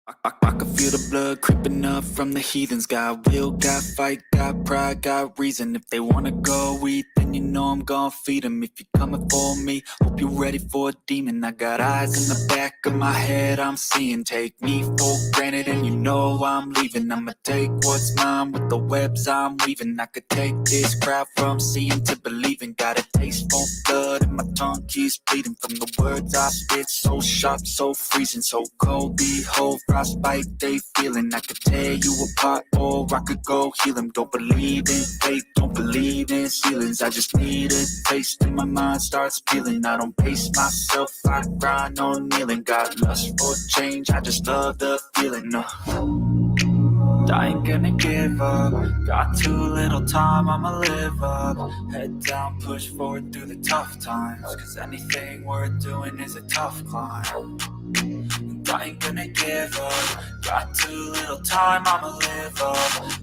I can feel the blood creeping up from the heathens. Got will, got fight, got pride, got reason. If they wanna go eat, then you know I'm gon' feed them. If you're coming for me, hope you're ready for a demon. I got eyes in the back of my head, I'm seeing. Take me for granted and you know I'm leaving. I'ma take what's mine with the webs I'm weaving. I could take this crowd from seeing to believing. Got a taste for blood and my tongue keeps bleeding. From the words I spit, so sharp, so freezing, so cold. Behold, frostbite they feeling. I could tear you apart or I could go heal them. Don't believe in fate, don't believe in ceilings. I just need a taste and my mind starts feeling. I don't pace myself, I grind on kneeling. Got lust for change, I just love the feeling. I ain't gonna give up. Got too little time, I'ma live up. Head down, push forward through the tough times. Cause anything worth doing is a tough climb. I ain't gonna give up. Got too little time, I'ma live up.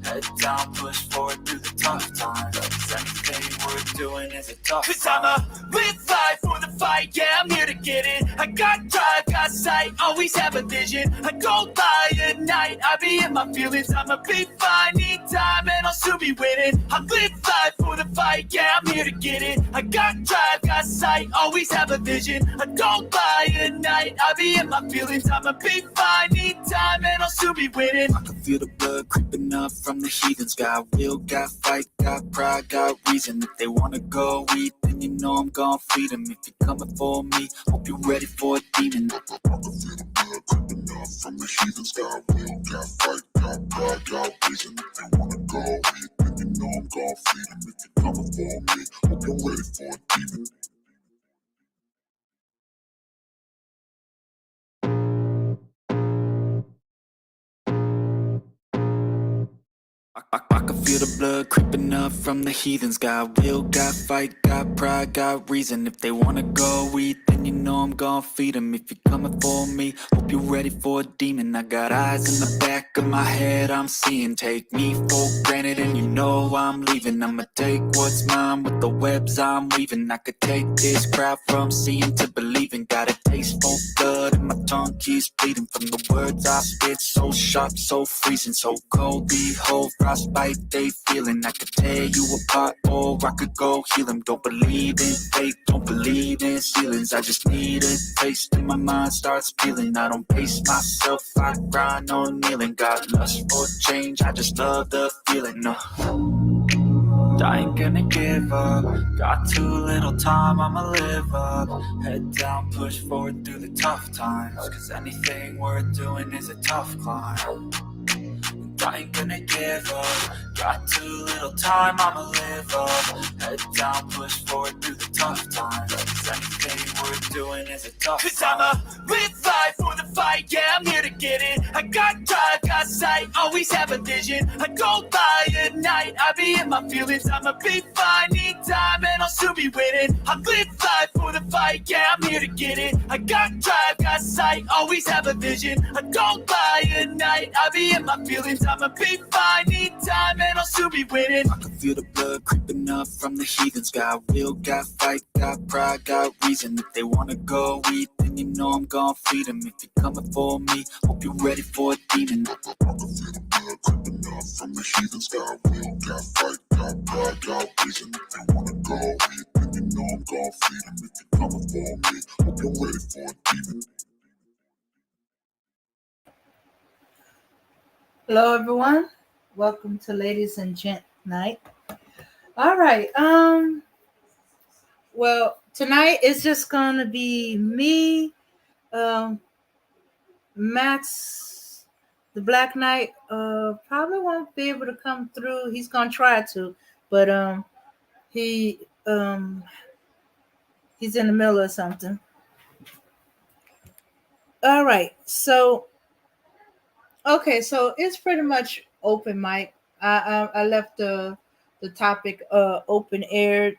Head down, push forward through the tough times. Cause anything worth doing is a tough Cause time. I'ma live life for the fight, yeah, I'm here to get it. I got drive, got sight, always have a vision. I go by at night, I be in my feelings. I'ma be fine, need time, and I'll soon be winning. I live life for the fight, yeah, I'm here to get it. I got drive, got sight, always have a vision. I go by at night, I be in my feelings. I'ma be fine, need time, and I'll soon be winning. I can feel the blood creeping up from the heathens. Got will, got fight, got pride, got reason. If they wanna go eat, then you know I'm gon' feed them. If you're coming for me, hope you're ready for a demon. I can feel the blood creeping up from the heathens. Got will, got fight, got pride, got reason. If they wanna go eat, then you know I'm gon' feed them. If you're coming for me, hope you're ready for a demon. I can feel the blood creeping up from the heathens. Got will, got fight, got pride, got reason. If they wanna go eat, then you know I'm gon' feed them. If you're coming for me, hope you're ready for a demon. I got eyes in the back of my head, I'm seeing. Take me for granted and you know I'm leaving. I'ma take what's mine with the webs I'm weaving. I could take this crowd from seeing to believing. Got a taste for blood and my tongue keeps bleeding. From the words I spit, so sharp, so freezing, so cold. Behold, frostbite they feeling. I could tear you apart or I could go heal them. Don't believe in fate, don't believe in ceilings. I just need a taste and my mind starts peeling. I don't pace myself, I grind on kneeling. Got lust for change, I just love the feeling. I ain't gonna give up. Got too little time, I'ma live up. Head down, push forward through the tough times. Cause anything worth doing is a tough climb. I ain't gonna give up. Got too little time, I'ma live up. Head down, push forward through the tough times. Cause anything worth doing is a tough Cause time. I'ma live life for the fight, yeah, I'm here to get it. I got drive, got sight, always have a vision. I go by at night, I be in my feelings. I'ma be fine, need time, and I'll soon be winning. I live life for the fight, yeah, I'm here to get it. I got drive, got sight, always have a vision. I go by at night, I be in my feelings. I'ma be fine, need time, and I'll soon be winning. I can feel the blood creeping up from the heathens. Got will, got fight, got pride, got reason. If they wanna go eat, then you know I'm gon' feed them. If you're coming for me, hope you're ready for a demon. I can feel the blood creeping up from the heathens. Got will, got fight, got pride, got reason. If they wanna go eat, then you know I'm gon' feed them. If you're coming for me, hope you're ready for a demon. Hello, everyone. Welcome to Ladies and Gent Night. All right. Well, tonight is just gonna be me, um, Max, the Black Knight. Probably won't be able to come through. He's gonna try to, but he he's in the middle of something. All right. So okay, so it's pretty much open mic. I left the topic open aired.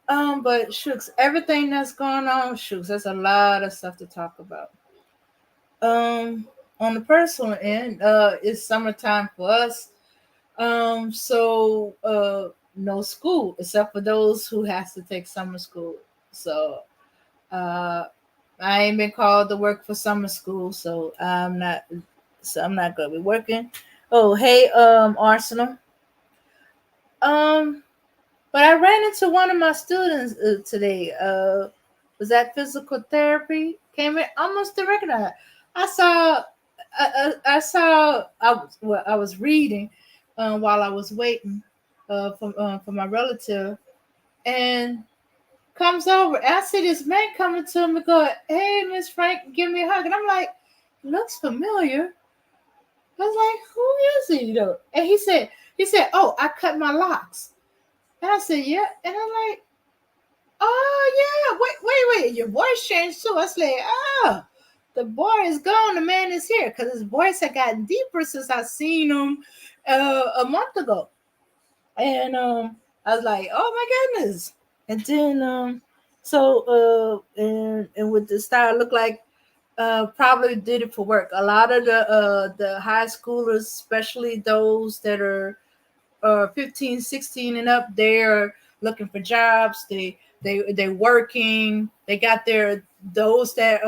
But shooks, everything that's going on, shooks, there's a lot of stuff to talk about. On the personal end, it's summertime for us. So no school except for those who has to take summer school. So uh I ain't been called to work for summer school, so I'm not gonna be working. Oh, hey, Arsenal. Um, but I ran into one of my students today. Was that physical therapy? Came in almost to recognize. I saw, I saw. I was reading while I was waiting for my relative, and comes over. And I see this man coming to him and go, "Hey, Miss Frank, give me a hug." And I'm like, "Looks familiar." I was like, "Who is he though?" And he said, "Oh, I cut my locks." And I said, "Yeah." And I'm like, "Oh yeah, wait, your voice changed too." I was like, "Oh, the boy is gone. The man is here," because his voice had gotten deeper since I seen him a month ago. And I was like, "Oh my goodness!" And then and with the style, look like probably did it for work. A lot of the high schoolers, especially those that are 15, 16 and up, they're looking for jobs. They working. They got their those that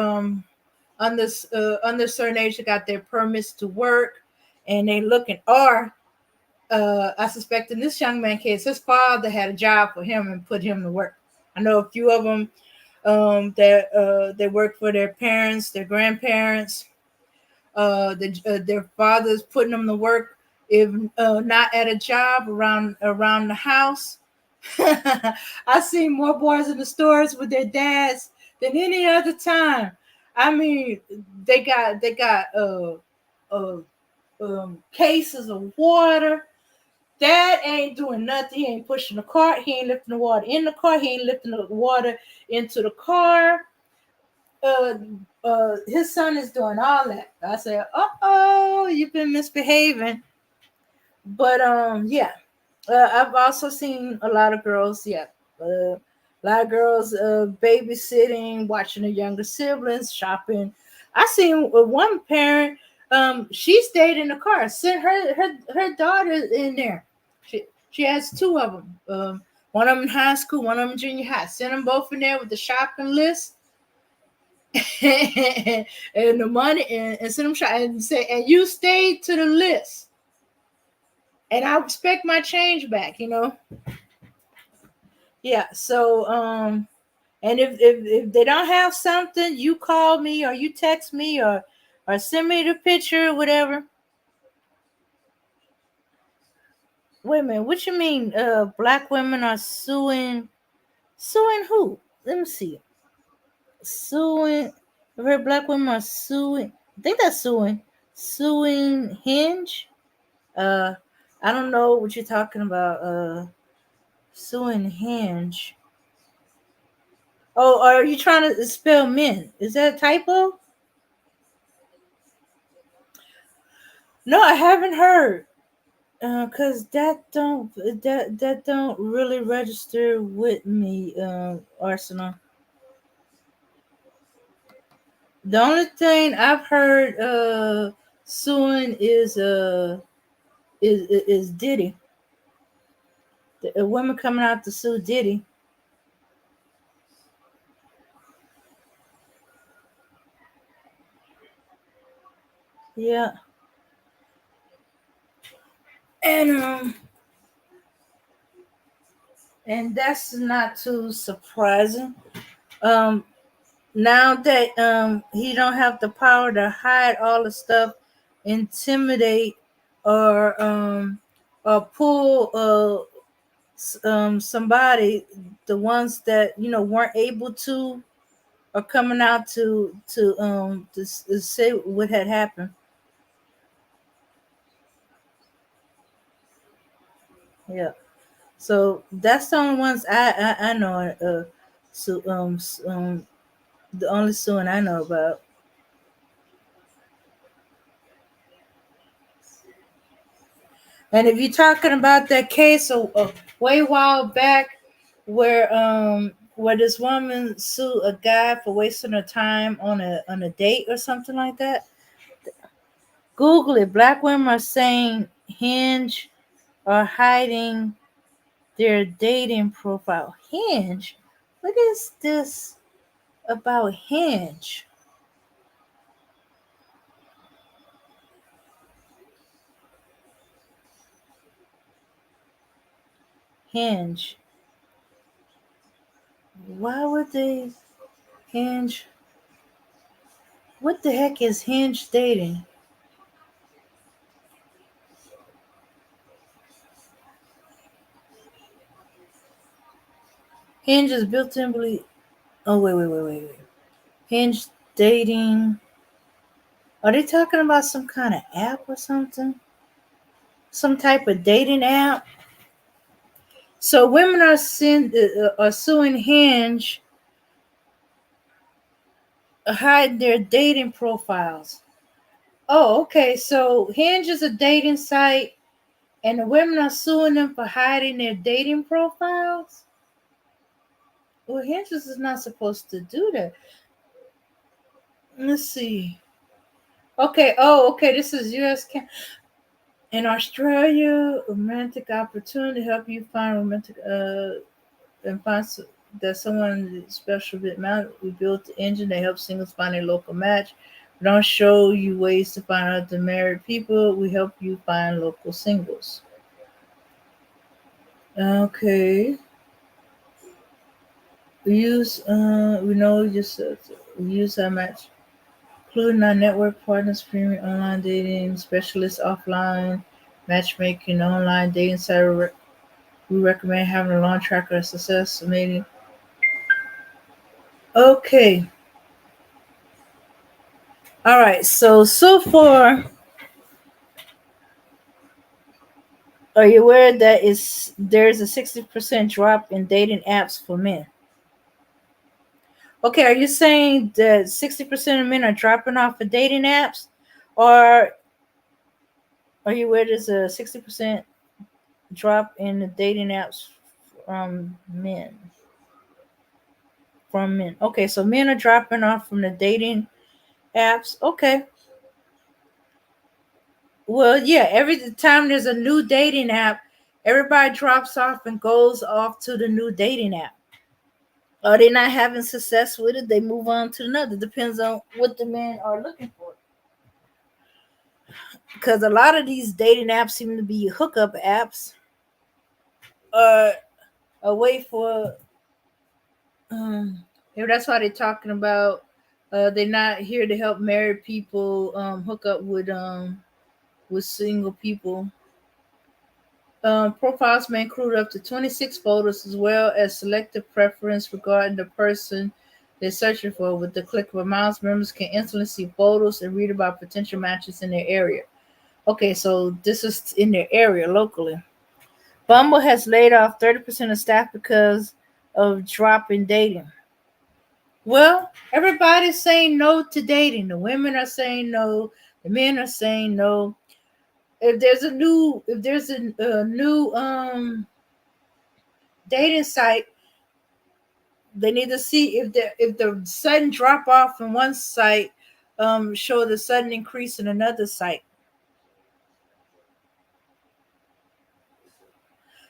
under certain age that got their permits to work, and they looking. Or I suspect in this young man case, his father had a job for him and put him to work. I know a few of them that they work for their parents, their grandparents, their fathers putting them to work if not at a job around the house. I see more boys in the stores with their dads than any other time. I mean, they got cases of water. Dad ain't doing nothing. He ain't pushing the cart. He ain't lifting the water in the car. He ain't lifting the water into the car. uh, his son is doing all that. I said, oh, you've been misbehaving. But yeah, I've also seen a lot of girls. Yeah, a lot of girls babysitting, watching their younger siblings, shopping. I seen one parent. She stayed in the car. Sent her daughter in there. She has two of them. One of them in high school, one of them in junior high. Sent them both in there with the shopping list and the money and send them shot and say, and you stayed to the list, and I expect my change back. Yeah. So and if they don't have something, you call me or you text me or send me the picture or whatever. Wait a minute, what you mean? Black women are suing who? Let me see. Suing. I've heard black women are suing. I think that's suing Hinge. Uh, I don't know what you're talking about. Suing Hinge. Oh, are you trying to spell men? Is that a typo? No, I haven't heard. Cause that don't really register with me. Arsenal. The only thing I've heard suing is Diddy. A woman coming out to sue Diddy. Yeah, and and that's not too surprising. Um, now that he don't have the power to hide all the stuff, intimidate or pull somebody, the ones that weren't able to are coming out to say what had happened. Yeah. So that's the only ones I know. So the only suing I know about. And if you're talking about that case way while back, where this woman sued a guy for wasting her time on a date or something like that, Google it. Black women are saying Hinge are hiding their dating profile. Hinge, what is this? about Hinge. Hinge. Why would they Hinge? What the heck is Hinge dating? Hinge is built in believe. Oh wait. Hinge dating. Are they talking about some kind of app or something? Some type of dating app? So women are suing Hinge, hide their dating profiles. Oh, okay. So Hinge is a dating site, and the women are suing them for hiding their dating profiles. Well, Hinge is not supposed to do that. Let's see. Okay. Oh, okay. This is U.S. In Australia, romantic opportunity to help you find romantic and find that someone special bit amount. We built the engine that helps singles find a local match. We don't show you ways to find other married people. We help you find local singles. Okay. We know just we use our match, including our network partners, premium online dating specialists, offline matchmaking, online dating site. We recommend having a long track of success. Maybe. Okay. All right. So far, are you aware that there's a 60% drop in dating apps for men? Okay, are you saying that 60% of men are dropping off of dating apps, or are you aware there's a 60% drop in the dating apps from men? From men. Okay, so men are dropping off from the dating apps. Okay. Well, yeah, every time there's a new dating app, everybody drops off and goes off to the new dating app. Are they not having success with it? They move on to another. Depends on what the men are looking for. Because a lot of these dating apps seem to be hookup apps, or a way for. Yeah, that's why they're talking about. They're not here to help married people hook up with single people. Profiles may include up to 26 photos as well as selective preference regarding the person they're searching for. With the click of a mouse, members can instantly see photos and read about potential matches in their area. Okay, so this is in their area locally. Bumble has laid off 30% of staff because of drop in dating. Well, everybody's saying no to dating. The women are saying no. The men are saying no. If there's a new dating site, they need to see if the sudden drop off in one site show the sudden increase in another site.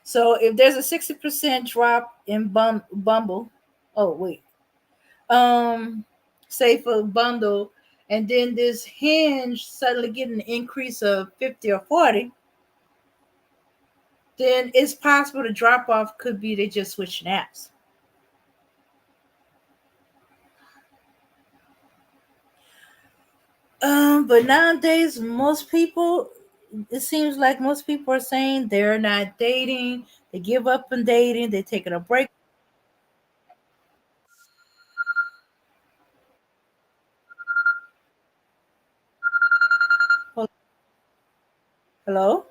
So if there's a 60% drop in Bumble, oh wait, um, say for bundle, and then this Hinge suddenly get an increase of 50 or 40, then it's possible the drop off could be they just switching apps. But nowadays, it seems like most people are saying they're not dating. They give up on dating. They're taking a break. Hello,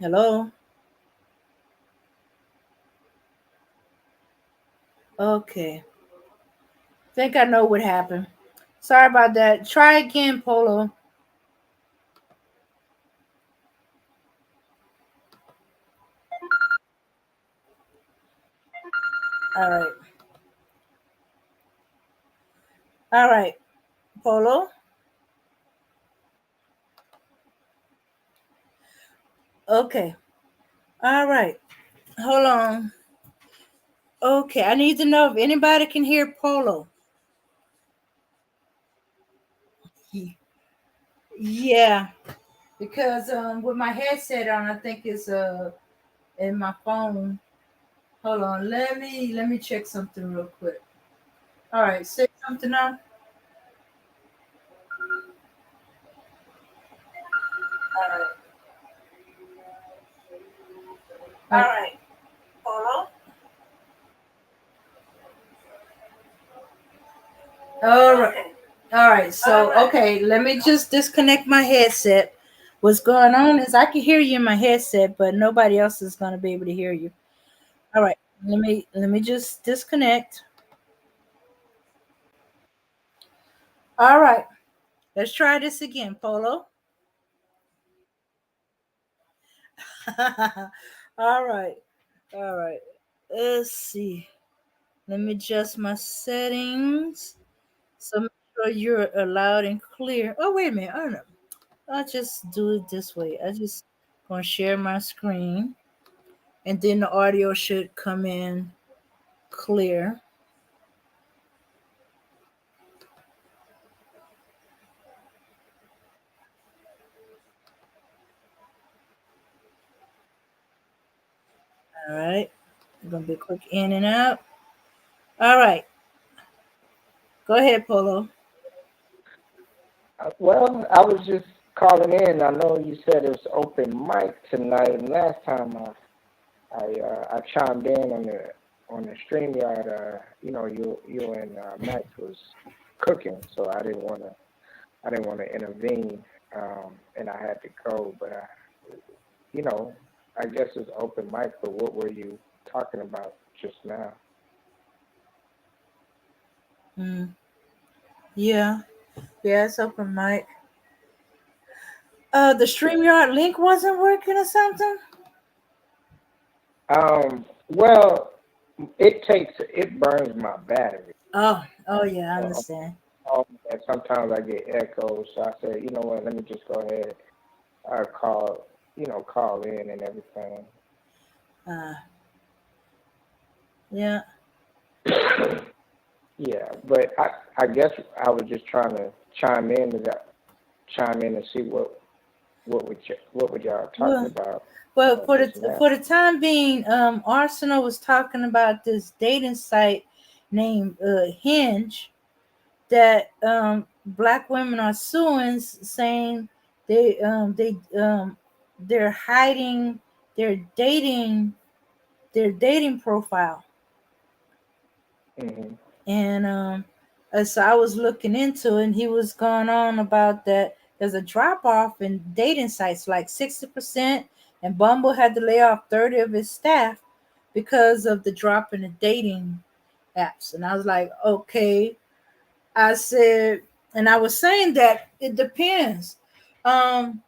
hello. Okay, think I know what happened. Sorry about that. Try again, Polo. All right, all right, Polo. Okay. All right. Hold on. Okay, I need to know if anybody can hear Polo. Yeah, because with my headset on, I think it's in my phone. Hold on, let me check something real quick. All right, say something now. All right, all right, Polo. All right, all right. So okay, let me just disconnect my headset. What's going on is I can hear you in my headset, but nobody else is gonna be able to hear you. All right, let me just disconnect. All right, let's try this again, Polo. All right. All right. Let's see. Let me adjust my settings. So make sure you're loud and clear. Oh, wait a minute. Oh, no. I'll just do it this way. I just gonna share my screen, and then the audio should come in clear. All right. I'm gonna be quick in and out. All right. Go ahead, Polo. Well, I was just calling in. I know you said it was open mic tonight, and last time I chimed in on the StreamYard. You and Max was cooking, so I didn't want to intervene, and I had to go. But you know, I guess it's open mic. But what were you talking about just now? Mm, yeah. Yeah, it's open mic. The StreamYard link wasn't working or something? Well, it burns my battery. Oh yeah, I So understand. and sometimes I get echoes. So I said, you know what? Let me just go ahead, call call in and everything. Uh, yeah. Yeah, but I guess I was just trying to chime in and see what would y'all talking Well, about well, just now. for the time being, Arsenal was talking about this dating site named Hinge that black women are suing, saying they're hiding their dating their dating profile. Hmm. And so I was looking into it, and he was going on about that there's a drop off in dating sites like 60%, and Bumble had to lay off 30 of its staff because of the drop in the dating apps. And I was like, okay. I said, and I was saying that it depends. Um,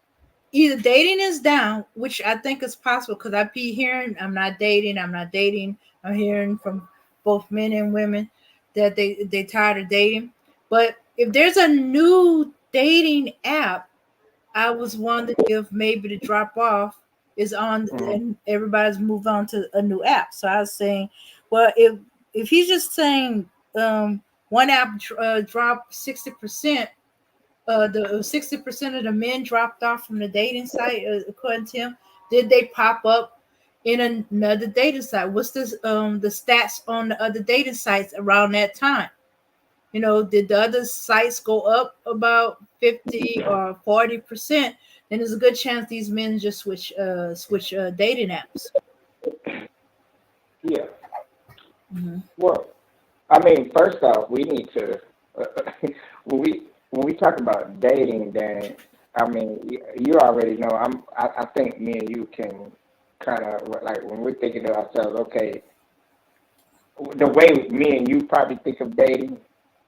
Either dating is down, which I think is possible because I be hearing I'm not dating. I'm hearing from both men and women that they tired of dating. But if there's a new dating app, I was wondering if maybe the drop off is on Hmm. and everybody's moved on to a new app. So I was saying, well, if he's just saying one app dropped 60%, the 60% of the men dropped off from the dating site, according to him. Did they pop up in another dating site? What's this the stats on the other dating sites around that time? Did the other sites go up about 50 or 40%? Then there's a good chance these men just switch dating apps. Yeah. Hmm. Well, I mean, first off, we need to when we talk about dating, then I mean, you already know. I think me and you can kind of like when we're thinking to ourselves, okay, the way me and you probably think of dating,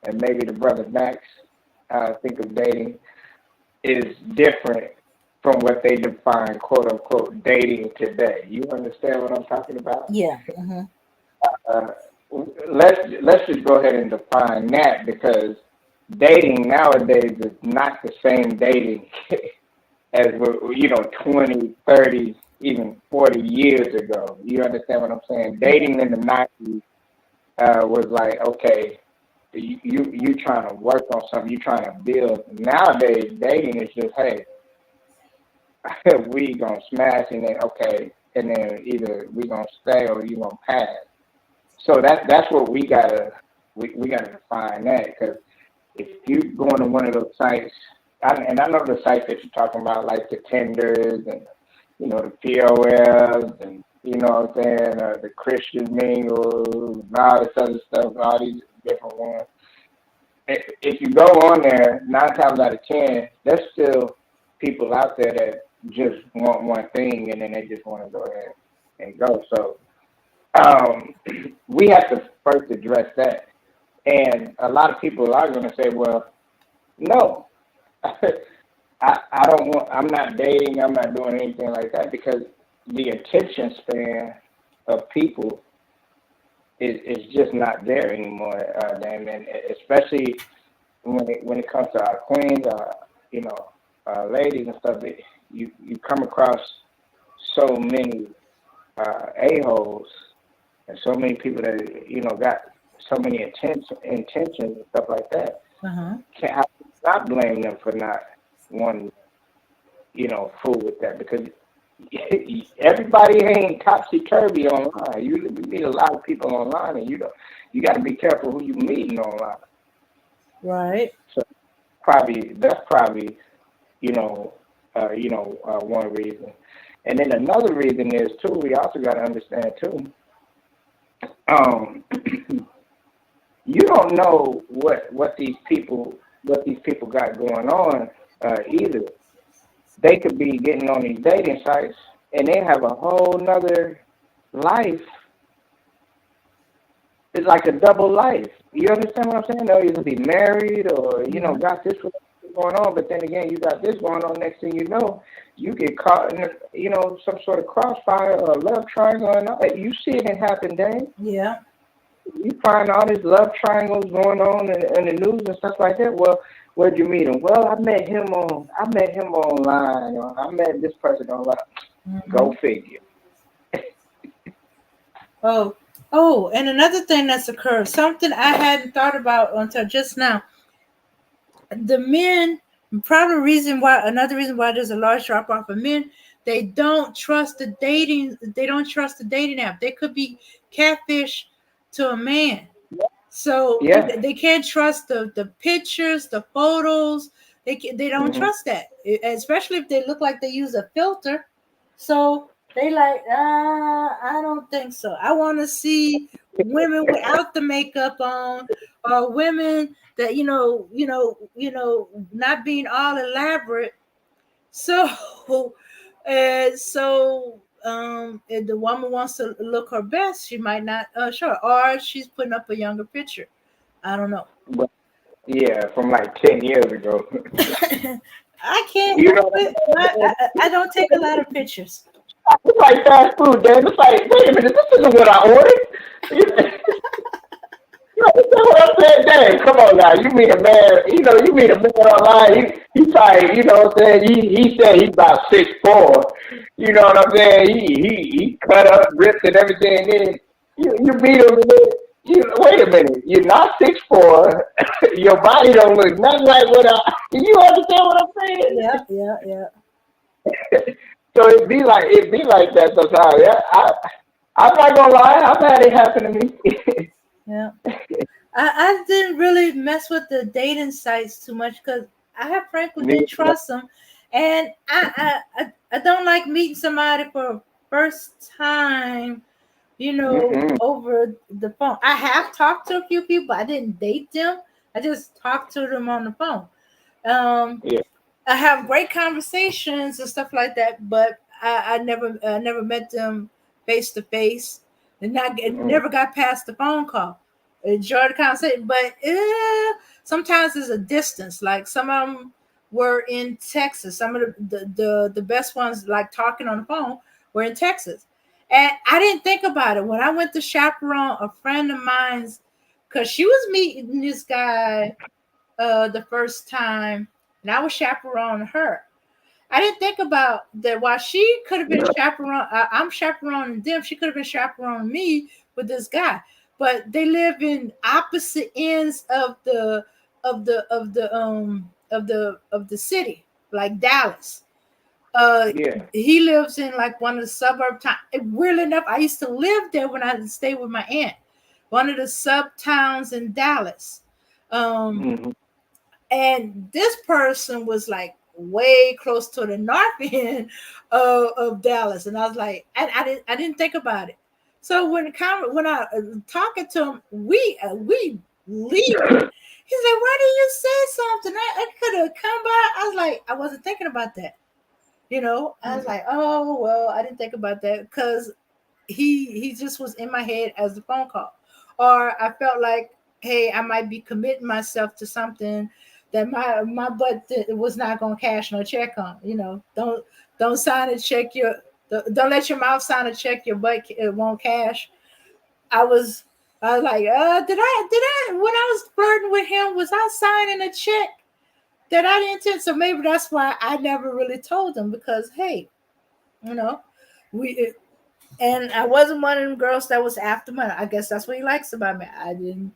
and maybe the brother Max think of dating, is different from what they define "quote unquote" dating today. You understand what I'm talking about? Yeah. Hmm. Uh, let's just go ahead and define that because dating nowadays is not the same dating as 20, 30, even 40 years ago. You understand what I'm saying? Dating in the 90s was like, okay, you trying to work on something, you trying to build. Nowadays, dating is just, hey, we gonna smash and then okay, and then either we gonna stay or you gonna pass. So that's what we gotta define that, because if you go into one of those sites, and I know the sites that you're talking about, like the Tenders and the POLs and what I'm saying, the Christian Mingles and all this other stuff, all these different ones. If you go on there, 9 times out of 10, there's still people out there that just want one thing and then they just want to go ahead and go. So um, we have to first address that. And a lot of people are going to say, well, no, I don't want, I'm not dating, I'm not doing anything like that, because the attention span of people is just not there anymore, and especially when it comes to our queens, ladies and stuff. You come across so many a-holes and so many people that got so many intentions and stuff like that. I not blame them for not wanting fool with that, because everybody ain't topsy turvy online. You meet a lot of people online, and you got to be careful who you meeting online. Right. So that's probably one reason, and then another reason is too. We also got to understand too. You don't know what these people got going on either. They could be getting on these dating sites and they have a whole nother life. It's like a double life. You understand what I'm saying? They'll either be married or, got this going on, but then again, you got this going on. Next thing you know, you get caught in, some sort of crossfire or love triangle. And you see it happen, Dave. Yeah. You find all these love triangles going on in the news and stuff like that. Well, where'd you meet him? Well, I met him online, or I met this person online. Mm-hmm. Go figure. Oh, and another thing that's occurred, something I hadn't thought about until just now. The men, another reason why there's a large drop off of men, they don't trust the dating app. They could be catfish to a man. So they can't trust the pictures, the photos. They don't trust that, especially if they look like they use a filter. So they like, I don't think so. I want to see women without the makeup on, or women that not being all elaborate. So, if the woman wants to look her best, she might not show, or she's putting up a younger picture. I don't know. Yeah, from like 10 years ago. I can't. I don't take a lot of pictures. It's like fast food, Dan. It's like, wait a minute, this isn't what I ordered. You understand what I'm saying? Dang, come on now. You meet a man, online. He probably, what I'm saying? He said he's about 6'4". You know what I'm saying? He cut up, ripped and everything. And then you meet him and then, wait a minute. You're not 6'4". Your body don't look nothing like what you understand what I'm saying? Yeah. So it'd be like that sometimes. Yeah, I'm not gonna lie. I've had it happen to me. Yeah, I didn't really mess with the dating sites too much because I have frankly didn't trust them, and I don't like meeting somebody for a first time, over the phone. I have talked to a few people. I didn't date them. I just talked to them on the phone. I have great conversations and stuff like that, but I never met them face to face. And never got past the phone call. Enjoyed the conversation, but sometimes there's a distance. Like some of them were in Texas. Some of the best ones, like talking on the phone, were in Texas. And I didn't think about it when I went to chaperone a friend of mine's, because she was meeting this guy the first time, and I was chaperoning her. I didn't think about that. While she could have been chaperone, I'm chaperoning them. She could have been chaperoning me with this guy, but they live in opposite ends of the city, like Dallas. Uh, Yeah. he lives in like one of the suburb towns. Weirdly enough, I used to live there when I stayed with my aunt. One of the sub towns in Dallas. Um, Hmm. and this person was like way close to the north end of Dallas, and I was like, I didn't think about it. So when I talking to him, we leaving. He's like, "Why did you say something? I could have come by." I was like, I wasn't thinking about that. I was like, "Oh well, I didn't think about that because he just was in my head as a phone call, or I felt like, hey, I might be committing myself to something that my butt was not gonna cash no check on. Don't sign a check don't let your mouth sign a check your butt it won't cash. I was I was like, did I when I was flirting with him, was I signing a check that I didn't intend? So maybe that's why I never really told him because hey, you know, we and I wasn't one of them girls that was after money. I guess that's what he likes about me. I didn't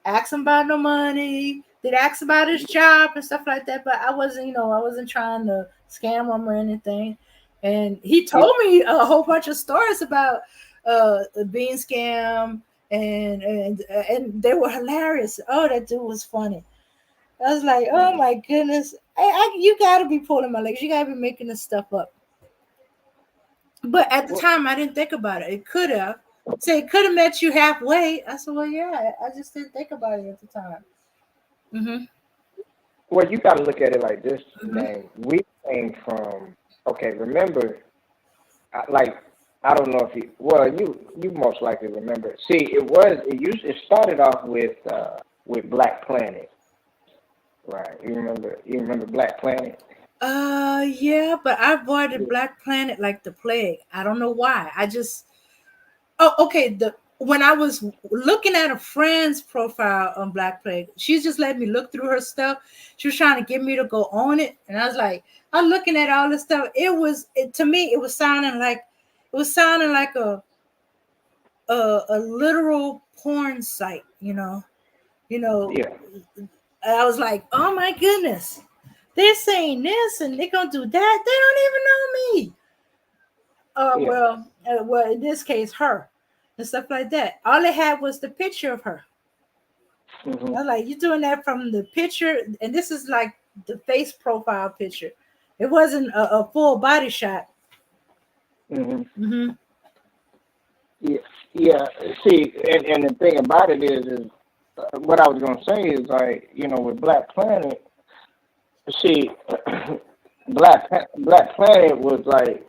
ask him about no money. Did ask about his job and stuff like that, but I wasn't, I wasn't trying to scam him or anything. And he Yeah. told me a whole bunch of stories about being scammed, and they were hilarious. Oh, that dude was funny. I was like, oh Mm. my goodness, you got to be pulling my legs. You got to be making this stuff up. But at the Well, time, I didn't think about it. It could have. Say it could have met you halfway. I said, well, yeah. I just didn't think about it at the time. Mm-hmm. well, you got to look at it like this, Mm-hmm. man. We came from, okay, remember, like, I don't know if you, well, you most likely remember. See, it started off with Black Planet, right? You remember Black Planet? Yeah, but I avoided Black Planet like the plague. I don't know why. I just. Oh, okay. When I was looking at a friend's profile on Black Plague, she just let me look through her stuff. She was trying to get me to go on it, and I was like, I'm looking at all this stuff. To me, it was sounding like a literal porn site. You know. Yeah, I was like, oh my goodness, they're saying this and they're gonna do that. They don't even know me. yeah. Well, in this case, her and stuff like that. All they had was the picture of her. I Hmm. was like, you doing that from the picture, and this is like the face profile picture. It wasn't a full body shot. Hmm. Mm-hmm. Yeah, yeah. See, and the thing about it is what I was gonna say is like, with Black Planet. See, Black Planet was like,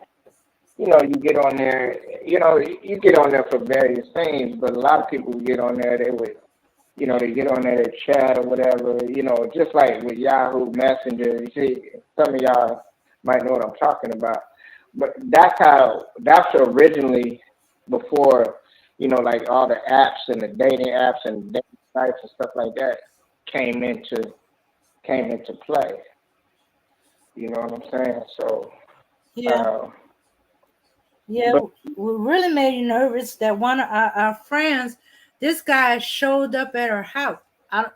you get on there, you get on there for various things, but a lot of people would get on there, they get on there to chat or whatever, just like with Yahoo Messenger. You see, some of y'all might know what I'm talking about, but that's originally before, like all the apps and the dating apps and dating sites and stuff like that came into came into play. You know what I'm saying? So, Yeah, uh, yeah. but What really made you nervous that one of our friends, this guy showed up at her house. I,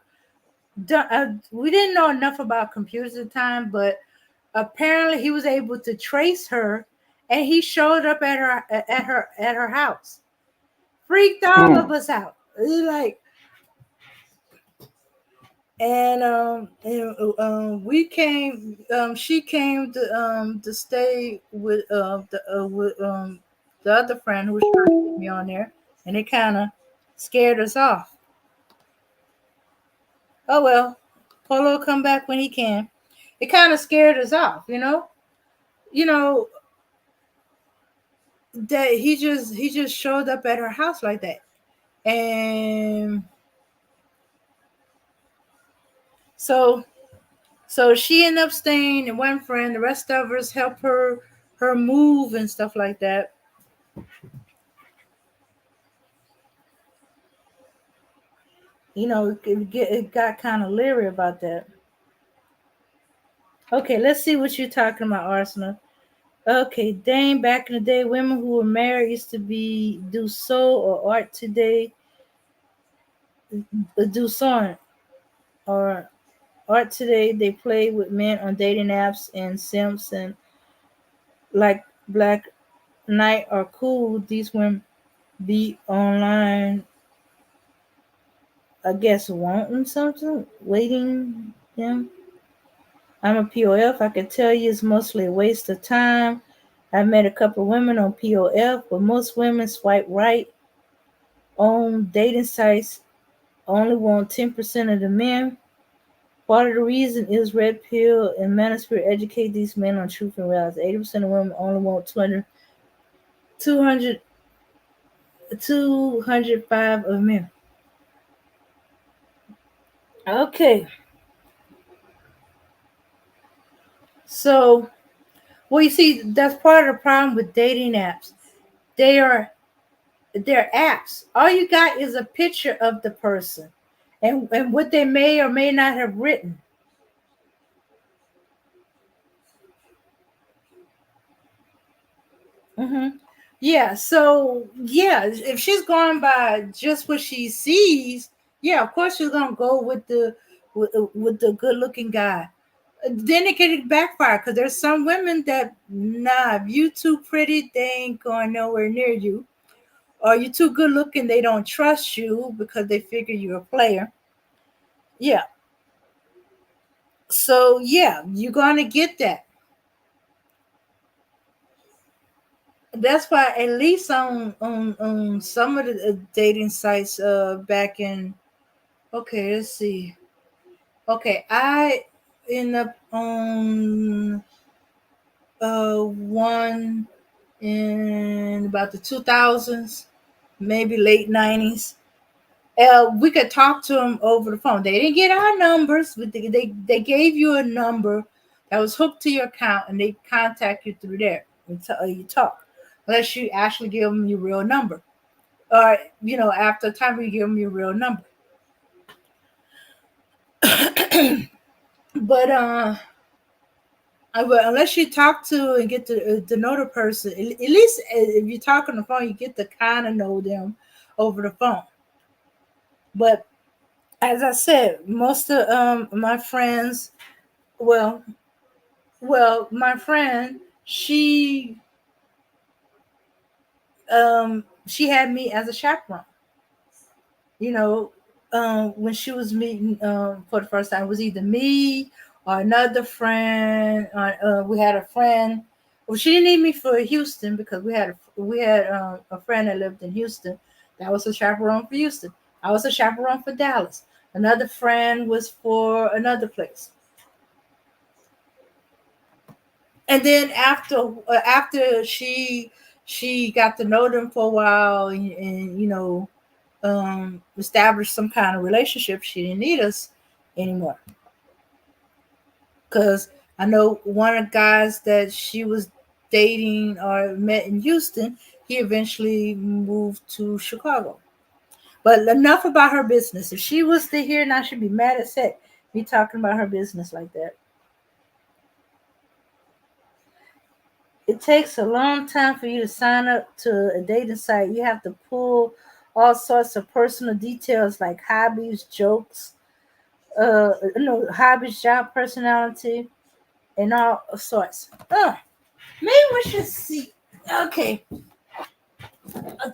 we didn't know enough about computers at the time, but apparently he was able to trace her, and he showed up at her house. Freaked all of mm, us out. It was like, we came. She came to stay with the other friend who was trying to get me on there, and it kind of scared us off. Oh well, Polo come back when he can. It kind of scared us off, You know that he just showed up at her house like that, and so she ended up staying and one friend. The rest of us helped her move and stuff like that. It got kind of leery about that. Okay, let's see what you're talking about, Arsenal. Okay, dang, back in the day, women who were married used to be do sew or art today, do sewing or art today. They play with men on dating apps and simps and like Black Knight or Cool. These women be online, I guess, wanting something, waiting them. I'm a POF. I can tell you it's mostly a waste of time. I met a couple of women on POF, but most women swipe right on dating sites, only want 10% of the men. Part of the reason is red pill and manosphere educate these men on truth and reality. 80% of women only want 200, 205 of men. Okay, so, well, you see, that's part of the problem with dating apps. They are they're apps. All you got is a picture of the person and what they may or may not have written. hmm Yeah, so yeah, if she's going by just what she sees, yeah, of course she's gonna go with the good looking guy. Then it can backfire because there's some women that nah, if you too pretty, they ain't going nowhere near you. Or you too good looking, they don't trust you because they figure you're a player. Yeah, so yeah, you're gonna get that. That's why at least on some of the dating sites back in, okay, let's see. Okay, I end up on one in about the 2000s, maybe late 90s. We could talk to them over the phone. They didn't get our numbers, but they gave you a number that was hooked to your account, and they contact you through there until you talk, unless you actually give them your real number, or after a time you give them your real number. But unless you talk to and get to know the person, at least if you talk on the phone, you get to kind of know them over the phone. But as I said, most of my friends, well, my friend, she had me as a chaperone. You know, when she was meeting for the first time, it was either me or another friend. We had a friend. Well, she didn't need me for Houston because we had a friend that lived in Houston. That was a chaperone for Houston. I was a chaperone for Dallas. Another friend was for another place. And then after she got to know them for a while and established some kind of relationship, she didn't need us anymore. Because I know one of the guys that she was dating or met in Houston, he eventually moved to Chicago. But enough about her business. If she was to hear now, she'd be mad as heck me talking about her business like that. It takes a long time for you to sign up to a dating site. You have to pull all sorts of personal details like hobbies, jokes, no hobbies, job, personality, and all sorts. Maybe we should see. Okay,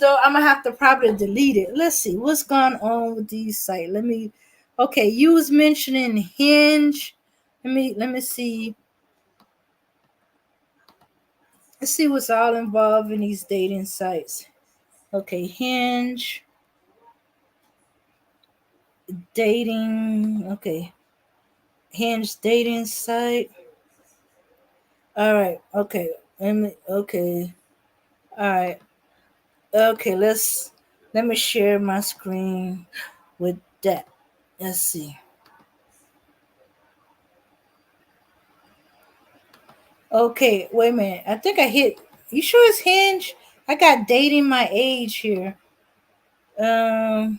though I'm gonna have to probably delete it. Let's see what's going on with these sites. Let me. Okay, you was mentioning Hinge. Let me see. Let's see what's all involved in these dating sites. Okay, Hinge, dating. Okay, Hinge dating site. All right. Okay. Okay. All right. Okay. Let me share my screen with that. Let's see. Okay. Wait a minute. I think I hit. You sure it's Hinge? I got dating my age here. Um.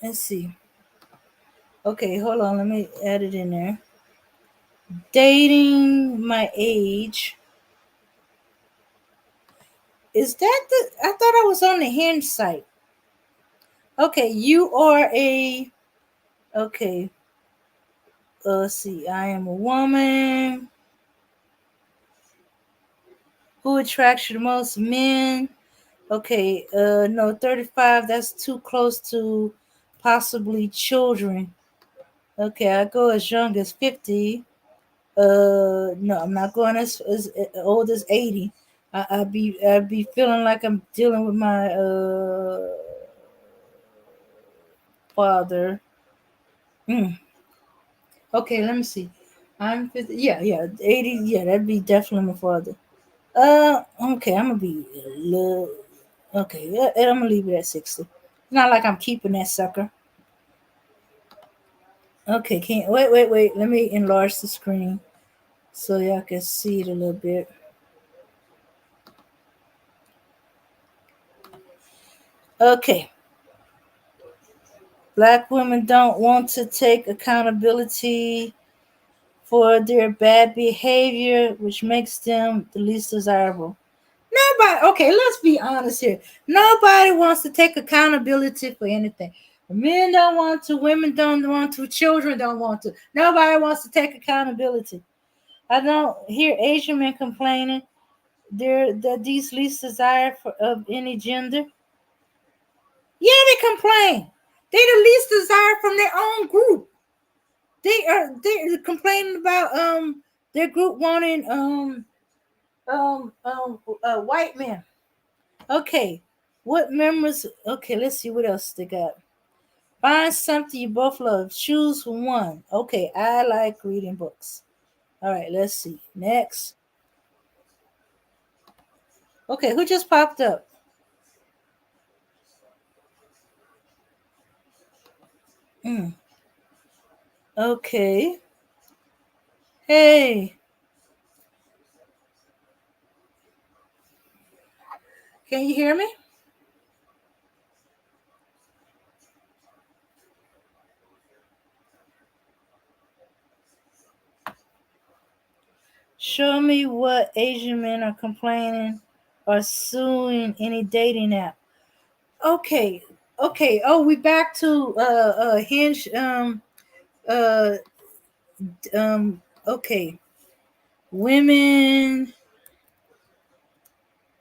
Let's see. Okay. Hold on. Let me add it in there. Dating my age. Is that the? I thought I was on the Hinge site. Okay, you are a. Okay, let's see. I am a woman. Who attracts you the most? Men. Okay, no, 35. That's too close to possibly children. Okay, I go as young as 50. No, I'm not going as old as 80. I'd be feeling like I'm dealing with my father. Mm. Okay, let me see. I'm 50. Yeah, yeah, 80. Yeah, that'd be definitely my father. Okay, I'm gonna be a little. Okay, I'm gonna leave it at 60. It's not like I'm keeping that sucker. Okay, can't wait. Let me enlarge the screen so y'all can see it a little bit. Okay, black women don't want to take accountability for their bad behavior, which makes them the least desirable. Nobody, okay, let's be honest here. Nobody wants to take accountability for anything. Men don't want to, women don't want to, children don't want to. Nobody wants to take accountability. I don't hear Asian men complaining that these least desired for, of any gender. Yeah, they complain. They the least desired from their own group. They're complaining about their group wanting white men. Okay, what members? Okay, let's see what else they got. Find something you both love. Choose one. Okay, I like reading books. All right, let's see. Next. Okay, who just popped up? Mm, okay. Hey, can you hear me? Show me what Asian men are complaining or suing any dating app. Okay, okay. Oh, we back to Hinge. Uh okay. Women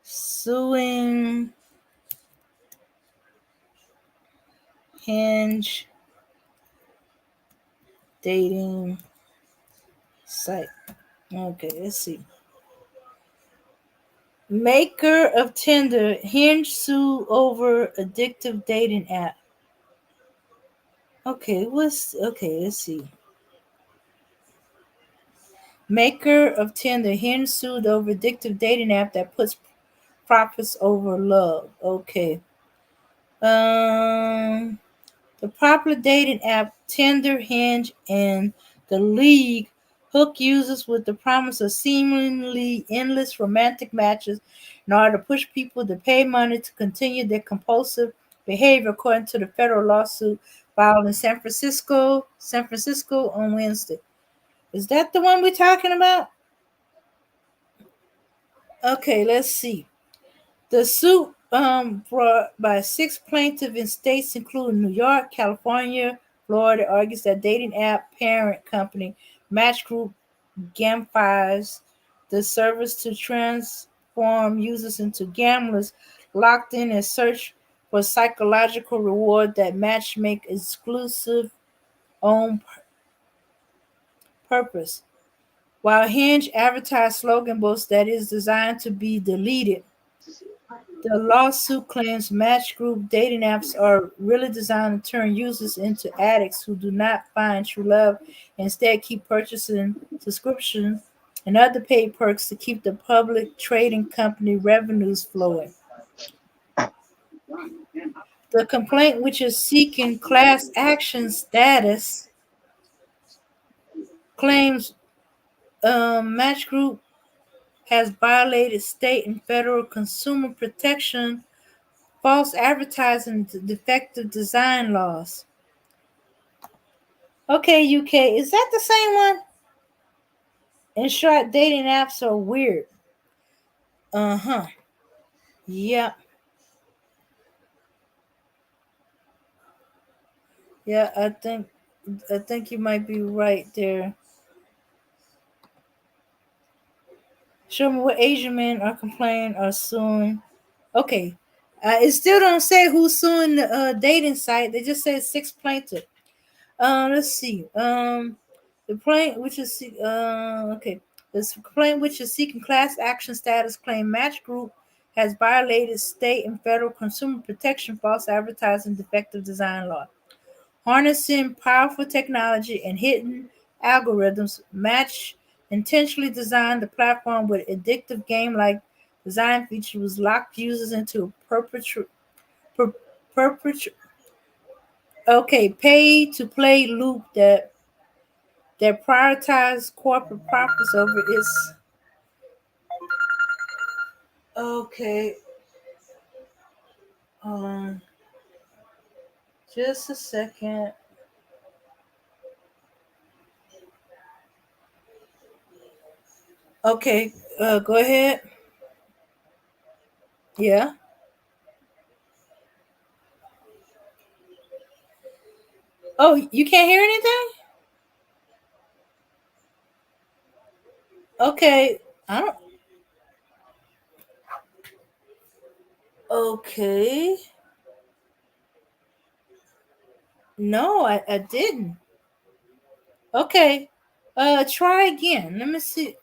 suing Hinge dating site. Okay, let's see. Maker of Tinder, Hinge sue over addictive dating app. Okay, let's see. Maker of Tinder, Hinge sued over addictive dating app that puts profits over love. Okay. Um The popular dating app Tinder, Hinge, and The League hook users with the promise of seemingly endless romantic matches in order to push people to pay money to continue their compulsive behavior, according to the federal lawsuit filed in San Francisco on Wednesday. Is that the one we're talking about? Okay, let's see. The suit brought by six plaintiffs in states including New York, California, Florida, argues that dating app parent company Match Group gamifies the service to transform users into gamblers locked in and search for psychological reward that Match make exclusive on purpose. While Hinge advertised slogan boasts that is designed to be deleted, the lawsuit claims Match Group dating apps are really designed to turn users into addicts who do not find true love and instead keep purchasing subscriptions and other paid perks to keep the public trading company revenues flowing. The complaint, which is seeking class action status, claims Match Group has violated state and federal consumer protection, false advertising, and defective design laws. Okay, UK, is that the same one? In short, dating apps are weird. Uh-huh. Yeah. Yeah, I think you might be right there. Show me what Asian men are complaining or suing. Okay. It still don't say who's suing the dating site. They just say six plaintiffs. Let's see. The complaint which is okay. This complaint which is seeking class action status claim Match Group has violated state and federal consumer protection, false advertising, defective design law. Harnessing powerful technology and hidden algorithms, Match intentionally designed the platform with addictive game-like design features, locked users into a per, perpetu- pay-to-play loop that prioritizes corporate profits over its. Okay, um, just a second. Okay, go ahead. Yeah. Oh, you can't hear anything? Okay, I don't. Okay, no, I didn't. Okay, try again. Let me see.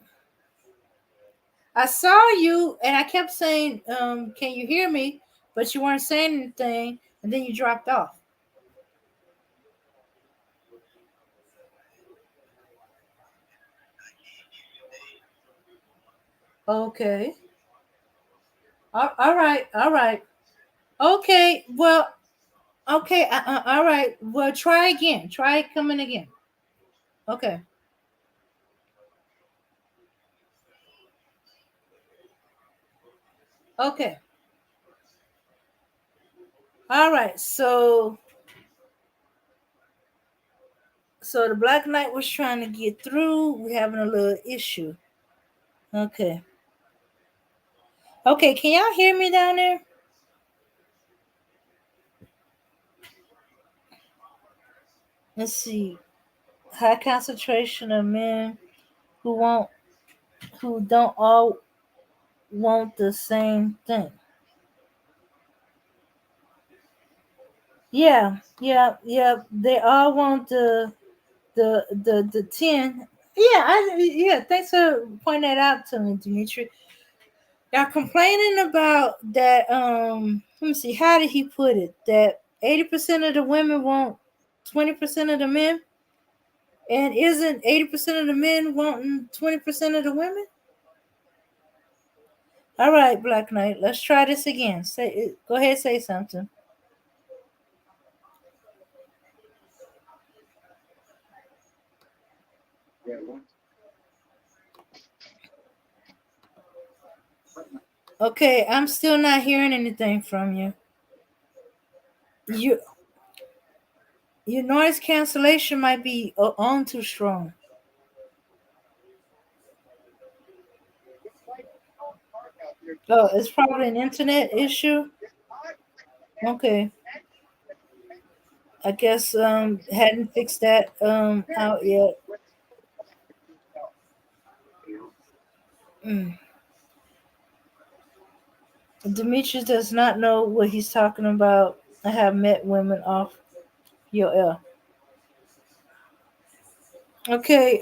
I saw you, and I kept saying, "Can you hear me?" But you weren't saying anything, and then you dropped off. Okay. All right. All right. Okay. Well. Okay. All right. Well, try again. Try coming again. Okay. Okay. All right. So the Black Knight was trying to get through. We're having a little issue. Okay. Okay. Can y'all hear me down there? Let's see. High concentration of men who won't who don't all want the same thing. Yeah, yeah, yeah. They all want the 10. Yeah. Thanks for pointing that out to me, Dimitri. Y'all complaining about that. Let me see. How did he put it? That 80% of the women want 20% of the men, and isn't 80% of the men wanting 20% of the women? All right, Black Knight. Let's try this again. Say, go ahead, say something. Okay, I'm still not hearing anything from you. You your noise cancellation might be on too strong. Oh, it's probably an internet issue. Okay, I guess hadn't fixed that out yet. Mm. Demetrius does not know what he's talking about. I have met women off your air. Okay,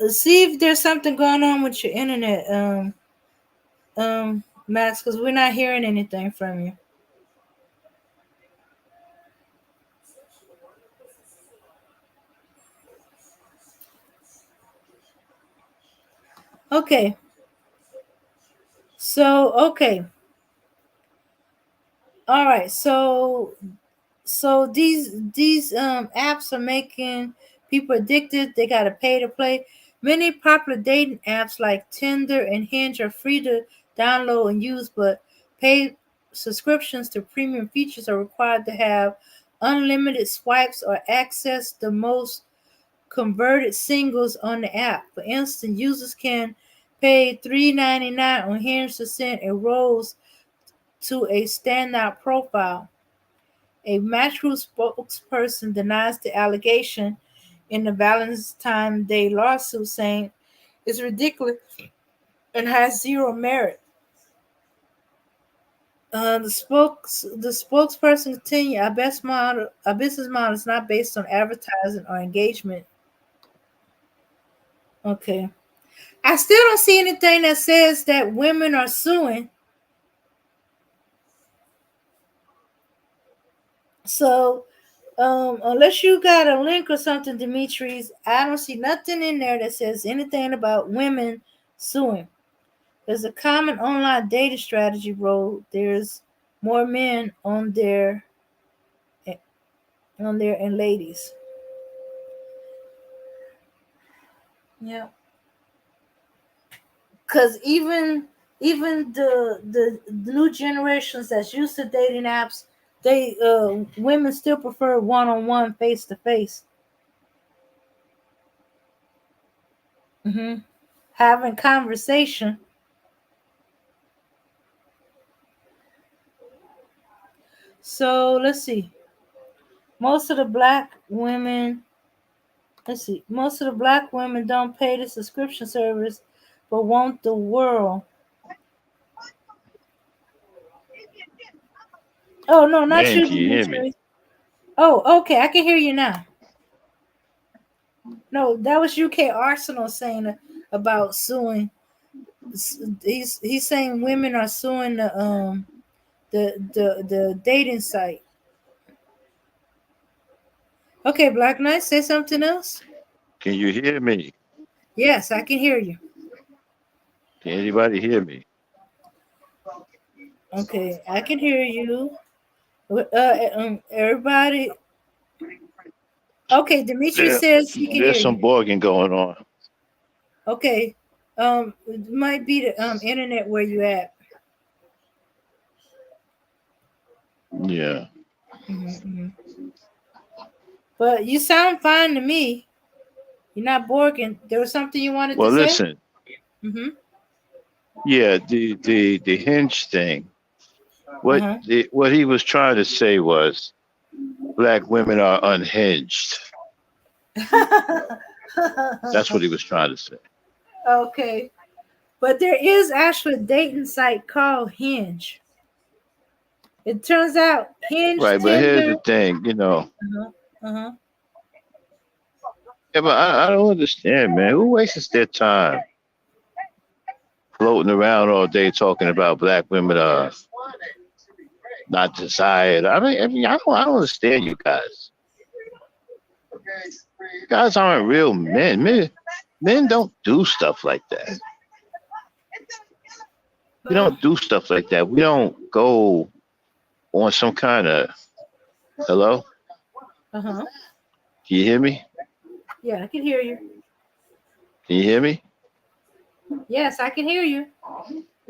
see if there's something going on with your internet, Max, because we're not hearing anything from you. Okay, okay, all right. So these apps are making people addicted. They gotta pay to play. Many popular dating apps like Tinder and Hinge are free to download and use, but paid subscriptions to premium features are required to have unlimited swipes or access the most converted singles on the app. For instance, users can pay $3.99 on Hinge to send a rose to a standout profile. A Match Group spokesperson denies the allegation in the Valentine's Day lawsuit, saying it's ridiculous and has zero merit. The spokesperson continued, our business model is not based on advertising or engagement. Okay. I still don't see anything that says that women are suing. So, unless you got a link or something, Demetrius, I don't see nothing in there that says anything about women suing. There's a common online dating strategy role. There's more men on there and ladies. Yeah. Cause even the new generations that's used to dating apps, they women still prefer one on one, face to face. Having conversation. So let's see. Most of the black women, most of the black women don't pay the subscription service, but want the world. Oh no, not Man, you, can you hear me? Demetrius. Oh, okay, I can hear you now. No, that was UK Arsenal saying about suing. He's saying women are suing the dating site. Okay, Black Knight, say something else. Can you hear me? Yes, I can hear you. Can anybody hear me? Okay, I can hear you. Everybody. Okay, Dimitri There, says he can hear there's some you. bargaining going on. Okay, it might be the internet where you at. Yeah. Hmm. But you sound fine to me. You're not borking. There was something you wanted to Well, say? listen. Mm-hmm. Yeah, the hinge thing. Uh-huh. What he was trying to say was black women are unhinged. That's what he was trying to say. Okay. But there is actually a dating site called Hinge. It turns out Hinge, Right, but here's Tinder. the thing, Uh-huh. Uh-huh. Yeah, but I don't understand, man. Who wastes their time floating around all day talking about black women are not desired? I don't understand you guys. You guys aren't real men. Men don't do stuff like that. We don't do stuff like that. We don't go on some kind of hello. Uh-huh. Can you hear me? Yeah, I can hear you. Can you hear me? Yes, I can hear you.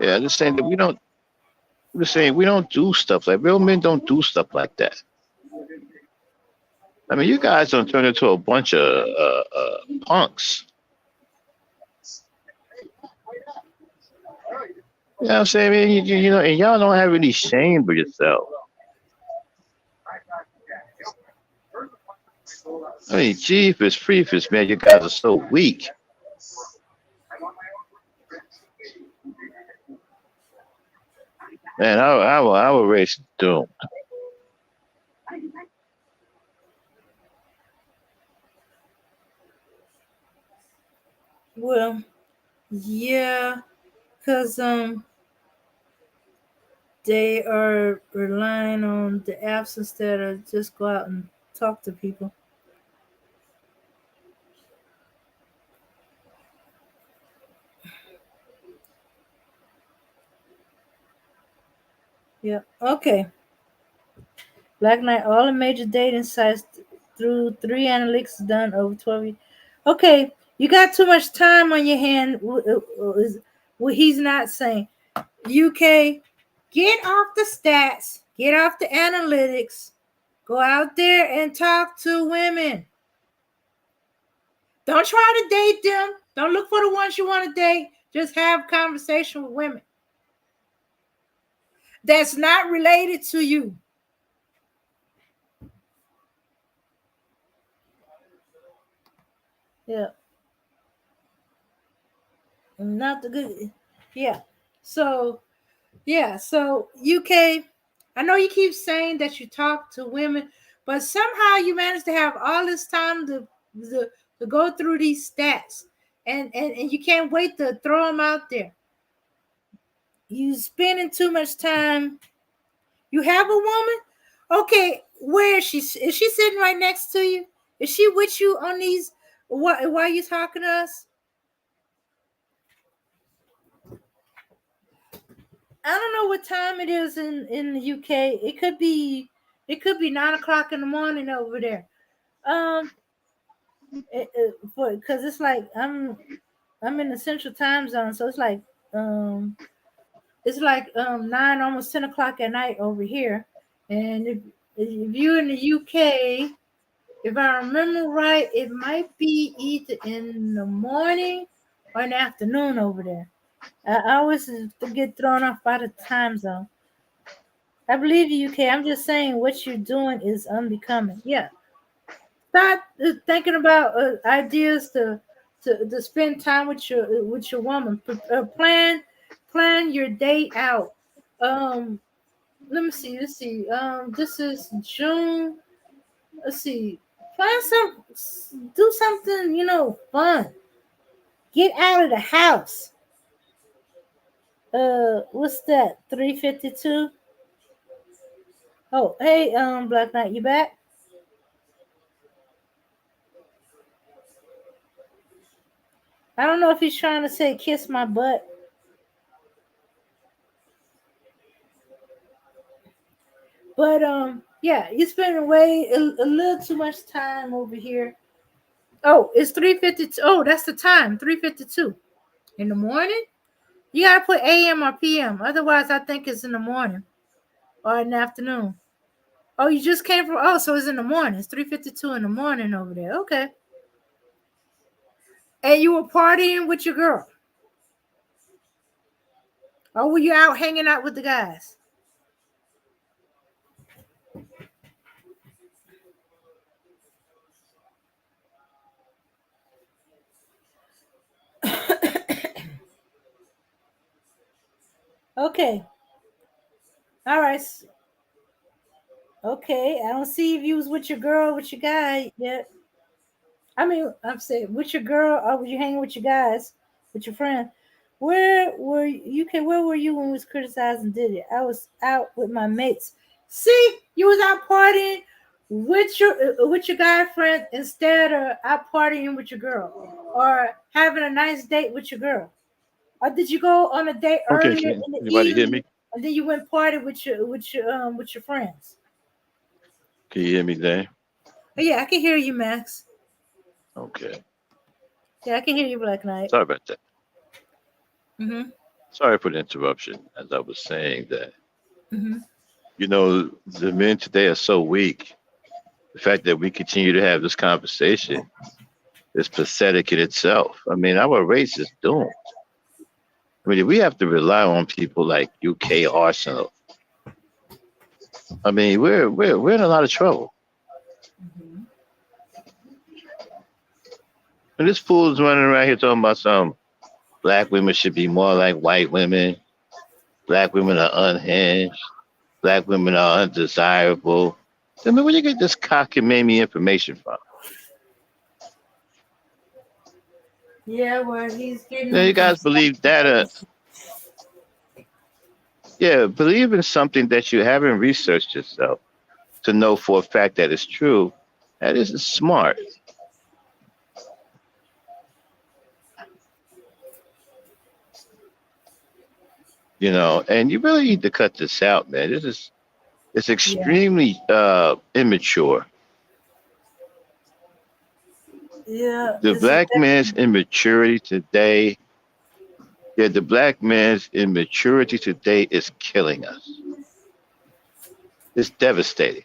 Yeah, I'm just saying that we don't. I'm just saying we don't do stuff like real men don't do stuff like that. I mean, you guys don't turn into a bunch of punks. You know what I'm saying? I mean, and y'all don't have any shame for yourself. I mean, jeepers, creepers, man, you guys are so weak. Man, our race is doomed. Well, yeah, because they are relying on the apps instead of just go out and talk to people. Yeah. Okay. Black Knight, all the major dating sites through three analytics done over 12 years. Okay, you got too much time on your hand. What he's not saying. UK, get off the stats, get off the analytics, go out there and talk to women. Don't try to date them. Don't look for the ones you want to date. Just have conversation with women that's not related to you. Yeah, not the good. Yeah. So so UK, I know you keep saying that you talk to women, but somehow you manage to have all this time to, to go through these stats, and you can't wait to throw them out there. You spending too much time. You have a woman? Okay, where is she? Is she sitting right next to you? Is she with you on these? What? Why are you talking to us? I don't know what time it is in the UK. It could be 9 o'clock in the morning over there. Um, because it's like I'm in the central time zone, so um it's like 9, almost 10 o'clock at night over here. And if you're in the UK, if I remember right, it might be either in the morning or in the afternoon over there. I always get thrown off by the time zone. I believe you, UK. I'm just saying what you're doing is unbecoming. Yeah. Start thinking about ideas to spend time with your woman. Plan your date out. Um, let me see. Let's see. This is June. Let's see. Plan do something, fun. Get out of the house. What's that? 352. Oh, hey, Black Knight, you back? I don't know if he's trying to say kiss my butt. But yeah, you spending way a little too much time over here. Oh, it's 3:52. Oh, that's the time. 3:52 in the morning. You gotta put AM or PM. Otherwise, I think it's in the morning or in the afternoon. Oh, you just came from. Oh, so it's in the morning. It's 3:52 in the morning over there. Okay. And you were partying with your girl, or were you out hanging out with the guys? Okay. All right. Okay. I don't see if you was with your girl, with your guy yet. I mean, I'm saying with your girl, or were you hanging with your guys, with your friend? Where were you? Where were you when we was criticizing Diddy? I was out with my mates. See, you was out partying with your guy friend instead of out partying with your girl, or having a nice date with your girl. Or did you go on a date Okay, earlier can in the anybody hear evening me? and then you went party with your friends? Can you hear me there? Oh, yeah, I can hear you, Max. Okay. Yeah, I can hear you, Black Knight. Sorry about that. Mm-hmm. Sorry for the interruption. As I was saying that, Mm-hmm. the men today are so weak. The fact that we continue to have this conversation is pathetic in itself. I mean, our race is doomed. I mean, if we have to rely on people like UK Arsenal, I mean, we're in a lot of trouble. Mm-hmm. And this fool's running around here talking about some black women should be more like white women. Black women are unhinged. Black women are undesirable. I mean, where you get this cockamamie information from? Yeah, where he's getting Now, them you from. guys believe that? Yeah, believe in something that you haven't researched yourself to know for a fact that it's true. That isn't smart, And you really need to cut this out, man. It's Yeah, extremely immature. yeah. The This is black man's immaturity today, yeah, the black man's immaturity today is killing us. It's devastating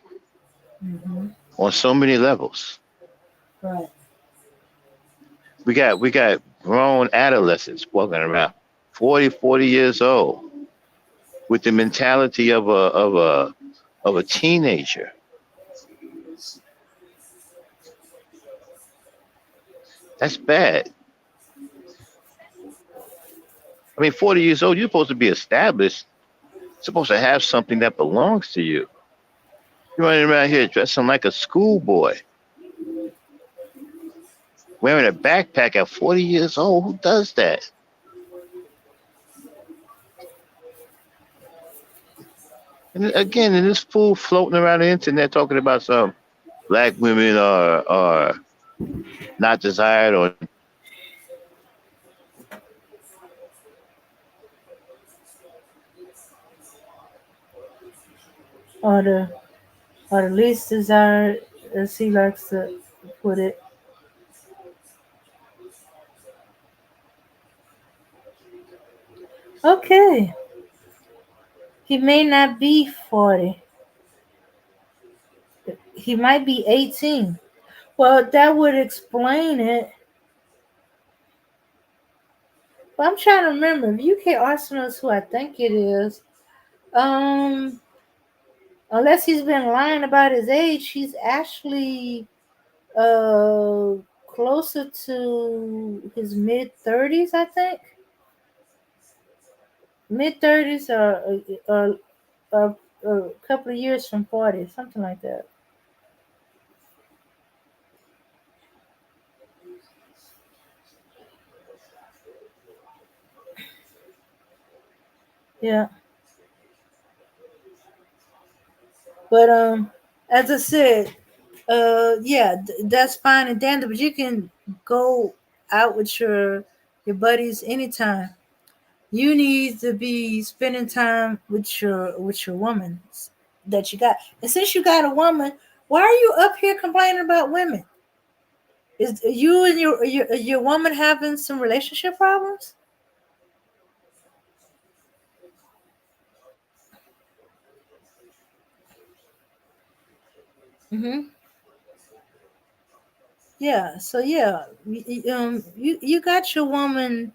mm-hmm. on so many levels. Right. We got grown adolescents walking around, 40 years old, with the mentality of a teenager. That's bad. I mean, 40 years old, you're supposed to be established, supposed to have something that belongs to you. You're running around here dressing like a schoolboy, wearing a backpack at 40 years old. Who does that? And again, and this fool floating around the internet talking about some black women are not desired or or the least desired, as he likes to put it. Okay, he may not be 40. He might be 18. Well, that would explain it. But I'm trying to remember. If UK Arsenal is who I think it is. Um, Unless he's been lying about his age, he's actually uh closer to his mid 30s, I think. Mid 30s or a couple of years from 40, something like that. Yeah, but as I said, yeah, that's fine and dandy, but you can go out with your buddies anytime. You need to be spending time with your woman that you got. And since you got a woman, why are you up here complaining about women? Is you and your woman having some relationship problems? Mm-hmm. Yeah. So yeah, you got your woman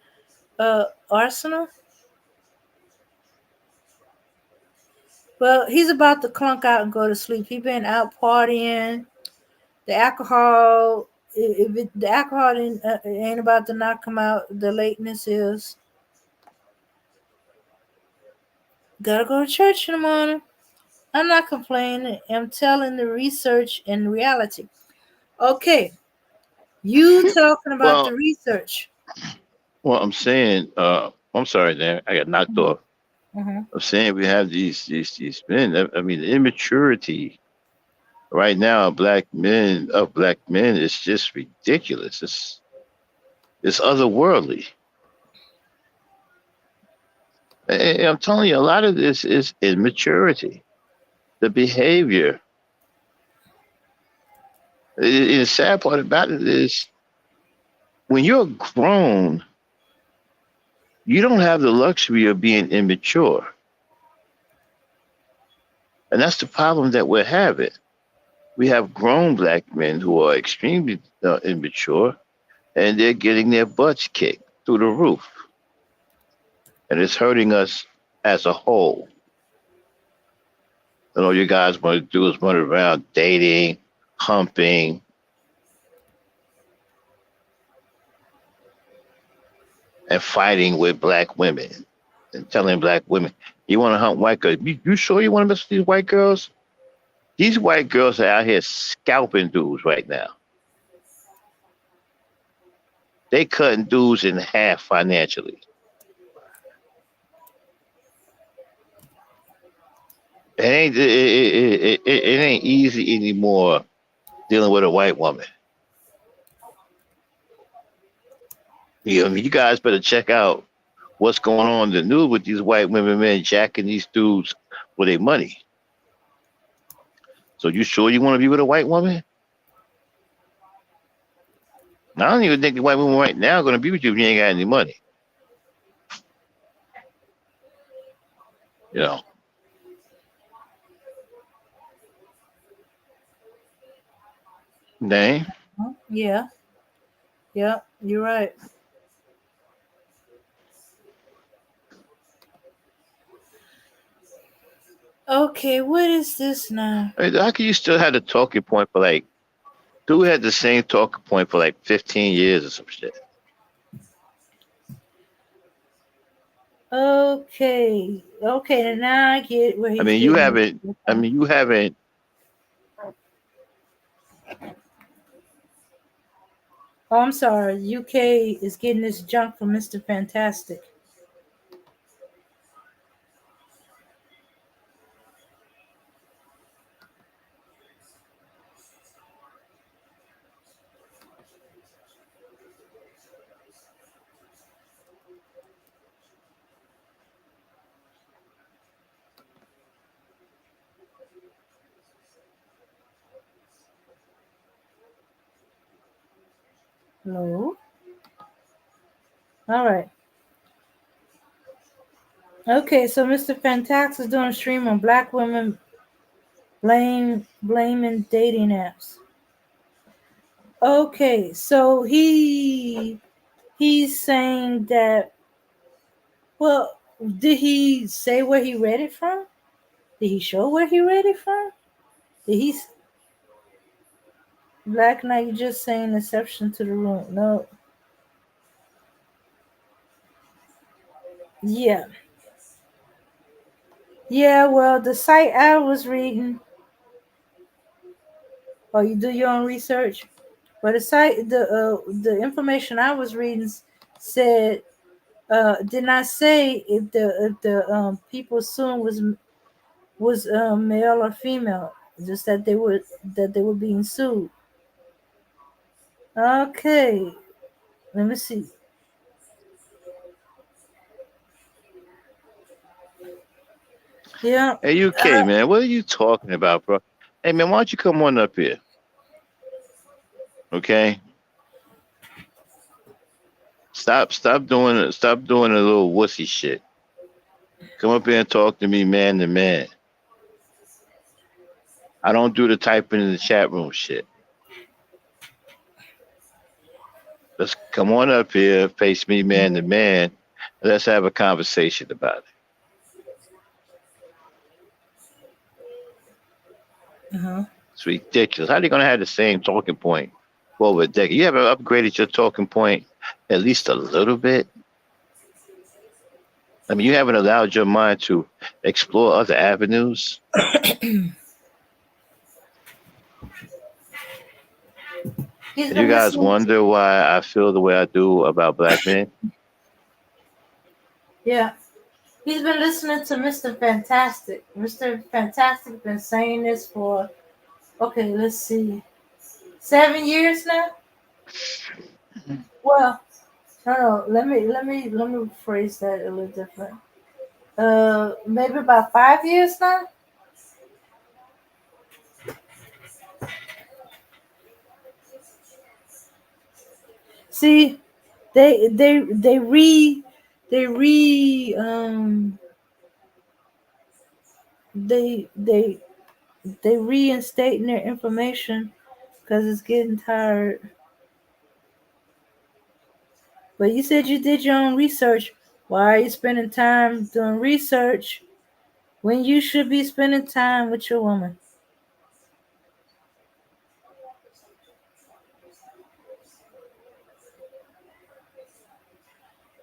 Arsenal. Well, he's about to clunk out and go to sleep. He been out partying. The alcohol, if the alcohol ain't about to knock him out, the lateness is. Gotta go to church in the morning. I'm not complaining. I'm telling the research and reality. Okay, you talking about well, the research. I'm saying, I'm sorry, Dan, I got knocked off. Mm-hmm. I'm saying we have these men. I mean, the immaturity right now of black men is just ridiculous. It's otherworldly. And I'm telling you, a lot of this is immaturity. The behavior. The sad part about it is when you're grown, you don't have the luxury of being immature, and that's the problem that we're having. We have grown black men who are extremely immature, and they're getting their butts kicked through the roof, and it's hurting us as a whole. And all you guys want to do is run around dating, humping, and fighting with black women, and telling black women, "You want to hump white girls? You sure you want to mess with these white girls? These white girls are out here scalping dudes right now. They cutting dudes in half financially. It ain't easy anymore dealing with a white woman. You guys better check out what's going on in the news with these white women men jacking these dudes for their money. So you sure you want to be with a white woman? I don't even think the white woman right now going to be with you if you ain't got any money. You know, dang. Yeah. Yeah, you're right. Okay, what is this now? I mean, how can you still have a talking point for like, dude had the same talking point for like 15 years or some shit. Okay, okay, now I get where I he's mean, you getting haven't, it I from. mean, you haven't, Oh, I'm sorry. UK is getting this junk from Mr. Fantastic. No. All right. Okay, so Mr. Fantastic is doing a stream on black women blaming dating apps. Okay, so he's saying that. Well, did he say where he read it from? Did he show where he read it from? Did he Black Knight? You just saying exception to the rule? No. Yeah, yeah. Well, the site I was reading. Oh, you do your own research. But the information I was reading said did not say if the people suing was male or female. Just that they were being sued. Okay, let me see. Yeah. hey, UK, Uh, man, what are you talking about, bro? Hey, man, why don't you come on up here? Okay. Stop doing a little wussy shit. Come up here and talk to me man to man. I don't do the typing in the chat room shit. Let's come on up here, face me man to man. Let's have a conversation about it. uh-huh. It's ridiculous. How are they gonna have the same talking point for over a decade? You haven't upgraded your talking point at least a little bit. I mean, you haven't allowed your mind to explore other avenues. He's And you been guys listening. wonder why I feel the way I do about black men. Yeah, he's been listening to Mr. Fantastic. Mr. Fantastic been saying this for okay. Let's see, 7 years now. Well, no. Let me phrase that a little different. Maybe about 5 years now. See, they re they they reinstating their information because it's getting tired. But you said you did your own research. Why are you spending time doing research when you should be spending time with your woman?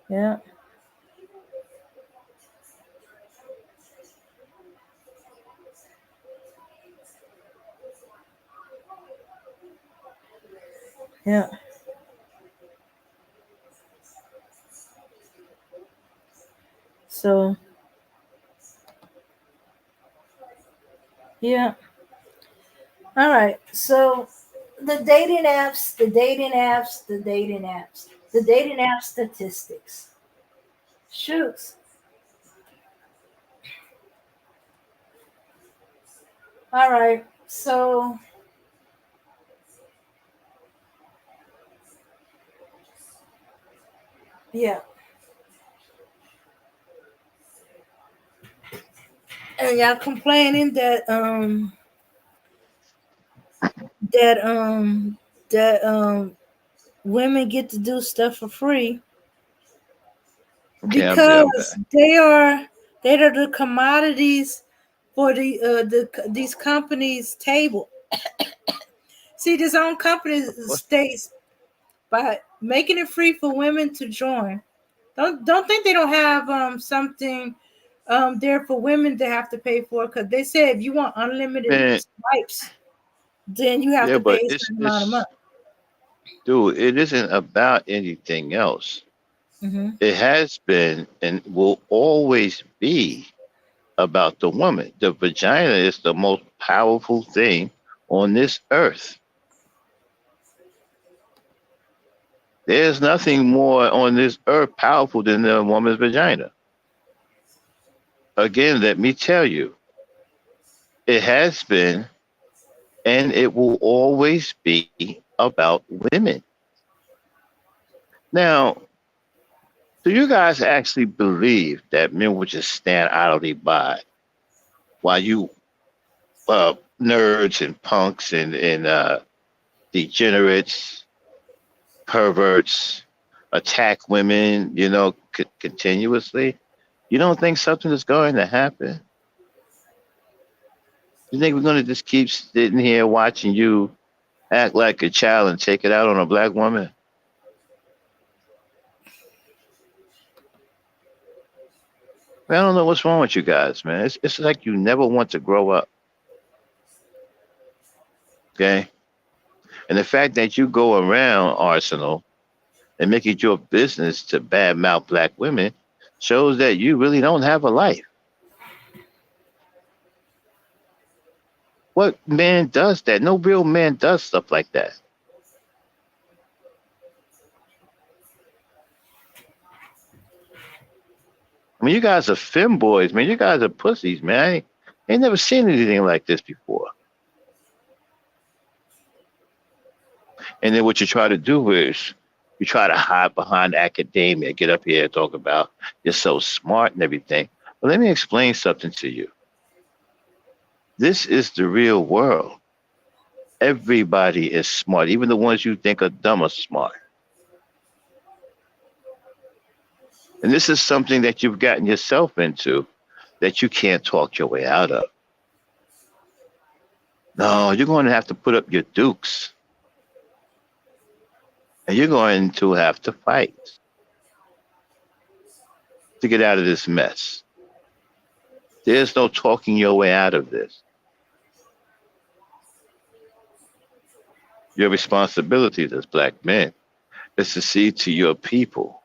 Yeah, yeah, so yeah. All right. So the dating app statistics. Shoots. All right. So yeah, and y'all complaining that that women get to do stuff for free Okay, I'm because back. they are the commodities for these companies' table. See, this own company What? states by making it free for women to join. Don't think they don't have something there for women to have to pay for because they said if you want unlimited Man, swipes, then you have yeah, to pay but a it's certain amount of money. it's dude, it isn't about anything else. Hmm. It has been and will always be about the woman. The vagina is the most powerful thing on this earth. There's nothing more on this earth powerful than a woman's vagina. Again, let me tell you, it has been and it will always be about women. Now, do you guys actually believe that men would just stand idly by while you nerds and punks and degenerates, perverts attack women, continuously? You don't think something is going to happen? You think we're going to just keep sitting here watching you act like a child and take it out on a black woman? Man, I don't know what's wrong with you guys, man. It's like you never want to grow up, okay? And the fact that you go around Arsenal and make it your business to badmouth black women shows that you really don't have a life. What man does that? No real man does stuff like that. I mean, you guys are femboys, man. You guys are pussies, man. I ain't never seen anything like this before. And then what you try to do is you try to hide behind academia, get up here and talk about you're so smart and everything. But let me explain something to you. This is the real world. Everybody is smart. Even the ones you think are dumb are smart. And this is something that you've gotten yourself into that you can't talk your way out of. No, you're going to have to put up your dukes and you're going to have to fight to get out of this mess. There's no talking your way out of this. Your responsibility as black men is to see to your people,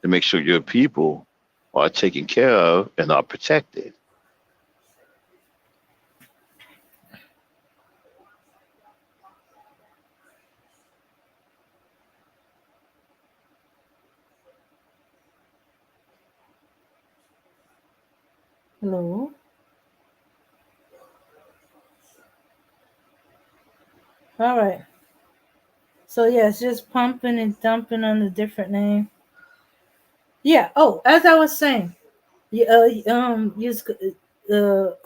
to make sure your people are taken care of and are protected. Hello. All right. So yeah, it's just pumping and dumping on a different name. Yeah. Oh, as I was saying,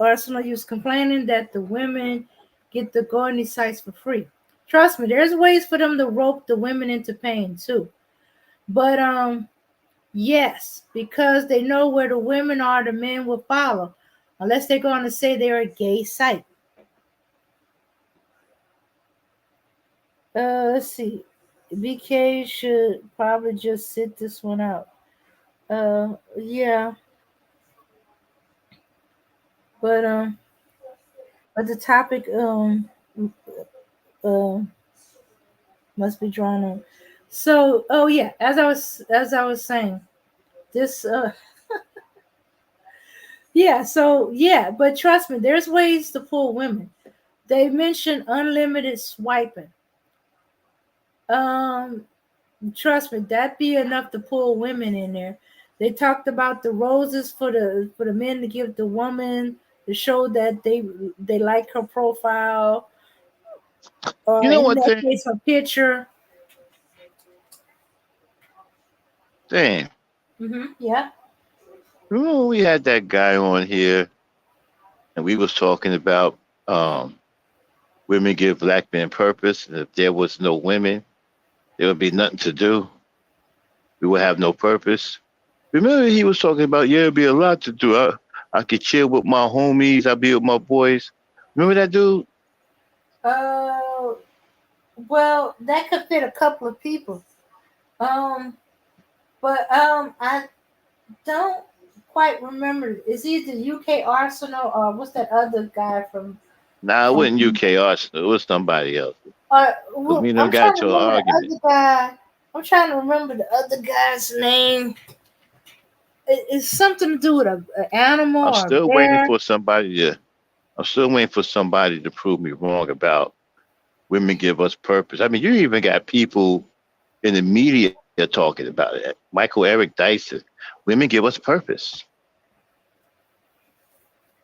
Arsenal was complaining that the women get to go on these sites for free. Trust me, there's ways for them to rope the women into paying too. But yes, because they know where the women are, the men will follow, unless they're going to say they're a gay site. Let's see. BK should probably just sit this one out. Yeah, but but the topic uh, must be drawn on. So, oh yeah, as I was saying, this yeah, so yeah, but trust me, there's ways to pull women. They mentioned unlimited swiping. Um, Trust me, that'd be enough to pull women in there. They talked about the roses for the men to give the woman to show that they like her profile, You or know in what that thing? case, her picture. Thing. Yeah. Remember when we had that guy on here and we was talking about women give black men purpose and if there was no women, There would be nothing to do. We would have no purpose. Remember, he was talking about, yeah, it'd be a lot to do. I could chill with my homies. I'd be with my boys. Remember that dude? Uh, well, that could fit a couple of people. Um, but I don't quite remember. Is he the UK Arsenal or what's that other guy from? Nah, it wasn't UK Arsenal. It was somebody else. Because Well, me and them I'm got trying to into an remember the argument. other guy. I'm trying to remember the other guy's name. It's something to do with a animal I'm or a still waiting bear. for somebody to. I'm still waiting for somebody to prove me wrong about women give us purpose. I mean, you even got people in the media talking about it. Michael Eric Dyson. Women give us purpose.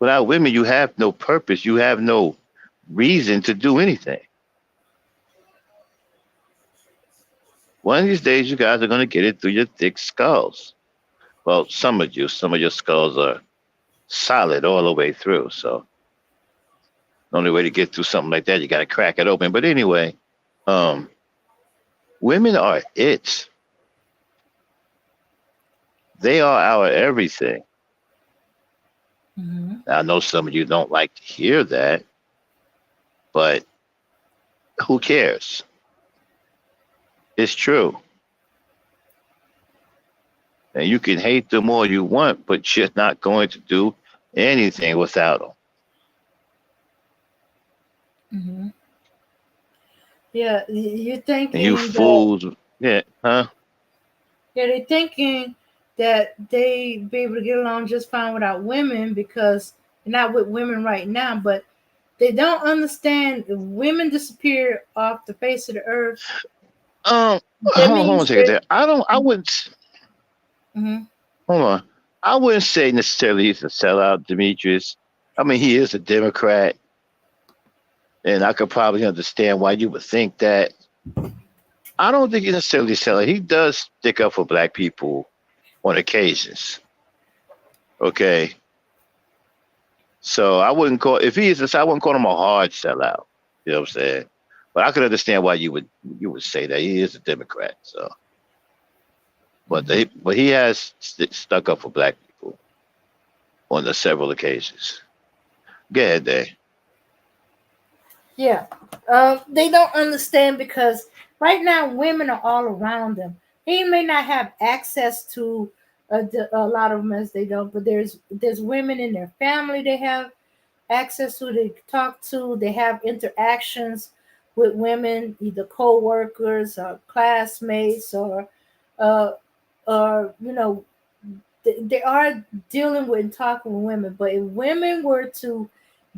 Without women, you have no purpose. You have no reason to do anything. One of these days, you guys are going to get it through your thick skulls. Well, some of your skulls are solid all the way through. So the only way to get through something like that, you got to crack it open. But anyway, um, women are it. They are our everything. Hmm. Now, I know some of you don't like to hear that, but who cares? It's true. And you can hate them all you want, but you're not going to do anything without them. Hmm. Yeah, you're And you thinking that. fools, yeah, huh? Yeah, they're thinking that they be able to get along just fine without women because they're not with women right now. But they don't understand if women disappear off the face of the earth. Um, That hold on a means second that. there. I wouldn't, Hmm. hold on. I wouldn't say necessarily he's a sellout, Demetrius. I mean, he is a Democrat, and I could probably understand why you would think that. I don't think he's necessarily a sellout. He does stick up for black people on occasions. Okay. So I wouldn't call if he is I wouldn't call him a hard sellout. You know what I'm saying? But I could understand why you would say that he is a Democrat. So, but he has stuck up for black people on the several occasions. Go ahead, Day. Yeah, they don't understand because right now women are all around them. He may not have access to a lot of them as they don't, but there's women in their family they have access to, they talk to, they have interactions with women, either co-workers or classmates uh, or they are dealing with and talking with women. But if women were to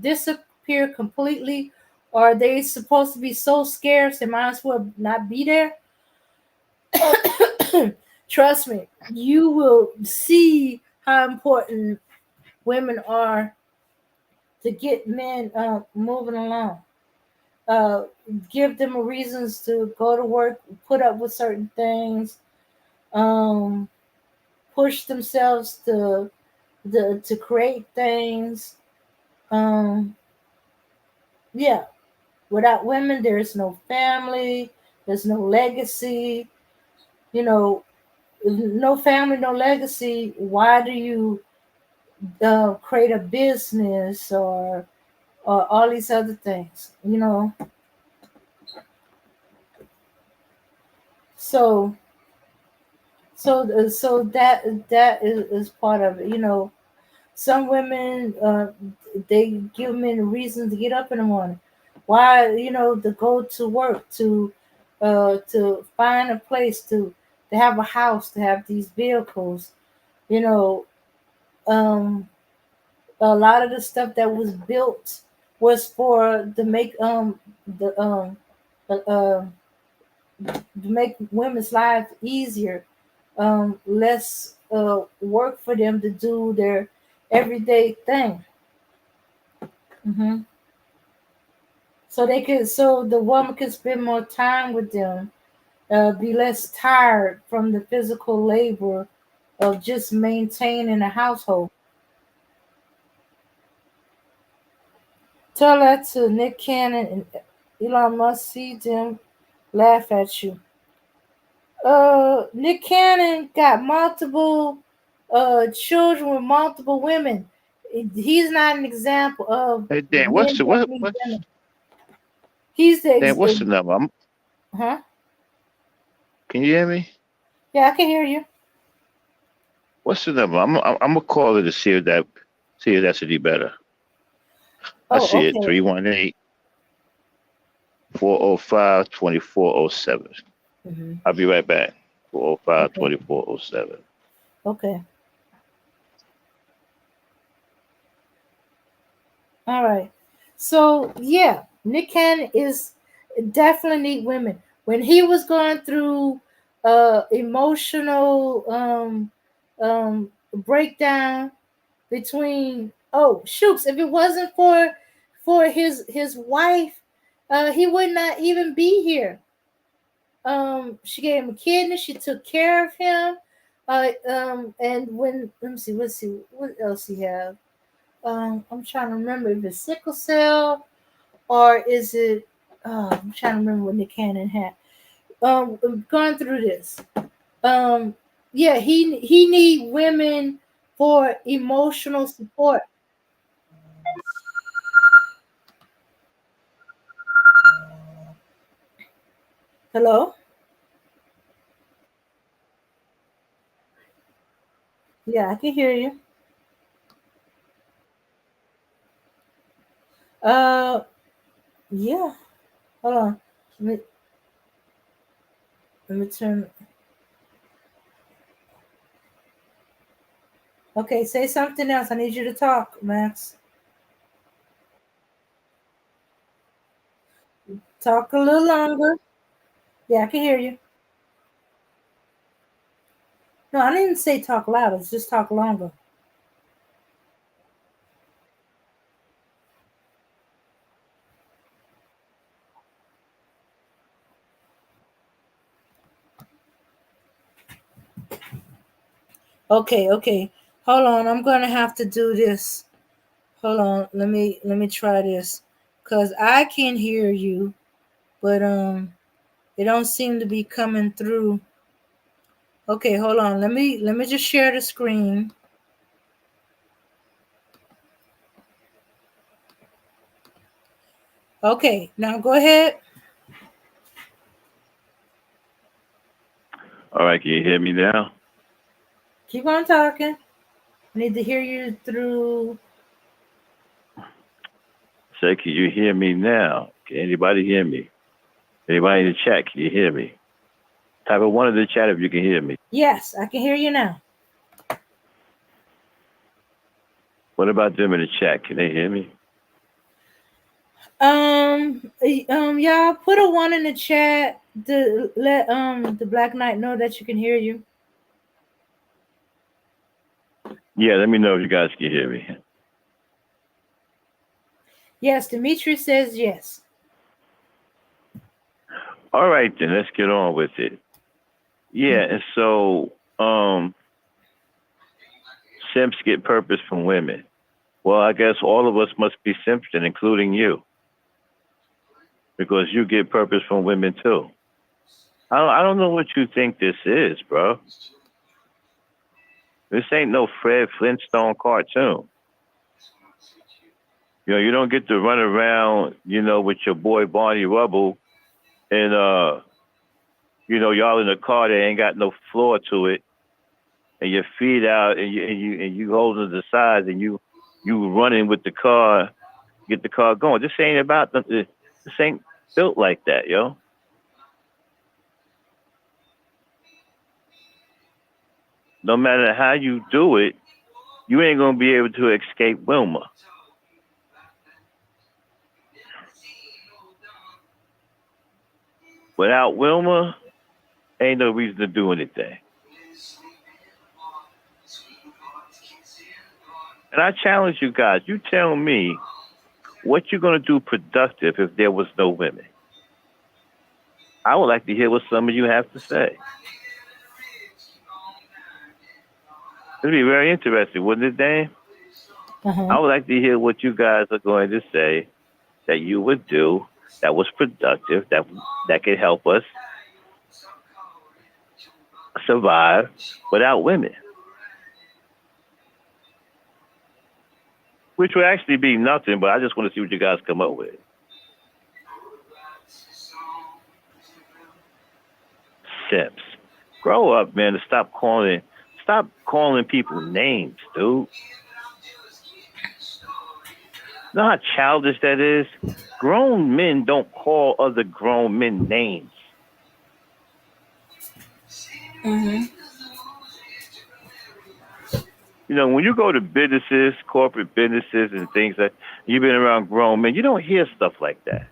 disappear completely, or are they supposed to be so scarce they might as well not be there? Trust me, you will see how important women are to get men moving along. uh, Give them reasons to go to work, put up with certain things, um, push themselves to create things. Um, yeah, without women, there's no family, there's no legacy. You know, no family, no legacy. Why do you create a business or all these other things? So so that is part of it. Some women they give men a reason to get up in the morning. Why? To go to work, to find a place, to have a house, to have these vehicles. You know, um, a lot of the stuff that was built was for to make the uh, uh, to make women's life easier, less work for them to do their everyday thing. Hmm. So the woman could spend more time with them, be less tired from the physical labor of just maintaining a household. Tell that to Nick Cannon and Elon Musk. See them laugh at you. Nick Cannon got multiple children with multiple women. He's not an example of Hey Dan, men that need what's women. He's the Dan? What's the number? huh? Can you hear me? Yeah, I can hear you. What's the number? I'm gonna call it to see if that's any better. I Oh, see it okay. 318-405-2407. Hmm. I'll be right back. 405 Okay. 2407. Okay. All right. So yeah, Nick Cannon is definitely need women. When he was going through emotional breakdown between shoots, if it wasn't for his wife, he would not even be here. She gave him a kidney, she took care of him. And when let's see what else he have. I'm trying to remember if it's sickle cell or is it? I'm trying to remember what Nick Cannon had. Going through this. Um, yeah, he need women for emotional support. Hello. Yeah, I can hear you. Uh, yeah. Hold on. Let me, let me turn. Okay, say something else. I need you to talk, Max. Talk a little longer. Yeah, I can hear you. No, I didn't say talk louder. Just talk longer. Okay, okay. Hold on. I'm gonna have to do this. Hold on. Let me try this. Cause I can hear you, but it don't seem to be coming through. Okay, hold on. Let me just share the screen. Okay, now go ahead. All right, can you hear me now? Keep on talking. I need to hear you through. Say, can you hear me now? Can anybody hear me? Anybody in the chat, can you hear me? Type of one in the chat if you can hear me. Yes, I can hear you now. What about them in the chat? Can they hear me? Y'all put a one in the chat to let the Black Knight know that you can hear you. Yeah, let me know if you guys can hear me. Yes, Dimitri says yes. All right, then let's get on with it. Yeah, and so simps get purpose from women. Well, I guess all of us must be simps, then, including you, because you get purpose from women too. I don't know what you think this is, bro. This ain't no Fred Flintstone cartoon. You know, you don't get to run around, with your boy Barney Rubble and y'all in a car that ain't got no floor to it, and your feet out, and you holding the sides, and you running with the car, get the car going. This ain't about this ain't built like that, yo. No matter how you do it, you ain't gonna be able to escape Wilma. Without Wilma, ain't no reason to do anything. And I challenge you guys. You tell me what you're gonna do productive if there was no women. I would like to hear what some of you have to say. It'd be very interesting, wouldn't it, Dan? Uh-huh. I would like to hear what you guys are going to say that you would do that was productive, that could help us. survive without women, which would actually be nothing. But I just want to see what you guys come up with. Simps, grow up, man, and stop calling people names, dude. You know how childish that is? Grown men don't call other grown men names. Mm-hmm. You know, when you go to businesses, corporate businesses and things like you've been around grown men, you don't hear stuff like that.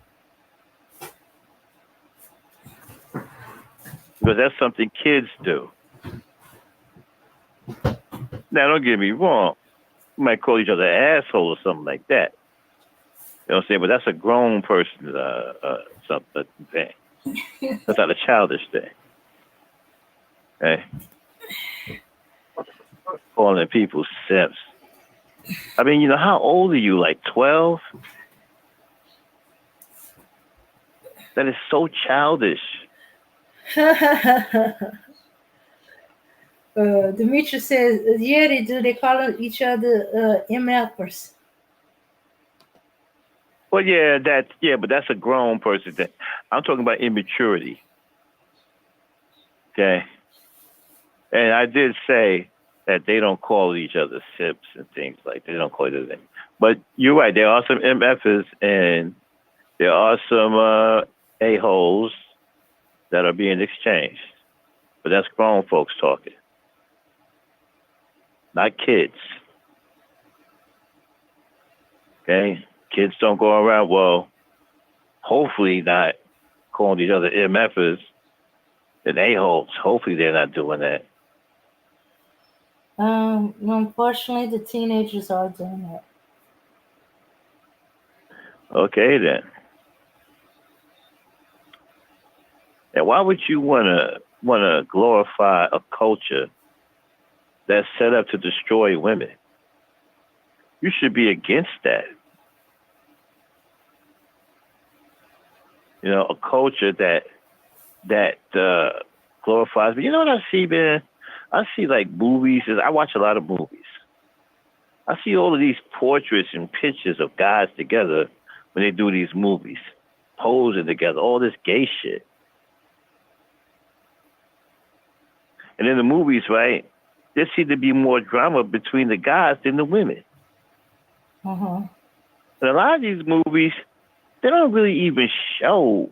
Because that's something kids do. Now, don't get me wrong. You might call each other asshole or something like that. You know what I'm saying? But that's a grown person something thing. That's not a childish thing. Okay? Calling people simps. I mean, you know, how old are you? Like 12? That is so childish. Demetrius says, yeah, they do. They call each other MFers. Well, yeah, but that's a grown person thing. I'm talking about immaturity. Okay? And I did say that they don't call each other simps and things like that. They don't call each other. But you're right. There are some MFers and there are some a-holes that are being exchanged. But that's grown folks talking, not kids. Okay? Kids don't go around, well, hopefully not calling each other MFers and a-holes. Hopefully they're not doing that. Unfortunately, the teenagers are doing that. Okay, then. And why would you wanna glorify a culture that's set up to destroy women? You should be against that. You know, a culture that glorifies. But you know what I see, man? I see like movies. I watch a lot of movies. I see all of these portraits and pictures of guys together when they do these movies, posing together, all this gay shit. And in the movies, right, there seems to be more drama between the guys than the women. Uh-huh. And a lot of these movies, they don't really even show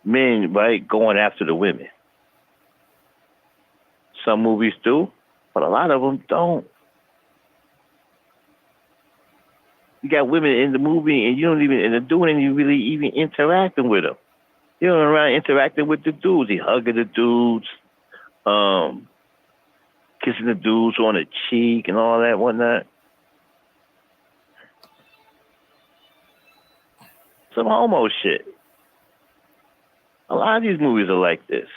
men, right, going after the women. Some movies do, but a lot of them don't. You got women in the movie and they're doing any really even interacting with them. You don't around interacting with the dudes. They hugging the dudes, kissing the dudes on the cheek and all that whatnot. Some homo shit. A lot of these movies are like this.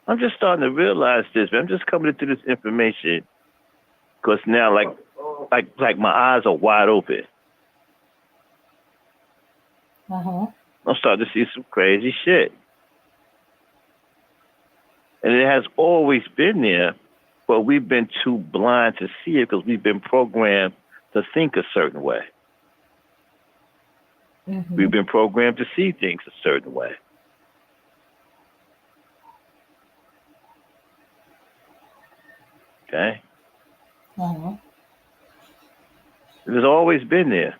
I'm just starting to realize this, man. I'm just coming into this information because now, like my eyes are wide open. Uh-huh. I'm starting to see some crazy shit. And it has always been there, but we've been too blind to see it because we've been programmed to think a certain way. Mm-hmm. We've been programmed to see things a certain way. Okay? Uh-huh. It has always been there.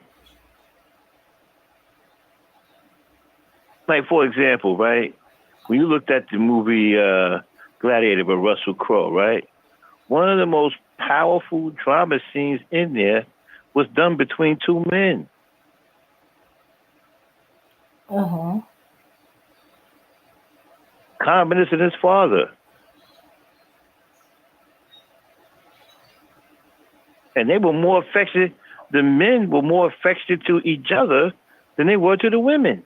Like, for example, right? When you looked at the movie Gladiator with Russell Crowe, right? One of the most powerful drama scenes in there was done between two men. Uh-huh. Commodus and his father. And they were more affectionate, the men were more affectionate to each other than they were to the women.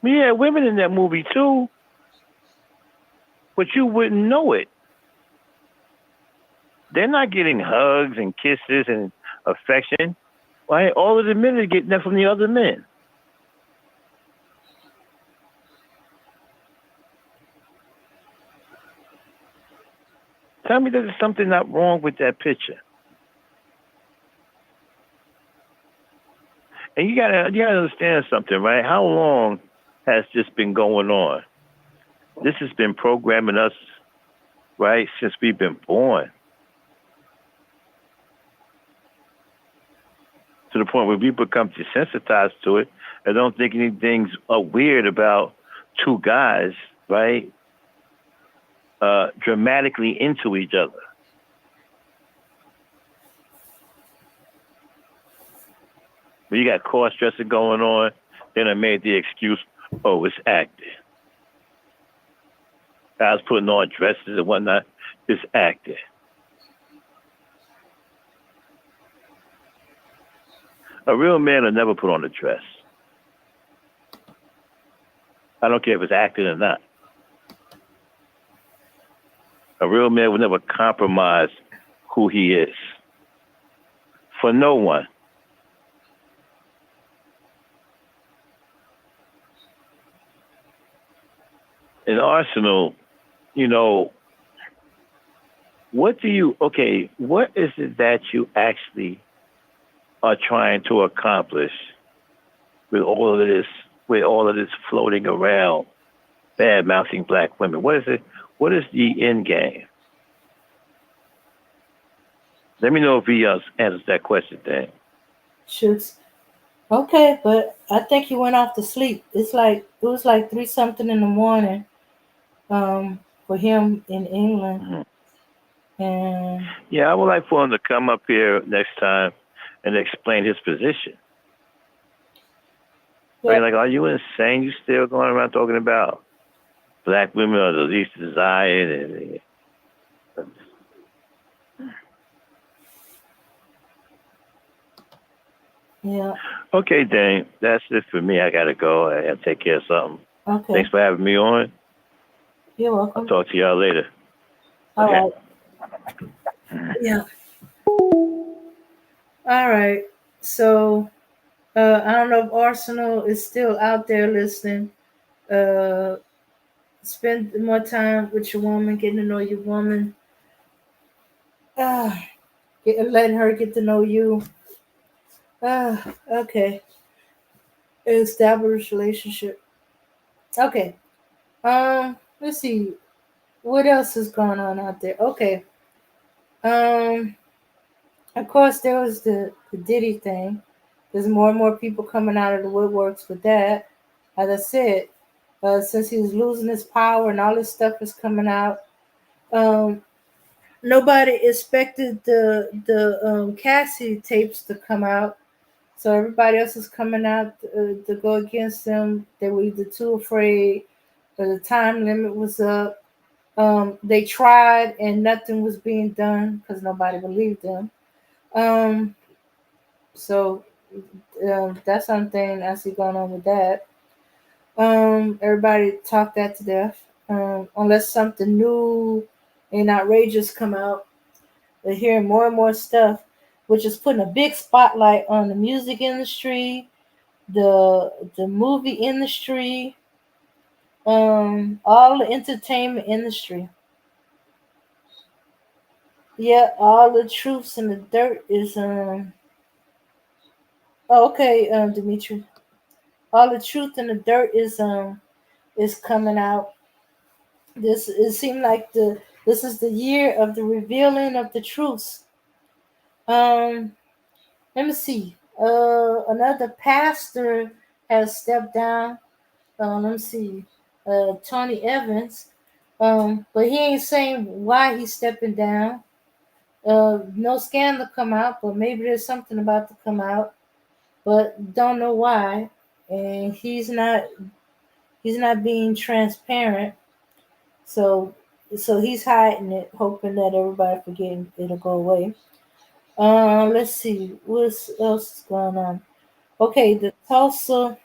Yeah, women in that movie too, but you wouldn't know it. They're not getting hugs and kisses and affection. Right? All of the men are getting that from the other men. Tell me there's something not wrong with that picture. And you gotta understand something, right? How long has this been going on? This has been programming us, right, since we've been born. To the point where we become desensitized to it and don't think anything's weird about two guys, right, dramatically into each other. When you got cross dressing going on, then I made the excuse, oh, it's acting. I was putting on dresses and whatnot. It's acting. A real man will never put on a dress. I don't care if it's acting or not. A real man will never compromise who he is. For no one. In Arsenal, what is it that you actually are trying to accomplish with all of this floating around, bad mouthing black women? What is it? What is the end game? Let me know if he answers that question then. Shoots. Okay, but I think he went off to sleep. It was like 3 something in the morning, for him in England. Mm-hmm. And Yeah, I would like for him to come up here next time and explain his position. yeah, Like, are you insane? You still going around talking about black women are the least desired? yeah. Okay, Dane, that's it for me. I gotta go. I gotta take care of something. Okay. Thanks for having me on. You're I'll welcome. talk to y'all later. All Okay. right. Yeah. All right. So I don't know if Arsenal is still out there listening. Uh, spend more time with your woman, getting to know your woman. Ah, letting her get to know you. Okay. Establish relationship. Okay. Let's see. What else is going on out there? Okay. Um, of course there was the Diddy thing. There's more and more people coming out of the woodworks with that. As I said, since he's losing his power and all this stuff is coming out, um, nobody expected the Cassie tapes to come out. So everybody else is coming out to go against them. They were either too afraid or the time limit was up. They tried and nothing was being done because nobody believed them. Um, so that's something I see going on with that. Everybody talk that to death. Unless something new and outrageous come out, we're hearing more and more stuff, which is putting a big spotlight on the music industry, the movie industry, all the entertainment industry. Yeah, all the truths in the dirt is oh, okay, Dimitri. All the truth in the dirt is coming out. This it seemed like this is the year of the revealing of the truths. Um, let me see. Another pastor has stepped down. Let me see. Tony Evans. But he ain't saying why he's stepping down. No scandal come out, but maybe there's something about to come out, but don't know why. And he's not being transparent. So he's hiding it, hoping that everybody forget and it'll go away. Let's see what else is going on. Okay, the Tulsa.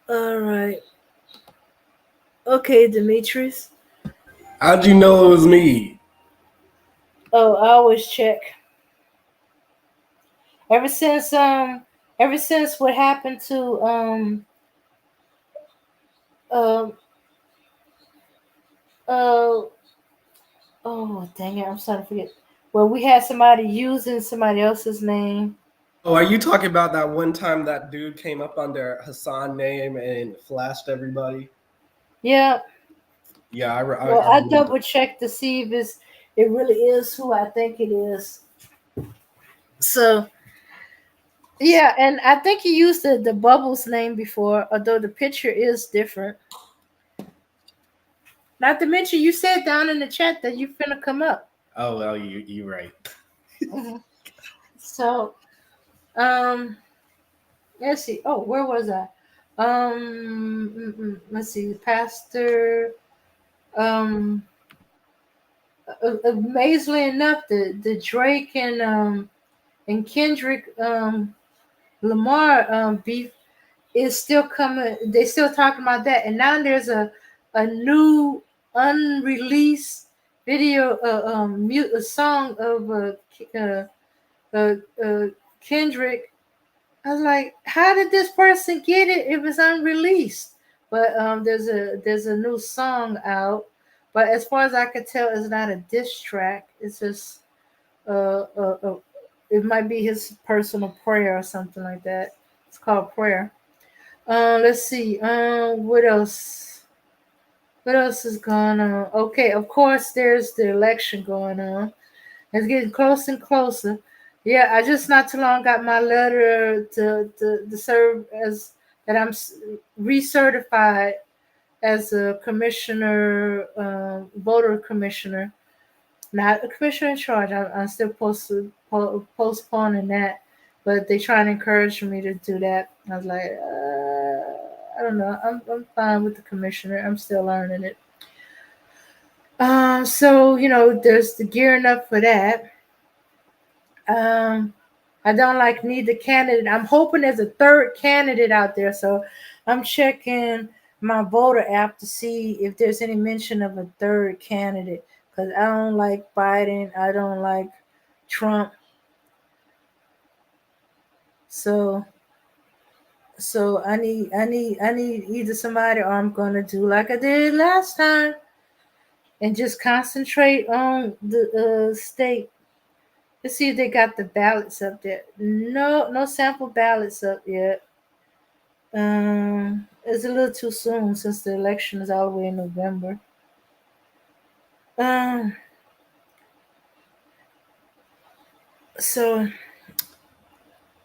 All right. Okay, Demetrius. How'd you know it was me? Oh, I always check. Ever since ever since what happened to uh uh oh dang it, I'm starting to forget. Well, we had somebody using somebody else's name. Oh, are you talking about that one time that dude came up under Hassan name and flashed everybody? Yeah. Yeah, Well, I I remember. double checked to see if it really is who I think it is. So yeah, and I think he used the Bubbles name before, although the picture is different. Not to mention, you said down in the chat that you finna come up. Oh well, you right. Mhm. So, um, let's see. Oh, where was I? Let's see. Pastor. Um, Amazingly enough, the Drake and Kendrick Lamar beef is still coming. They still talking about that, and now there's a new unreleased video, a song of uh, uh, uh, Kendrick. I was like, how did this person get it? It was unreleased, but there's a new song out. But as far as I could tell, it's not a diss track. It's just it might be his personal prayer or something like that. It's called prayer. Let's see. What else? What else is going on? Okay, of course, there's the election going on. It's getting closer and closer. Yeah, I just not too long got my letter to serve as that I'm recertified as a commissioner, voter commissioner, not a commissioner in charge. I'm still postponing that, but they trying to encourage me to do that. I was like, I don't know. I'm fine with the commissioner. I'm still learning it. So there's the gearing up for that. Um, I don't like neither candidate. I'm hoping there's a third candidate out there. So I'm checking my voter app to see if there's any mention of a third candidate. Because I don't like Biden. I don't like Trump. So I need either somebody, or I'm gonna do like I did last time and just concentrate on the state. Let's see if they got the ballots up there. No sample ballots up yet. It's a little too soon since the election is all the way in November. Um, so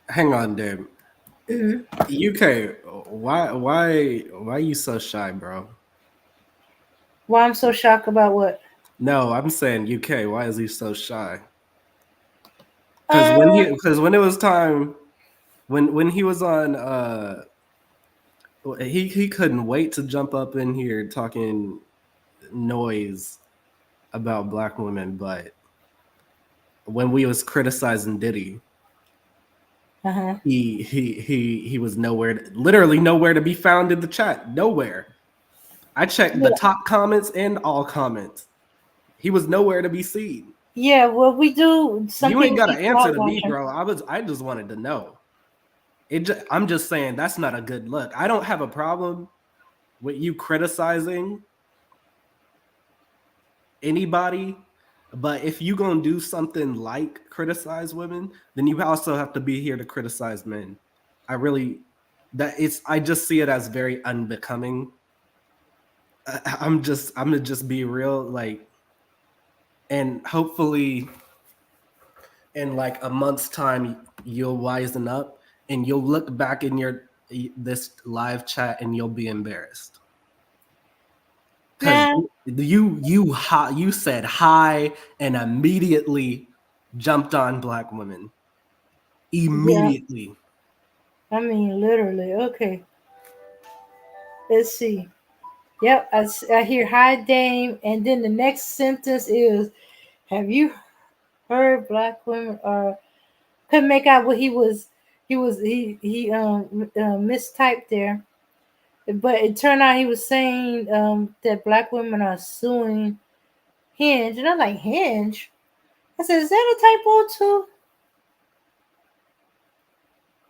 Hang on, dude. mhm. UK, why you so shy, bro? Why I'm so shocked about what? No, I'm saying UK. Why is he so shy? Um, Because when it was time when he was on he couldn't wait to jump up in here talking noise about black women, but when we was criticizing Diddy, uh-huh. he was nowhere, literally nowhere to be found in the chat. Nowhere. I checked the Yeah, top comments and all comments. He was nowhere to be seen. yeah. Well, we do. Some You ain't people got to need to answer out to me, watching. bro. I just wanted to know. I'm just saying that's not a good look. I don't have a problem with you criticizing anybody, but if you gonna do something like criticize women, then you also have to be here to criticize men. I really I just see it as very unbecoming. I'm gonna just be real, like, and hopefully in like a month's time you'll wisen up and you'll look back in your this live chat and you'll be embarrassed because Nah, you said hi and immediately jumped on black women yeah. immediately. I mean, literally. Okay. Let's see. Yep. I hear hi, Dame, and then the next sentence is, "Have you heard black women are?" Couldn't make out what he was. He mistyped there, but it turned out he was saying that black women are suing Hinge, and I'm like, Hinge. I said, is that a typo too?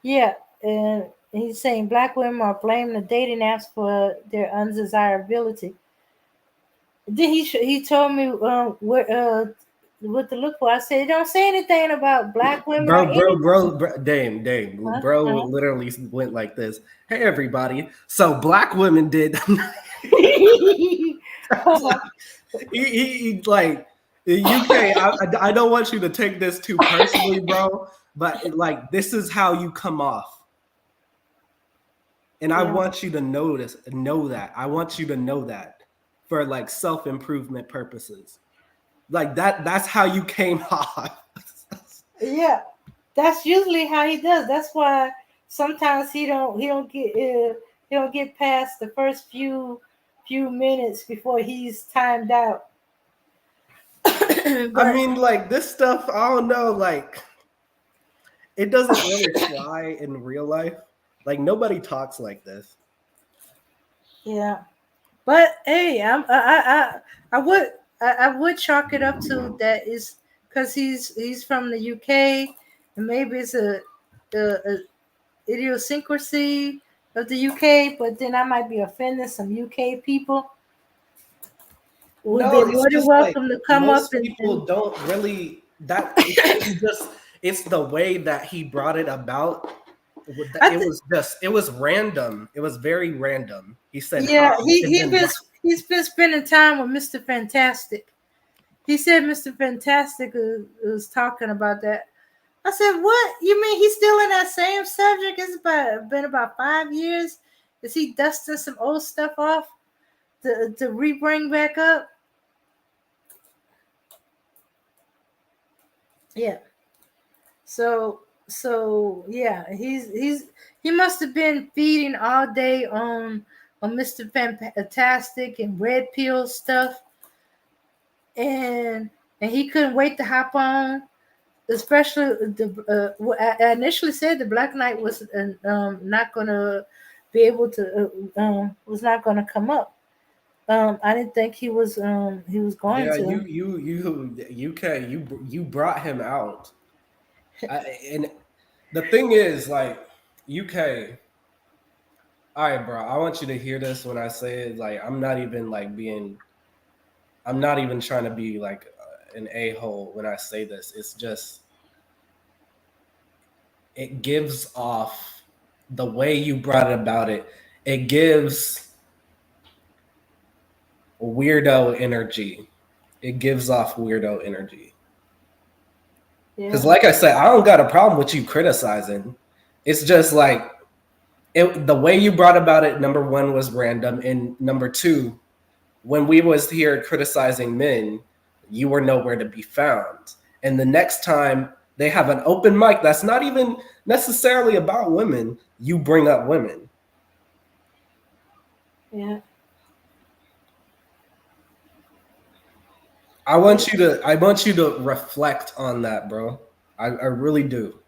Yeah, and he's saying black women are blaming the dating apps for their undesirability. Then he told me what to look for. I said, it don't say anything about black women or any. Dame, Huh? bro Huh? literally went like this. Hey, everybody. So black women did. Like UK. I don't want you to take this too personally, bro. But like, this is how you come off, and I Yeah, want you to know that. I want you to know that for like self improvement purposes. Like that. That's how you came off. yeah. That's usually how he does. That's why sometimes he don't get past the first few minutes before he's timed out. I But mean, like this stuff. I don't know. Like it doesn't really fly in real life. Like nobody talks like this. yeah, but hey, I would chalk it up to that is because he's from the UK, and maybe it's a idiosyncrasy of the UK. But then I might be offending some UK people. Would No, be it's more than just like welcome to come up most people don't really that it's the way that he brought it about. I It th- was just it was random. It was very random. He said hi yeah, and then he's been spending time with Mr. Fantastic. He said Mr. Fantastic was talking about that. I said, "What? You mean he's still in that same subject? Been about 5 years. Is he dusting some old stuff off to re-bring back up?" Yeah. So he must have been feeding all day on Mr. Fantastic and red pill stuff, and he couldn't wait to hop on. Especially I initially said the Black Knight was not gonna be able to was not gonna come up. I didn't think he was going yeah, to. you UK you brought him out. And the thing is like UK. All right, bro. I want you to hear this when I say it. Like I'm not even like being I'm not even trying to be like an a-hole when I say this. It's just it gives off the way you brought it about it. It gives weirdo energy. It gives off weirdo energy. Because, Yeah, like I said, I don't got a problem with you criticizing. It's just like the way you brought about it. Number one was random, and number two, when we was here criticizing men, you were nowhere to be found. And the next time they have an open mic that's not even necessarily about women, you bring up women. yeah. I want you to reflect on that, bro. I really do.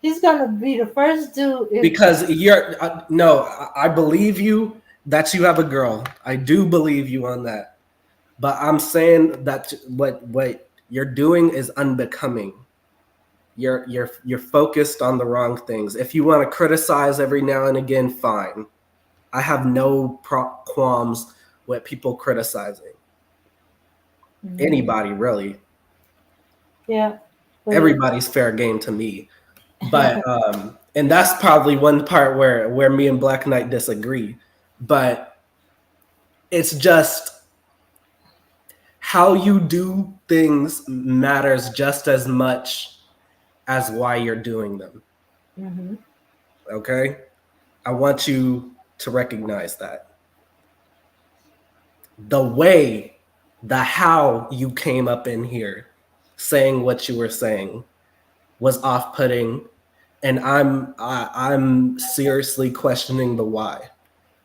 He's gonna be the first dude. If Because you're no, I believe you that you have a girl. I do believe you on that. But I'm saying that what you're doing is unbecoming. You're focused on the wrong things. If you want to criticize every now and again, fine. I have no qualms with people criticizing Mhm. anybody really. Yeah, but Everybody's fair game to me. But and that's probably one part where me and Black Knight disagree. But it's just how you do things matters just as much as why you're doing them. mhm. Okay? I want you to recognize that. The way, the how you came up in here saying what you were saying was off-putting, and I'm seriously questioning the why.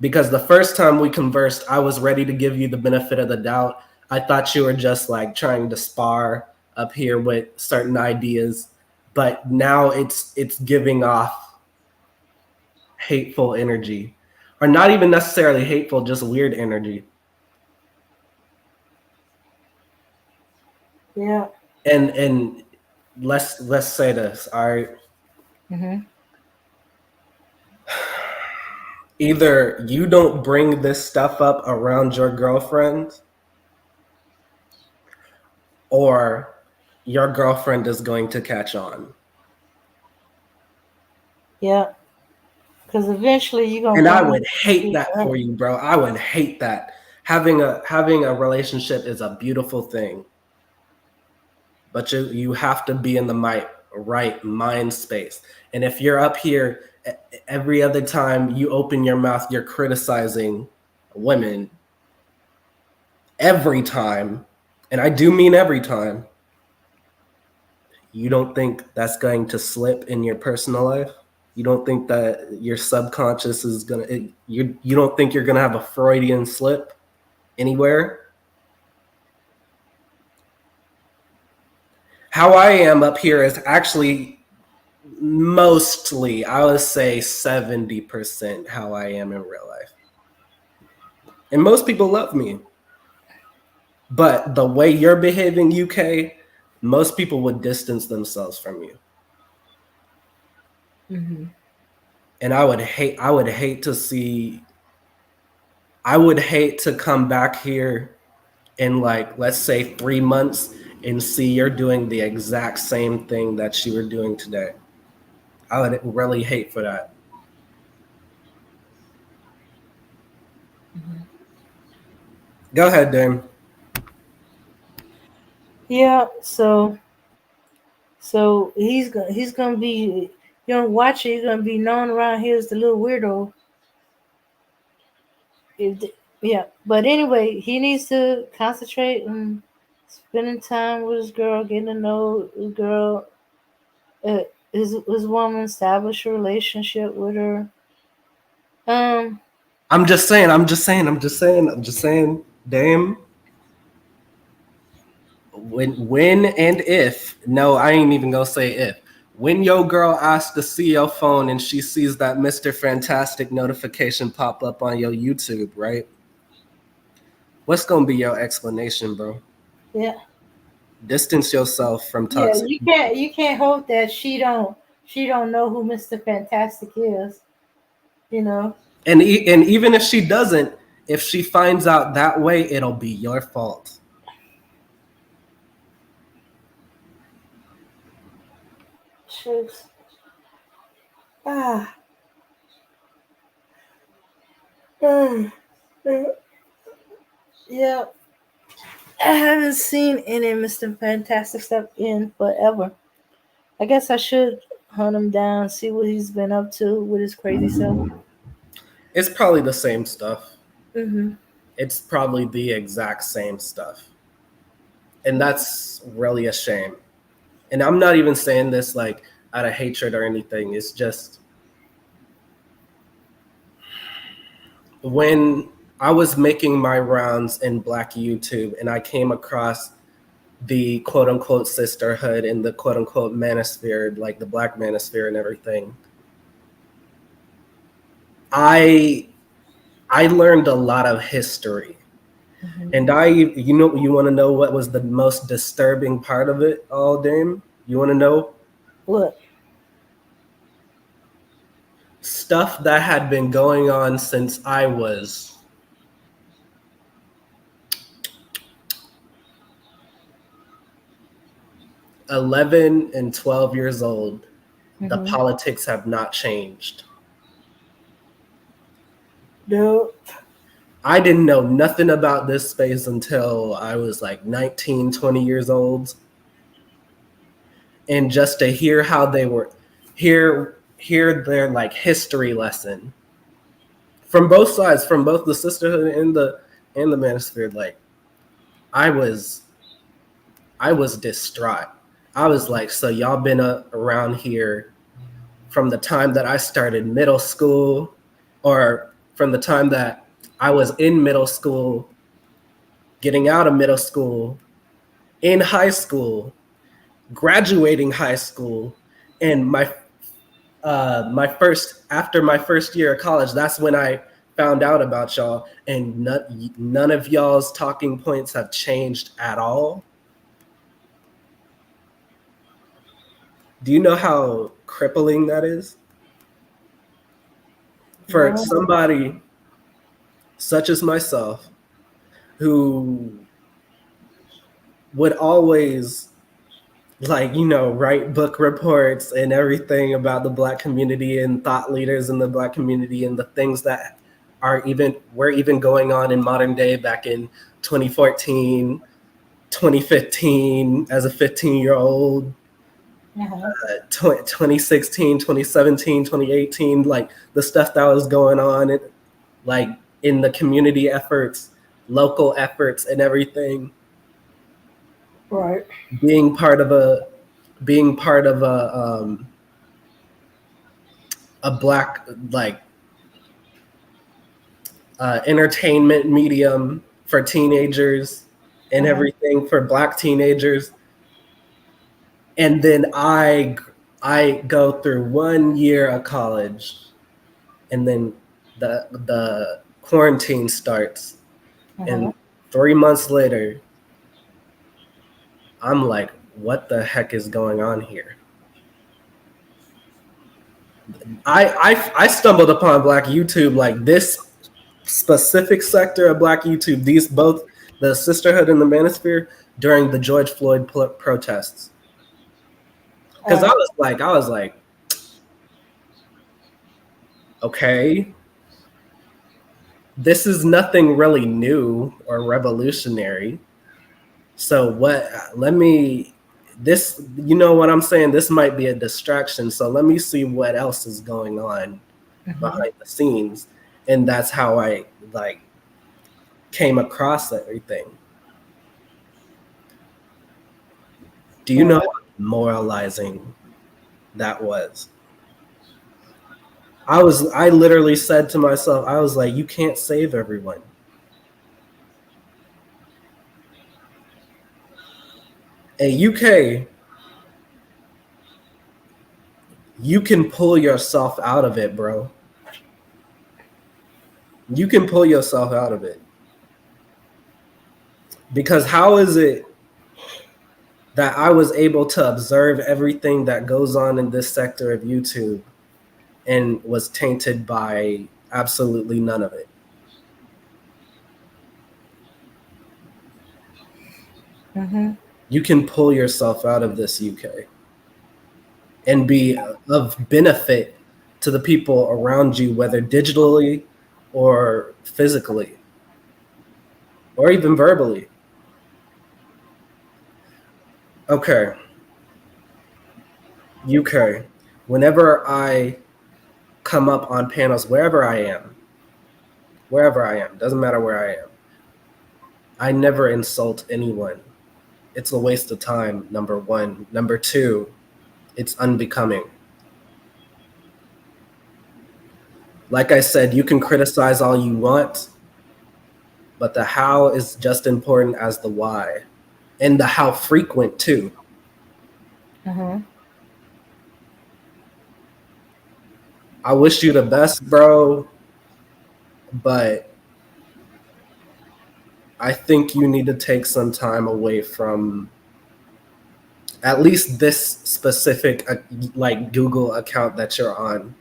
Because the first time we conversed, I was ready to give you the benefit of the doubt. I thought you were just like trying to spar up here with certain ideas, but now it's giving off hateful energy, or not even necessarily hateful, just weird energy. Yeah. And let's say this, all right? Mm-hmm. Either you don't bring this stuff up around your girlfriend, or your girlfriend is going to catch on. Yeah, because eventually you're gonna And I bring would hate it that up. for you, bro. I would hate that. Having a relationship is a beautiful thing, but you have to be in the right mind space. And if you're up here every other time you open your mouth, you're criticizing women every time, and I do mean every time, you don't think that's going to slip in your personal life? You don't think that your subconscious is gonna you don't think you're gonna have a Freudian slip anywhere? How I am up here is actually mostly, I would say 70% how I am in real life. And most people love me. But the way you're behaving, UK, most people would distance themselves from you. Mm-hmm. And I would hate to come back here in, like, let's say 3 months and see you're doing the exact same thing that you were doing today. I would really hate for that. Mm-hmm. Go ahead, Dame. Yeah, so he's gonna be, you don't watch it. He's gonna be known around here as the little weirdo. Yeah, but anyway, he needs to concentrate on spending time with his girl, getting to know his girl, uh, his woman, establish a relationship with her. Um, I'm just saying, Dame. When and if, no, I ain't even gonna say if. When your girl asks to see your phone and she sees that Mr. Fantastic notification pop up on your YouTube, right? What's gonna be your explanation, bro? yeah, Distance yourself from yeah. toxic people. You can't hope that she don't know who Mr. Fantastic is. You know. And even if she doesn't, if she finds out that way, it'll be your fault. Shucks. Ah. Mm. Yeah. I haven't seen any Mr. Fantastic stuff in forever. I guess I should hunt him down, see what he's been up to with his crazy self. It's probably the same stuff. Hmm. It's probably the exact same stuff. And that's really a shame. And I'm not even saying this like out of hatred or anything. It's just when I was making my rounds in Black YouTube and I came across the quote unquote sisterhood and the quote unquote manosphere, like the Black manosphere and everything, I learned a lot of history. Hmm. And you want to know what was the most disturbing part of it all, Dame? You want to know? What? Stuff that had been going on since I was 11 and 12 years old. The Hmm. politics have not changed. No. I didn't know nothing about this space until I was like 19, 20 years old. And just to hear how they were, hear their like history lesson from both sides, from both the sisterhood and the manosphere, like I was distraught. I was like, so y'all been around here from the time that I started middle school, or from the time that I was in middle school, getting out of middle school, in high school, graduating high school, and my first after my first year of college, that's when I found out about y'all, and none of y'all's talking points have changed at all. Do you know how crippling that is? For No. somebody such as myself who would always like, you know, write book reports and everything about the Black community and thought leaders in the Black community and the things that were even going on in modern day back in 2014, 2015 as a 15-year-old, Uh-huh. 2016, 2017, 2018, like the stuff that was going on, like in the community efforts, local efforts and everything. Right. Being part of a Black, like, entertainment medium for teenagers and Uh-huh. everything for Black teenagers. And then I go through 1 year of college, and then the quarantine starts, Uh-huh. and 3 months later, I'm like, what the heck is going on here? I stumbled upon Black YouTube, like this specific sector of Black YouTube, these both the Sisterhood and the Manosphere, during the George Floyd protests. Because Uh, I was like, okay, this is nothing really new or revolutionary. So what? Let me this. You know what I'm saying? This might be a distraction. So let me see what else is going on mhm. behind the scenes, and that's how I like came across everything. Do you know Right. how moralizing that was? I literally said to myself, I was like, you can't save everyone. Hey, UK, you can pull yourself out of it, bro. You can pull yourself out of it. Because how is it that I was able to observe everything that goes on in this sector of YouTube and was tainted by absolutely none of it? Mhm. You can pull yourself out of this, UK, and be of benefit to the people around you, whether digitally or physically or even verbally. Okay, UK, whenever I come up on panels, wherever I am, doesn't matter where I am, I never insult anyone. It's a waste of time, number one. Number two, it's unbecoming. Like I said, you can criticize all you want, but the how is just important as the why, and the how frequent too. Mhm. I wish you the best, bro, but I think you need to take some time away from at least this specific like Google account that you're on.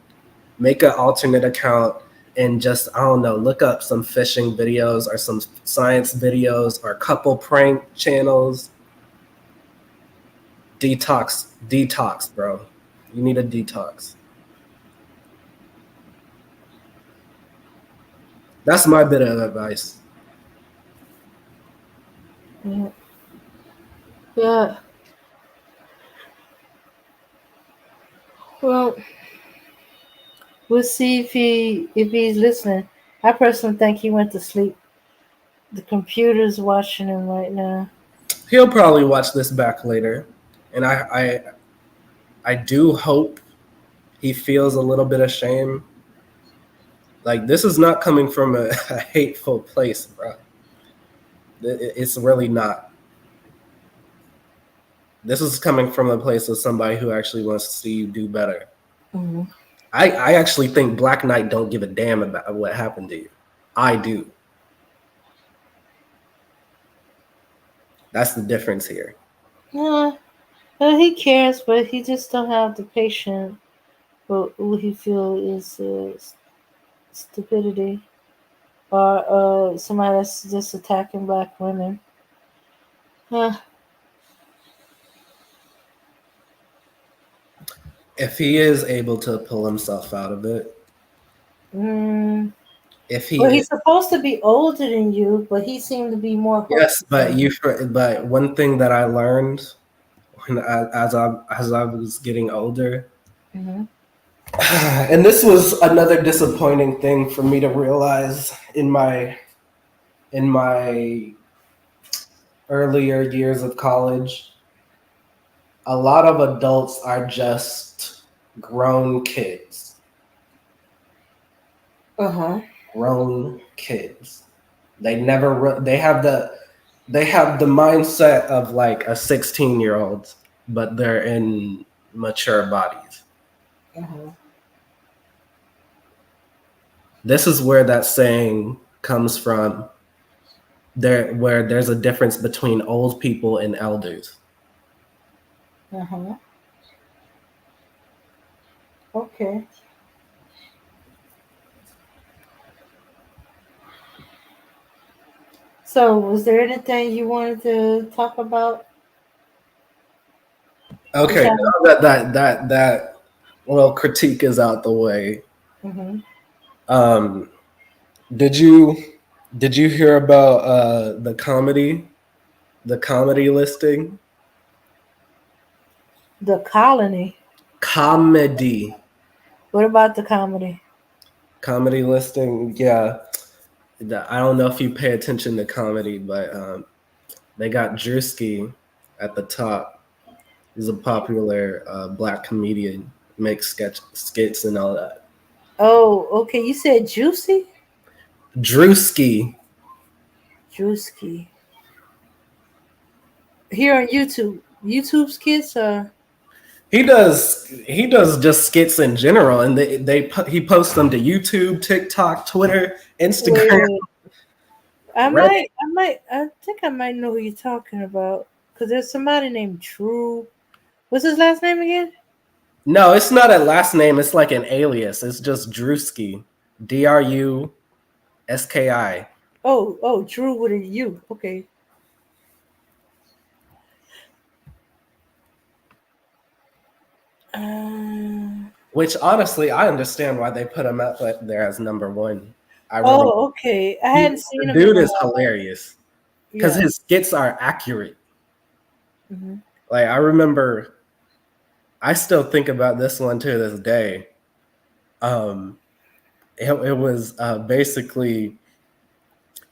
Make an alternate account and just, I don't know, look up some fishing videos or some science videos or couple prank channels. Detox, bro. You need a detox. That's my bit of advice. Mhm. Yeah. Well, we'll see if he's listening. I personally think he went to sleep. The computer's watching him right now. He'll probably watch this back later, and I do hope he feels a little bit of shame. Like, this is not coming from a hateful place, bro. It's really not. This is coming from a place of somebody who actually wants to see you do better. Mhm. I actually think Black Knight don't give a damn about what happened to you. I do. That's the difference here. Yeah. He cares, but he just don't have the patience. What he feel is stupidity, or somebody that's just attacking black women. Uh, If he is able to pull himself out of it, mm, if he well, is, he's supposed to be older than you, but he seemed to be more yes, hopeful than you. but one thing that I learned as I was getting older, Hmm. and this was another disappointing thing for me to realize in my earlier years of college. A lot of adults are just grown kids. Uh huh. Grown kids. They have the mindset of like a 16-year-old, but they're in mature bodies. Uh huh. This is where that saying comes from. Where there's a difference between old people and elders. Uh huh. Okay. So, was there anything you wanted to talk about Okay, besides? now that little critique is out the way. Hmm. Um, did you did you hear about the comedy listing? The colony. Comedy What about the comedy? comedy listing? Yeah, I don't know if you pay attention to comedy, but they got Drewski at the top. He's a popular black comedian, makes skits and all that. Oh, okay. You said juicy. Drewski. Drewski. Here on YouTube. YouTube's kids are. He does just skits in general, and he posts them to YouTube, TikTok, Twitter, Wait, Instagram, wait. Reddit. I think I might know who you're talking about. Because there's somebody named Drew. What's his last name again? No, it's not a last name. It's like an alias. It's just Drewski, Druski. Oh, Drew with a U. Okay. Um, Which honestly, I understand why they put him up there as number one. I really, oh, okay. I he, hadn't seen the him in dude a is while. hilarious because Yeah. his skits are accurate. Hmm. Like I remember, I still think about this one to this day. Um, it was basically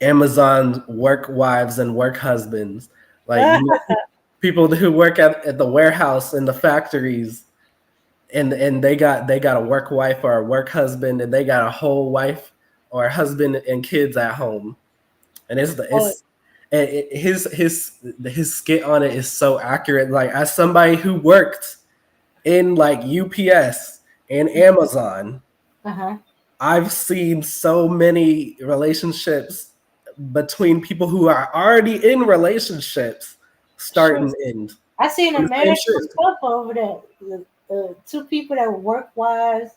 Amazon work wives and work husbands, like people who work at the warehouse and the factories, and they got a work wife or a work husband, and they got a whole wife or husband and kids at home, and it's the Oh, it's his skit on it is so accurate. Like as somebody who worked in like UPS and Amazon, uh-huh. I've seen so many relationships between people who are already in relationships start Sure. and end I seen a on the same married shit. couple over there. Two people that were work wives,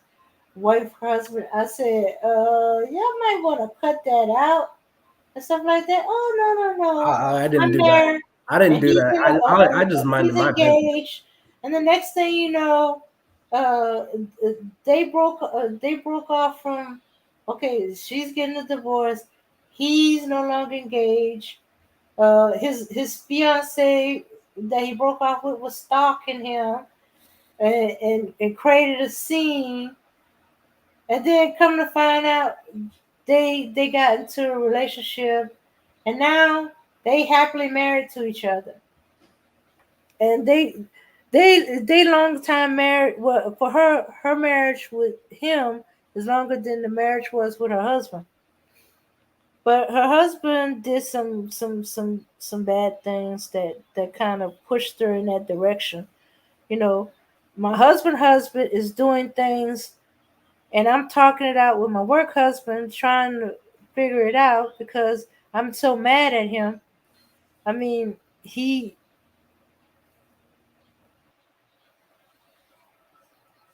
wife, husband. I said, y'all might want to cut that out and stuff like that. Oh, no, no, no. I didn't I'm do that. married I didn't and do he's that. in I just minded he's my business. engaged. And the next thing you know, uh, they broke off from, okay, she's getting a divorce. He's no longer engaged. His fiance that he broke off with was stalking him and created a scene, and then come to find out they got into a relationship, and now they happily married to each other, and they long time married. Well, for her marriage with him is longer than the marriage was with her husband. But her husband did some bad things that kind of pushed her in that direction. You know, my husband is doing things, and I'm talking it out with my work husband, trying to figure it out because I'm so mad at him. I mean,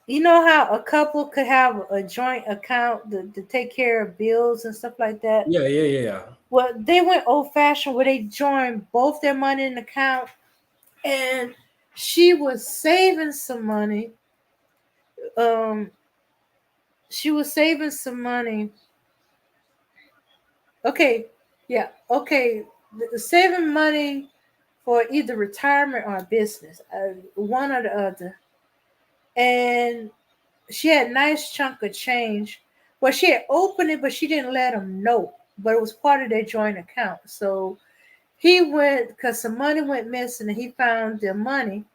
You know how a couple could have a joint account to take care of bills and stuff like that? Yeah, yeah, yeah, yeah. Well, they went old fashioned where they joined both their money in the account, and she was saving some money. Um, she was saving some money. Okay, yeah, okay, saving money for either retirement or business, one or the other. And she had a nice chunk of change. Well, she had opened it, but she didn't let him know. But it was part of their joint account. So he went because some money went missing, and he found the money,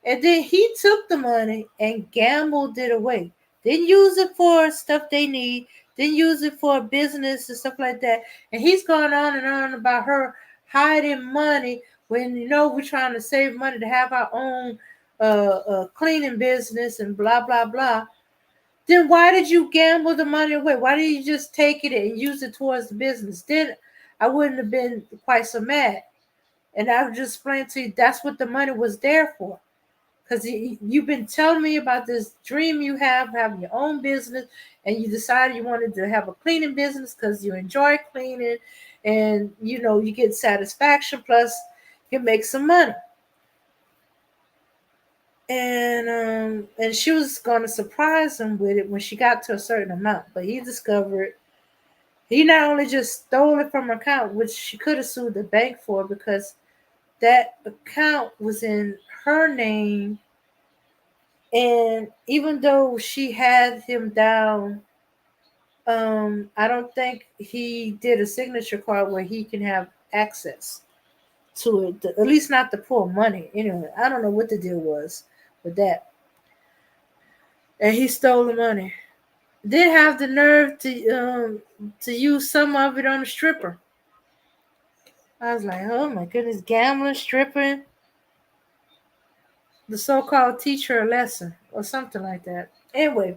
and then he took the money and gambled it away. Didn't use it for stuff they need. Didn't use it for business and stuff like that. And he's gone on and on about her hiding money when we're trying to save money to have our own cleaning business and blah blah blah. Then why did you gamble the money away? Why did you just take it and use it towards the business? Then I wouldn't have been quite so mad. And I would just explain to you that's what the money was there for. Because you've been telling me about this dream you have, having your own business, and you decided you wanted to have a cleaning business because you enjoy cleaning, and you get satisfaction plus you make some money. And she was gonna surprise him with it when she got to a certain amount, but he discovered he not only just stole it from her account, which she could have sued the bank for because that account was in her name. And even though she had him down, I don't think he did a signature card where he can have access to it. At least not to pull money. Anyway, I don't know what the deal was with that. And he stole the money. Did have the nerve to use some of it on a stripper. I was like, oh my goodness, gambling, stripping, the so-called teach her a lesson or something like that. Anyway,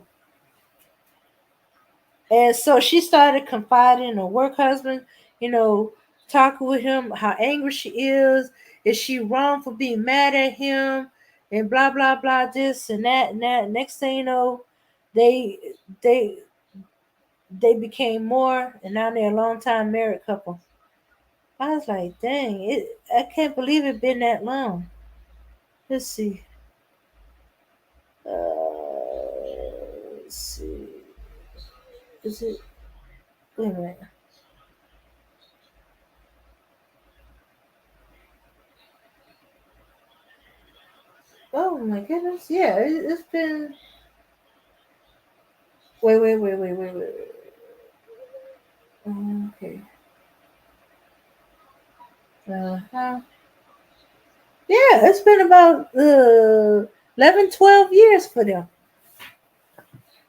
and so she started confiding in her work husband, you know, talking with him how angry she is she wrong for being mad at him, and blah blah blah, this and that and that. Next thing you know, they they they became more, and now they're a long time married couple. I was like, dang, I can't believe it been that long. Let's see. Let's see. Is it? Wait a minute. Oh my goodness. Yeah, it's been. Wait. Okay. Uh-huh. Yeah, it's been about 11, 12 years for them.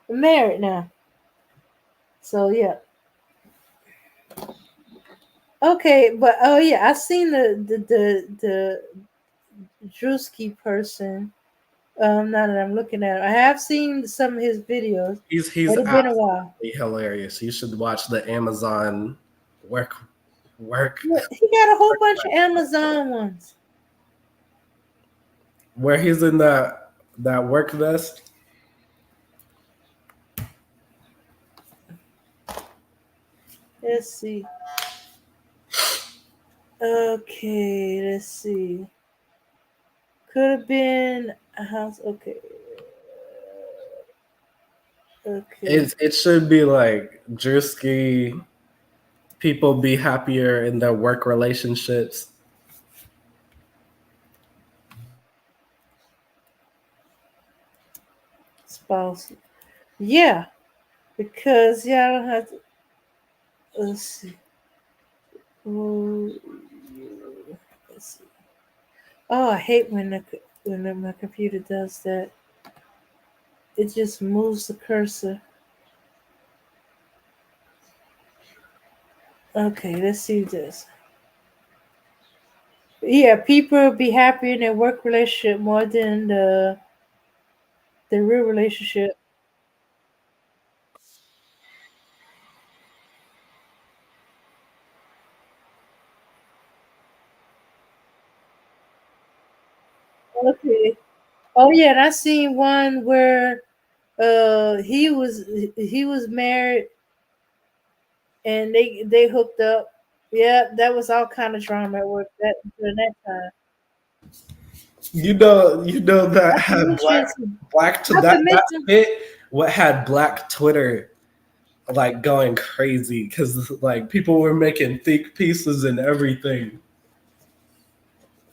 They're married now. So yeah. Okay, but oh yeah, I seen the Drewski person. Now that I'm looking at it, I have seen some of his videos, He's but it's been a while. absolutely hilarious. You should watch the Amazon work work Yeah, he got a whole bunch of Amazon ones. where he's in that work vest. Let's see. Okay, let's see. Could have been a house. Okay. Okay. It should be like Drewski. People be happier in their work relationships. Spouse. Yeah, because yeah, I don't have to. Let's see. Ooh, let's see. Oh, I hate when my computer does that. It just moves the cursor. Okay, let's see this. Yeah, people be happy in their work relationship more than the real relationship. Okay. Oh yeah, and I seen one where He was married, and they hooked up. Yeah, that was all kind of drama at work that during that time. You know that Not to had mention, black to not to that mention, bit. What had black Twitter like going crazy because like people were making thick pieces and everything.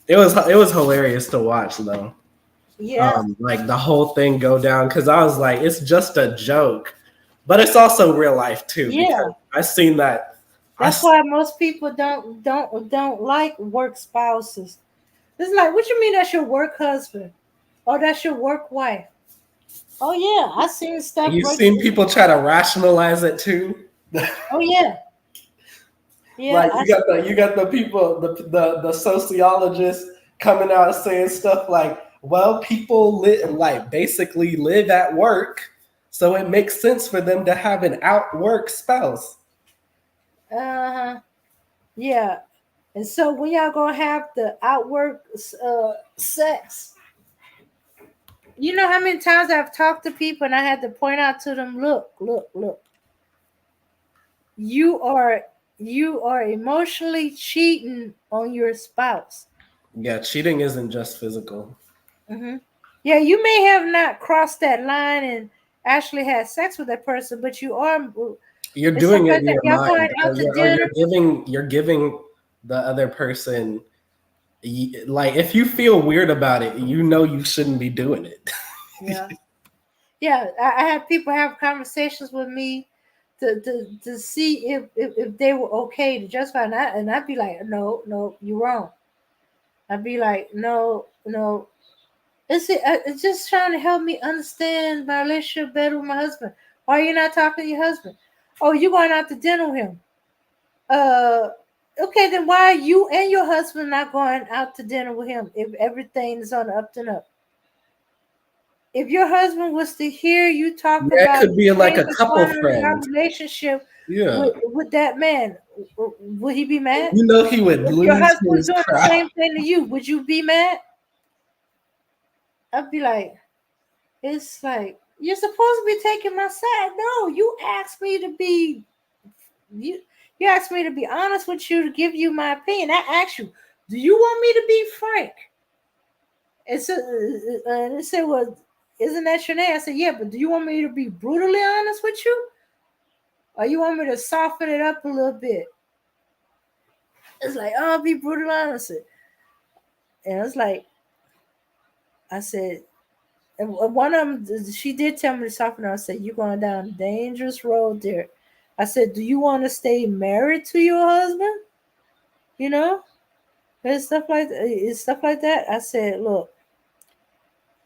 It was hilarious to watch though. yeah, Like the whole thing go down because I was like, it's just a joke, but it's also real life too because yeah. I seen that. I That's why most people don't like work spouses. It's like, what you mean that's your work husband or that's your work wife? Oh yeah, I seen stuff you break. seen people try to rationalize it too. Oh yeah, yeah. Like you got the people the sociologists coming out saying stuff like, well, people live like basically live at work, so it makes sense for them to have an out work spouse. Uh-huh. Yeah. And so when y'all gonna have the outwork sex, you know how many times I've talked to people and I had to point out to them, look, you are you are emotionally cheating on your spouse. Yeah, cheating isn't just physical. Hmm. Yeah, you may have not crossed that line and actually had sex with that person, but you are You're and stuff doing it like in that. your Y'all going mind, out to or dinner. you're giving the other person like if you feel weird about it, you know you shouldn't be doing it. Yeah. Yeah, I had people have conversations with me to see if they were okay to justify, and I'd be like, no, you're wrong. I'd be like, no, it's just trying to help me understand my relationship better with my husband. Why are you not talking to your husband? Oh, you going out to dinner with him? Uh, okay, then why are you and your husband not going out to dinner with him if everything is on the up and up? If your husband was to hear you talk Yeah, it about could the be like things a that's couple going on in your friend. relationship Yeah, with that man, would he be mad? you know he would If your lose husband was his doing the crap. same thing to you, would you be mad? I'd be like, it's like you're supposed to be taking my side. No, you asked me to be you. You asked me to be honest with you to give you my opinion. I asked you, do you want me to be frank? And it said, well, isn't that your name? I said, yeah, but do you want me to be brutally honest with you? Or you want me to soften it up a little bit? It's like, oh, I'll be brutally honest. And it's like, I said, and one of them, she did tell me to soften her. I said, you're going down a dangerous road there. I said, do you want to stay married to your husband? You know? And stuff like that. I said, look,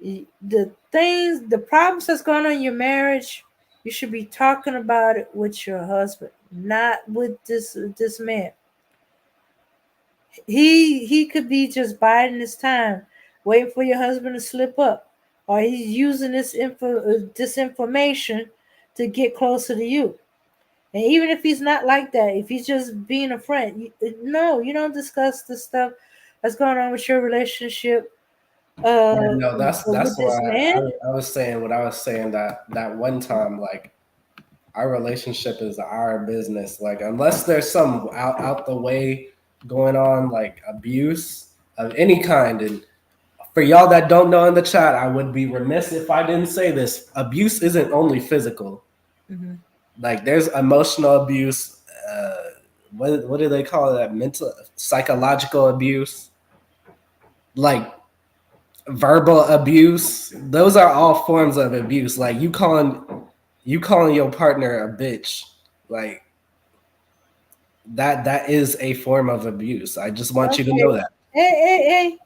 the problems that's going on in your marriage, you should be talking about it with your husband, not with this man. He could be just biding his time, waiting for your husband to slip up, or he's using this information to get closer to you. And even if he's not like that, if he's just being a friend, no, you don't discuss the stuff that's going on with your relationship Yeah, no, that's with why this man. I was saying what I was saying that one time. Like our relationship is our business. Like unless there's some out the way going on, like abuse of any kind. And for y'all that don't know in the chat, I would be remiss if I didn't say this. Abuse isn't only physical. Hmm. Like there's emotional abuse. What do they call that? Mental, psychological abuse. Like verbal abuse. Those are all forms of abuse. Like you calling your partner a bitch. Like that is a form of abuse. I just want you to Okay. know that. Hey.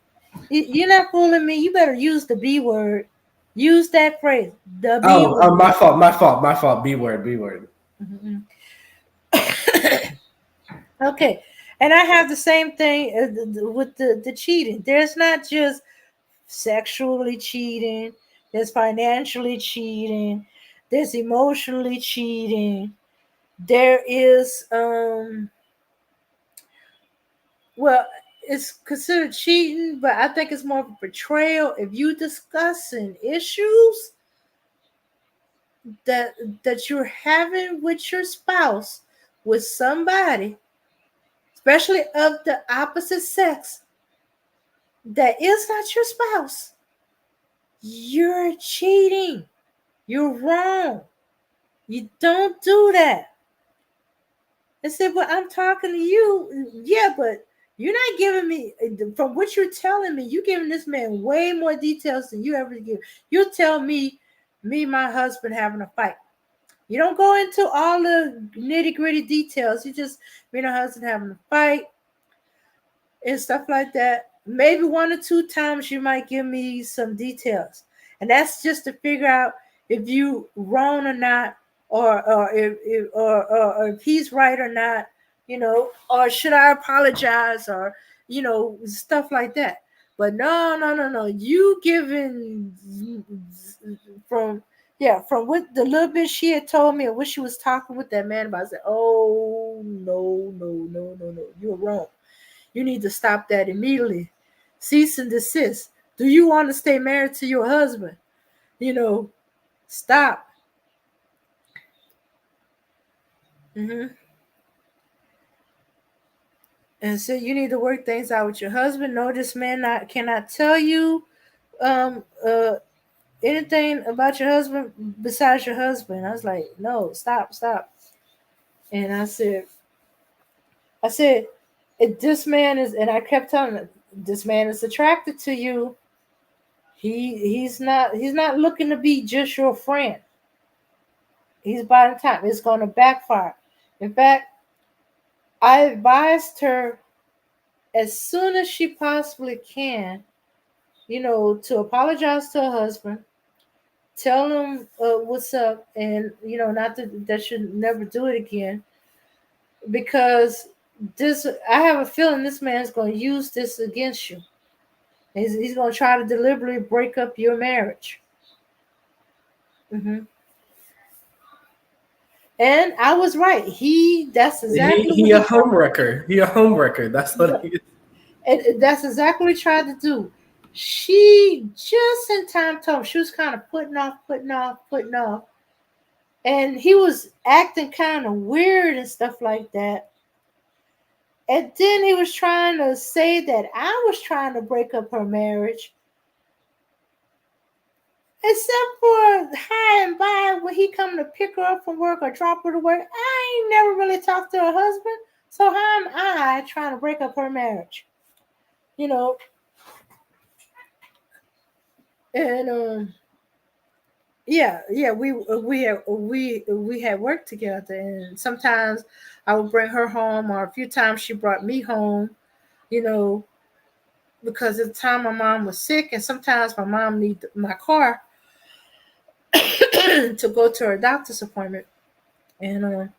You're not fooling me. You better use the B word. Use that phrase. The B Oh, word. my fault. B word, B word. Mhm. Okay. And I have the same thing with the cheating. There's not just sexually cheating, there's financially cheating, there's emotionally cheating. There is well, it's considered cheating, but I think it's more of a betrayal. If you discussing issues that that you're having with your spouse, with somebody, especially of the opposite sex, that is not your spouse, you're cheating. You're wrong. You don't do that. I said, "Well, I'm talking to you. Yeah, but you're not giving me, from what you're telling me, you're giving this man way more details than you ever give. You tell me, and my husband having a fight. You don't go into all the nitty gritty details. You just, me and my husband having a fight and stuff like that. Maybe one or two times you might give me some details, and that's just to figure out if you wrong or not, or or if he's right or not, or should I apologize, or stuff like that. But no, no, no, no. You giving from from what the little bit she had told me and what she was talking with that man about. I said, oh no, no, no, no, no. You're wrong. You need to stop that immediately. Cease and desist. Do you want to stay married to your husband? Stop. hmm And so you need to work things out with your husband. No, this man cannot tell you um uh anything about your husband besides your husband. I was like, no, stop, stop. And I said, if this man is, and I kept telling him, this man is attracted to you. He's not looking to be just your friend. He's buying time. It's going to backfire. In fact, I advised her as soon as she possibly can, to apologize to her husband, tell him what's up, and not that should never do it again, because this, I have a feeling this man's going to use this against you. He's going to try to deliberately break up your marriage. hmm And I was right. That's exactly what He a he tried. homewrecker. He a homewrecker. That's what he is. And that's exactly what he tried to do. She just in time told him, she was kind of putting off, putting off, putting off. And he was acting kind of weird and stuff like that. And then he was trying to say that I was trying to break up her marriage. Except for high and by when he come to pick her up from work or drop her to work, I ain't never really talked to her husband. So how am I trying to break up her marriage? You know, and yeah, we had worked together, and sometimes I would bring her home, or a few times she brought me home. You know, because at the time my mom was sick, and sometimes my mom needed my car to go to her doctor's appointment, and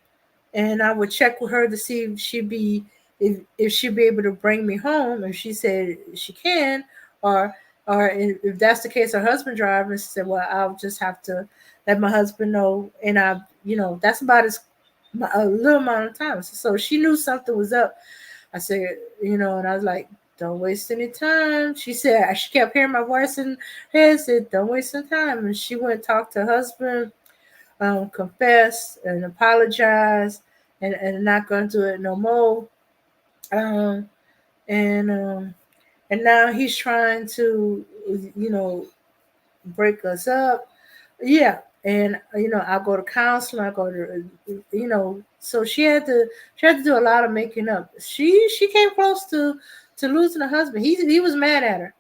and I would check with her to see if she'd be able to bring me home. If she said she can, or if that's the case, her husband driving. She said, "Well, I'll just have to let my husband know." And that's about a little amount of time. So she knew something was up. I said, and I was like, "Don't waste any time." She said she kept hearing my voice in her head. Said, "Don't waste any time." And she went and talked to her husband, confess and apologize, and not going to do it no more. Um, and and now he's trying to, break us up. Yeah, and I go to counseling. I go to, So she had to do a lot of making up. She came close to losing her husband. He was mad at her,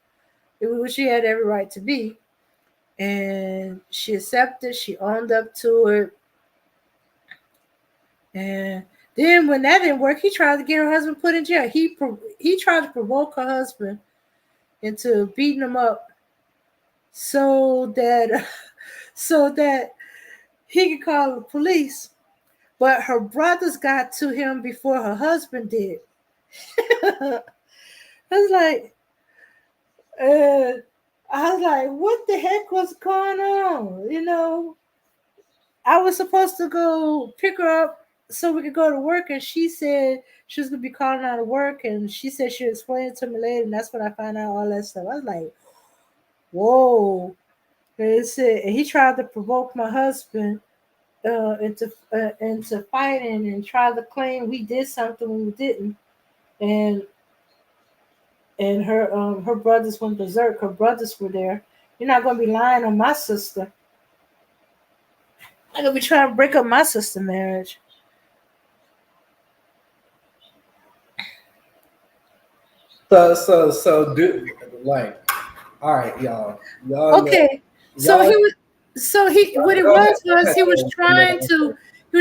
which she had every right to be, and she accepted. She owned up to it. And then when that didn't work, he tried to get her husband put in jail. He tried to provoke her husband into beating him up so that so that he could call the police. But her brothers got to him before her husband did. I was like, what the heck was going on? I was supposed to go pick her up so we could go to work, and she said she was gonna be calling out of work, and she said she'd explain it to me later, and that's when I found out all that stuff. I was like, whoa. It said he tried to provoke my husband into fighting and tried to claim we did something when we didn't. And her brothers went berserk. Her brothers were there. You're not gonna be lying on my sister. I'm gonna be trying to break up my sister marriage. So do like, all right, y'all know, Okay, so y'all he was. So he what it go ahead, was he was and then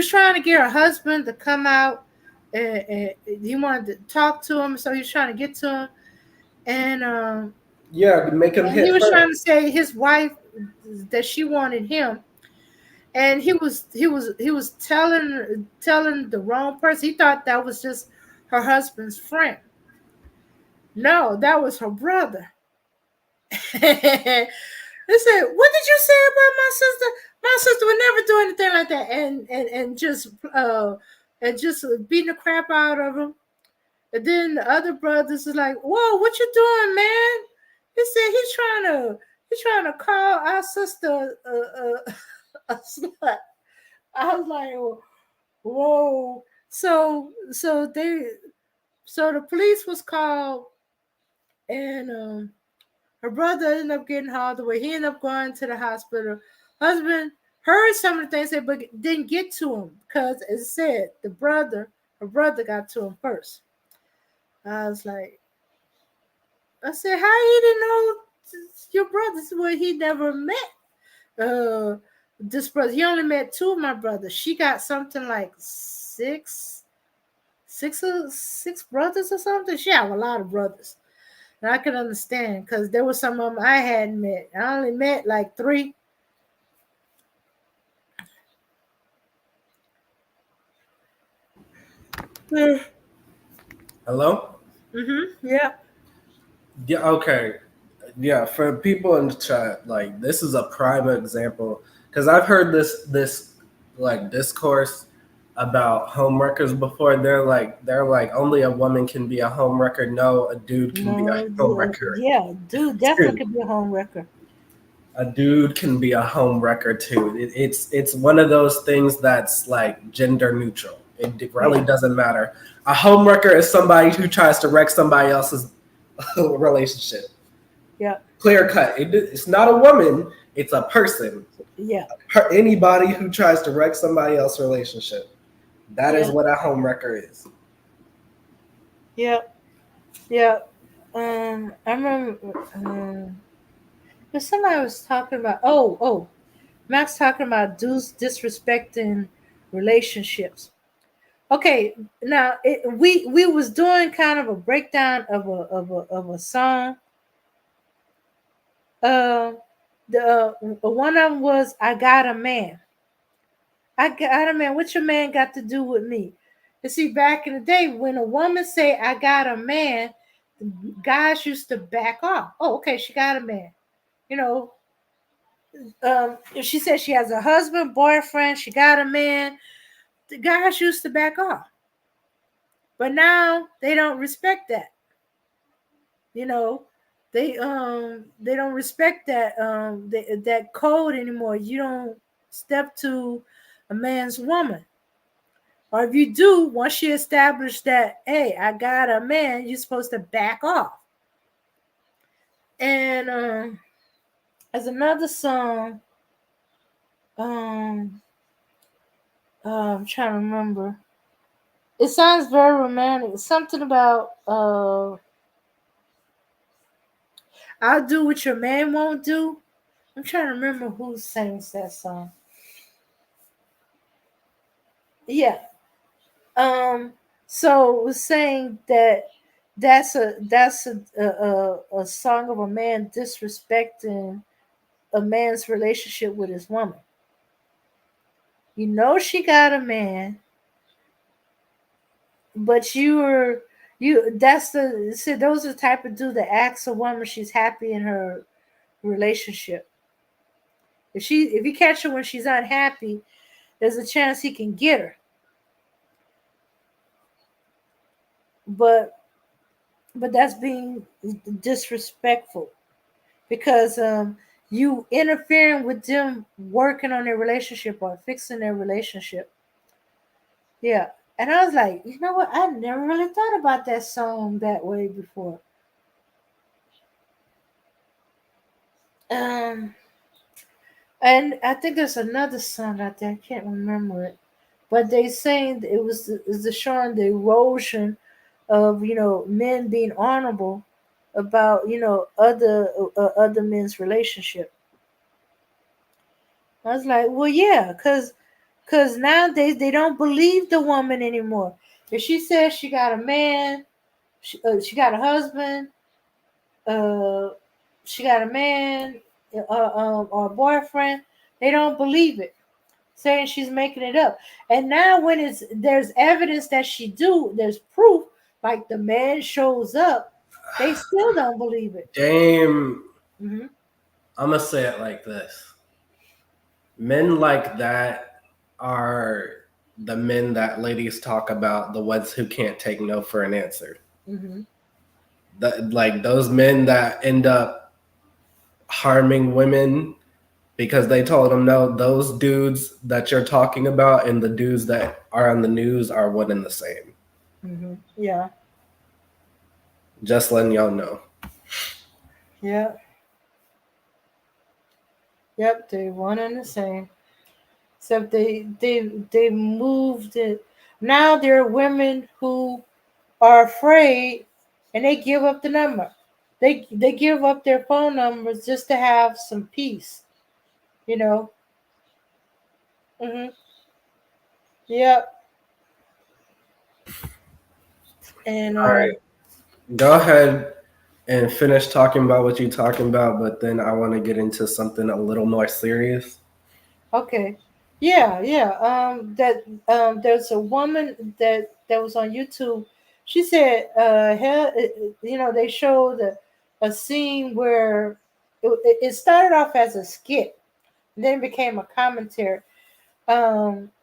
trying to get her husband to come out, and he wanted to talk to him, so he was trying to get to him, and yeah, make him he hit was trying her. to say his wife that she wanted him, and he was telling the wrong person. He thought that was just her husband's friend. No, that was her brother. They said, "What did you say about my sister? My sister would never do anything like that," and just beating the crap out of him. And then the other brothers is like, "Whoa, what you doing, man?" He said he's trying to call our sister a slut. I was like, "Whoa!" So the police was called, and her brother ended up getting hauled away. He ended up going to the hospital. Husband heard some of the things said, but didn't get to him because, as I said, her brother got to him first. I was like, I said, how he didn't know your brother's well, he never met this brother. He only met two of my brothers. She got something like six brothers or something. She had a lot of brothers. And I can understand because there were some of them I hadn't met. I only met like three. Hello? Yeah. Yeah, okay. Yeah, for people in the chat, like this is a prime example because I've heard this like discourse about homewreckers before. They're like only a woman can be a homewrecker. No, a dude can be a No, homewrecker yeah, dude too. definitely could be a home wrecker. A dude can be a homewrecker too. It's one of those things that's like gender neutral. It really Yeah, doesn't matter. A homewrecker is somebody who tries to wreck somebody else's relationship. yeah, Clear cut. It's not a woman. It's a person. yeah, Anybody who tries to wreck somebody else's relationship. That is yeah, what a homewrecker is. yeah, yeah. I remember there's somebody was talking about. Oh, Max talking about dudes disrespecting relationships. Okay, now we was doing kind of a breakdown of a song. Uh, the one of them was "I Got a Man." I got a man. What your man got to do with me? You see, back in the day, when a woman say "I got a man," guys used to back off. Oh, okay, she got a man. You know, if she said she has a husband, boyfriend, she got a man, the guys used to back off. But now they don't respect that. You know, they don't respect that code anymore. You don't step to a man's woman. Or if you do, once you establish that, hey, I got a man, you're supposed to back off. And as another song, um, I'm trying to remember. It sounds very romantic. Something about I'll do what your man won't do. I'm trying to remember who sings that song. Yeah. Um. So it was saying that that's a song of a man disrespecting a man's relationship with his woman. You know she got a man, but you that's the see those are the type of dude that asks a woman she's happy in her relationship. If you catch her when she's unhappy, there's a chance he can get her. But that's being disrespectful because you interfering with them working on their relationship or fixing their relationship. Yeah. And I was like, you know what? I never really thought about that song that way before. Um, and I think there's another song out there. I can't remember it, but they saying it was showing the erosion of men being honorable about other men's relationship. I was like, well, yeah, cause nowadays they don't believe the woman anymore. If she says she got a man, she got a husband, uh, she got a man, or a boyfriend, they don't believe it, saying she's making it up. And now when there's evidence that she do, there's proof, like the man shows up, they still don't believe it. Dame, Hmm. I'm gonna say it like this: men like that are the men that ladies talk about, the ones who can't take no for an answer. Hmm. Like those men that end up harming women because they told them no. Those dudes that you're talking about and the dudes that are on the news are one and the same. Yeah. Just letting y'all know. Yeah. Yep. They one and the same. Except they moved it. Now there are women who are afraid, and they give up the number. They give up their phone numbers just to have some peace. You know. Hmm. Yep. And All right, go ahead and finish talking about what you're talking about, but then I want to get into something a little more serious. okay. Yeah, yeah. That there's a woman that was on YouTube. She said, hell, they showed a scene where it started off as a skit, then became a commentary.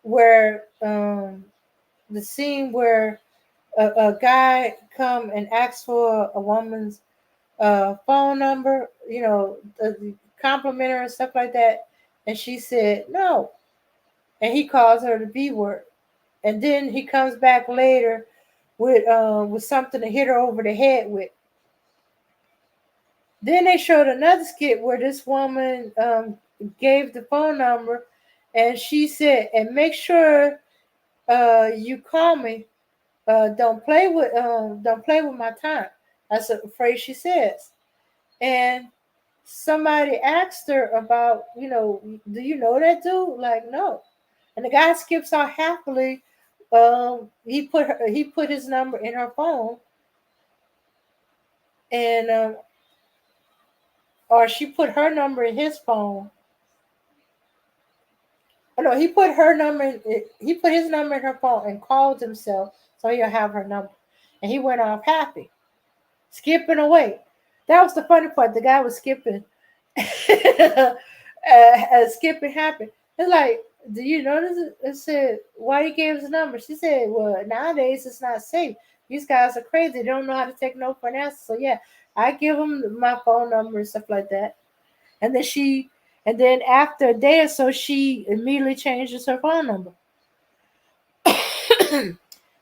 Where the scene where a guy come and ask for a woman's phone number, compliment her and stuff like that, and she said no, and he calls her the B word, and then he comes back later with something to hit her over the head with. Then they showed another skit where this woman gave the phone number, and she said, "And make sure you call me. Don't play with my time." That's a phrase she says. And somebody asked her about, do you know that dude? Like, no. And the guy skips out happily. He put his number in her phone, and or she put her number in his phone. Oh no, he put his number in her phone and called himself so he'll have her number. And he went off happy, skipping away. That was the funny part. The guy was skipping. Skipping happened. It's like, do you notice it? It said, why he gave his number? She said, well, nowadays it's not safe. These guys are crazy. They don't know how to take no for an answer. So yeah, I give them my phone number and stuff like that. And then after a day or so, she immediately changes her phone number.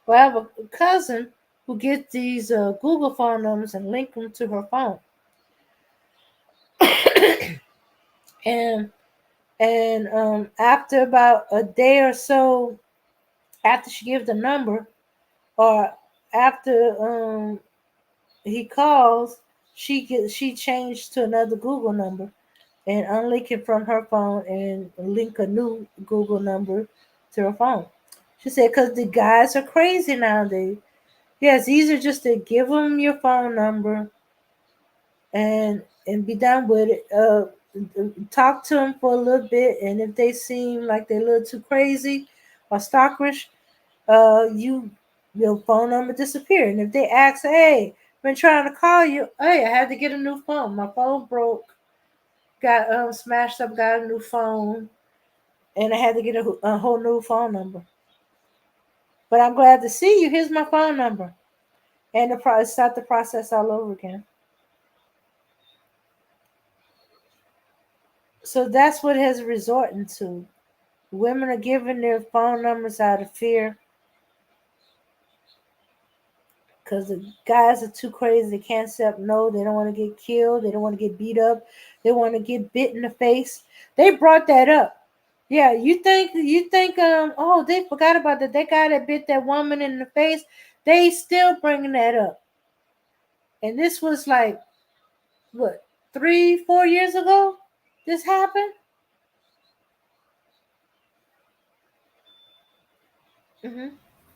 Well, I have a cousin who gets these Google phone numbers and link them to her phone. and after about a day or so after she gives the number, or after he calls, she changed to another Google number and unlink it from her phone and link a new Google number to her phone. She said, because the guys are crazy nowadays. Yeah, it's easier just to give them your phone number and be done with it. Talk to them for a little bit, and if they seem like they're a little too crazy or stalkerish, your phone number disappear. And if they ask, "Hey, been trying to call you. Hey, I had to get a new phone. My phone broke. Got smashed up. Got a new phone, and I had to get a whole new phone number. But I'm glad to see you. Here's my phone number." And start the process all over again. So that's what it has resorting to. Women are giving their phone numbers out of fear because the guys are too crazy. They can't accept no. They don't want to get killed. They don't want to get beat up. They want to get bit in the face. They brought that up. Yeah, you think oh, they forgot about that. That guy that bit that woman in the face. They still bringing that up. And this was like what 3 4 years ago. This happened. Hmm.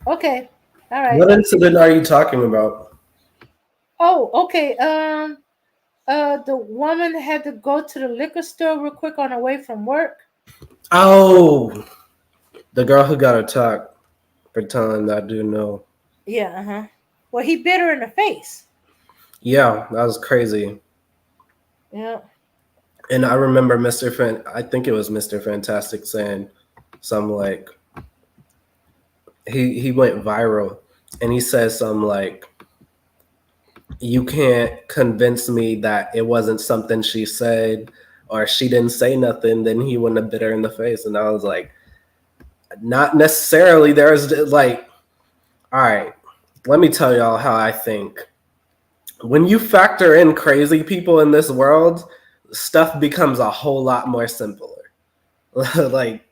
Okay. All right. What incident are you talking about? Oh, okay. The woman had to go to the liquor store real quick on her way from work. Oh, the girl who got attacked for telling that dude no. Yeah, uh-huh. Well, he bit her in the face. Yeah, that was crazy. Yeah. And I remember I think it was Mr. Fantastic saying some like he went viral and he says some like you can't convince me that it wasn't something she said or she didn't say nothing, then he wouldn't have bit her in the face. And I was like, not necessarily. There's like, all right, let me tell y'all how I think. When you factor in crazy people in this world, stuff becomes a whole lot more simpler. Like,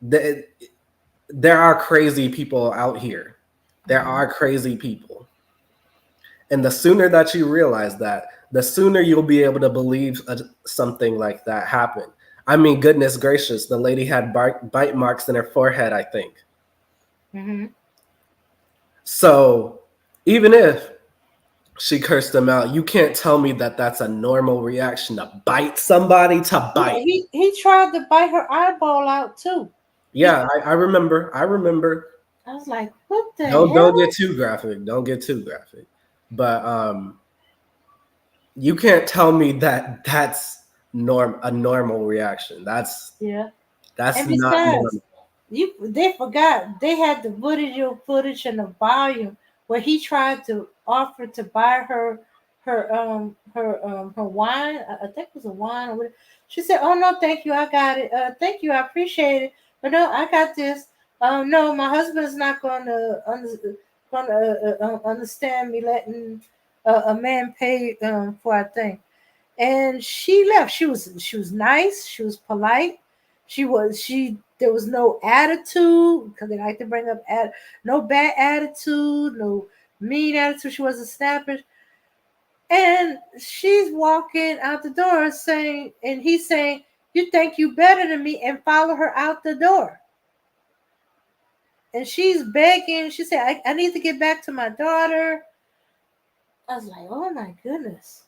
th- there are crazy people out here. There Mhm. are crazy people. And the sooner that you realize that, the sooner you'll be able to believe something like that happened. I mean, goodness gracious, the lady had bite marks in her forehead, I think. Mhm. So even if she cursed him out, you can't tell me that that's a normal reaction to bite somebody to Yeah, bite. he tried to bite her eyeball out too. He, Yeah, I remember. I remember. I was like, what the Don't get hell? too graphic. Don't get too graphic. But you can't tell me that that's a normal reaction. Yeah. That's And not besides, normal. they forgot they had the footage and the volume where he tried to offer to buy her wine. I think it was a wine or whatever. She said, "Oh no, thank you, I got it. Thank you, I appreciate it, but no, I got this. No, my husband's not gonna understand me letting a man pay for a thing." And she left. She was nice. She was polite. She there was no attitude because they like to bring up no bad attitude, no mean attitude. She wasn't snappish. And she's walking out the door saying, and he's saying, "You think you better than me," and follow her out the door. And she's begging. She said, "I need to get back to my daughter." I was like, "Oh my goodness."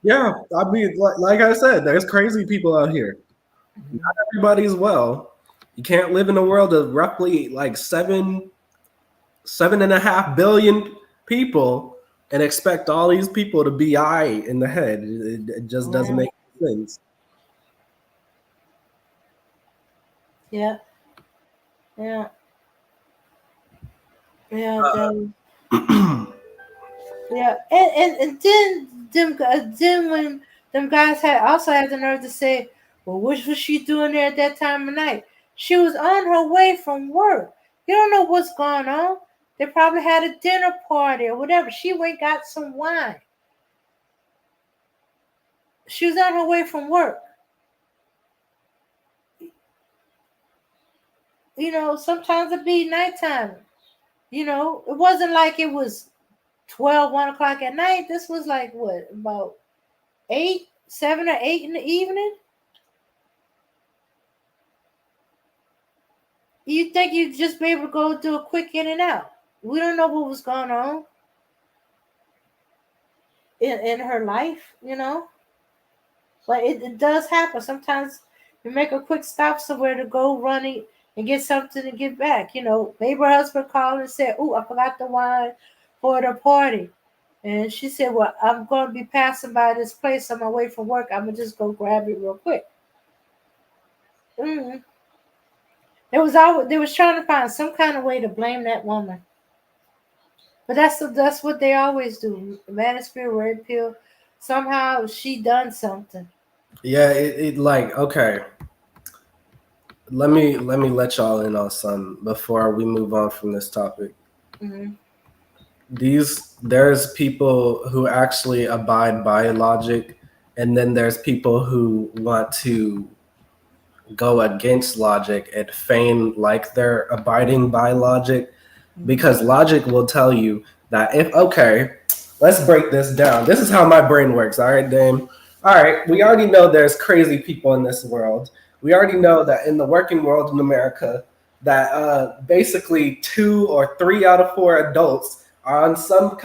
Yeah, I mean, like I said, there's crazy people out here. Not everybody's well. You can't live in a world of roughly like 7.5 billion people and expect all these people to be I in the head. It just doesn't Yeah, make sense. yeah, yeah, yeah. Yeah, and then when them guys had also had the nerve to say, "Well, what was she doing there at that time of night?" She was on her way from work. You don't know what's going on. They probably had a dinner party or whatever. She went got some wine. She was on her way from work. Sometimes it be nighttime. It wasn't like it was 12, 1 o'clock at night. This was like what about 8, 7 or 8 in the evening. You think you'd just be able to go do a quick in and out. We don't know what was going on in her life. But it does happen. Sometimes you make a quick stop somewhere to go running and get something to get back. Maybe her husband called and said, "Oh, I forgot the wine for the party." And she said, "Well, I'm going to be passing by this place on my way from work. I'm going to just go grab it real quick." Mm-hmm. They was trying to find some kind of way to blame that woman. But that's what they always do. Manosphere, red pill. Somehow she done something. Yeah, it like okay. Let me let y'all in on some before we move on from this topic. Mm-hmm. There's people who actually abide by logic, and then there's people who want to go against logic and feign like they're abiding by logic, because logic will tell you that if okay, let's break this down. This is how my brain works. All right, Dame. All right, we already know there's crazy people in this world. We already know that in the working world in America, that basically 2 or 3 out of 4 adults are on some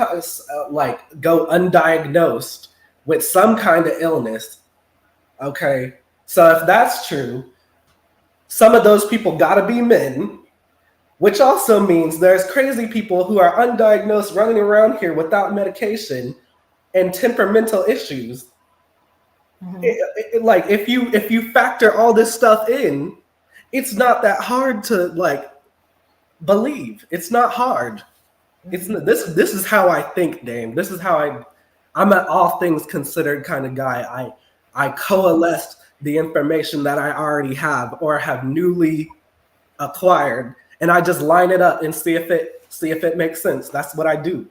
like go undiagnosed with some kind of illness. Okay, so if that's true, some of those people gotta be men, which also means there's crazy people who are undiagnosed running around here without medication and temperamental issues. Mm-hmm. Like if you factor all this stuff in, it's not that hard to like believe. It's not hard. It's Mm-hmm. not, this is how I think, Dame. This is how I'm an all things considered kind of guy. I coalesced the information that I already have or have newly acquired, and I just line it up and see if it makes sense. That's what I do.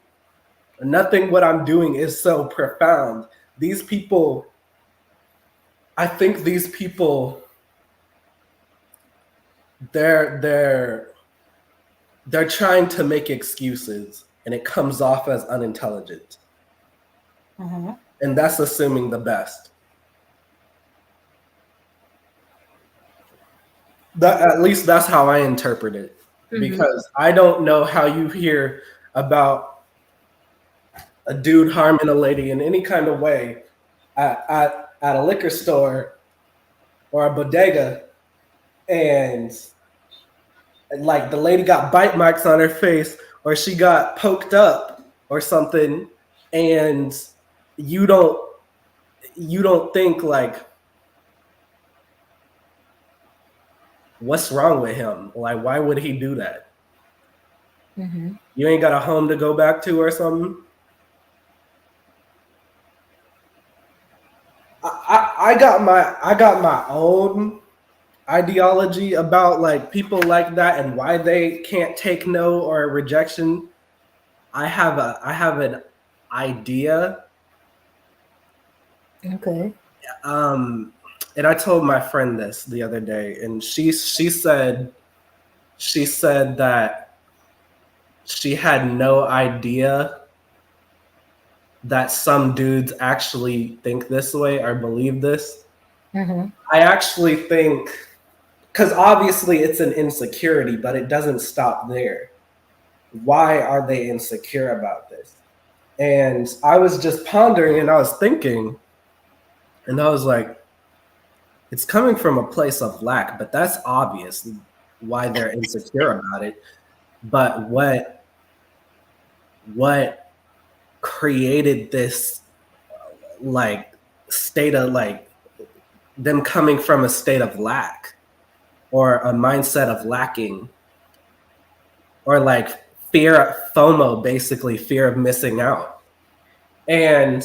Nothing what I'm doing is so profound. These people, I think these people, they're they're trying to make excuses, and it comes off as unintelligent. Mm-hmm. And that's assuming the best. That at least that's how I interpret it. Mm-hmm. Because I don't know how you hear about a dude harming a lady in any kind of way at a liquor store or a bodega, and like the lady got bite marks on her face or she got poked up or something, and you don't you don't think like what's wrong with him, like why would he do that? Mm-hmm. You ain't got a home to go back to or something. I got my own ideology about like people like that and why they can't take no or rejection. I have an idea. Okay. Um and I told my friend this the other day, and she said that she had no idea that some dudes actually think this way or believe this. Mm-hmm. I actually think, because obviously it's an insecurity, but it doesn't stop there. Why are they insecure about this? And I was just pondering and I was thinking, and I was like, it's coming from a place of lack, but that's obvious why they're insecure about it. But what created this like state of like them coming from a state of lack or a mindset of lacking, or like fear, FOMO, basically fear of missing out. And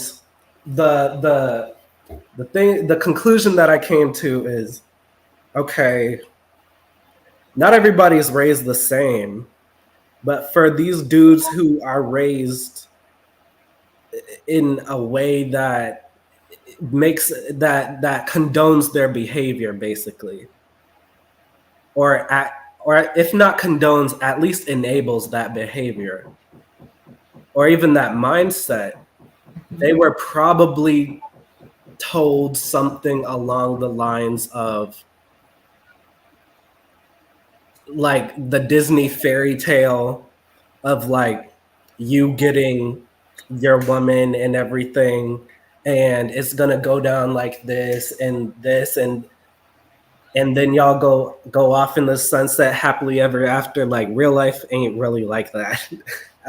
the the the conclusion that I came to is, okay, not everybody is raised the same, but for these dudes who are raised in a way that makes that condones their behavior, basically, or or if not condones, at least enables that behavior or even that mindset, they were probably told something along the lines of like the Disney fairy tale of like you getting your woman and everything, and it's gonna go down like this, and then y'all go off in the sunset happily ever after. Like real life ain't really like that.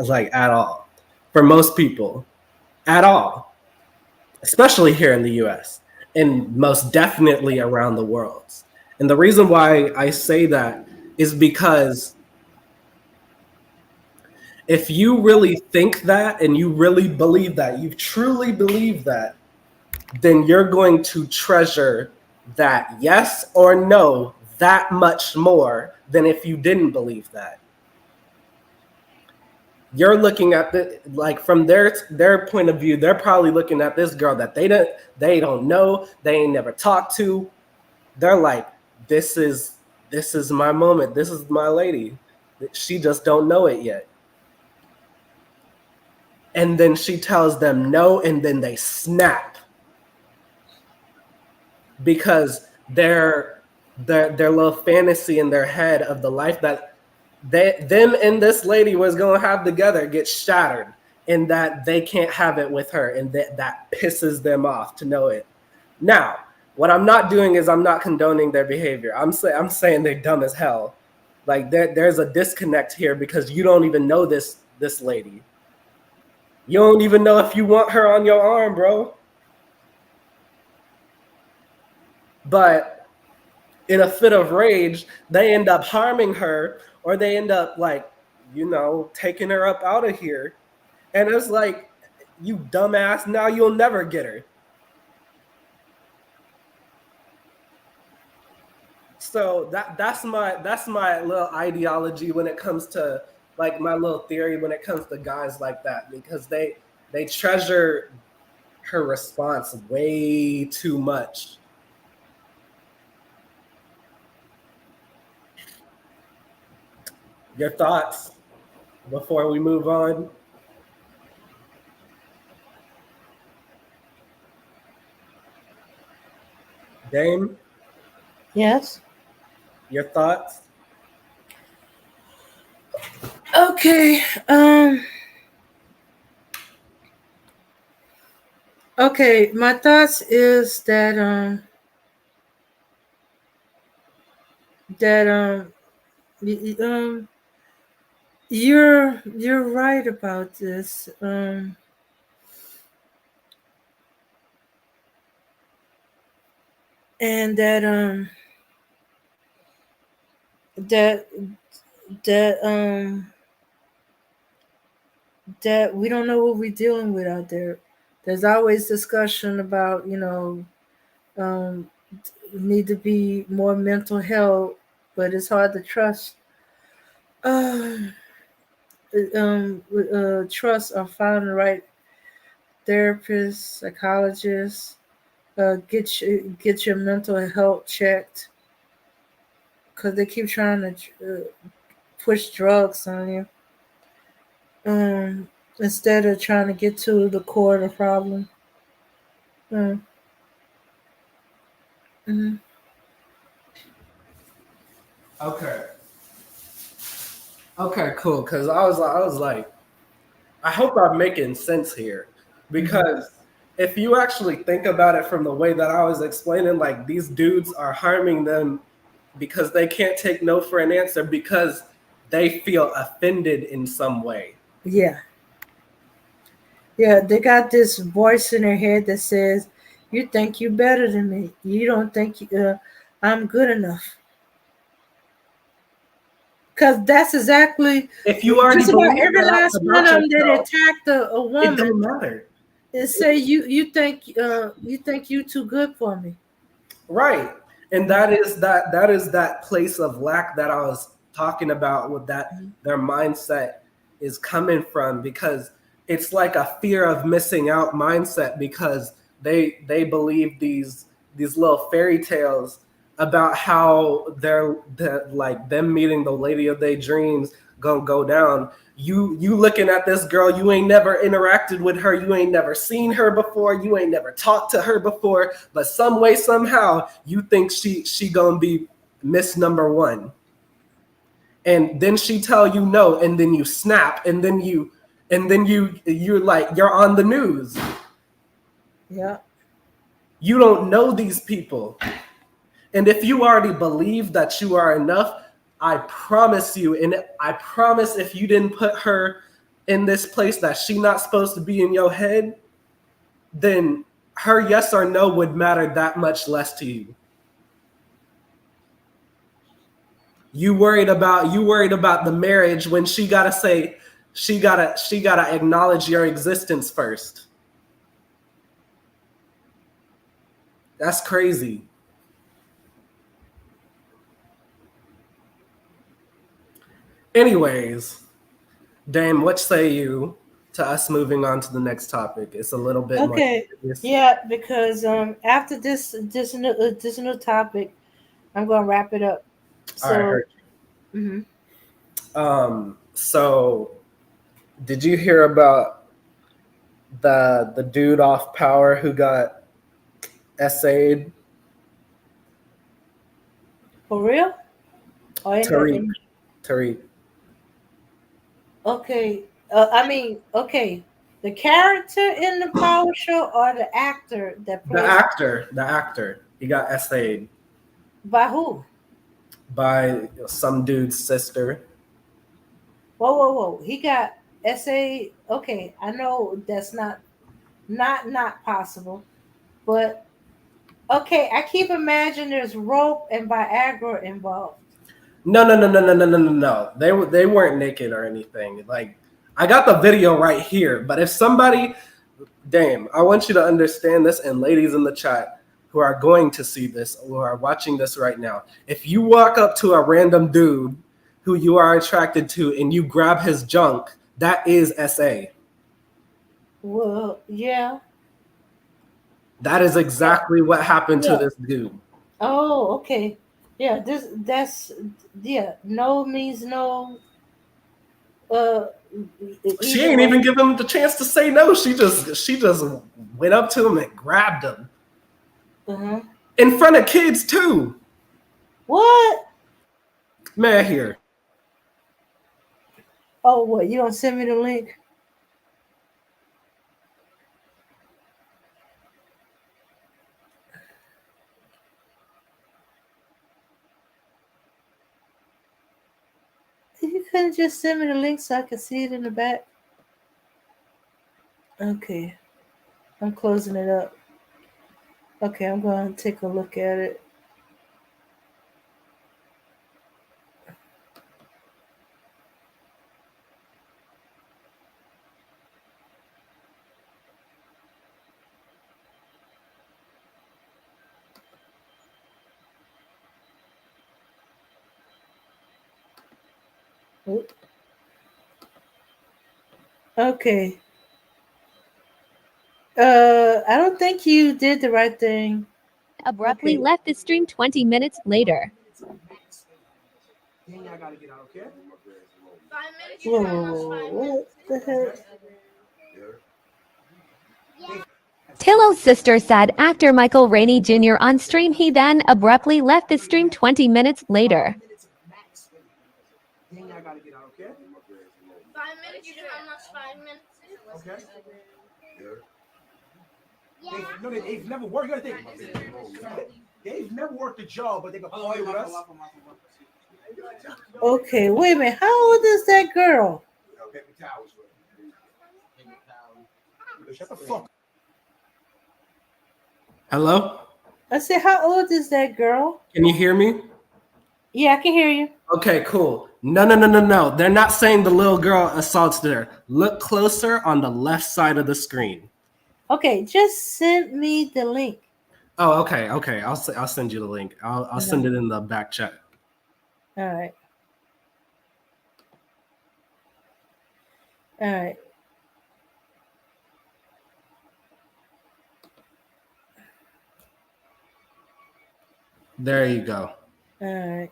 Like at all for most people, at all, especially here in the US and most definitely around the world. And the reason why I say that is because if you really think that and you really believe that, you truly believe that, then you're going to treasure that yes or no that much more than if you didn't believe that. You're looking at the like from their point of view, they're probably looking at this girl that they don't know, they ain't never talked to. They're like, this is my moment, this is my lady. She just don't know it yet. And then she tells them no, and then they snap because their little fantasy in their head of the life that them and this lady was gonna have together gets shattered, and that they can't have it with her, and that pisses them off to know it. Now, what I'm not doing is I'm not condoning their behavior. I'm saying they're dumb as hell. Like there's a disconnect here because you don't even know this lady. You don't even know if you want her on your arm, bro. But in a fit of rage, they end up harming her, or they end up like, taking her up out of here. And it's like, you dumbass, now you'll never get her. So that's my little ideology when it comes to, like, my little theory when it comes to guys like that, because they treasure her response way too much. Your thoughts before we move on? Dame? Yes. Your thoughts? Okay. Okay. My thoughts is that that you're right about this. And that that that we don't know what we're dealing with out there. There's always discussion about, um, need to be more mental health, but it's hard to trust. Uh, Trust or find the right therapist, psychologist. Get your mental health checked because they keep trying to push drugs on you. Instead of trying to get to the core of the problem. Mm, mm, Okay. Okay, cool. Because I was like, I hope I'm making sense here. Because if you actually think about it from the way that I was explaining, like, these dudes are harming them because they can't take no for an answer because they feel offended in some way. yeah, yeah. They got this voice in their head that says, "You think you better than me. You don't think I'm good enough." Because that's exactly If you already just about believe every that last one about of them that yourself, attacked a it don't woman matter. and say you think you too good for me. Right. And that is that place of lack that I was talking about, with that their mindset is coming from, because it's like a fear of missing out mindset, because they believe these little fairy tales about how they're like them meeting the lady of their dreams gonna go down. You looking at this girl, you ain't never interacted with her, you ain't never seen her before, you ain't never talked to her before, but some way somehow you think she gonna be Miss Number One, and then she tell you no, and then you snap, and then you're like, you're on the news. Yeah. You don't know these people. And if you already believe that you are enough, I promise you, and I promise if you didn't put her in this place that she not supposed to be in your head, then her yes or no would matter that much less to you. You worried about the marriage when she gotta acknowledge your existence first. That's crazy. Anyways, Dame, what say you to us moving on to the next topic? It's a little bit more Okay. serious. Yeah, because after this new topic, I'm gonna wrap it up. All right, So, heard mhm. you. So did you hear about the dude off Power who got essayed? For real? Or Tariq. Tariq. okay. I mean, okay. The character in the Power Show or the actor that The plays actor. The actor. He got essayed by who? by some dude's sister. Whoa, whoa, whoa. He got SA. Okay, I know that's not possible, but okay. I keep imagining there's rope and Viagra involved. No, no, no, no, no, no, no, no, no. They weren't naked or anything. Like I got the video right here. But if somebody, damn, I want you to understand this, and ladies in the chat who are going to see this, who are watching this right now, if you walk up to a random dude who you are attracted to and you grab his junk, that is SA. Well, yeah, That is yeah, exactly what happened to yeah. this dude. Oh, okay. Yeah, that's yeah. No means no. Uh, She either ain't even way. give him the chance to say no. She just went up to him and grabbed him Uh huh. in front of kids too. What? Man, here. Oh, what? You don't send me the link? You couldn't just send me the link so I could see it in the back. Okay, I'm closing it up. Okay, I'm going to take a look at it. Oop. Okay. I don't think you did the right thing. Abruptly Okay. left the stream 20 minutes later. Whoa, whoa, whoa, what the heck? Tillo's sister said actor Michael Rainey Jr. on stream he then abruptly left the stream 20 minutes later. They've never worked. You gotta think. They've never worked a job, but they go play with us. Okay, wait a minute. How old is that girl? Shut the fuck. Hello? I said, how old is that girl? Can you hear me? Yeah, I can hear you. Okay, cool. No, no, no, no, no. They're not saying the little girl assaults there. Look closer on the left side of the screen. Okay, just send me the link. Oh, okay, okay. I'll send you the link. I'll send it in the back chat. All right. All right. There you go. All right.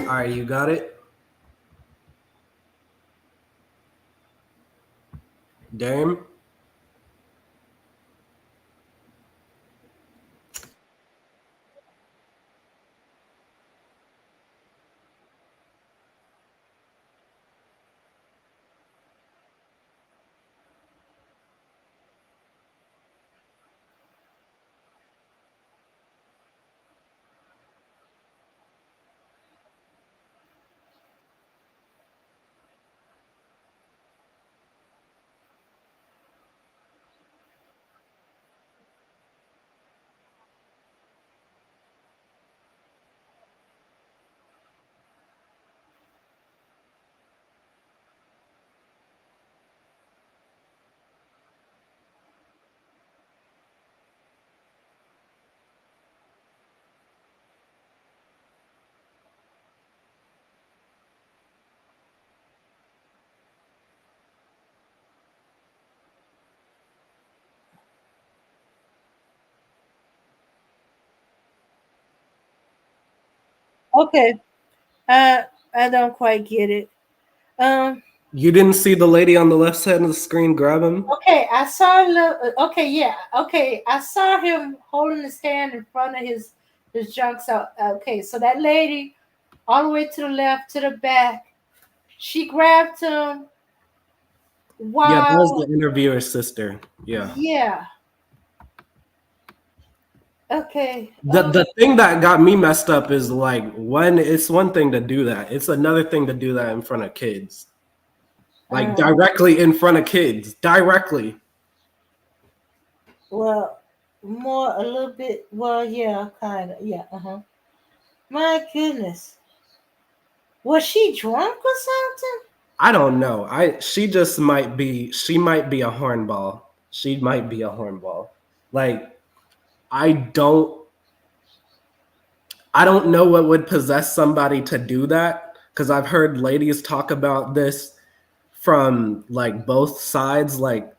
All right, you got it? Dame? Okay. I don't quite get it. Um. You didn't see the lady on the left side of the screen grab him? Okay, I saw. Okay, yeah. Okay, I saw him holding his hand in front of his junk. So okay, so that lady, all the way to the left, to the back, she grabbed him Yeah, that was while. the interviewer's sister. Yeah. Yeah. Okay. The thing that got me messed up is like when it's one thing to do that. It's another thing to do that in front of kids. Like Uh, directly in front of kids. Directly. well, more a little bit. Well, yeah, kind of. Yeah. My goodness. Was she drunk or something? I don't know. She might be a hornball. She might be a hornball. Like I don't I don't know what would possess somebody to do that because I've heard ladies talk about this from like both sides, like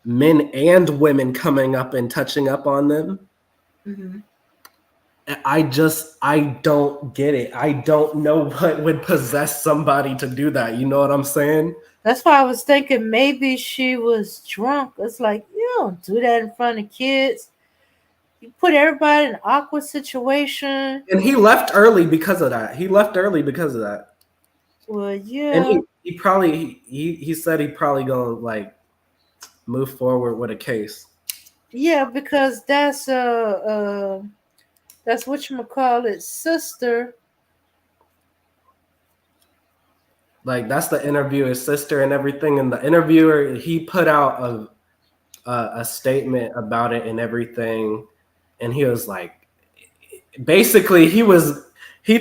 men and women coming up and touching up on them. Mm-hmm. I don't get it. I don't know what would possess somebody to do that. You know what I'm saying? That's why I was thinking maybe she was drunk. It's like you don't do that in front of kids. You put everybody in an awkward situation. And he left early because of that. He left early because of that. Well, And yeah, he said he probably gonna like move forward with a case. yeah, because that's what you call it, sister. Like that's the interviewer's sister and everything. And the interviewer he put out a statement about it and everything. And he was like, basically he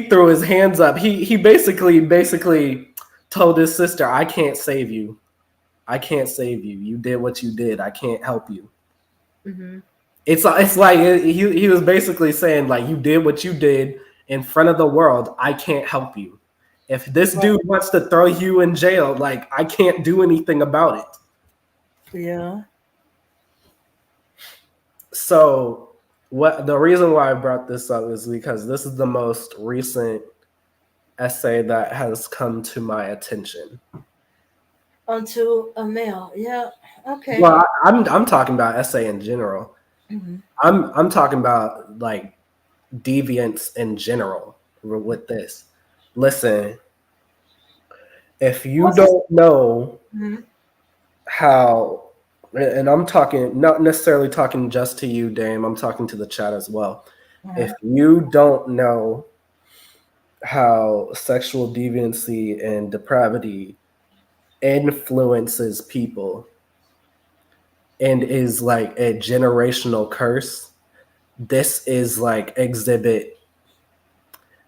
threw his hands up. He basically told his sister, I can't save you. I can't save you. You did what you did. I can't help you. Mm-hmm. It's like he was basically saying like you did what you did in front of the world. I can't help you. If this Right. dude wants to throw you in jail, like I can't do anything about it. Yeah. So what the reason why I brought this up is because this is the most recent essay that has come to my attention. Onto a male. Yeah. Okay. Well, I'm talking about essay in general. Mm-hmm. I'm talking about like deviance in general with this. Listen, if you What's this? don't know Mm-hmm. how, and I'm talking not necessarily talking just to you, Dame, I'm talking to the chat as well. If you don't know how sexual deviancy and depravity influences people and is like a generational curse, this is like exhibit.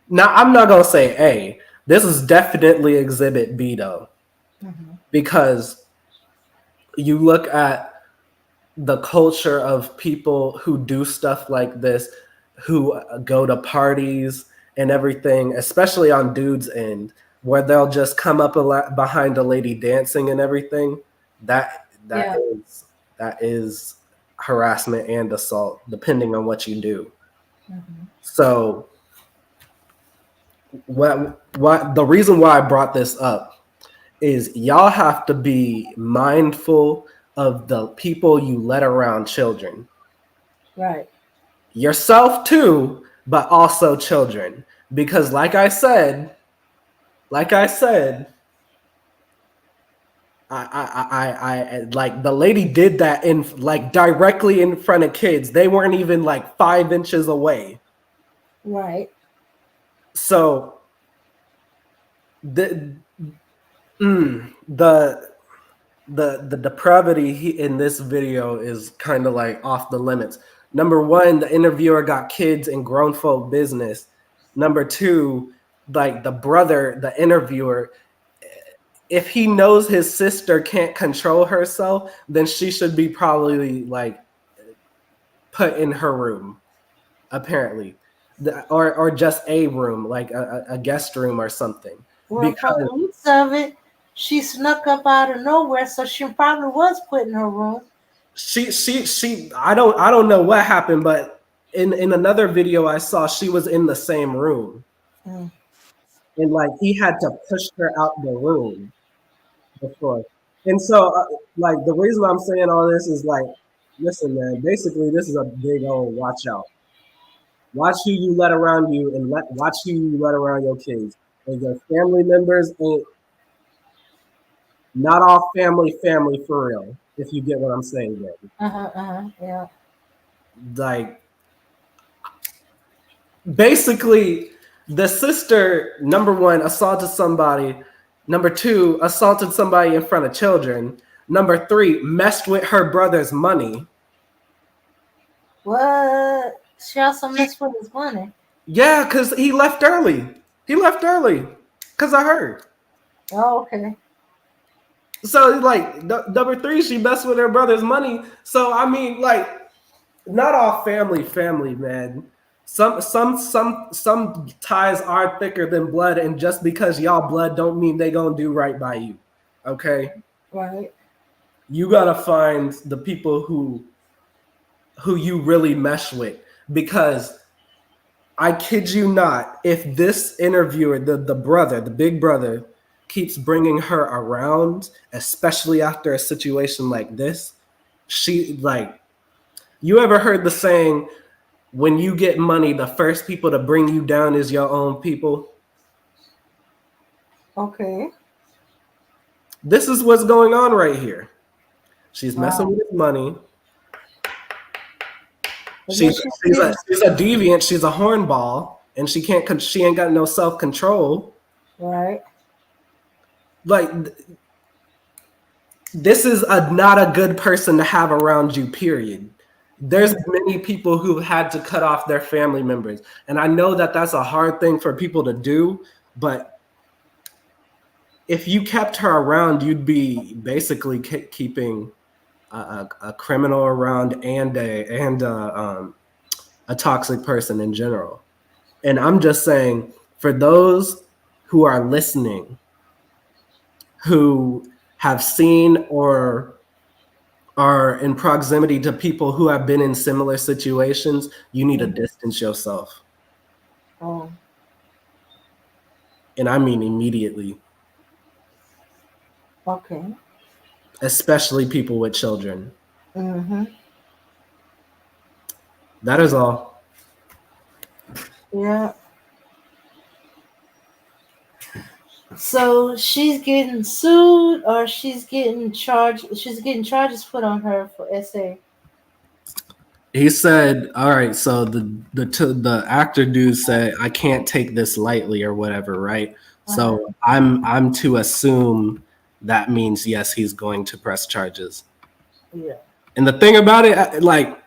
Now, I'm not going to say A. This is definitely exhibit B, though, Mm-hmm. because you look at the culture of people who do stuff like this, who go to parties and everything, especially on dudes' end, where they'll just come up behind a lady dancing and everything. That Yeah. that is harassment and assault, depending on what you do. Mm-hmm. So, what the reason why I brought this up is y'all have to be mindful of the people you let around children. Right. Yourself too, but also children. Because like I said, I like the lady did that in like directly in front of kids. They weren't even like 5 inches away. Right. So the the depravity in this video is kind of like off the limits. Number one, the interviewer got kids and grown folk business. Number two, like the brother, the interviewer, if he knows his sister can't control herself, then she should be probably like put in her room, apparently, or just a room, like a guest room or something. Well, from Because the looks of it, she snuck up out of nowhere, so she probably was put in her room. she I don't know what happened, but in another video I saw, she was in the same room. Mm. and like he had to push her out the room before. And so, like the reason I'm saying all this is like, listen, man. Basically, this is a big old watch out. Watch who you let around you, and watch who you let around your kids. And your family members ain't not all family for real. If you get what I'm saying, baby. Yeah. Like basically, the sister number one assaulted somebody. Number two assaulted somebody in front of children. Number three messed with her brother's money. What? She also messed with his money. Yeah, because he left early. He left early because I heard. Oh, okay. So like number three, she messed with her brother's money. So I mean, like, not all family, man. Some ties are thicker than blood, and just because y'all blood don't mean they gonna do right by you. Okay, Right. you gotta find the people who you really mesh with, because I kid you not, if this interviewer, the brother, the big brother, keeps bringing her around, especially after a situation like this, she like, you ever heard the saying, when you get money, the first people to bring you down is your own people? Okay. This is what's going on right here. She's messing Wow. with his money. But then She's a deviant. She's a hornball, and she ain't got no self control. right. Like, this is not a good person to have around you, period. There's many people who had to cut off their family members, and I know that that's a hard thing for people to do, but if you kept her around, you'd be basically keeping a criminal around and a toxic person in general. And I'm just saying, for those who are listening, who have seen or are in proximity to people who have been in similar situations, you need to distance yourself. Oh. And I mean immediately, Okay. especially people with children. Mm-hmm. That is all. Yeah. So she's getting sued, or she's getting charged. She's getting charges put on her for SA. He said, "All right." So the actor dude said, "I can't take this lightly," or whatever, right? So I'm to assume that means yes, he's going to press charges. Yeah. And the thing about it, like,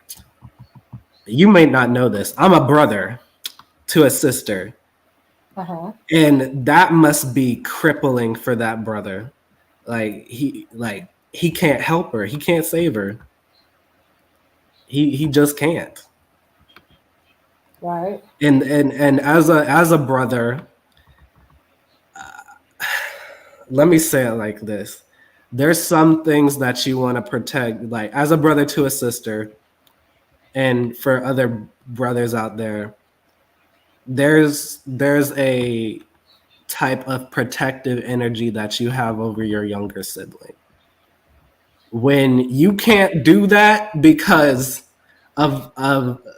you may not know this, I'm a brother to a sister, and that must be crippling for that brother. Like he can't help her, he can't save her. He just can't. Right. And as a brother, let me say it like this. There's some things that you want to protect, like as a brother to a sister, and for other brothers out there, there's a type of protective energy that you have over your younger sibling. When you can't do that because of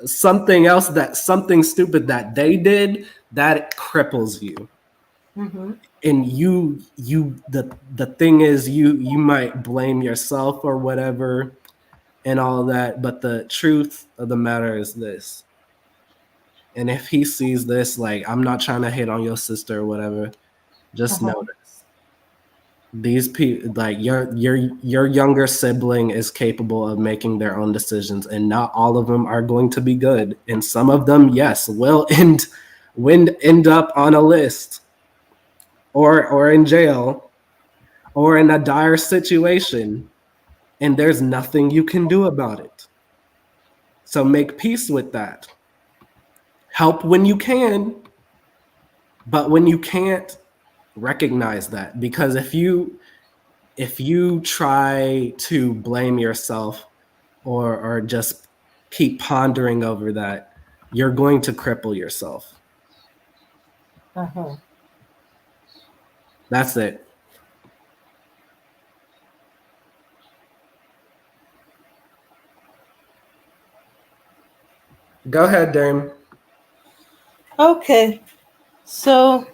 something stupid that they did, that cripples you. Mm-hmm. And the thing is, you might blame yourself or whatever and all that, but the truth of the matter is this. And if he sees this, like, I'm not trying to hate on your sister or whatever, just know this. These people, like, your younger sibling is capable of making their own decisions, and not all of them are going to be good. And some of them, yes, will end up on a list, or in jail, or in a dire situation, and there's nothing you can do about it. So make peace with that. Help when you can, but when you can't, recognize that. Because if you try to blame yourself or just keep pondering over that, you're going to cripple yourself. Uh-huh. That's it. Go ahead, Dame. Okay. So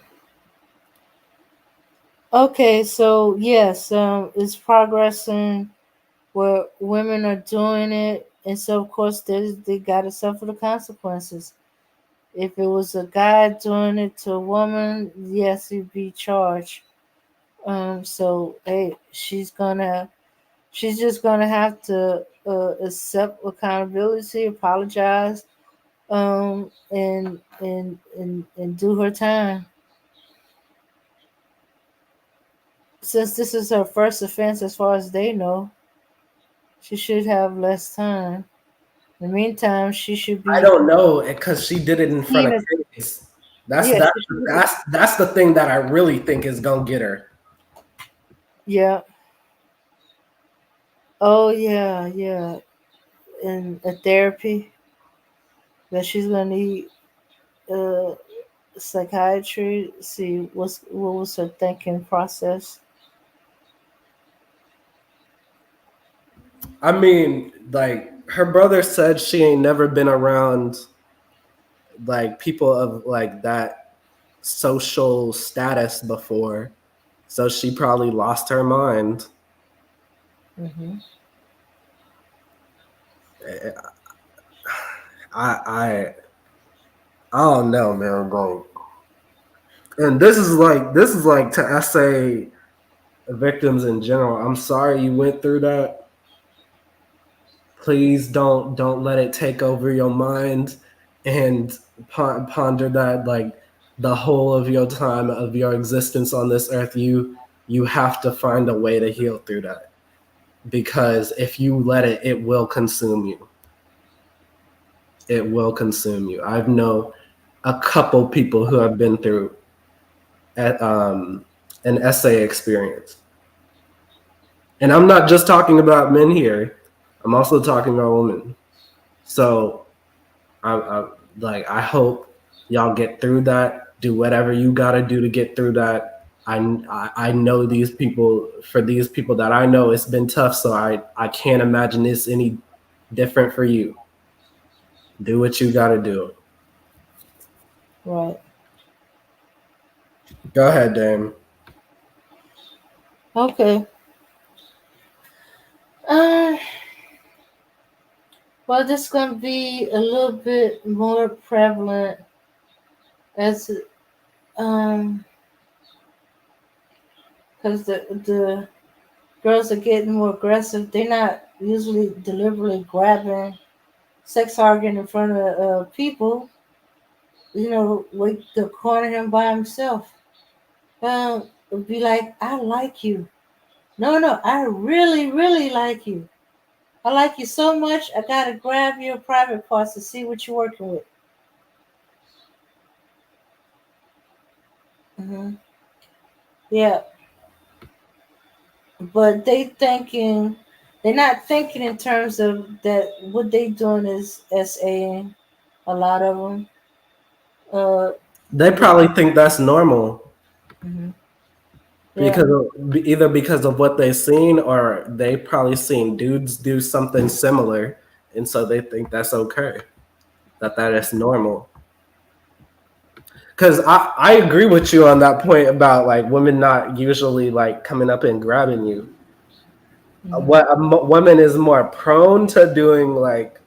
so yes, it's progressing where women are doing it, and so of course they got to suffer the consequences. If it was a guy doing it to a woman, yes, he'd be charged. So hey, she's just gonna have to accept accountability, apologize, and do her time. Since this is her first offense, as far as they know, she should have less time. In the meantime, she should I be don't know because she did it in front of seen as kids. That's yeah, that she should be, that's the thing that I really think is gonna get her. yeah. Oh yeah, yeah. In a therapy that she's gonna need uh psychiatry. See what was her thinking process. I mean, like her brother said she ain't never been around like people of like that social status before. So she probably lost her mind. Hmm. I I I don't know, man. Like, and this is like to essay victims in general. I'm sorry you went through that. Please don't let it take over your mind and ponder that like the whole of your time of your existence on this earth. You have to find a way to heal through that because if you let it, it will consume you. It will consume you. I've know a couple people who have been through at, an essay experience. And I'm not just talking about men here. I'm also talking about women. So I like I hope y'all get through that. Do whatever you got to do to get through that. I know these people. For these people that I know, it's been tough. So I can't imagine it's any different for you. Do what you got to do. Right. Go ahead, Dame. Okay. Uh, well, this is gonna be a little bit more prevalent as um because the girls are getting more aggressive. They're not usually deliberately grabbing, sex arguing in front of people. Like the corner him by himself. It'd be like, I like you. No, no, I really, really like you. I like you so much, I gotta grab your private parts to see what you're working with. Hmm. Yeah, but they're not thinking in terms of that. What they doing is SAing. A lot of them. Uh, They they, probably think that's normal mhm. Yeah, because either because of what they've seen or they probably seen dudes do something similar, and so they think that's okay. That is normal. Because I agree with you on that point about like women not usually like coming up and grabbing you. hmm What a woman is more prone to doing like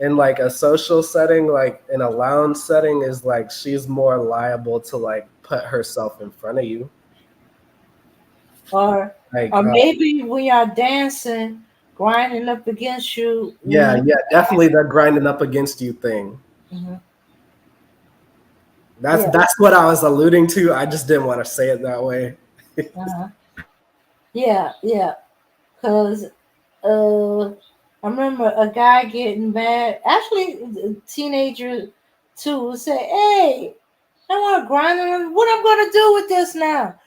in like a social setting, like in a lounge setting, is like she's more liable to like put herself in front of you. or Like or maybe when y'all dancing, grinding up against you. yeah, yeah, definitely the grinding up against you thing. Hmm. That's Yeah. that's what I was alluding to. I just didn't want to say it that way. Uh-huh. Yeah, yeah. Cause uh, I remember a guy getting mad. Actually, a teenager too say, "Hey, I want to grind on. What I'm gonna do with this now?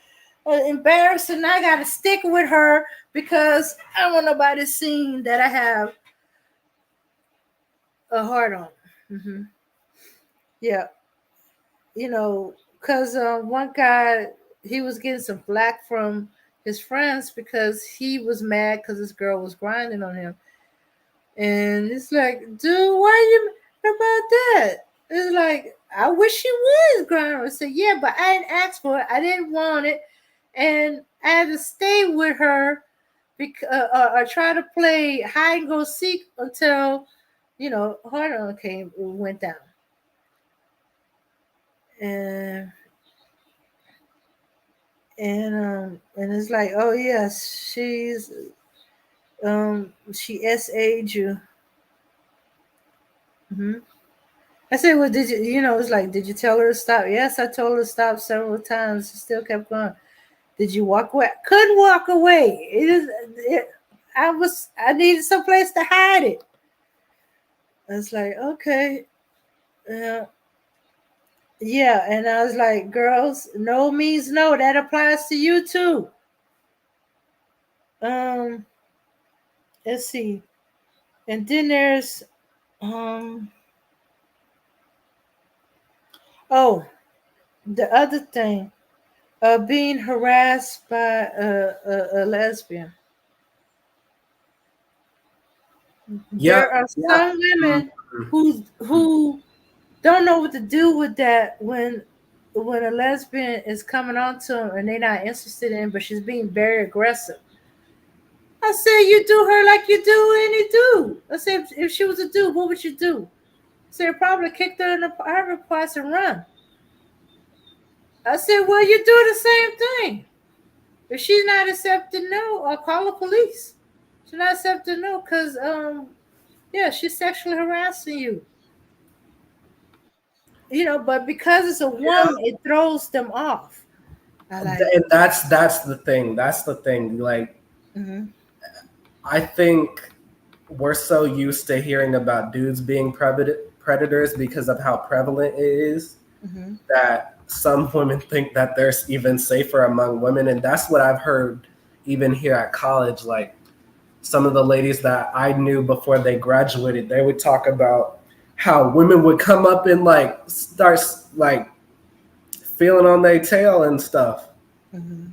Embarrassing. I gotta stick with her because I don't want nobody seeing that I have a heart on." Hmm. Yeah, because one guy, he was getting some flack from his friends because he was mad because this girl was grinding on him. And it's like, dude, why you mad about that? It's like, I wish she was grinding. I said, yeah, but I didn't ask for it. I didn't want it. And I had to stay with her because or try to play hide and go seek until, hard on came, went down. And and it's like, oh yes, she SA'd you. Hmm. I said, well, did you, it's like, did you tell her to stop? Yes, I told her to stop several times. She still kept going. Did you walk away? Couldn't walk away. I needed someplace to hide it. I was like, okay. Yeah. Yeah. And I was like, girls, no means no. That applies to you too. Um, let's see. And then there's um oh, the other thing, being harassed by a lesbian. Yeah, There are yeah. some women Mhm. who don't know what to do with that when a lesbian is coming on to them and they're not interested in, but she's being very aggressive. I said, you do her like you do any dude. I said, if she was a dude, what would you do? I said, probably kick her in the private parts and run. I said, well, you do the same thing. If she's not accepting no, I'll call the police. She's not accepting no, because yeah, she's sexually harassing you. But because it's a Yeah, woman, it throws them off. I like, and that's the thing. That's the thing. Like, mm-hmm, I think we're so used to hearing about dudes being predators because of how prevalent it is mm-hmm, that some women think that they're even safer among women, and that's what I've heard even here at college. Like, some of the ladies that I knew before they graduated, they would talk about how women would come up and like start like feeling on their tail and stuff mm-hmm,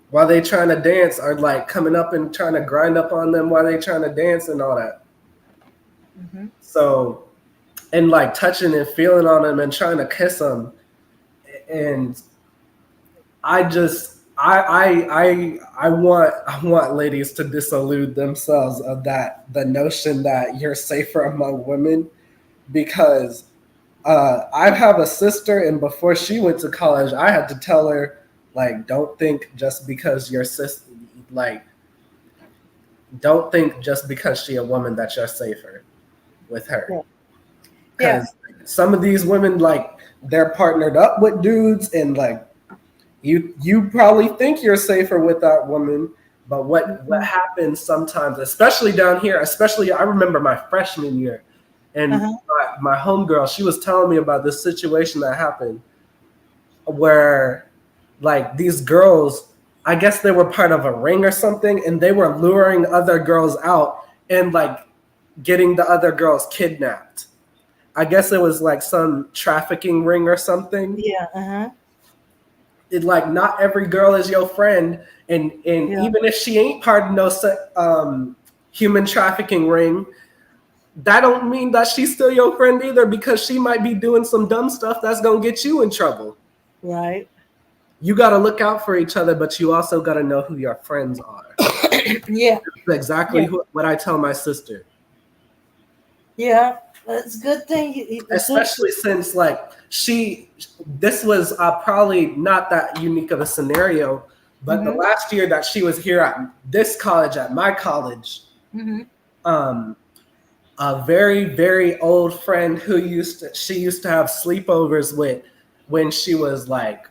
while they trying to dance, or like coming up and trying to grind up on them while they trying to dance and all that. mm-hmm. So, and like touching and feeling on them and trying to kiss them. And I just I want ladies to disillude themselves of that, the notion that you're safer among women, because I have a sister, and before she went to college, I had to tell her, like, don't think just because your sister, like, don't think just because she a woman that you're safer with her, Yeah. Yeah. because some of these women, like, they're partnered up with dudes, and like, you probably think you're safer with that woman, but what Mm-hmm. happens sometimes, especially down here, especially I remember my freshman year, and Uh-huh. my homegirl, she was telling me about this situation that happened where, like, these girls, I guess they were part of a ring or something, and they were luring other girls out and like getting the other girls kidnapped. I guess it was like some trafficking ring or something. Yeah. Uh-huh. It, like, not every girl is your friend, and Yeah. even if she ain't part of no human trafficking ring, that don't mean that she's still your friend either, because she might be doing some dumb stuff that's gonna get you in trouble. Right. You got to look out for each other, but you also got to know who your friends are. Yeah. That's exactly Yeah. what I tell my sister, Yeah. It's a good thing. Good. especially since, like, this was probably not that unique of a scenario, but the Mm-hmm. last year that she was here at this college, at my college, Mm-hmm. um, a very, very old friend she used to have sleepovers with when she was like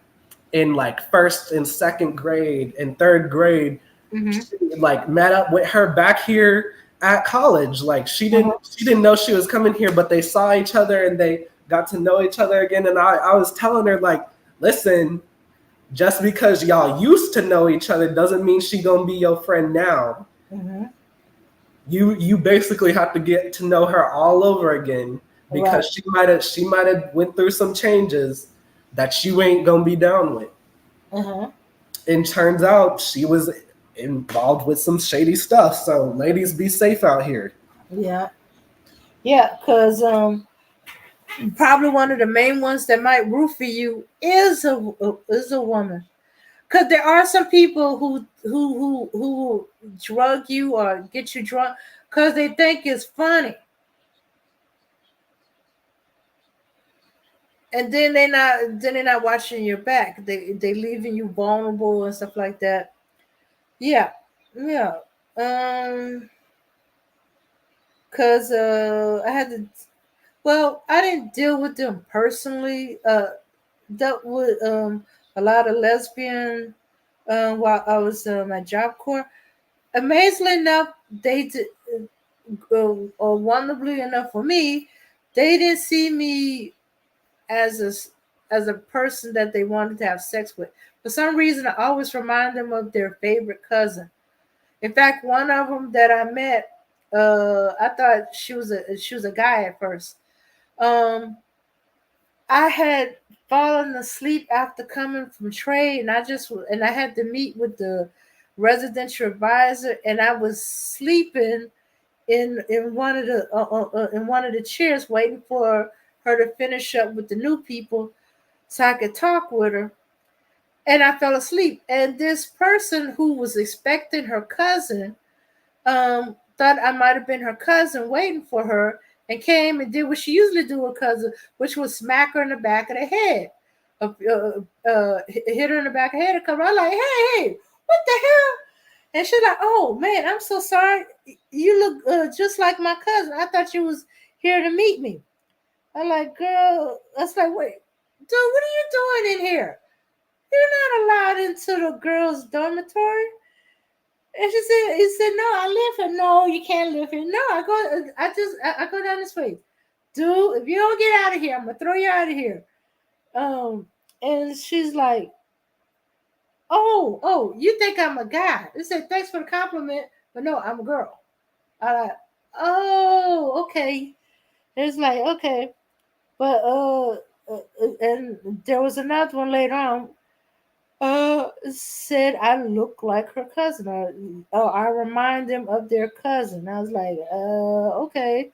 in like first and second grade and third grade. Mm-hmm. She like met up with her back here at college. Like, she Uh-huh. didn't know she was coming here, but they saw each other and they got to know each other again. And I was telling her, like, listen, just because y'all used to know each other doesn't mean she gonna be your friend now. Mm-hmm. You basically have to get to know her all over again, Right. because she might have went through some changes, that you ain't gonna be down with. Uh-huh. And turns out she was involved with some shady stuff. So ladies, be safe out here. Yeah. Yeah, because probably one of the main ones that might root for you is a woman. Because there are some people who will drug you or get you drunk because they think it's funny, and then they're not watching your back. They leaving you vulnerable and stuff like that. Yeah, yeah. Um, cause I had to. Well, I didn't deal with them personally. Dealt with a lot of lesbian while I was at Job Corps. Amazingly enough, they did, or wonderfully enough for me, they didn't see me as a person that they wanted to have sex with. For some reason, I always remind them of their favorite cousin. In fact, one of them that I met, I thought she was a guy at first. Um, I had fallen asleep after coming from trade, and I had to meet with the residential advisor, and I was sleeping in one of the chairs, waiting for her to finish up with the new people, so I could talk with her. And I fell asleep. And this person who was expecting her cousin thought I might have been her cousin waiting for her, and came and did what she usually do with cousin, which was smack her in the back of the head. Hit her in the back of the head and come around like, hey, what the hell? And she's like, oh man, I'm so sorry. You look just like my cousin. I thought you was here to meet me. I'm like, girl, I was like, wait, dude, what are you doing in here? You're not allowed into the girls' dormitory. And he said, no, I live here. No, you can't live here. No, I go down this way. Dude, if you don't get out of here, I'm gonna throw you out of here. Um, and she's like, oh, you think I'm a guy? They said, thanks for the compliment, but no, I'm a girl. I like, oh, okay. It's like, okay. But and there was another one later on. Said I look like her cousin, or I remind them of their cousin. I was like, okay.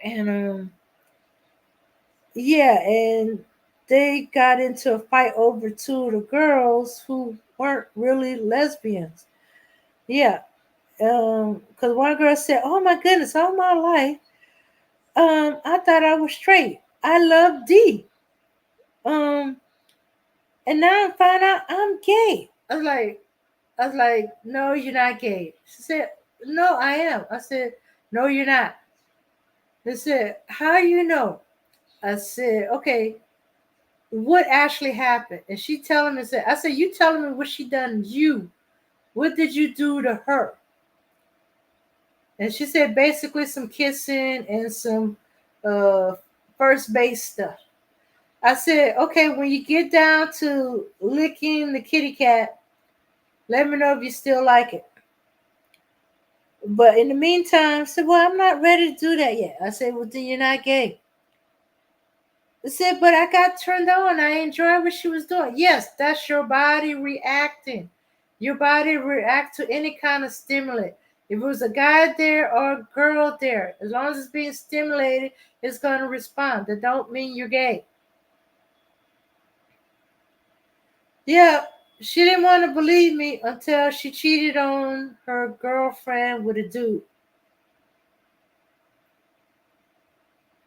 And yeah, and they got into a fight over two of the girls who weren't really lesbians. Yeah, because one girl said, "Oh my goodness, all my life, I thought I was straight. I love D. Um, and now I find out I'm gay." I was like, no, you're not gay. She said, no, I am. I said, no, you're not. They said, how you know? I said, okay, what actually happened? And she telling me, I said, you telling me what she done to you? What did you do to her? And she said basically some kissing and some uh, first base stuff. I said, okay, when you get down to licking the kitty cat, let me know if you still like it. But in the meantime, I said, well, I'm not ready to do that yet. I said, well, then you're not gay. I said, but I got turned on. I enjoyed what she was doing. Yes, that's your body reacting. Your body reacts to any kind of stimulant. If it was a guy there or a girl there, as long as it's being stimulated, it's going to respond. That don't mean you're gay. Yeah, she didn't want to believe me until she cheated on her girlfriend with a dude.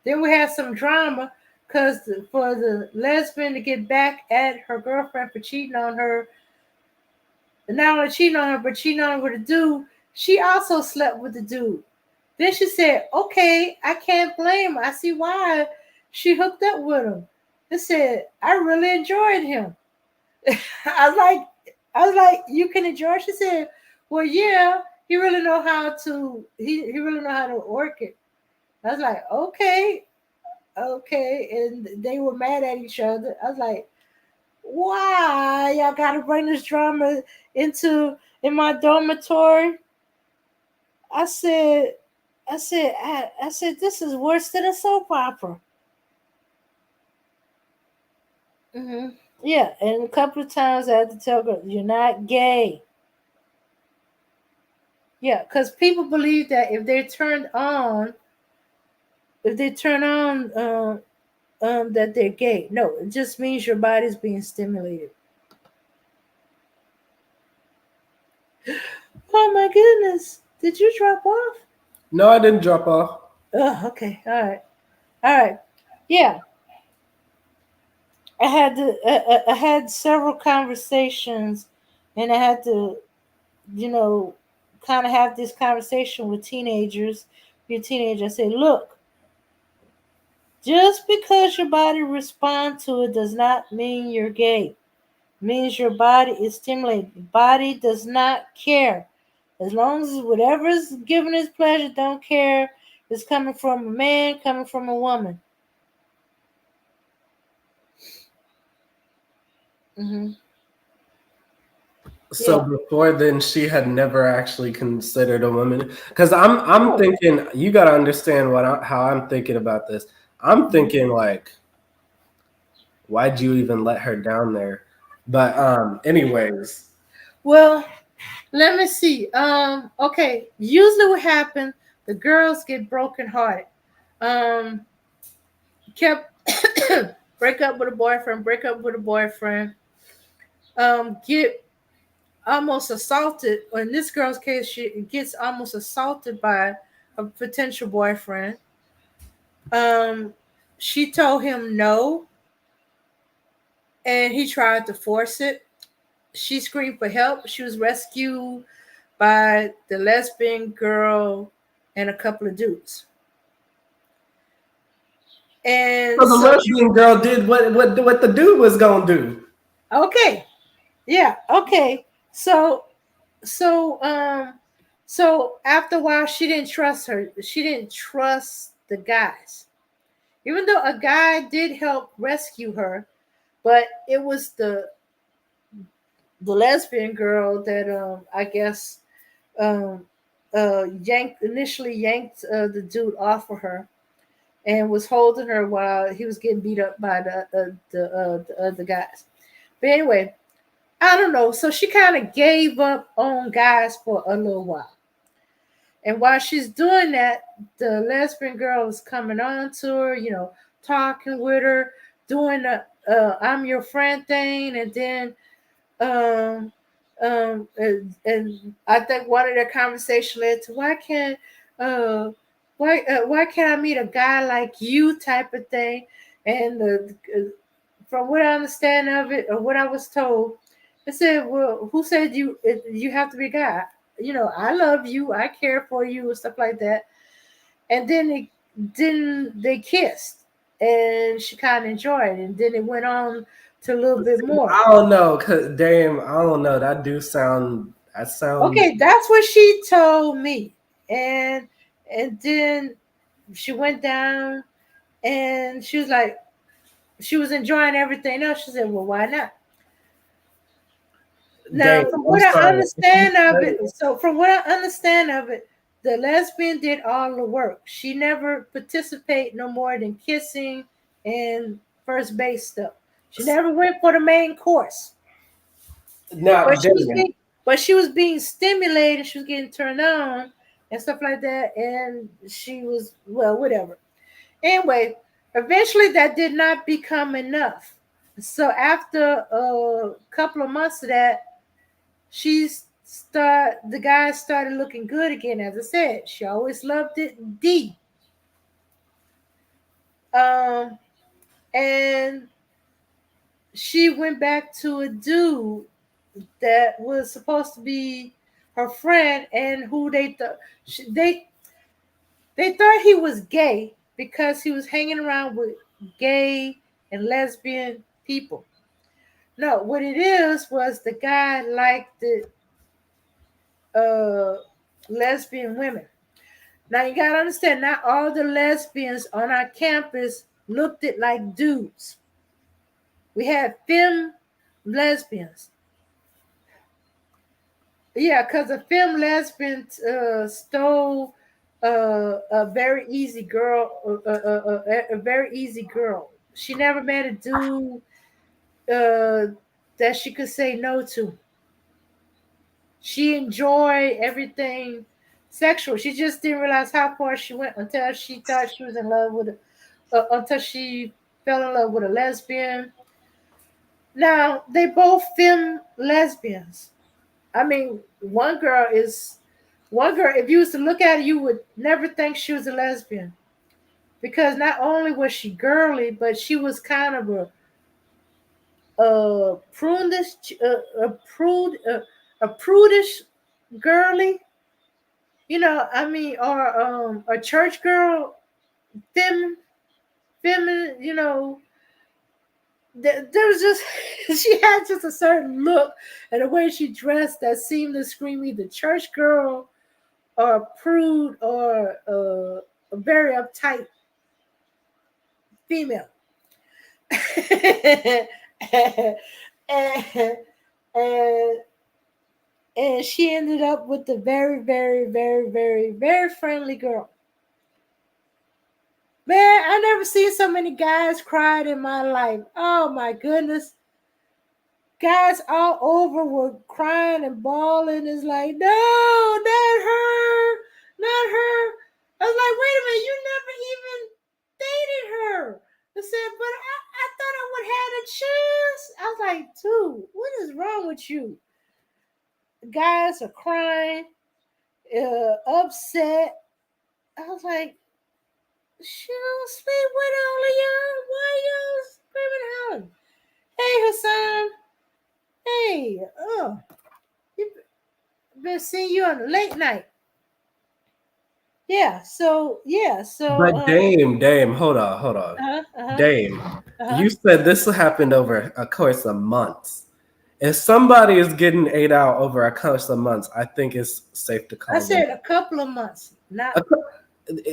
Then we had some drama because for the lesbian to get back at her girlfriend for cheating on her, not only cheating on her, but cheating on her with a dude, she also slept with the dude. Then she said, okay, I can't blame her. I see why she hooked up with him. They said, I really enjoyed him. I was like, you can enjoy. She said, well, yeah, he really know how to work it. I was like, okay, and they were mad at each other. I was like, why y'all gotta bring this drama in my dormitory? I said, I said, this is worse than a soap opera. Hmm. Yeah, and a couple of times I had to tell girls, "You're not gay." Yeah, because people believe that if they turn on, that they're gay. No, it just means your body's being stimulated. Oh my goodness! Did you drop off? No, I didn't drop off. Oh, okay. All right. All right. Yeah, I had several conversations, and I had to, you know, kind of have this conversation with teenagers. Your teenager, I say, look, just because your body responds to it does not mean you're gay. It means your body is stimulated. The body does not care. As long as whatever is giving its pleasure don't care, it's coming from a man, coming from a woman. Hmm. So Yeah. before then, she had never actually considered a woman. Because I'm Oh. thinking you got to understand how I'm thinking about this. I'm Mhm. thinking like, why'd you even let her down there? But anyways, Well, let me see. Okay. Usually what happens, the girls get brokenhearted. Um, kept break up with a boyfriend, break up with a boyfriend, get almost assaulted. Or in this girl's case, she gets almost assaulted by a potential boyfriend. Um, she told him no, and he tried to force it. She screamed for help. She was rescued by the lesbian girl and a couple of dudes. And so the so she, lesbian girl did what the dude was gonna do. okay, yeah, okay. So so so after a while she didn't trust her. She didn't trust the guys. Even though a guy did help rescue her, but it was the lesbian girl that I guess um yanked the dude off of her and was holding her while he was getting beat up by the other guys. But anyway, I don't know. So she kind of gave up on guys for a little while. And while she's doing that, the lesbian girl is coming on to her, talking with her, doing the "I'm your friend" thing, and then um, and I think one of their conversation led to uh, why can't I meet a guy like you type of thing, and from what I understand of it or what I was told, it said, well, who said you have to be a guy? I love you, I care for you, and stuff like that. And then they kissed, and she kind of enjoyed it, and then it went on to a little bit more. I don't know, cause damn, I don't know. That do sound. That sounds. Okay, that's what she told me. And then she went down, and she was like, she was enjoying everything else. She said, well, why not? Now, Damn, from I'm what I sorry. If you understand of say it, so from what I understand of it, the lesbian did all the work. She never participated no more than kissing and first base stuff. She never went for the main course. now, But she was damn. being but she was being stimulated, she was getting turned on and stuff like that. And she was, well, whatever. Anyway, eventually that did not become enough. So after a couple of months of that, the guy started looking good again. As I said, she always loved it D. Um, and she went back to a dude that was supposed to be her friend, and who they thought he was gay because he was hanging around with gay and lesbian people. No, what it is was the guy liked the uh, lesbian women. Now you gotta understand, not all the lesbians on our campus looked it like dudes. We had femme lesbians. Yeah, because a femme lesbian stole a very easy girl, a very easy girl. She never met a dude. that she could say no to. She enjoyed everything sexual. She just didn't realize how far she went until she thought she was in love with, until she fell in love with a lesbian. Now they both film lesbians. I mean, one girl. If you was to look at her, you would never think she was a lesbian because not only was she girly, but she was kind of a prudish, a prudish girly. I mean, or a church girl, feminine, feminine. There was just she had just a certain look and the way she dressed that seemed to scream either church girl or a prude or a very uptight female. and, and and she ended up with a very, very, very, very, very friendly girl. Man, I never seen so many guys cried in my life. Oh my goodness. Guys all over were crying and bawling. It's like, no, not her, not her. I was like, wait a minute, you never even dated her. I said, but I thought I would have a chance. I was like, dude, what is wrong with you? Guys are crying, upset. I was like, she don't sleep with all of y'all. Why y'all screaming and hollering? Hey, Hassan. Hey, you been seeing you on the late night. Yeah, so But Dame, hold on. Dame, you said this happened over a course of months. If somebody is getting 8 out over a course of months, I think it's safe to call. I said a couple of months, not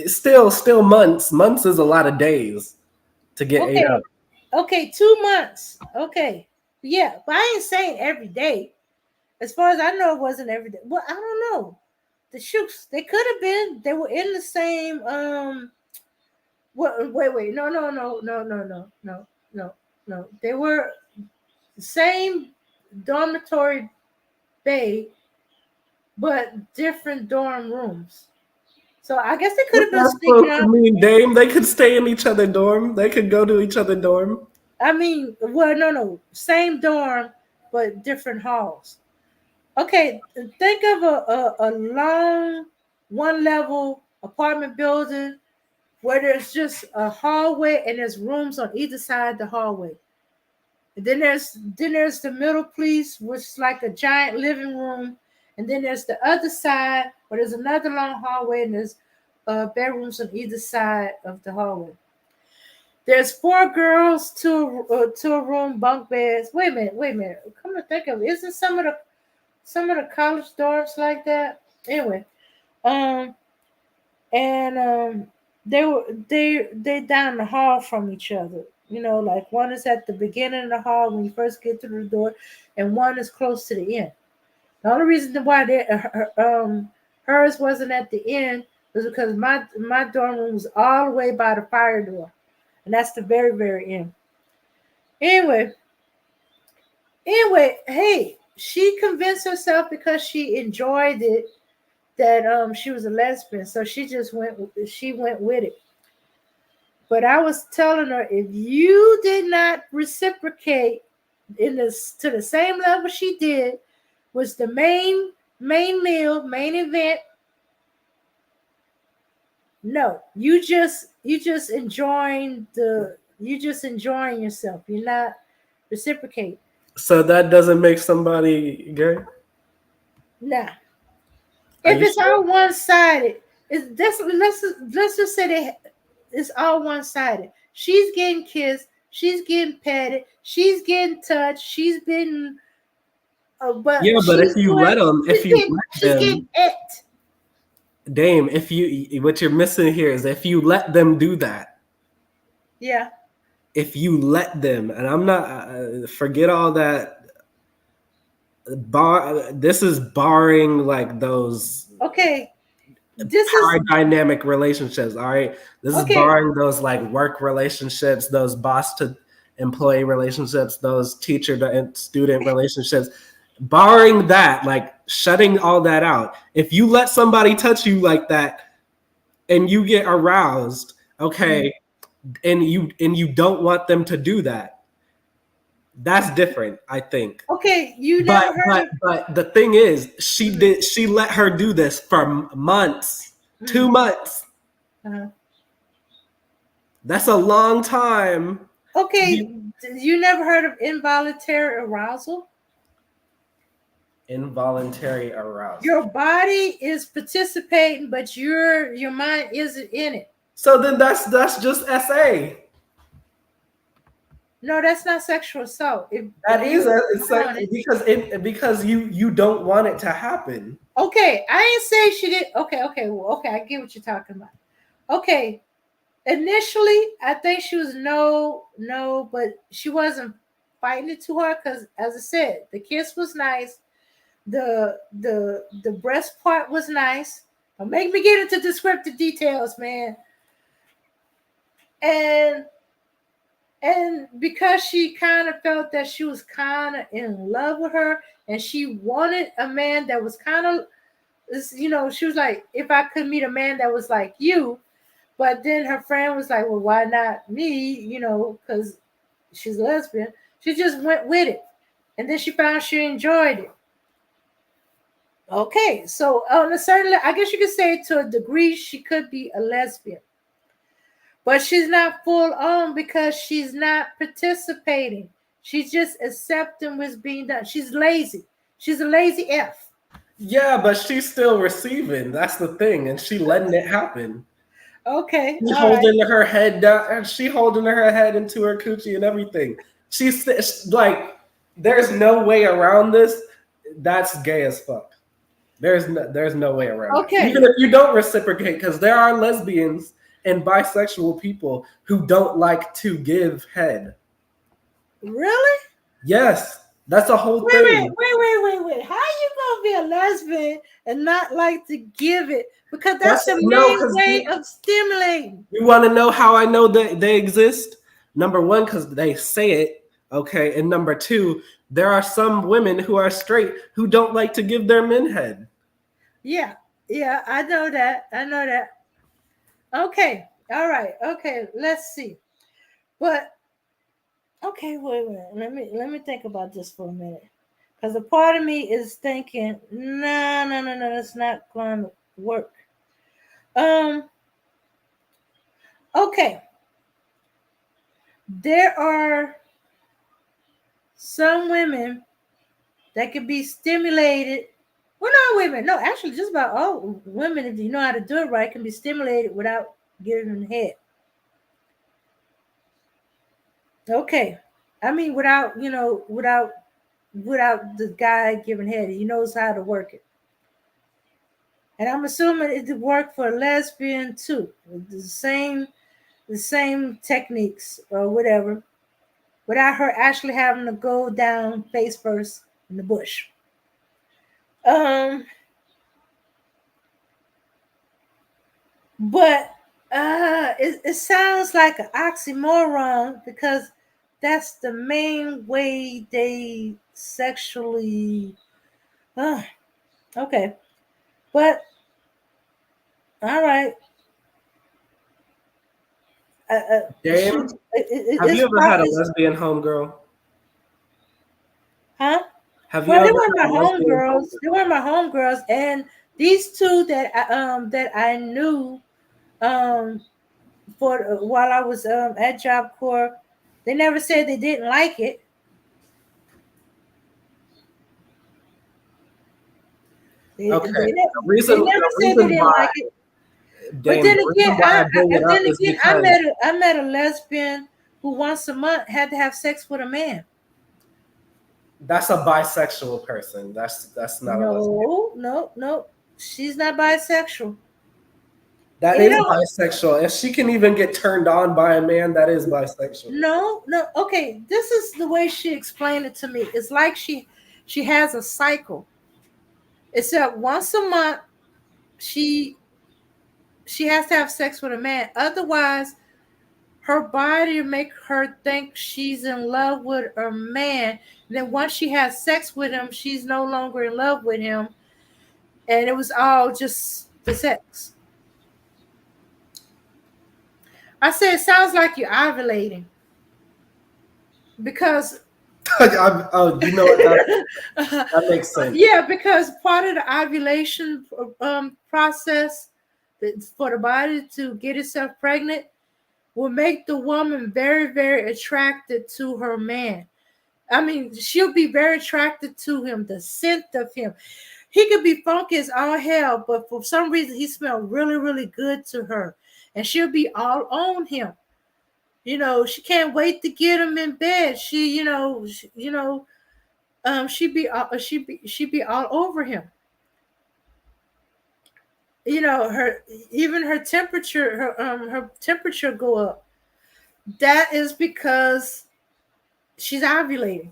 still months. Months is a lot of days to get 8 out. Okay, 2 months. Okay, yeah, but I ain't saying every day. As far as I know, it wasn't every day. Well, I don't know. The shoots, they could have been. They were in the same. Wait. No. They were the same dormitory bay, but different dorm rooms. So I guess they could have been sneaking out. I mean, Dame, they could stay in each other dorm. They could go to each other dorm. I mean, well, no, same dorm, but different halls. Okay, think of a long one-level apartment building where there's just a hallway and there's rooms on either side of the hallway. And then there's the middle piece, which is like a giant living room. And then there's the other side where there's another long hallway and there's bedrooms on either side of the hallway. There's 4 girls, two a room, bunk beds. Wait a minute. Come to think of it, isn't some of the college dorms like that? Anyway, they down the hall from each other. Like one is at the beginning of the hall when you first get through the door, and one is close to the end. The only reason why hers wasn't at the end was because my dorm room was all the way by the fire door, and that's the very, very end. Anyway, hey, she convinced herself because she enjoyed it that she was a lesbian, so she went with it. But I was telling her, if you did not reciprocate to the same level she did, was the main meal, main event. No, you just enjoying yourself. You're not reciprocating. So that doesn't make somebody gay? Nah. If it's all one-sided, let's just say it's all one-sided. She's getting kissed, she's getting petted, she's getting touched, she's been but if you let them, Dame, what you're missing here is if you let them do that. Yeah. If you let them, and I'm not forget all that. This is barring like those. Okay. This is dynamic relationships. All right. This is barring those like work relationships, those boss to employee relationships, those teacher to student relationships, barring that, like shutting all that out. If you let somebody touch you like that and you get aroused, okay, and you don't want them to do that, that's different, I think. Okay, you But never heard of but the thing is, she let her do this for months, 2 months. uh-huh. That's a long time. Okay, you never heard of involuntary arousal? Involuntary arousal. Your body is participating, but your mind isn't in it. So then that's just SA. No, that's not sexual assault. That is it's like, on it. because you don't want it to happen. Okay, I ain't say she did. Okay, well, okay, I get what you're talking about. Okay, initially, I think she was no, but she wasn't fighting it too hard because, as I said, the kiss was nice. The breast part was nice. Don't make me get into descriptive details, man. And because she kind of felt that she was kind of in love with her, and she wanted a man that was kind of, she was like, if I could meet a man that was like you. But then her friend was like, well, why not me? Because she's a lesbian. She just went with it. And then she found she enjoyed it. Okay, so on a certain, I guess you could say to a degree, she could be a lesbian. But she's not full on because she's not participating. She's just accepting what's being done. She's lazy. She's a lazy F. Yeah, but she's still receiving. That's the thing, and she letting it happen. Okay, She holding her head down, and she holding her head into her coochie and everything. She's like, there's no way around this. That's gay as fuck. There's no way around it. Okay. Even if you don't reciprocate, because there are lesbians and bisexual people who don't like to give head. Really? Yes, that's a whole thing. Wait. How you gonna be a lesbian and not like to give it? Because that's the main way of stimulating. You want to know how I know that they exist? Number one, because they say it, okay, and number two, there are some women who are straight who don't like to give their men head. Yeah, I know that. Okay, all right, okay, let's see. But okay, wait. Let me think about this for a minute. Because a part of me is thinking, no, that's not going to work. Okay. There are some women that can be stimulated. Well, not women. No, actually, just about all women, if you know how to do it right, can be stimulated without giving head. Okay. I mean, without the guy giving head. He knows how to work it. And I'm assuming it would work for a lesbian too. The same techniques or whatever, without her actually having to go down face first in the bush. But it sounds like an oxymoron because that's the main way they sexually. Okay, but all right. Dame, have you ever had a lesbian homegirl? Huh? Have Well, you they ever were had my a lesbian homegirls. They were my homegirls, and these two that I knew while I was at Job Corps, they never said they didn't like it. They never said they didn't like it. But then again, I met a lesbian who once a month had to have sex with a man. That's a bisexual person. That's not a lesbian. No. She's not bisexual. That is bisexual. If she can even get turned on by a man, that is bisexual. No. Okay, this is the way she explained it to me. It's like she has a cycle. Except once a month, she has to have sex with a man. Otherwise, her body make her think she's in love with a man. And then once she has sex with him, she's no longer in love with him, and it was all just the sex. I said, it sounds like you're ovulating because Oh, you know what? That makes sense. yeah, because part of the ovulation process for the body to get itself pregnant will make the woman very, very attracted to her man. I mean, she'll be very attracted to him, the scent of him. He could be funky as all hell, but for some reason he smelled really, really good to her. And she'll be all on him. She can't wait to get him in bed. She'd be all over him. Her even her temperature go up. That is because she's ovulating.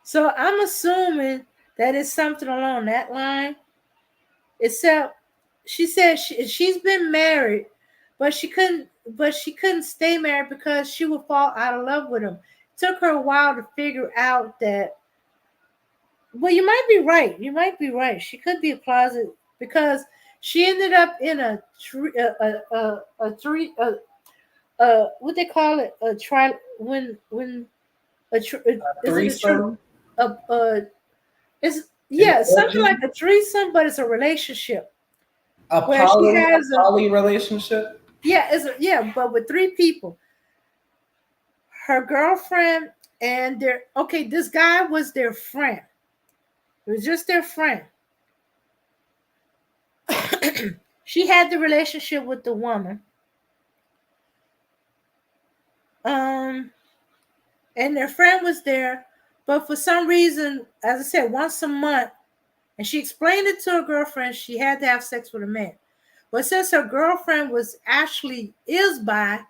So I'm assuming that it's something along that line. Except she said she's been married, but she couldn't stay married because she would fall out of love with him. It took her a while to figure out that. Well, you might be right. You might be right. She could be a closet because she ended up in a tree, a tree, what they call it, a tri when is it a true Threesome. it's An yeah, something orgy. like a threesome, but it's a relationship A where she poly, has a poly relationship. but with three people, her girlfriend and this guy was their friend. It was just their friend. She had the relationship with the woman, um, and their friend was there, but for some reason, as I said, once a month, and she explained it to her girlfriend, she had to have sex with a man. But since her girlfriend is bi,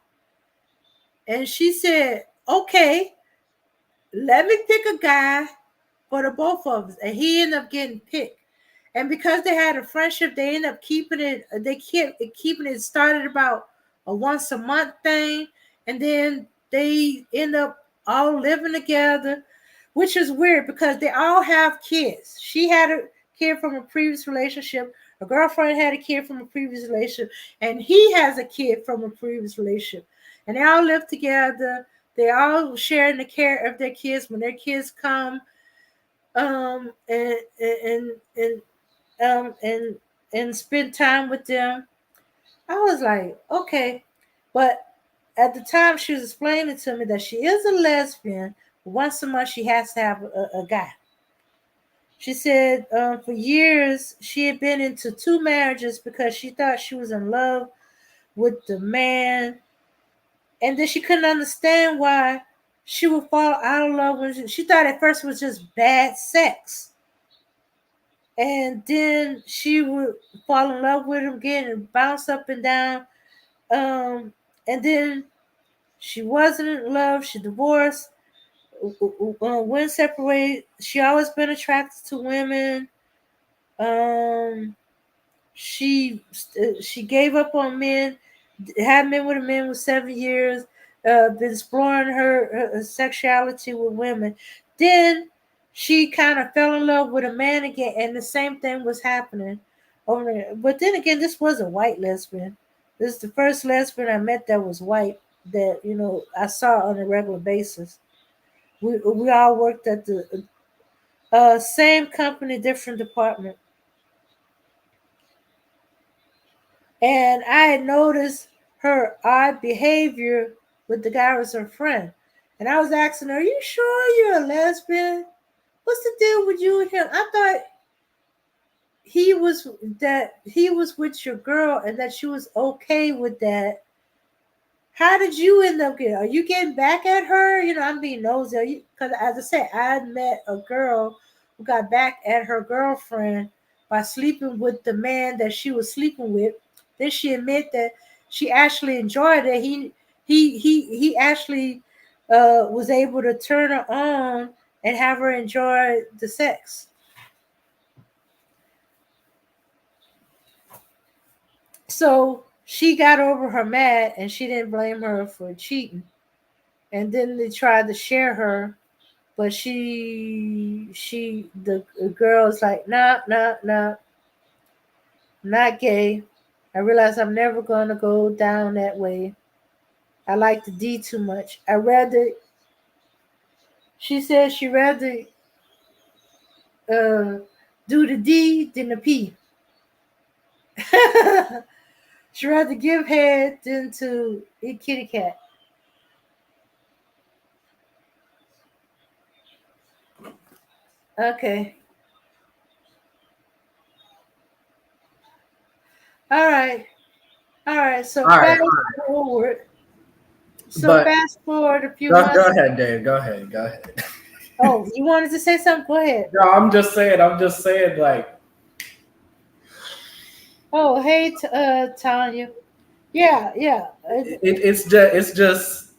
and she said, okay, let me pick a guy for the both of us. And he ended up getting picked. And because they had a friendship, they ended up keeping it. They kept keeping it. Started about a once a month thing, and then they end up all living together, which is weird because they all have kids. She had a kid from a previous relationship. Her girlfriend had a kid from a previous relationship, and he has a kid from a previous relationship. And they all live together. They all sharing the care of their kids when their kids come, and um and and spend time with them. I was like, okay, but at the time she was explaining to me that she is a lesbian. Once a month she has to have a guy. She said for years she had been into two marriages because she thought she was in love with the man, and then she couldn't understand why she would fall out of love when she thought at first it was just bad sex. And then she would fall in love with him again and bounce up and down. Um, and then she wasn't in love. She divorced. Went separated. She always been attracted to women. Um, she gave up on men. Had been with a man with 7 years. Been exploring her sexuality with women. Then she kind of fell in love with a man again, and the same thing was happening over there. But then again, this was a white lesbian. This is the first lesbian I met that was white that I saw on a regular basis. We all worked at the same company, different department. And I had noticed her odd behavior with the guy who was her friend. And I was asking her, are you sure you're a lesbian? What's the deal with you and him? I thought he was with your girl and that she was okay with that. How did you end up getting? Are you getting back at her? I'm being nosy. Because as I said, I had met a girl who got back at her girlfriend by sleeping with the man that she was sleeping with. Then she admitted that she actually enjoyed it. He actually was able to turn her on and have her enjoy the sex. So she got over her mad and she didn't blame her for cheating. And then they tried to share her, but the girl's like, nah, nah, nah, I'm not gay. I realize I'm never gonna go down that way. I like the D too much. I rather, she said she rather uh do the D than the P. She rather give head than to eat kitty cat. Okay. All right. All right. So All right, fast forward. So but fast forward a few go months. ahead, Dave. Go ahead. Go ahead. Oh, you wanted to say something? Go ahead. No, I'm just saying. I'm just saying. Like Oh, hey, Tanya. Yeah, yeah, it's just.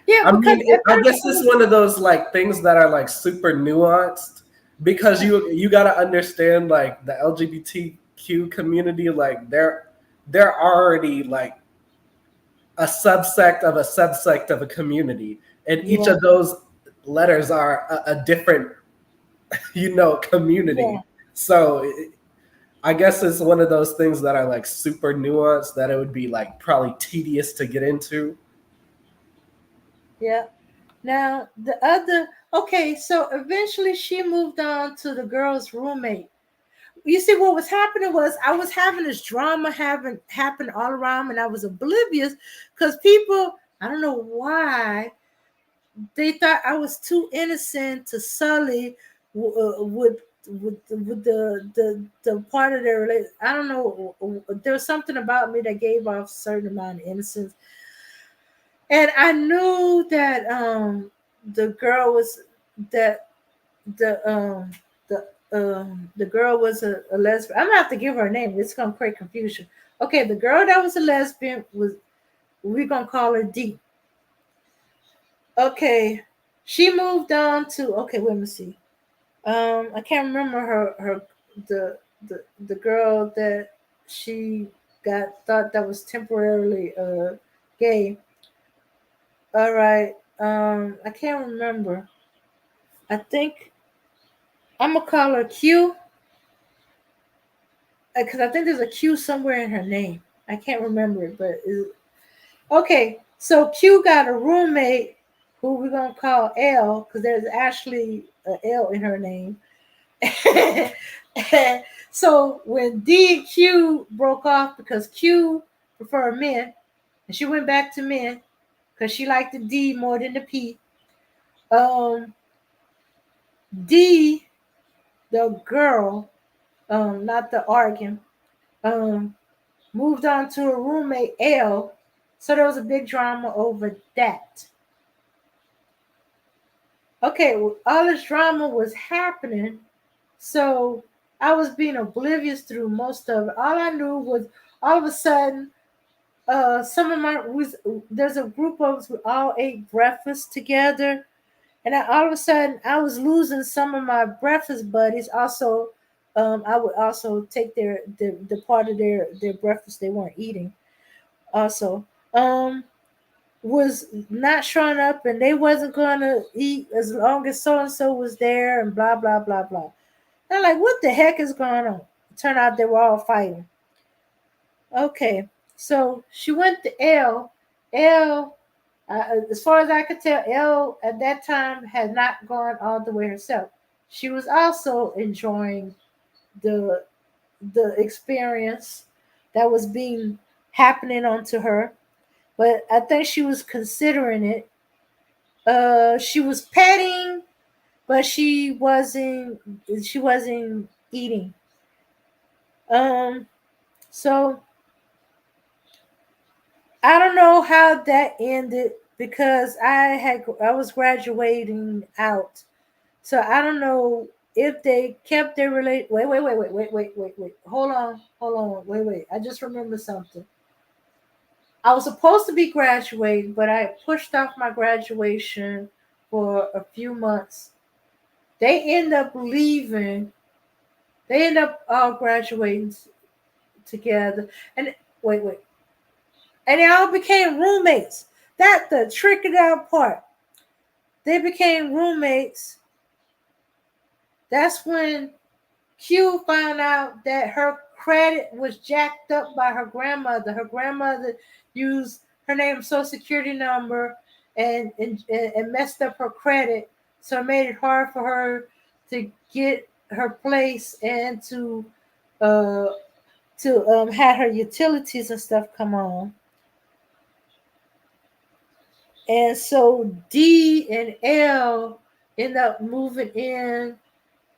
yeah. I Because mean, at I first guess it it's was, one of those like things that are like super nuanced because you got to understand like the LGBTQ community, like they're already like a subsect of a community, and each yeah, of those letters are a different yeah, community. So I guess it's one of those things that are like super nuanced that it would be like probably tedious to get into. yeah. Now the other, okay, so eventually she moved on to the girl's roommate. You see, what was happening was I was having this drama having happen all around, and I was oblivious because people, I don't know why, they thought I was too innocent to sully with the part of their relation. I don't know. There was something about me that gave off a certain amount of innocence, and I knew that the girl was that the the girl was a lesbian. I'm gonna have to give her a name. It's gonna create confusion. Okay, the girl that was a lesbian was, we're gonna call her D. Okay, she moved on to, okay. Let me see. I can't remember her the the girl that she got thought that was temporarily gay. All right. I can't remember. I think I'm gonna call her Q because I think there's a Q somewhere in her name. I can't remember it, but okay. So Q got a roommate who we're gonna call L because there's actually a L in her name. So when D and Q broke off because Q preferred men and she went back to men because she liked the D more than the P. Um, D, the girl, not the organ, um, moved on to a roommate L. So there was a big drama over that. Okay, well, all this drama was happening, so I was being oblivious through most of it. All I knew was all of a sudden, some of my was there's a group of us who all ate breakfast together, and all of a sudden I was losing some of my breakfast buddies. Also, I would also take the part of their breakfast they weren't eating. Also, um, was not showing up, and they wasn't gonna eat as long as so and so was there, and blah blah blah blah. I'm like, what the heck is going on? It turned out they were all fighting. Okay, so she went to L. L, as far as I could tell, L at that time had not gone all the way herself. She was also enjoying the the experience that was being happening onto her, but I think she was considering it. She was petting, but she wasn't eating. Um, so I don't know how that ended because I was graduating out. So I don't know if they kept their relate. Wait. Hold on. Wait. I just remember something. I was supposed to be graduating, but I pushed off my graduation for a few months. They end up leaving. They end up all graduating together. And wait. and they all became roommates. That the tricky out part. They became roommates. That's when Q found out that her credit was jacked up by her grandmother. Her grandmother used her name, social security number, and messed up her credit, so it made it hard for her to get her place and uh to have her utilities and stuff come on. And so D and L end up moving in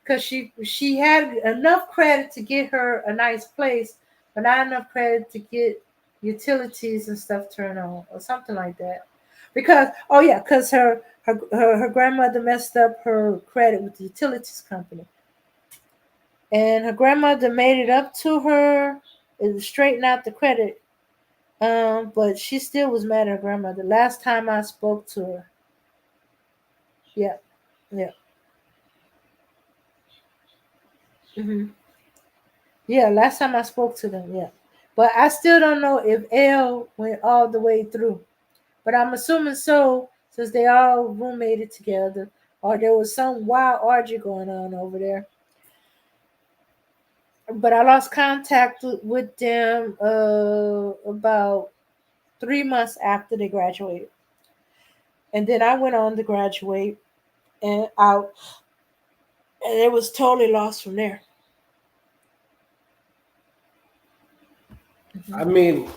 because she had enough credit to get her a nice place, but not enough credit to get utilities and stuff turned on or something like that. Because because her grandmother messed up her credit with the utilities company, and her grandmother made it up to her and straightened out the credit. But she still was mad at her grandmother. Last time I spoke to her, yeah, yeah. hmm Yeah, last time I spoke to them, yeah. But I still don't know if L went all the way through. But I'm assuming so, since they all roommated together, or there was some wild orgy going on over there. But I lost contact with them about 3 months after they graduated. And then I went on to graduate and out, and it was totally lost from there. I mean,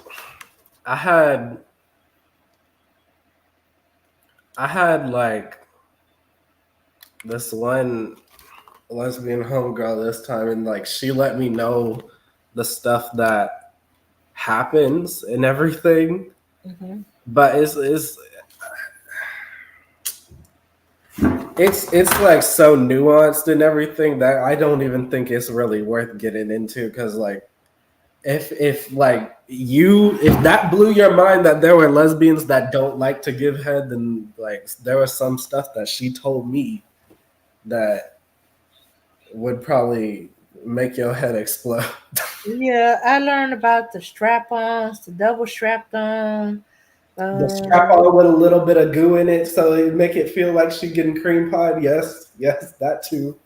I had I had like this one lesbian homegirl this time, and like she let me know the stuff that happens and everything. hmm But it's like so nuanced and everything that I don't even think it's really worth getting into, because like if like if that blew your mind that there were lesbians that don't like to give head, then like there was some stuff that she told me that would probably make your head explode. Yeah, I learned about the strap-ons, the double strapped on. The strap Um, on with a little bit of goo in it, so it make it feel like she getting cream pie. Yes, that too.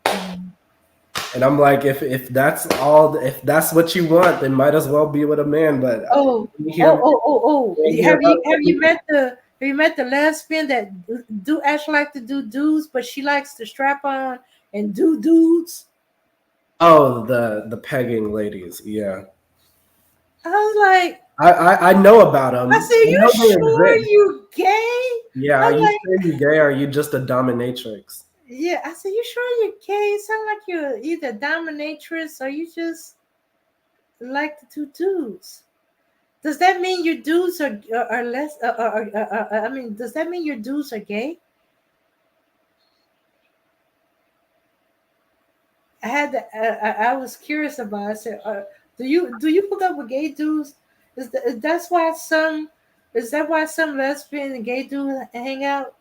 And I'm like, if that's what you want, then might as well be with a man. But oh, you oh, hear oh, oh, oh! hear about Have you met the lesbian that do actually like to do dudes, but she likes to strap on and do dudes? the pegging ladies? Yeah, I was like, I know about I them. said, I you know they sure exist. you gay? Yeah, are I'm you like, sure you gay? Or are you just a dominatrix? yeah. I said, you sure you gay? You sound like you're either dominatrix or you just like to do dudes. Does that mean your dudes are less? I mean, does that mean your dudes are gay? I had to, I was curious about it. I said, do you hook up with gay dudes? That's why some is that why some lesbian and gay dudes hang out?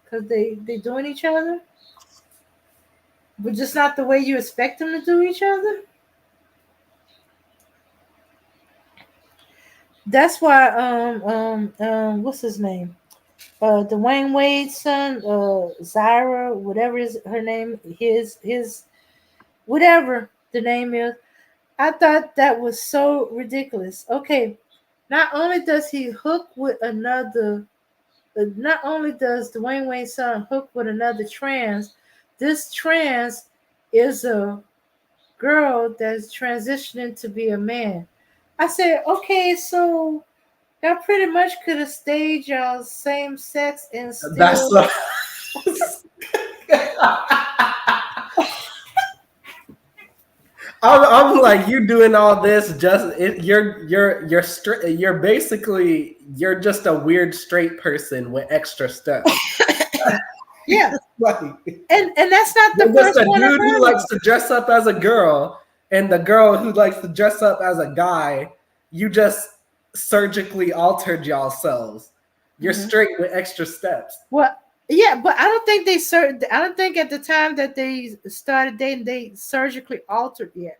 Because they doing each other, but just not the way you expect them to do each other. That's why what's his name? Dwayne Wade's son, Zyra, whatever is her name, his whatever the name is. I thought that was so ridiculous. Okay, not only does he hook with another, not only does Dwayne Wade's son hook with another trans, this trans is a girl that's transitioning to be a man. I said, okay, so y'all pretty much could have stayed y'all same sex and That's still. what. I'm like, you doing all this just you're basically you're just a weird straight person with extra steps. Yeah, Like, and that's not the you're just first a one I dude who heard likes of. to dress up as a girl, and the girl who likes to dress up as a guy. You just surgically altered y'all selves. You're Mhm. straight with extra steps. Well, yeah, but I don't think they I don't think at the time that they started dating they surgically altered yet.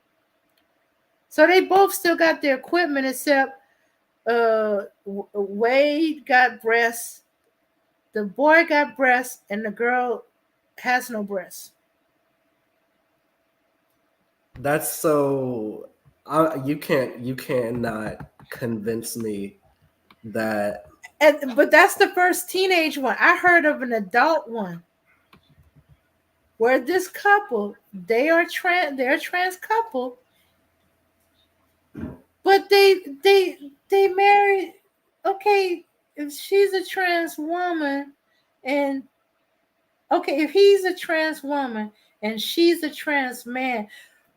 So they both still got their equipment, except Wade got breasts, the boy got breasts, and the girl has no breasts. That's so. You cannot convince me that. But that's the first teenage one. I heard of an adult one where this couple, they're a trans couple, but they married. Okay, if she's a trans woman, and okay, if he's a trans woman and she's a trans man,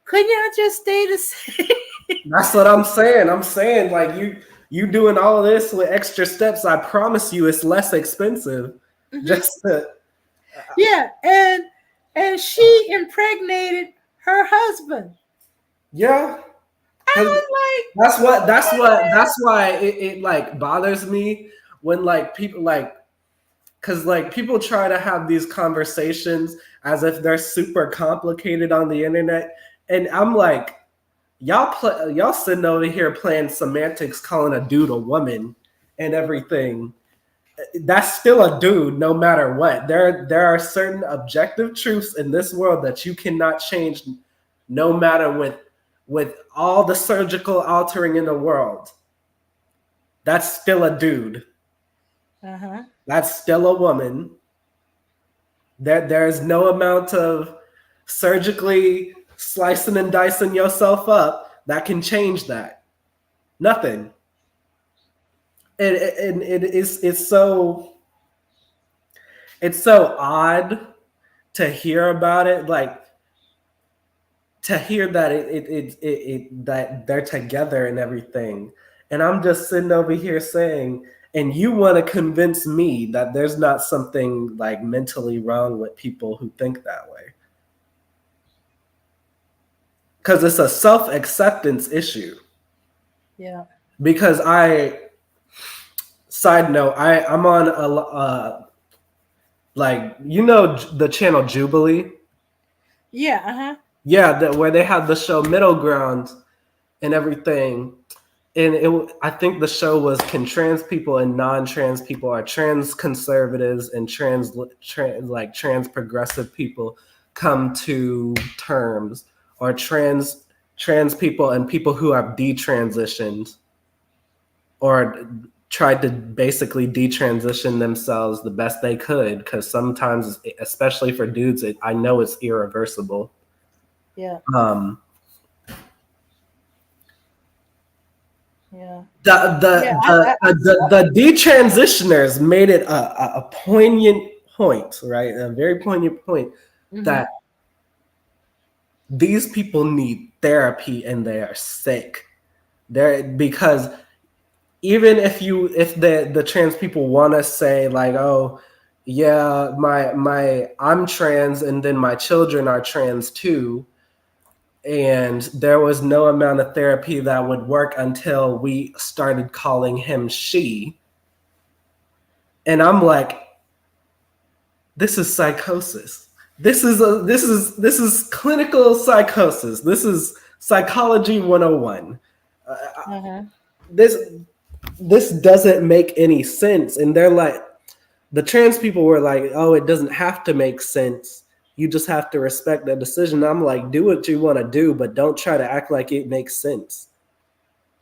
couldn't y'all just stay the same? That's what I'm saying. I'm saying like you doing all of this with extra steps. I promise you, it's less expensive. Mhm. Just to, Yeah, and she impregnated her husband. yeah, I because was that's why it like bothers me when like people like because like people try to have these conversations as if they're super complicated on the internet, and I'm like, y'all sitting over here playing semantics, calling a dude a woman and everything. That's still a dude, no matter what. There are certain objective truths in this world that you cannot change, no matter with all the surgical altering in the world. That's still a dude. like, uh-huh. That's still a woman. There's no amount of surgically slicing and dicing yourself up that can change that. Nothing. And it's so odd to hear about it, like to hear that that they're together and everything. And I'm just sitting over here saying, and you want to convince me that there's not something like mentally wrong with people who think that way. Because it's a self-acceptance issue. Yeah. Because side note, I'm on a like the channel Jubilee. Yeah, uh-huh. Yeah, where they have the show Middle Ground and everything. And I think the show was, can trans people and non-trans people, or trans conservatives and trans progressive people come to terms, or trans people and people who have detransitioned or tried to basically detransition themselves the best they could, because sometimes, especially for dudes, I know it's irreversible. Yeah. Um, Yeah. Yeah. The detransitioners made it a poignant point, right? A very poignant point that these people need therapy and they are sick. Because even if the trans people want to say like, oh yeah, my I'm trans and then my children are trans too, and there was no amount of therapy that would work until we started calling him she. And I'm like, this is psychosis. This is clinical psychosis. This is psychology 101. Uh-huh. This doesn't make any sense. And they're like, the trans people were like, oh, it doesn't have to make sense. You just have to respect the decision. I'm like, do what you want to do, but don't try to act like it makes sense.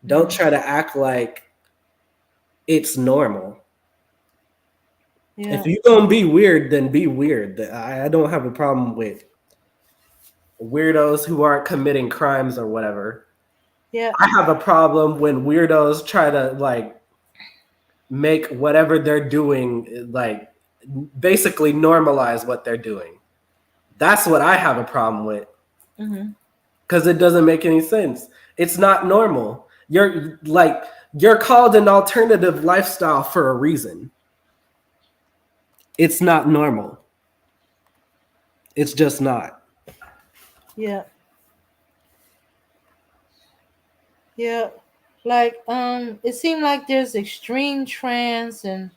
Don't try to act like it's normal. Yeah. If you're gonna be weird, then be weird. I don't have a problem with weirdos who aren't committing crimes or whatever. Yeah. I have a problem when weirdos try to like make whatever they're doing like basically normalize what they're doing. That's what I have a problem with. Because it doesn't make any sense. It's not normal. You're called an alternative lifestyle for a reason. It's not normal. It's just not. Yeah. Yeah. Like, it seemed like there's extreme trans and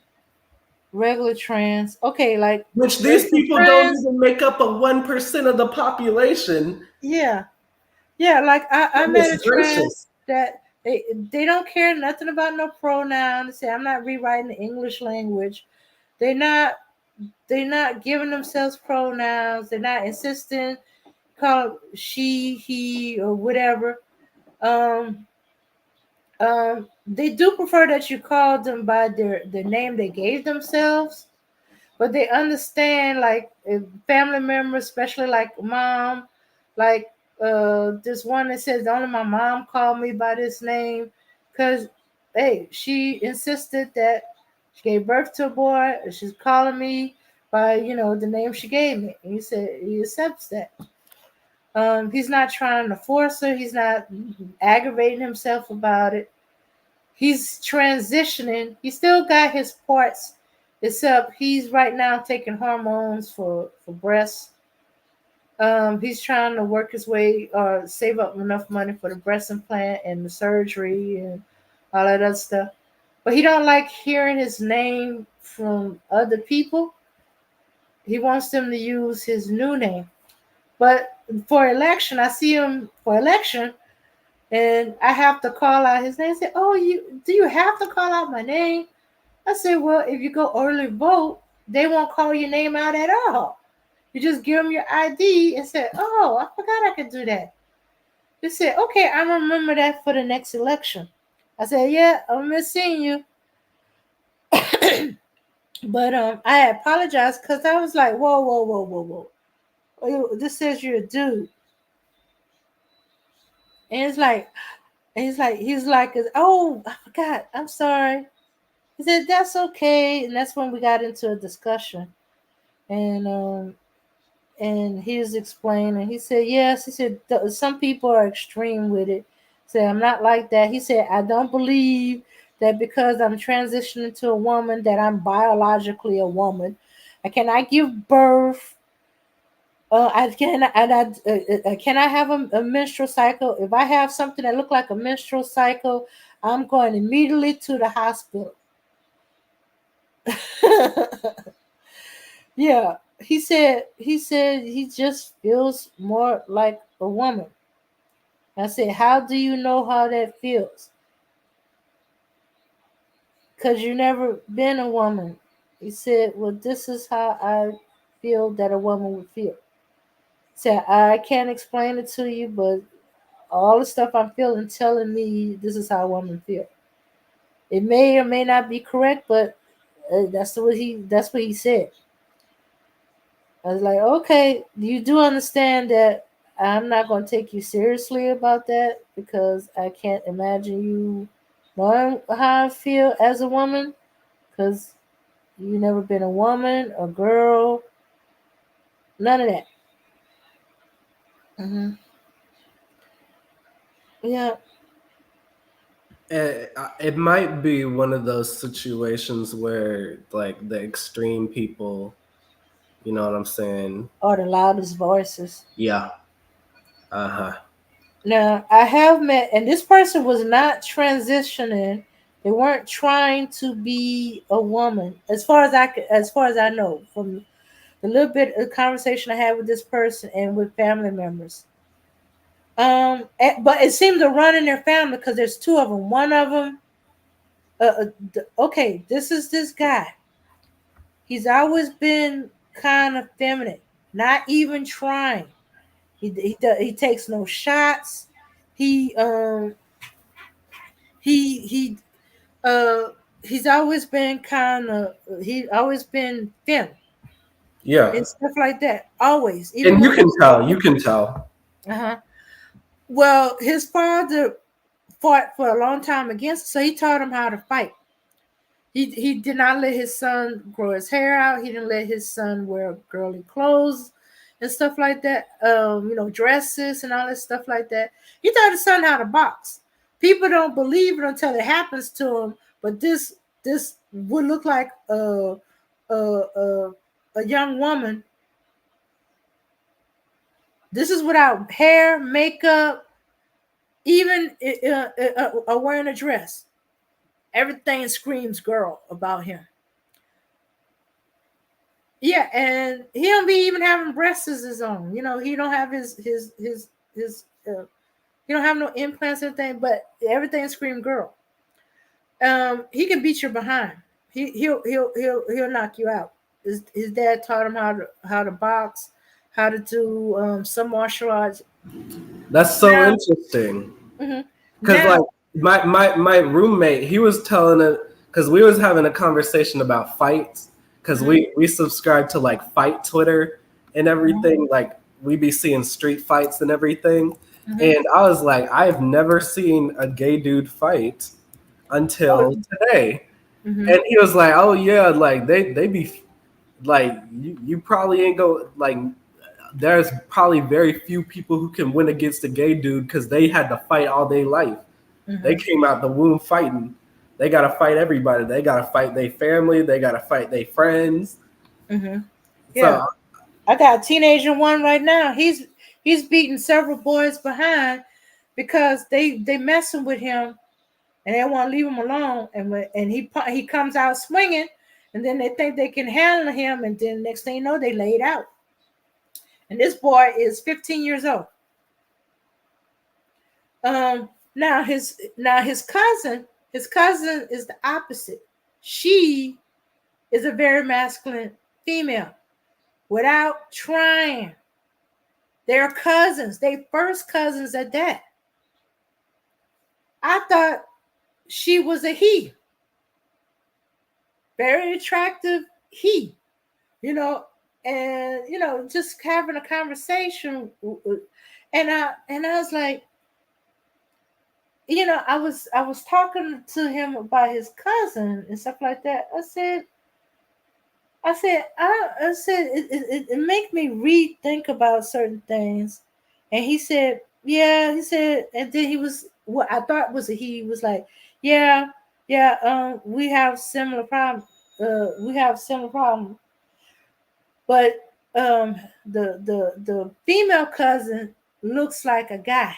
regular trans. Okay, like Which there's these the people don't trans. even make up a 1% of the population. Yeah. Yeah, like I met a Goodness trans gracious. that They don't care nothing about no pronoun. They say I'm not rewriting the English language. They're not they're not giving themselves pronouns. They're not insisting call she, he, or whatever. Um, they do prefer that you call them by their name they gave themselves, but they understand like if family members, especially like mom, like this one that says only my mom called me by this name, because hey, she insisted that she gave birth to a boy. She's calling me by the name she gave me. And he said he accepts that. He's not trying to force her. He's not aggravating himself about it. He's transitioning. He still got his parts, except he's right now taking hormones for breasts. He's trying to work his way or save up enough money for the breast implant and the surgery and all that other stuff. But he don't like hearing his name from other people. He wants them to use his new name. But for election, I see him for election, and I have to call out his name. I say, "Oh, you have to call out my name?" I said, "Well, if you go early vote, they won't call your name out at all. You just give them your ID and say, 'Oh, I forgot I could do that.'" They said, "Okay, I remember that for the next election." I said, "Yeah, I'm missing you," but I apologized because I was like, "Whoa, whoa, whoa, whoa, whoa! This says you're a dude," and it's like, he's like, "Oh, I forgot. I'm sorry." He said, "That's okay," and that's when we got into a discussion, and he was explaining. He said, "Yes," he said, "some people are extreme with it." He said, "I'm not like that." He said, "I don't believe that because I'm transitioning to a woman that I'm biologically a woman. I cannot give birth. I can I have a menstrual cycle? If I have something that look like a menstrual cycle, I'm going immediately to the hospital." Yeah, he said he just feels more like a woman. I said, "How do you know how that feels? Cause you never been a woman." He said, "Well, this is how I feel that a woman would feel." Said, "I can't explain it to you, but all the stuff I'm feeling telling me this is how a woman feel. It may or may not be correct, but that's what he said." I was like, "Okay, you do understand that I'm not going to take you seriously about that because I can't imagine you knowing how I feel as a woman because you never been a woman, a girl, none of that." Hmm. Yeah, It might be one of those situations where, like, the extreme people, you know what I'm saying? or the loudest voices. Yeah. Uh huh. Now, I have met, and this person was not transitioning. They weren't trying to be a woman, as far as I know, from the little bit of conversation I had with this person and with family members. But it seemed to run in their family because there's two of them. One of them, okay, this is this guy. He's always been kind of feminine, not even trying. He takes no shots. He he he uh he's always been kind of he always been fem Yeah. and stuff like that. Always, even And you when can tell. You can tell. uh-huh. Well, his father fought for a long time against, so he taught him how to fight. He did not let his son grow his hair out. He didn't let his son wear girly clothes and stuff like that. Dresses and all that stuff like that. He taught his son how to box. People don't believe it until it happens to him. But this would look like a a young woman. This is without hair, makeup, even wearing a dress. Everything screams girl about him. Yeah, and he don't be even having breasts as his own. He don't have his He don't have no implants or anything, but everything scream girl. He can beat your behind. He'll knock you out. His dad taught him how to box, how to do some martial arts. That's so Now, interesting. mhm. Cause like Now, my roommate, he was telling it because we was having a conversation about fights. Cause mhm, we subscribe to like fight Twitter and mhm, everything. Like we be seeing street fights and everything. mhm. And I was like, I've never seen a gay dude fight Oh, until today. mhm, And he was like, oh yeah, like they be like you probably ain't go like there's probably very few people who can win against a gay dude because they had to fight all day life. They mhm, came out the womb fighting. They gotta fight everybody. They gotta fight their family. They gotta fight their friends. mhm. Yeah, So I got a teenager one right now. He's beating several boys behind because they messing with him and they want to leave him alone. And he comes out swinging, and then they think they can handle him, and then next thing you know, they laid out. And this boy is 15 years old. Now his cousin is the opposite. She is a very masculine female without trying. They're cousins. They first cousins at that. I thought she was a he, very attractive he, you know, and just having a conversation, and I was like, I was talking to him about his cousin and stuff like that. I said, it make me rethink about certain things. And he said, yeah, and then what I thought was he was like, yeah, yeah, we have similar problem. We have similar problem, but the female cousin looks like a guy,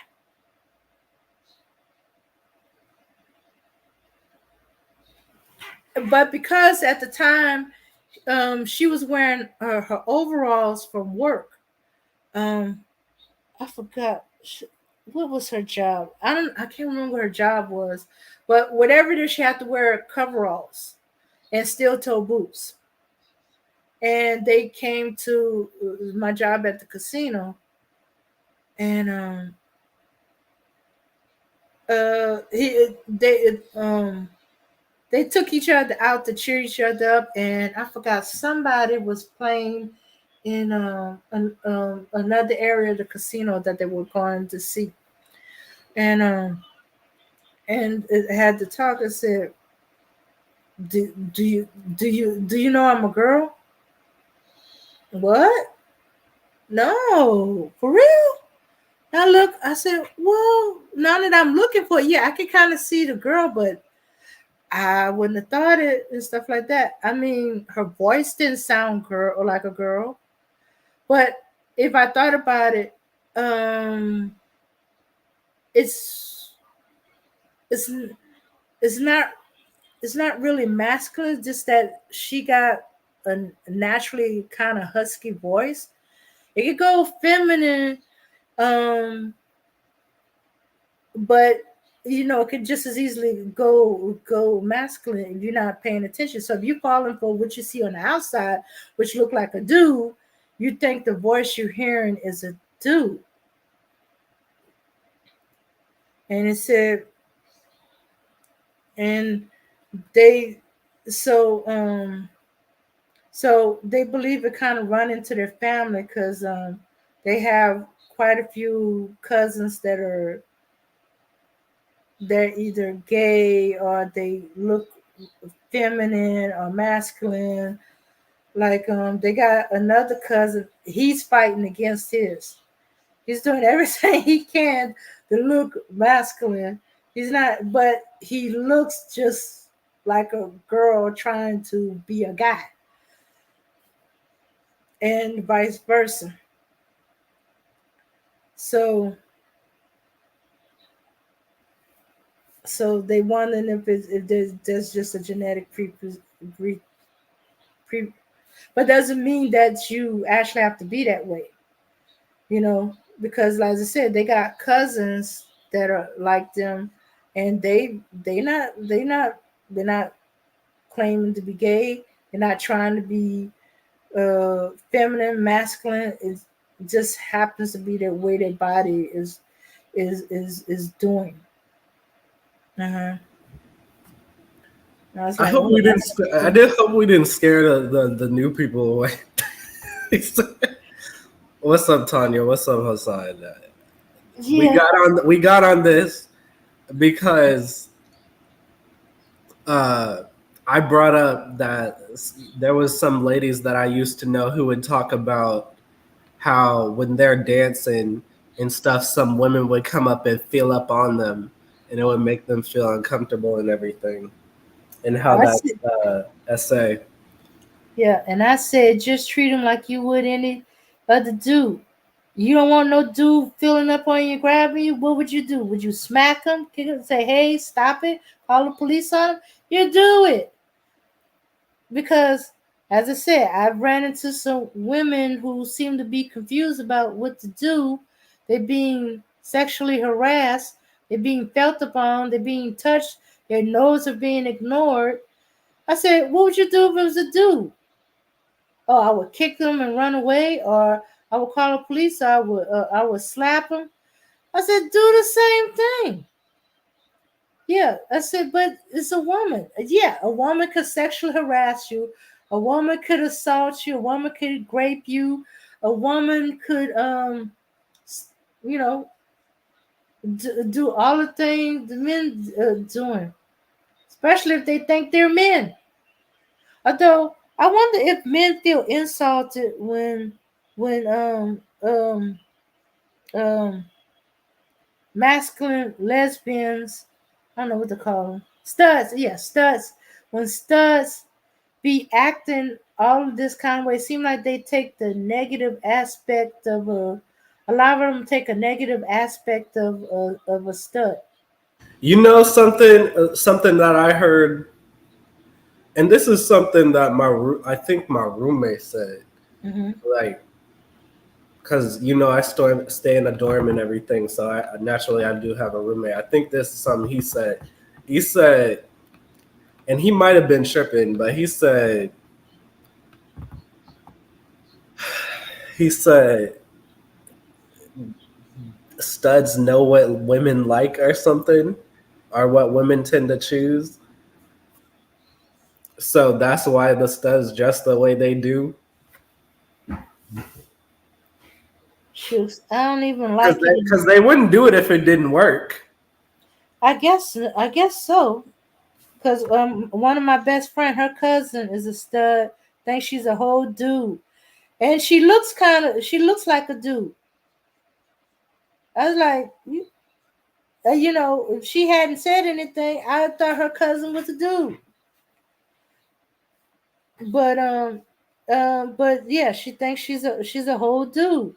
but because at the time, she was wearing her overalls from work. Um, I forgot what was her job. I can't remember what her job was, but whatever it is, she had to wear coveralls and steel toe boots. And they came to my job at the casino, and he they took each other out to cheer each other up, and I forgot somebody was playing in another area of the casino that they were going to see, and it had to talk. I said, do you know I'm a girl? What? No, for real? I said, well, now that I'm looking for it, yeah, I can kind of see the girl, but I wouldn't have thought it and stuff like that. I mean, her voice didn't sound girl or like a girl, but if I thought about it, um, it's it's it's not it's not really masculine. Just that she got a naturally kind of husky voice. It could go feminine, um, but it could just as easily go masculine if you're not paying attention. So if you're falling for what you see on the outside, which look like a dude, you think the voice you're hearing is a dude. And it said, and they so so they believe it kind of run into their family because they have quite a few cousins they're either gay or they look feminine or masculine. Like they got another cousin, he's fighting against his. He's doing everything he can to look masculine. He's not, but he looks just like a girl trying to be a guy, and vice versa. So they wondering if there's just a genetic pre, pre but doesn't mean that you actually have to be that way, you know, because like I said, they got cousins that are like them, and they're not claiming to be gay. They're not trying to be feminine, masculine. It just happens to be the way their body is doing. Uh-huh. And I was I like, hope oh, we didn't. that's I did hope we didn't scare the new people away. What's up, Tanya? What's up, Hassan? yeah. We got on this because uh, I brought up that there was some ladies that I used to know who would talk about how when they're dancing and stuff, some women would come up and feel up on them, and it would make them feel uncomfortable and everything. And how I that's said, essay. yeah, and I said just treat him like you would any other dude. You don't want no dude filling up on you, grabbing you. What would you do? Would you smack him, kick him, say, "Hey, stop it"? Call the police on him? You do it because, as I said, I've ran into some women who seem to be confused about what to do. They're being sexually harassed. They're being felt upon. They're being touched. Their nose are being ignored. I said, "What would you do if it was a dude?" Oh, I would kick them and run away, or I would call the police. Or I would slap them. I said, do the same thing. Yeah, I said, but it's a woman. Yeah, a woman could sexually harass you. A woman could assault you. A woman could rape you. A woman could, you know, do all the things the men doing, especially if they think they're men. Although I wonder if men feel insulted when masculine lesbians, I don't know what to call them, studs, yeah, studs. When studs be acting all of this kind of way, it seem like they take the negative aspect of a lot of them take a negative aspect of a stud. You know something? Something that I heard, and this is something that I think my roommate said. Hmm. Like, because I stay in a dorm and everything, so I do have a roommate. I think this is something he said. He said, and he might have been tripping, but he said studs know what women like or something, or what women tend to choose. So that's why the studs dress the way they do, Shoots, I don't even because like it. they wouldn't do it if it didn't work. I guess so. Cause one of my best friend, her cousin is a stud. Think she's a whole dude, and she looks like a dude. I was like, if she hadn't said anything, I thought her cousin was a dude. But yeah, she thinks she's a whole dude,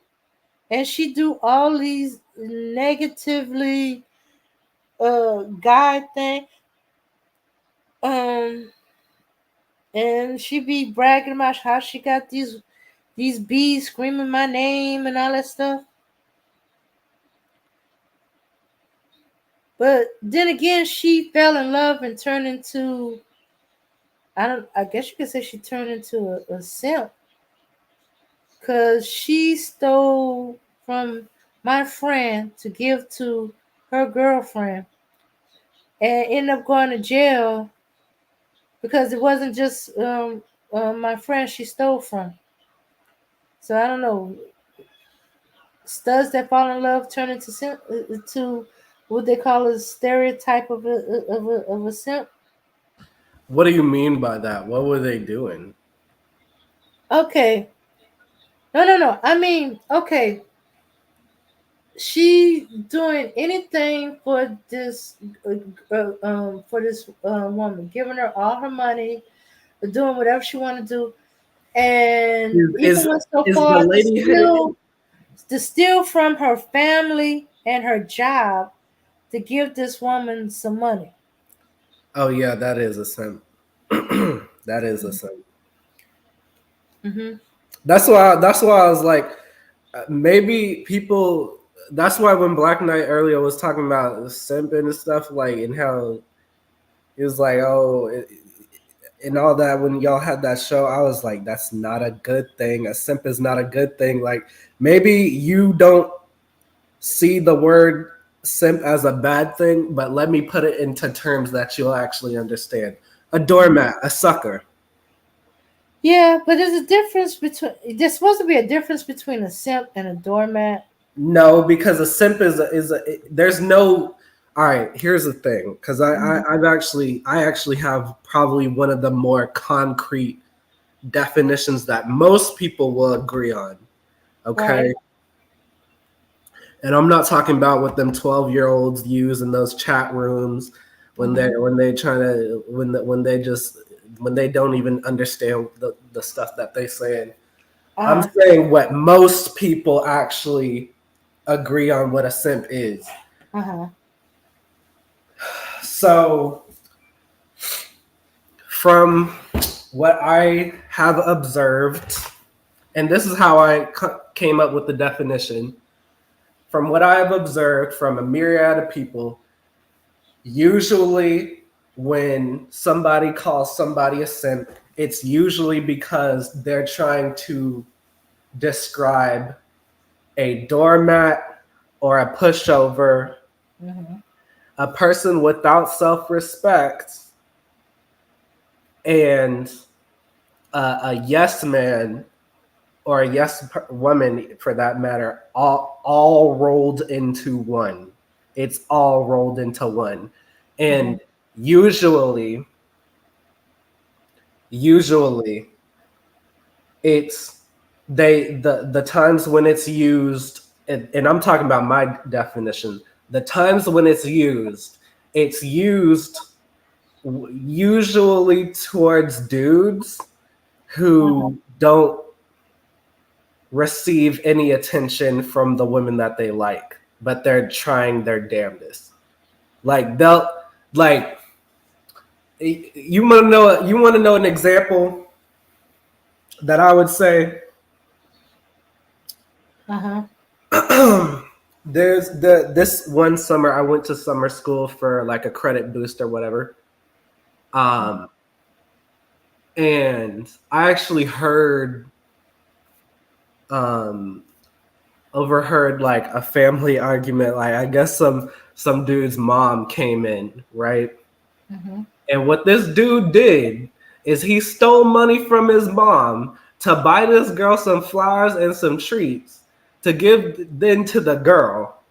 and she do all these negatively guy thing. Um, and she be bragging about how she got these bees screaming my name and all that stuff. But then again, she fell in love and turned into, I don't. I guess you could say she turned into a simp because she stole from my friend to give to her girlfriend and ended up going to jail because it wasn't just my friend she stole from. So I don't know. Studs that fall in love turn into to what they call a stereotype of a simp. What do you mean by that? What were they doing? Okay, no. I mean, okay, she doing anything for this woman, giving her all her money, doing whatever she want to do, and Is even went so is the far to lady hidden? steal from her family and her job to give this woman some money. Oh yeah, that is a simp. That is a simp. Hmm. That's why I was like, maybe people. that's why when Black Knight earlier was talking about simping and stuff, like, and how it was like, and all that, when y'all had that show, I was like, that's not a good thing. A simp is not a good thing. Like, maybe you don't see the word simp as a bad thing, but let me put it into terms that you'll actually understand. A doormat, a sucker. Yeah, but there's a difference between. There's supposed to be a difference between a simp and a doormat. No, because a simp there's no. All right, here's the thing, because I actually have probably one of the more concrete definitions that most people will agree on. Okay. Right. And I'm not talking about what them 12-year-olds use in those chat rooms when they Mhm. when they trying to when they don't even understand the stuff that they saying. I'm Uh saying what most people actually agree on what a simp is. huh. Uh huh. So from what I have observed, and this is how I came up with the definition. From what I have observed from a myriad of people, usually when somebody calls somebody a simp, it's usually because they're trying to describe a doormat or a pushover, Mhm. a person without self-respect, and a yes man or a woman for that matter, all rolled into one. It's all rolled into one. And Mhm. usually usually it's the times when it's used, and I'm talking about my definition, the times when it's used usually towards dudes Uh huh. who don't receive any attention from the women that they like, but they're trying their damnedest. Like they'll like you want to know an example that I would say. Uh huh. There's this one summer I went to summer school for like a credit boost or whatever. Um and I actually um overheard like a family argument. Like, I guess some dude's mom came in, right? Mhm. And what this dude did is he stole money from his mom to buy this girl some flowers and some treats to give then to the girl.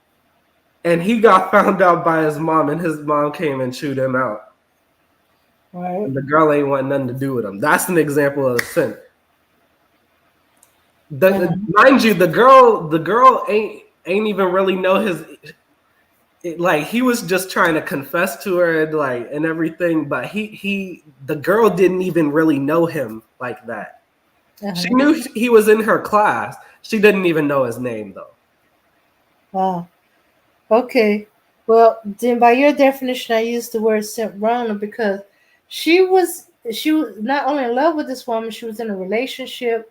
And he got found out by his mom, and his mom came and chewed him out. Right. And the girl ain't want nothing to do with him. That's an example of a sin. Mhm. Mind you, the girl ain't even really know like he was just trying to confess to her and like and everything, but the girl didn't even really know him like that. Uh She huh. knew he was in her class. She didn't even know his name though. Wow. Okay. Well, then by your definition, I used the word simp wrongly because she was not only in love with this woman, she was in a relationship.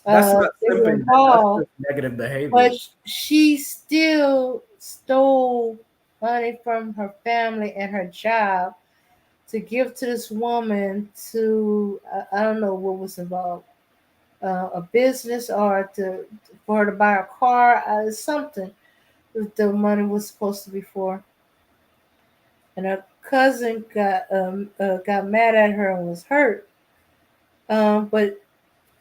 That's not They were simping. That's involved, just negative behavior. but she still stole money from her family and her job to give to this woman to I don't know what was involved, a business or to for her to buy a car, something that the money was supposed to be for. And her cousin got mad at her and was hurt. But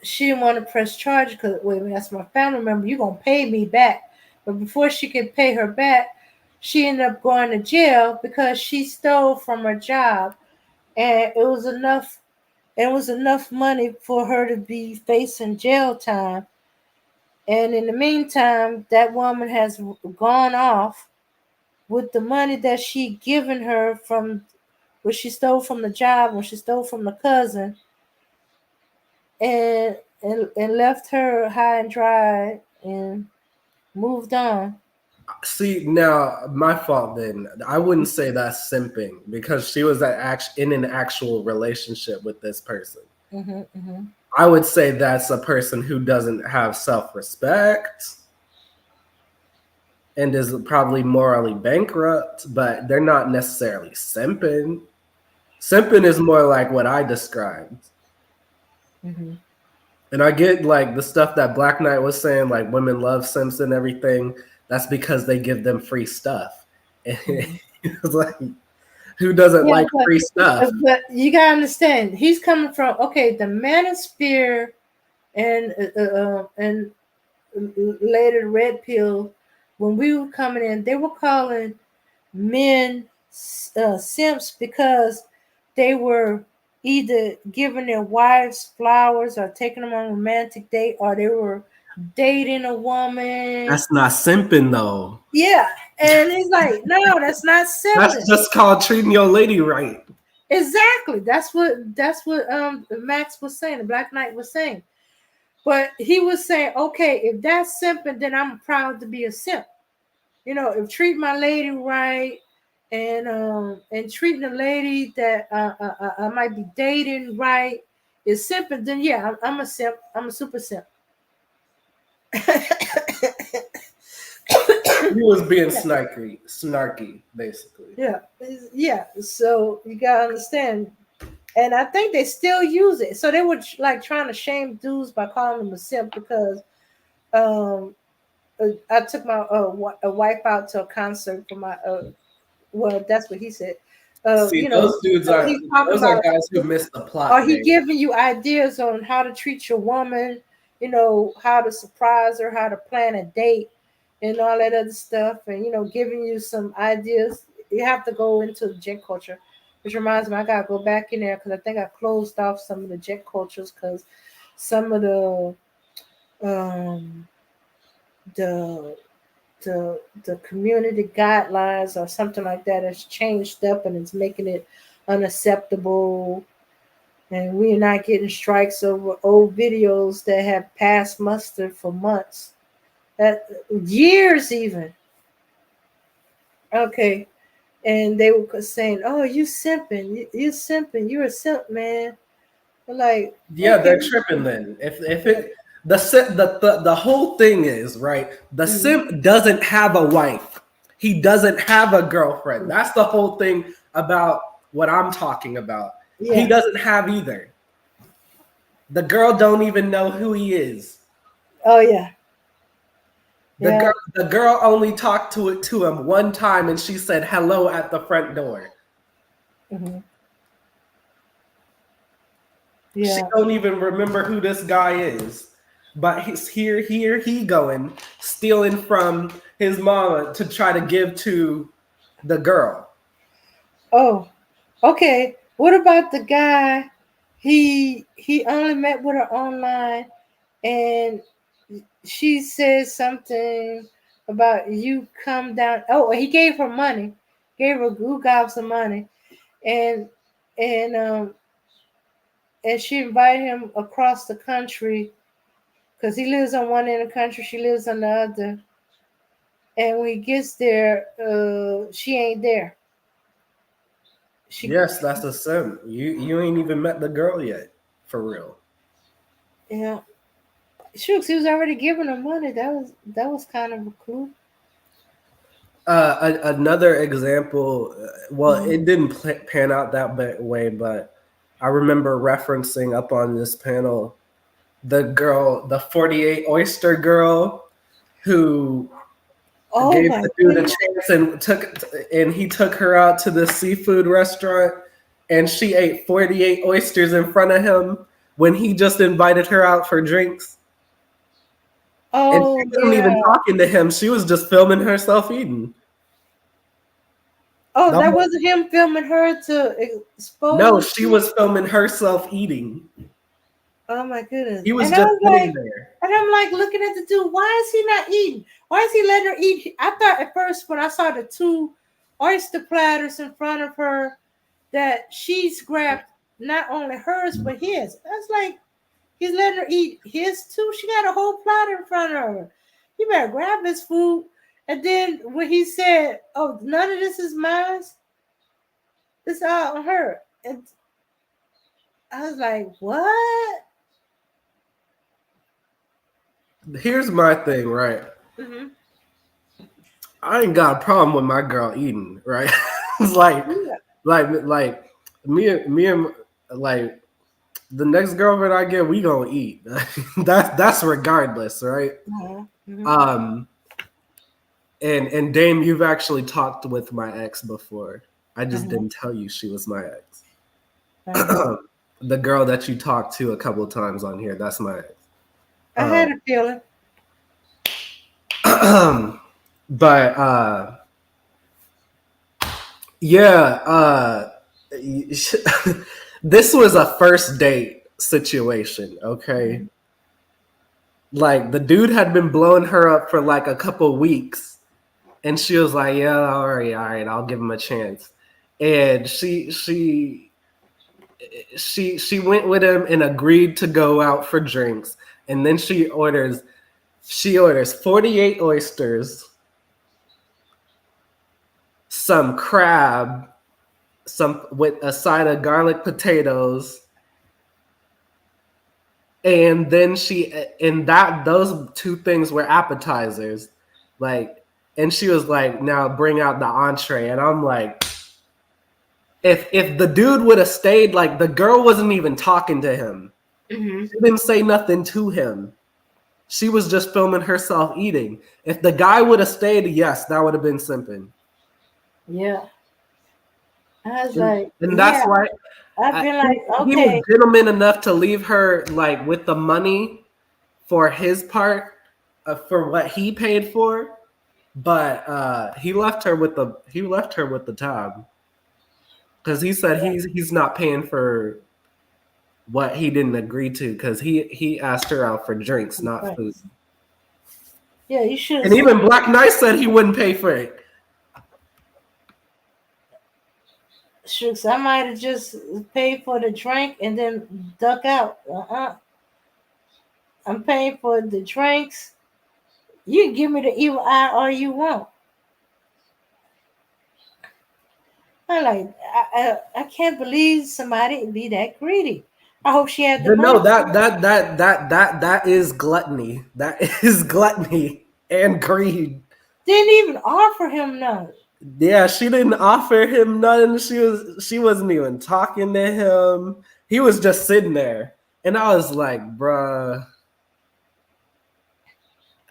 she didn't want to press charge because wait a minute, that's my family member. You gonna pay me back? But before she could pay her back, she ended up going to jail because she stole from her job, and it was enough. It was enough money for her to be facing jail time. And in the meantime, that woman has gone off with the money that she given her from what she stole from the job, what she stole from the cousin, and left her high and dry and moved on. See, now my fault then. I wouldn't say that's simping because she was in an actual relationship with this person. Hmm. Hmm. I would say that's a person who doesn't have self-respect and is probably morally bankrupt, but they're not necessarily simping. Simping is more like what I described. Mm-hmm. And I get like the stuff that Black Knight was saying, like women love simps and everything. That's because they give them free stuff. And Mm-hmm. it's like, who doesn't Yeah, like free stuff? but you gotta understand, he's coming from the manosphere and later red pill. When we were coming in, they were calling men simps because they were either giving their wives flowers or taking them on a romantic date, or they were dating a woman. That's not simping though. Yeah, and he's like, no, that's not That's simping. just called treating your lady right. Exactly. That's what Max was saying. The Black Knight was saying. But he was saying, okay, if that's simping, then I'm proud to be a simp. If treat my lady right and treating a lady that I might be dating right is simping, then yeah, I'm a simp. I'm a super simp. He was being snarky, basically. Yeah. So you gotta understand, and I think they still use it. So they were like trying to shame dudes by calling them a simp because um I took my a wife out to a concert for my well, that's what he said. See, those dudes are He's talking those are about, guys who missed the are plot, he babe. giving you ideas on how to treat your woman, how to surprise her, how to plan a date, and all that other stuff, and giving you some ideas. You have to go into the gent culture, which reminds me, I gotta go back in there because I think I closed off some of the gent cultures because some of um the the community guidelines or something like that has changed up and it's making it unacceptable, and we're not getting strikes over old videos that have passed muster for months, that years even. Okay, and they were saying, oh, you simping, you simping, you're a simp, man. We're like, Yeah, okay. they're tripping then. If it the whole thing is right. The Mhm. simp doesn't have a wife. He doesn't have a girlfriend. That's the whole thing about what I'm talking about. He Yeah. doesn't have either. The girl don't even know who he is. Oh yeah. The Yeah. girl only talked to him one time, and she said hello at the front door. Hmm. She Yeah. don't even remember who this guy is. But he's here he going, stealing from his mama to try to give to the girl. Oh, okay. What about the guy? He only met with her online, and she said something about you come down. Oh, he gave her money, gave her goo gobs of money, and and um and she invited him across the country because he lives on one end of the country, she lives on the other. And when he gets there, she ain't there. She Yes, that's a sim. You ain't even met the girl yet, for real. Yeah. Shooks, he was already giving her money. That was kind of a clue. Another example. Well, Mhm. it didn't pan out that way, but I remember referencing up on this panel the girl, the 48 oyster girl, who Oh gave my the dude a goodness. chance and he took her out to the seafood restaurant and she ate 48 oysters in front of him when he just invited her out for drinks. And she Oh wasn't even yeah. talking to him. She was just filming herself eating. Oh, The that whole- wasn't him filming her to no, expose she her? was filming herself eating. Oh my goodness. He was And I just was sitting like, there. and I'm like looking at the dude. Why is he not eating? Why is he letting her eat? I thought at first when I saw the two oyster platters in front of her that she's grabbed not only hers but his. I was like, he's letting her eat his too. She got a whole platter in front of her. You better grab his food. And then when he said, oh, none of this is mine, it's all on her. And I was like, what? Here's my thing, right? Mm-hmm. I ain't got a problem with my girl eating, right? It's like, Yeah. like me and like the next girlfriend I get, we gonna eat. That's regardless, right? Mhm. Mhm. Um, and Dame, you've actually talked with my ex before. I just Mhm. didn't tell you she was my ex. Mhm. The girl that you talked to a couple times on here, that's my ex. I had a feeling. But yeah, this was a first date situation, okay? Mhm. Like the dude had been blowing her up for like a couple weeks, and she was like, "Yeah, all right, I'll give him a chance." And she went with him and agreed to go out for drinks, and then she orders 48 oysters, some crab, some with a side of garlic potatoes, and then those two things were appetizers, like, and she was like, now bring out the entree, and I'm like, if the dude would have stayed, like the girl wasn't even talking to him, Mhm. she didn't say nothing to him, she was just filming herself eating. If the guy would have stayed, yes, that would have been simping. Yeah. I was and, like, and that's yeah. why I've been like, he was okay. gentleman enough to leave her like with the money for his part, for what he paid for, but he left her with the tab because he said he's not paying for what he didn't agree to because he asked her out for drinks, not food. Thanks. Yeah, you should have And said, even Black Knight said he wouldn't pay for it. shucks, I might have just paid for the drink and then duck out. I'm paying for the drinks. You can give me the evil eye all you want. I like, I can't believe somebody be that greedy. I hope she had the But money no, for it. that is gluttony. That is gluttony and greed. Didn't even offer him none. Yeah, she didn't offer him nothing. She wasn't even talking to him. He was just sitting there. And I was like, bruh,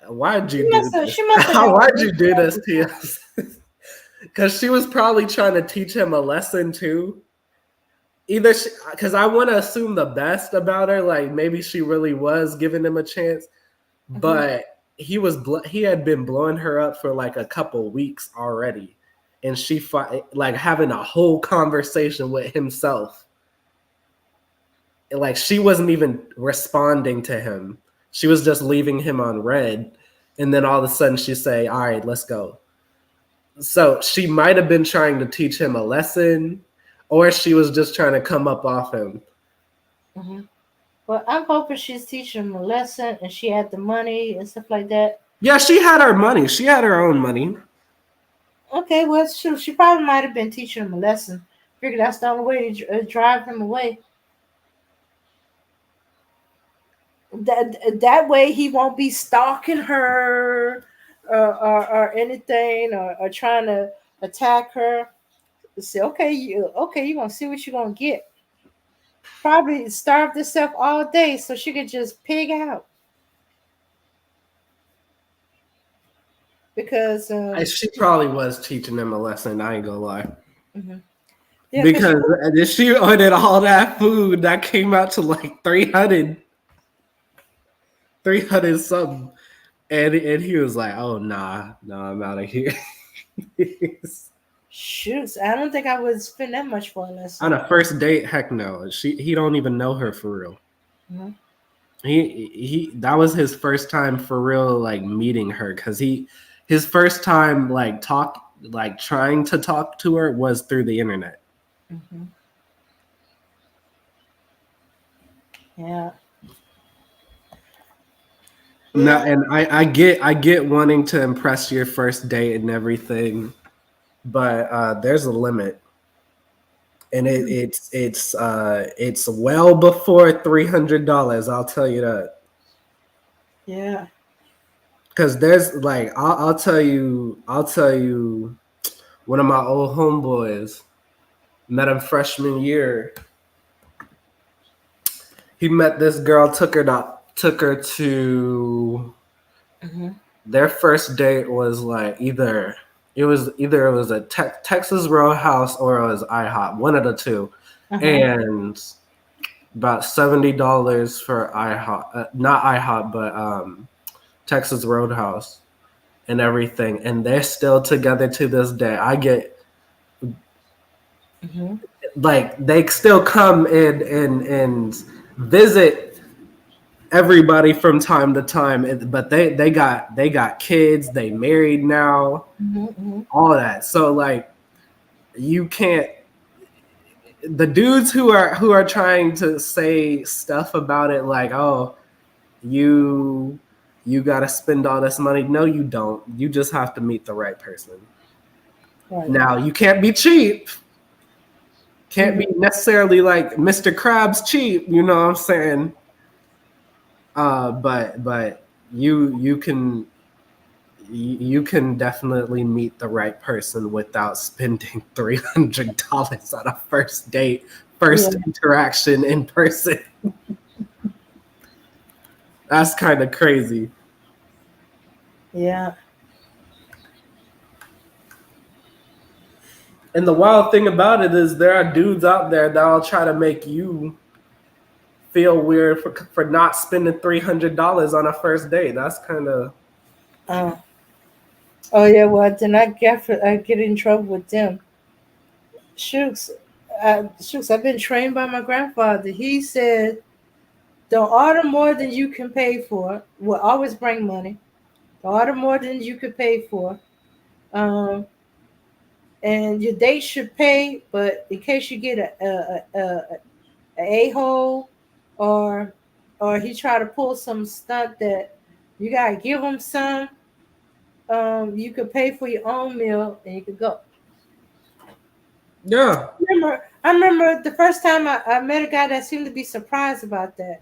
why'd you do this? She must have got a Why'd big you do bank this to account. us? Because she was probably trying to teach him a lesson too. Either because I want to assume the best about her, like maybe she really was giving him a chance, Mhm. but he had been blowing her up for like a couple weeks already, and like having a whole conversation with himself. Like she wasn't even responding to him. She was just leaving him on red, and then all of a sudden she say, "All right, let's go." So she might have been trying to teach him a lesson, or she was just trying to come up off him. Mhm. Well, I'm hoping she's teaching him a lesson and she had the money and stuff like that. Yeah, she had her money. She had her own money. Okay, well, she probably might have been teaching him a lesson. Figure that's the only way to drive him away. That way he won't be stalking her or anything or trying to attack her. Say, okay, you gonna see what you're gonna get. Probably starved herself all day so she could just pig out because She probably was teaching him a lesson. I ain't gonna lie. mhm. Yeah, because Because she ordered all that food that came out to like 300 something. And he was like, oh, nah, I'm out of here. shoots, I don't think I would spend that much for a lesson. On a first date, heck no. He don't even know her for real. Mhm. He that was his first time for real, like meeting her, because his first time like trying to talk to her was through the internet. Mhm. Yeah, No, yeah, and I get wanting to impress your first date and everything, but there's a limit, and it's well before $300. I'll tell you that. yeah. Cause there's like I'll tell you one of my old homeboys met him freshman year. He met this girl, took her to Mm-hmm. their first date was like either it was a Texas Roadhouse or it was IHOP, one of the two, Uh-huh. and about $70 for IHOP, not IHOP, but Texas Roadhouse and everything, and they're still together to this day. I get Mm-hmm. like they still come and visit everybody from time to time, but they got kids, they married now, Mm-hmm. all that. So like you can't the dudes who are trying to say stuff about it like, oh, you you got to spend all this money. No, you don't. You just have to meet the right person. Right. Now, you can't be cheap. Can't Mm-hmm. be necessarily like Mr. Krabs cheap, you know what I'm saying? But you can definitely meet the right person without spending $300 on a first date, Yeah. first interaction in person. That's kind of crazy. Yeah. And the wild thing about it is there are dudes out there that'll try to make you feel weird for not spending $300 on a first date. That's kind of Uh, oh yeah. Well, then I get in trouble with them. Shooks, Shooks. I've been trained by my grandfather. He said, "Don't order more than you can pay for. Will always bring money. Don't order more than you could pay for. Um, and your date should pay. But in case you get a hole, or he try to pull some stunt that you gotta give him some, you could pay for your own meal and you could go." yeah. I remember the first time I met a guy that seemed to be surprised about that.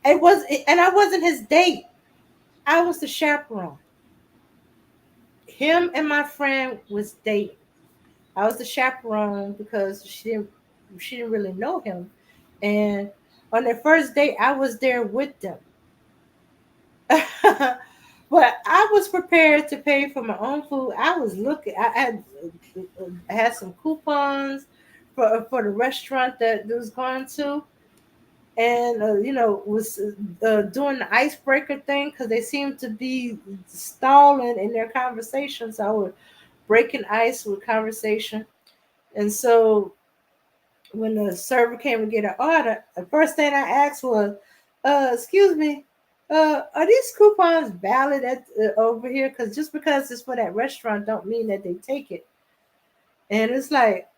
And I wasn't his date. I was the chaperone. Him and my friend was dating. I was the chaperone because she didn't really know him. And on their first date, I was there with them. But I was prepared to pay for my own food. I was looking. I had some coupons for the restaurant that I was going to, and was doing the icebreaker thing because they seemed to be stalling in their conversations. I was breaking ice with conversation, and so when the server came to get an order, the first thing I asked was, "Excuse me, are these coupons valid at over here? Because just because it's for that restaurant, don't mean that they take it." And it's like,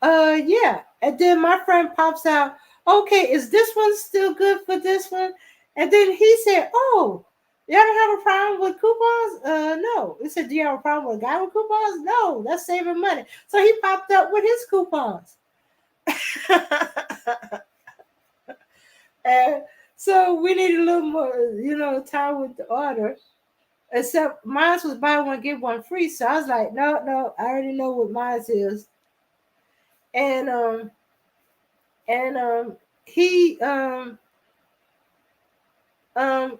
yeah. And then my friend pops out, "Okay, is this one still good for this one?" And then he said, "Oh, y'all don't have a problem with coupons?" No. He said, "Do you have a problem with a guy with coupons?" "No, that's saving money." So he popped up with his coupons. And so we need a little more, time with the order. Except mine was buy one get one free. So I was like, no, no, I already know what mine is. And and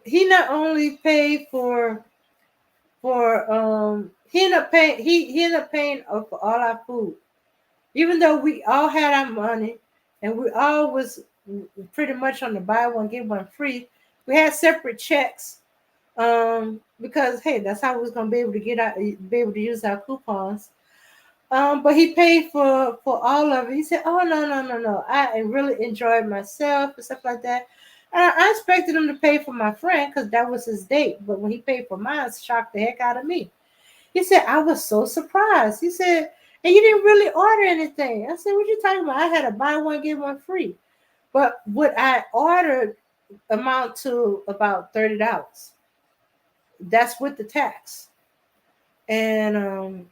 he not only paid for he ended up paying for all our food, even though we all had our money and we all was pretty much on the buy one get one free. We had separate checks, because hey, that's how we was gonna be able to use our coupons. But he paid for all of it. He said, "Oh no, no, no, no! I really enjoyed myself and stuff like that." And I expected him to pay for my friend because that was his date. But when he paid for mine, it shocked the heck out of me. He said, "I was so surprised." He said, "And you didn't really order anything." I said, "What you talking about? I had a buy one get one free." But what I ordered amount to about $30. That's with the tax. And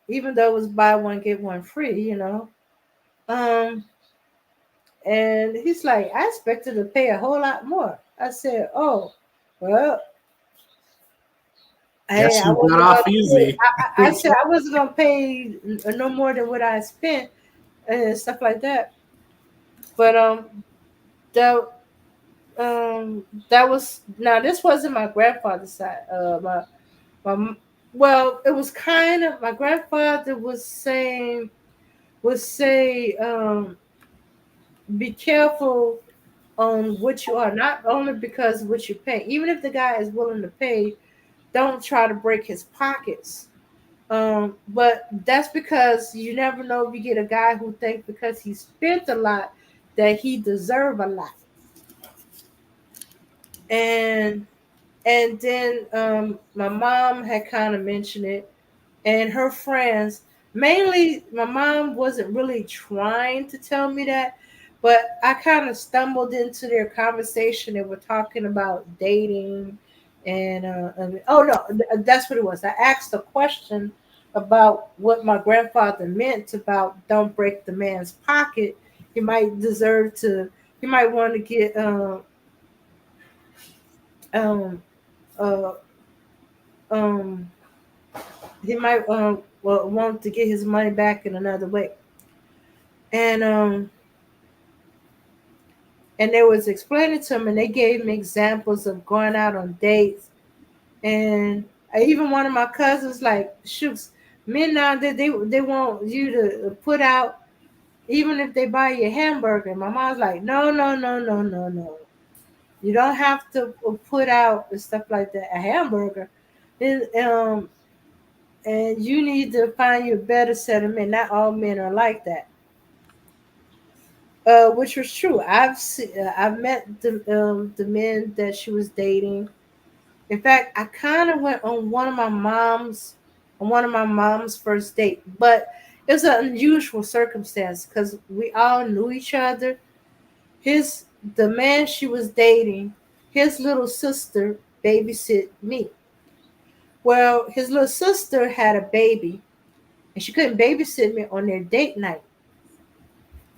even though it was buy one get one free. Um, and he's like, "I expected to pay a whole lot more." I said, "Oh, well, Hey, Yes, I you got wasn't off gonna pay. easy. I said I wasn't gonna pay no more than what I spent and stuff like that. But that that was now this wasn't my grandfather's side. My well, it was kind of my grandfather was saying would say be careful on what you are, not only because of what you pay. Even if the guy is willing to pay, don't try to break his pockets. But that's because you never know if you get a guy who thinks because he spent a lot that he deserve a lot. And then my mom had kind of mentioned it, and her friends, mainly my mom wasn't really trying to tell me that, but I kind of stumbled into their conversation. They were talking about dating, and oh no, that's what it was. I asked a question about what my grandfather meant about don't break the man's pocket. He might deserve to. He might want to get um uh um he might well, want to get his money back in another way. And they was explaining to him, and they gave me examples of going out on dates. And even one of my cousins like, shoots, men now that they want you to put out, even if they buy you a hamburger. My mom's like, no, no, no, no, no, no. You don't have to put out and stuff like that. A hamburger, and you need to find you a better set of men. Not all men are like that. Which was true. I've met the men that she was dating. In fact, I kind of went on one of my mom's first date, but it was an unusual circumstance because we all knew each other. His the man she was dating, his little sister babysit me. Well, his little sister had a baby, and she couldn't babysit me on their date night,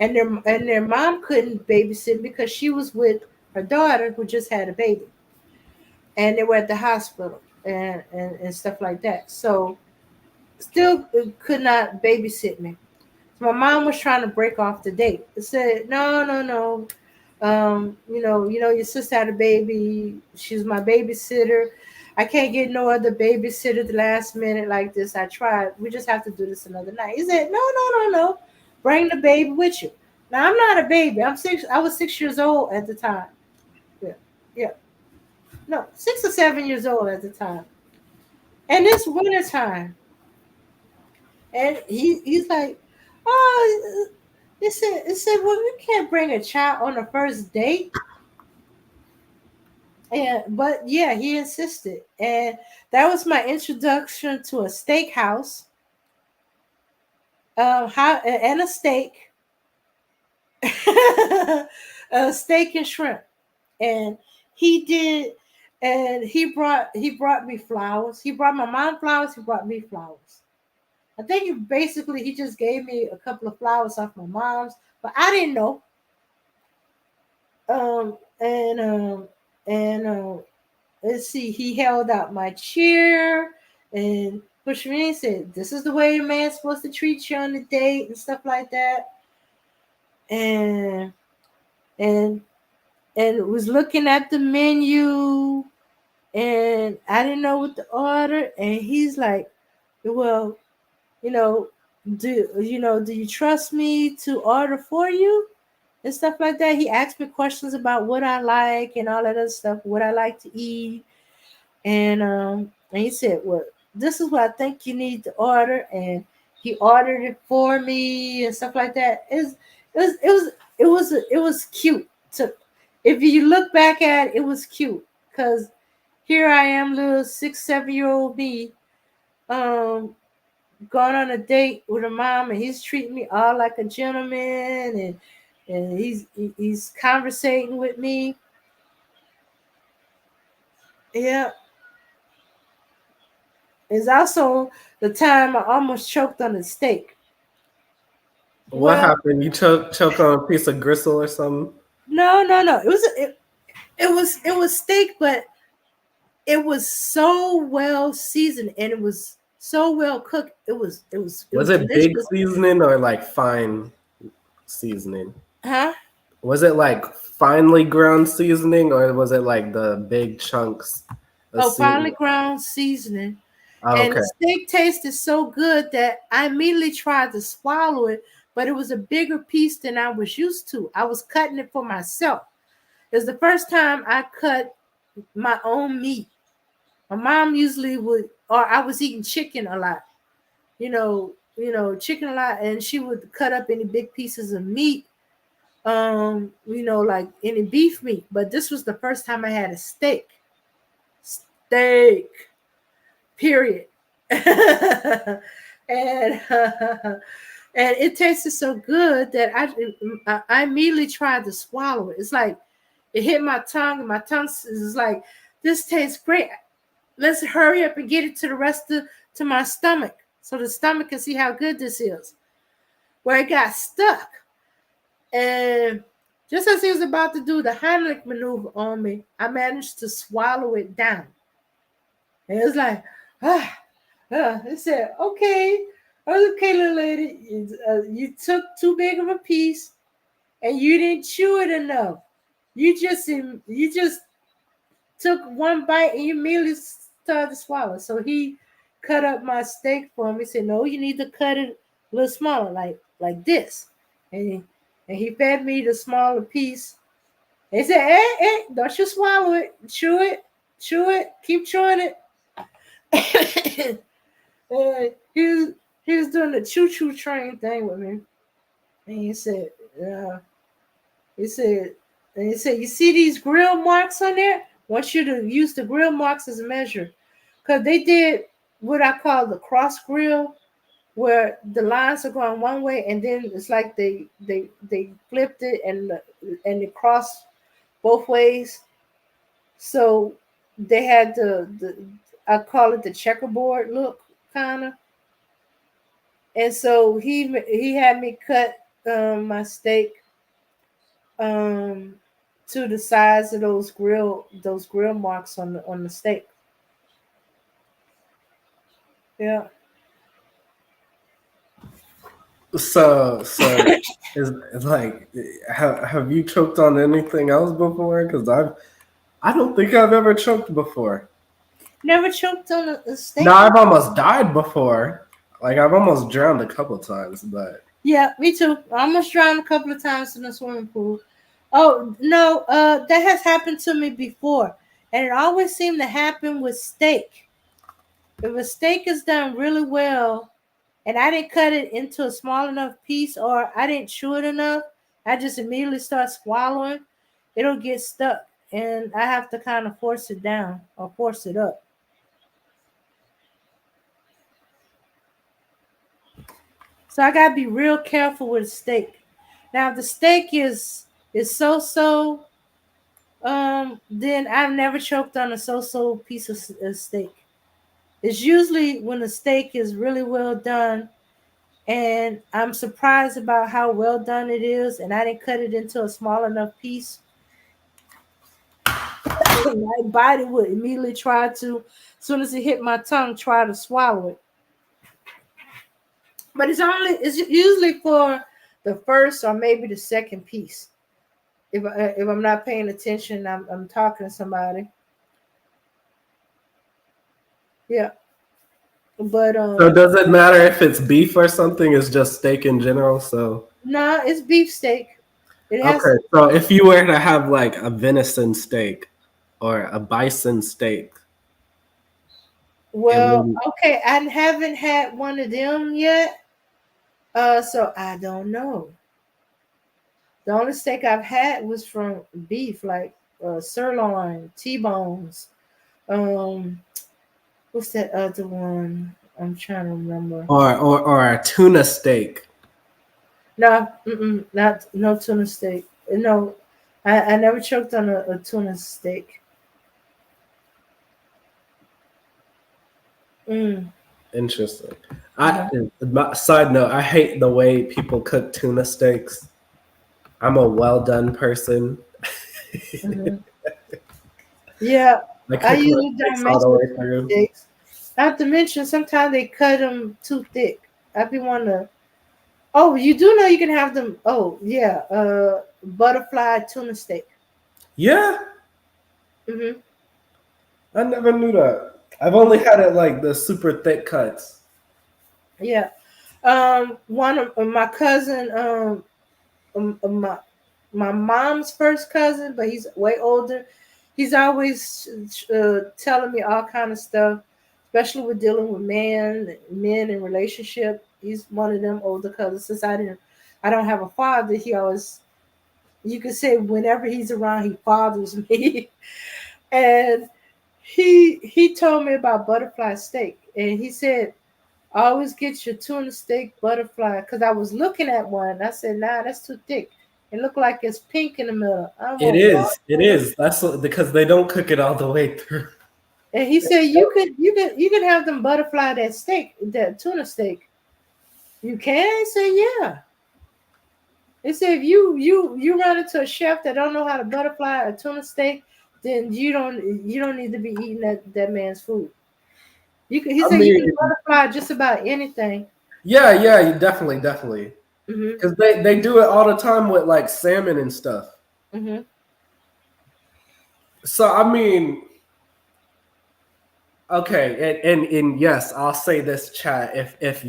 and their mom couldn't babysit because she was with her daughter who just had a baby, and they were at the hospital and stuff like that. So still could not babysit me. So my mom was trying to break off the date. It said, no, no, no. Your sister had a baby. She's my babysitter. I can't get no other babysitter at the last minute like this. I tried. We just have to do this another night. He said, no, no, no, no. Bring the baby with you. Now I'm not a baby. I'm six. I was 6 years old at the time. Yeah, yeah. No, 6 or 7 years old at the time. And it's winter time. And he's like, oh, it said, well, you can't bring a child on the first date. And but yeah, he insisted, and that was my introduction to a steakhouse, how and a steak, a steak and shrimp, and he did, and he brought me flowers. He brought my mom flowers. He brought me flowers. I think he just gave me a couple of flowers off my mom's, but I didn't know. Um, and um, and let's see, he held out my chair and pushed me and said, "This is the way a man's supposed to treat you on a date," and stuff like that. And and was looking at the menu, and I didn't know what to order. And he's like, "Well, you know, do you trust me to order for you?" And stuff like that. He asked me questions about what I like and all that other stuff, what I like to eat. And he said, well, this is what I think you need to order. And he ordered it for me and stuff like that. It was cute. To If you look back at it, it was cute. Because here I am, little 6, 7 year old me, um, going on a date with a mom, and he's treating me all like a gentleman, and he's conversating with me. Yeah, it's also the time I almost choked on a steak. What Well, happened? You choke on a piece of gristle or something? no, no, no. It was steak, but It was so well seasoned and it was so well cooked. It was Was it big delicious. seasoning or like fine seasoning? Huh? Was it like finely ground seasoning or was it like the big chunks of Oh, finely seasoning? ground seasoning. Oh, And okay. the steak tasted so good that I immediately tried to swallow it, but it was a bigger piece than I was used to. I was cutting it for myself. It was the first time I cut my own meat. My mom usually would, or I was eating chicken a lot, chicken a lot, and she would cut up any big pieces of meat, like any beef meat. But this was the first time I had a steak, period. and and it tasted so good that I immediately tried to swallow it. It's like it hit my tongue, and my tongue is like, this tastes great. Let's hurry up and get it to the rest of to my stomach, so the stomach can see how good this is. Where it got stuck, and just as he was about to do the Heimlich maneuver on me, I managed to swallow it down. And it was like, ah, it said, okay, okay, little lady, you took too big of a piece, and you didn't chew it enough. You just took one bite and you immediately started to swallow. So he cut up my steak for me. He said, no, you need to cut it a little smaller, like this. And he fed me the smaller piece. He said, hey, don't you swallow it. Chew it, keep chewing it. He was doing the choo-choo train thing with me. And uh, he said, you see these grill marks on there? I want you to use the grill marks as a measure. Because they did what I call the cross grill, where the lines are going one way, and then it's like they flipped it and it crossed both ways. So they had the I call it the checkerboard look, kind of. And so he had me cut my steak um, to the size of those grill marks on the steak. Yeah. So it's like, have you choked on anything else before? Because I don't think I've ever choked before. Never choked on a steak. No, I've almost died before. Like I've almost drowned a couple times, but Yeah, me too. I almost drowned a couple of times in the swimming pool. Oh no, that has happened to me before, and it always seemed to happen with steak. If a steak is done really well, and I didn't cut it into a small enough piece, or I didn't chew it enough, I just immediately start swallowing. It'll get stuck, and I have to kind of force it down or force it up. So I gotta be real careful with steak. Now, if the steak is so, then I've never choked on a so piece of steak. It's usually when the steak is really well done, and I'm surprised about how well done it is, and I didn't cut it into a small enough piece. My body would immediately try to, as soon as it hit my tongue, try to swallow it. But it's usually for the first or maybe the second piece. If I'm not paying attention, I'm talking to somebody. Yeah, but so does it matter if it's beef or something? It's just steak in general. So no, it's beef steak. It has okay, so if you were to have like a venison steak or a bison steak, it well, wouldn't. okay. I haven't had one of them yet, so I don't know. The only steak I've had was from beef, like sirloin, T-bones. Um, what's that other one? I'm trying to remember. Or a tuna steak. No, not no tuna steak. No, I never choked on a tuna steak. Mm. Interesting. Uh-huh. Side note, I hate the way people cook tuna steaks. I'm a well done person. Mhm. Yeah, Like I cooking the usually steaks don't all mess the with way through. steaks. Not to mention, sometimes they cut them too thick. I be wanting to. Oh, you do know you can have them. Oh yeah, butterfly tuna steak. Yeah, Hmm. I never knew that. I've only had it like the super thick cuts. Yeah. One of my cousin, my mom's first cousin, but he's way older. He's always telling me all kind of stuff, especially with dealing with men in relationship. He's one of them older cousins. Since I don't have a father. He always, you could say, whenever he's around, he fathers me. And he told me about butterfly steak, and he said always get your tuna steak butterfly, because I was looking at one. I said, nah, that's too thick. It looked like it's pink in the middle. I It want raw is. It tuna. is. Because they don't cook it all the way through. And he said you can have them butterfly that steak, that tuna steak. You can? I said, yeah. He said if you run into a chef that don't know how to butterfly a tuna steak, then you don't need to be eating that man's food. He I said you can mean, butterfly just about anything. yeah, you definitely. Hmm. Because they do it all the time with like salmon and stuff. Hmm. So I mean, okay, and yes, I'll say this, chat. If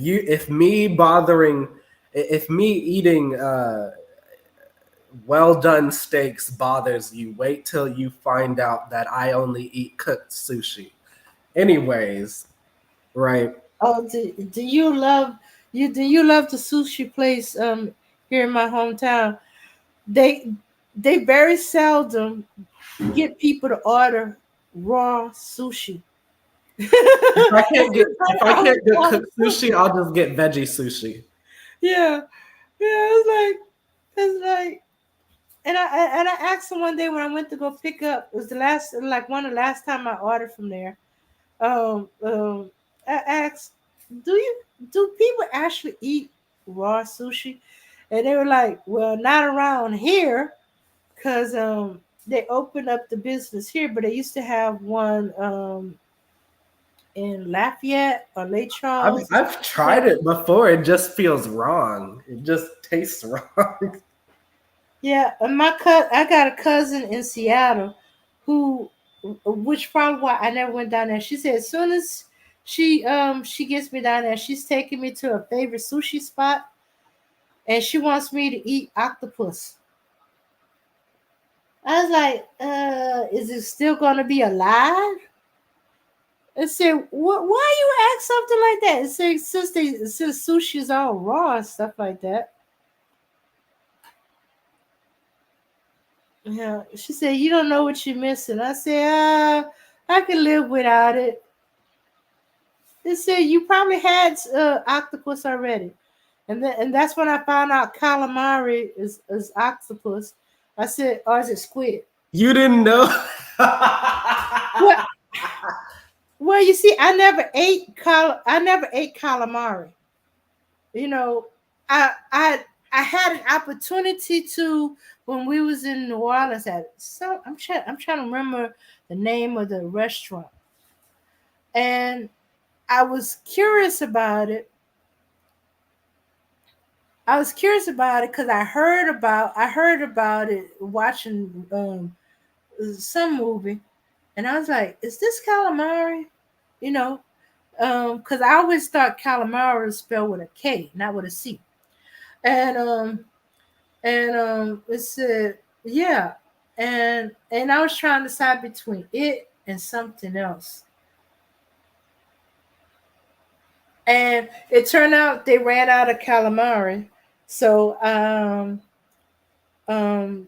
me eating well done steaks bothers you, wait till you find out that I only eat cooked sushi. Anyways, right? Oh, do you love do you love the sushi place here in my hometown? They they very seldom get people to order raw sushi. If I can't get cooked sushi, I'll just get veggie sushi. Yeah, yeah. It's like, and I asked him one day when I went to go pick up. It was the last, like one of the last time I ordered from there. Um, um, I asked, do you do people actually eat raw sushi? And they were like, well, not around here, because they opened up the business here, but they used to have one in Lafayette or Lake Charles. I've tried it before. It just feels wrong. It just tastes wrong. Yeah, and I got a cousin in Seattle who, which probably why I never went down there. She said as soon as she gets me down there, she's taking me to her favorite sushi spot, and she wants me to eat octopus. I was like, is it still gonna be alive? I said, what? Why you ask something like that? It said since sushi's all raw and stuff like that. Yeah, she said you don't know what you're missing. I said, I can live without it. They said you probably had octopus already, and that's when I found out calamari is octopus. I said, or is it squid? You didn't know? Well, well, you see, I never ate calamari. You know, I had an opportunity to when we was in New Orleans at so I'm trying to remember the name of the restaurant, and I was curious about it. I was curious about it because I heard about it watching some movie, and I was like, "Is this calamari?" You know, because I always thought calamari was spelled with a K, not with a C, and it said yeah, and I was trying to decide between it and something else, and it turned out they ran out of calamari, so um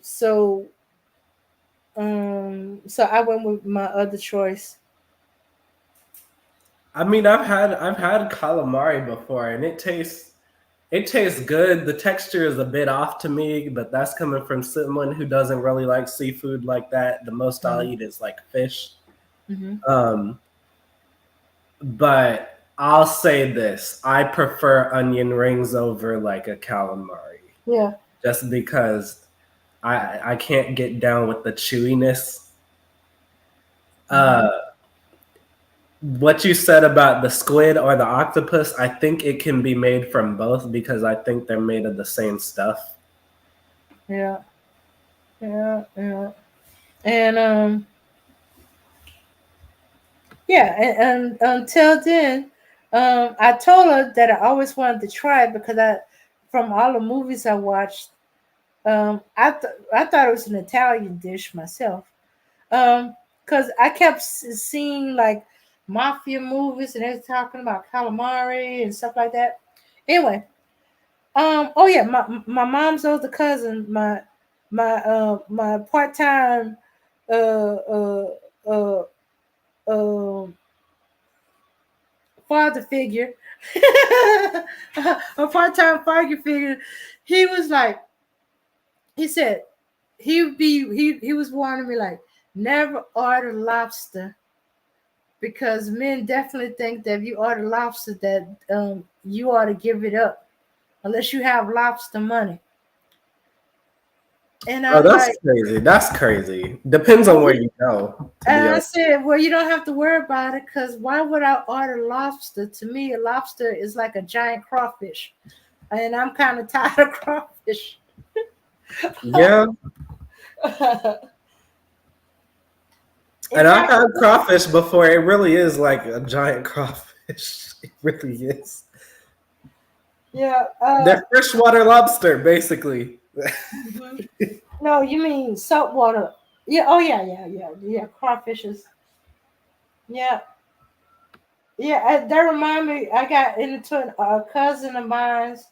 so so I went with my other choice. I mean, I've had calamari before, and it tastes good. The texture is a bit off to me, but that's coming from someone who doesn't really like seafood like that. The most I'll eat is like fish. Mm-hmm. Um, but I'll say this: I prefer onion rings over like a calamari, Yeah. just because I can't get down with the chewiness. Uh, what you said about the squid or the octopus, I think it can be made from both because I think they're made of the same stuff. Yeah, yeah. And yeah, and until then, I told her that I always wanted to try it because from all the movies I watched, I thought it was an Italian dish myself. Because I kept seeing like mafia movies and they're talking about calamari and stuff like that. Anyway, oh yeah, my mom's older cousin, my part time uh uh uh father figure, a part time father figure. He was like, he said he was warning me like, never order lobster because men definitely think that if you order lobster that you ought to give it up unless you have lobster money. And Oh, I'm that's like, crazy. That's crazy. Depends on where you go, to be and I honest. said, well, you don't have to worry about it because why would I order lobster? To me, a lobster is like a giant crawfish, and I'm kind of tired of crawfish. Yeah. And It's I've had actually, crawfish before. It really is like a giant crawfish. It really is. yeah. They're freshwater lobster, basically. Mhm. No, you mean saltwater? Yeah. Oh yeah. Crawfishes. Yeah. Yeah, that remind me. I got into a cousin of mine's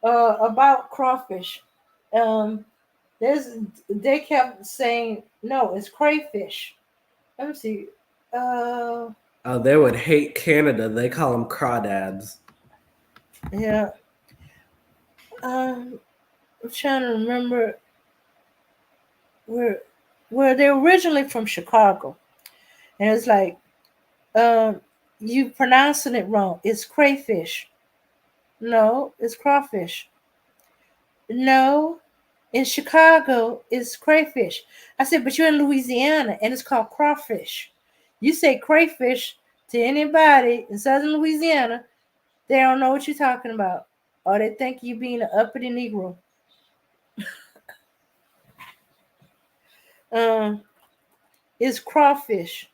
about crawfish. Um, there's they kept saying no, it's crayfish. Let me see. Uh, Oh, they would hate Canada. They call them crawdads. yeah. I'm trying to remember where they're originally from Chicago, and it's like um, you pronouncing it wrong. It's crayfish. No, it's crawfish. No, in Chicago, it's crayfish. I said, but you're in Louisiana and it's called crawfish. You say crayfish to anybody in southern Louisiana, they don't know what you're talking about. Or they think you being an uppity Negro. Um, it's crawfish.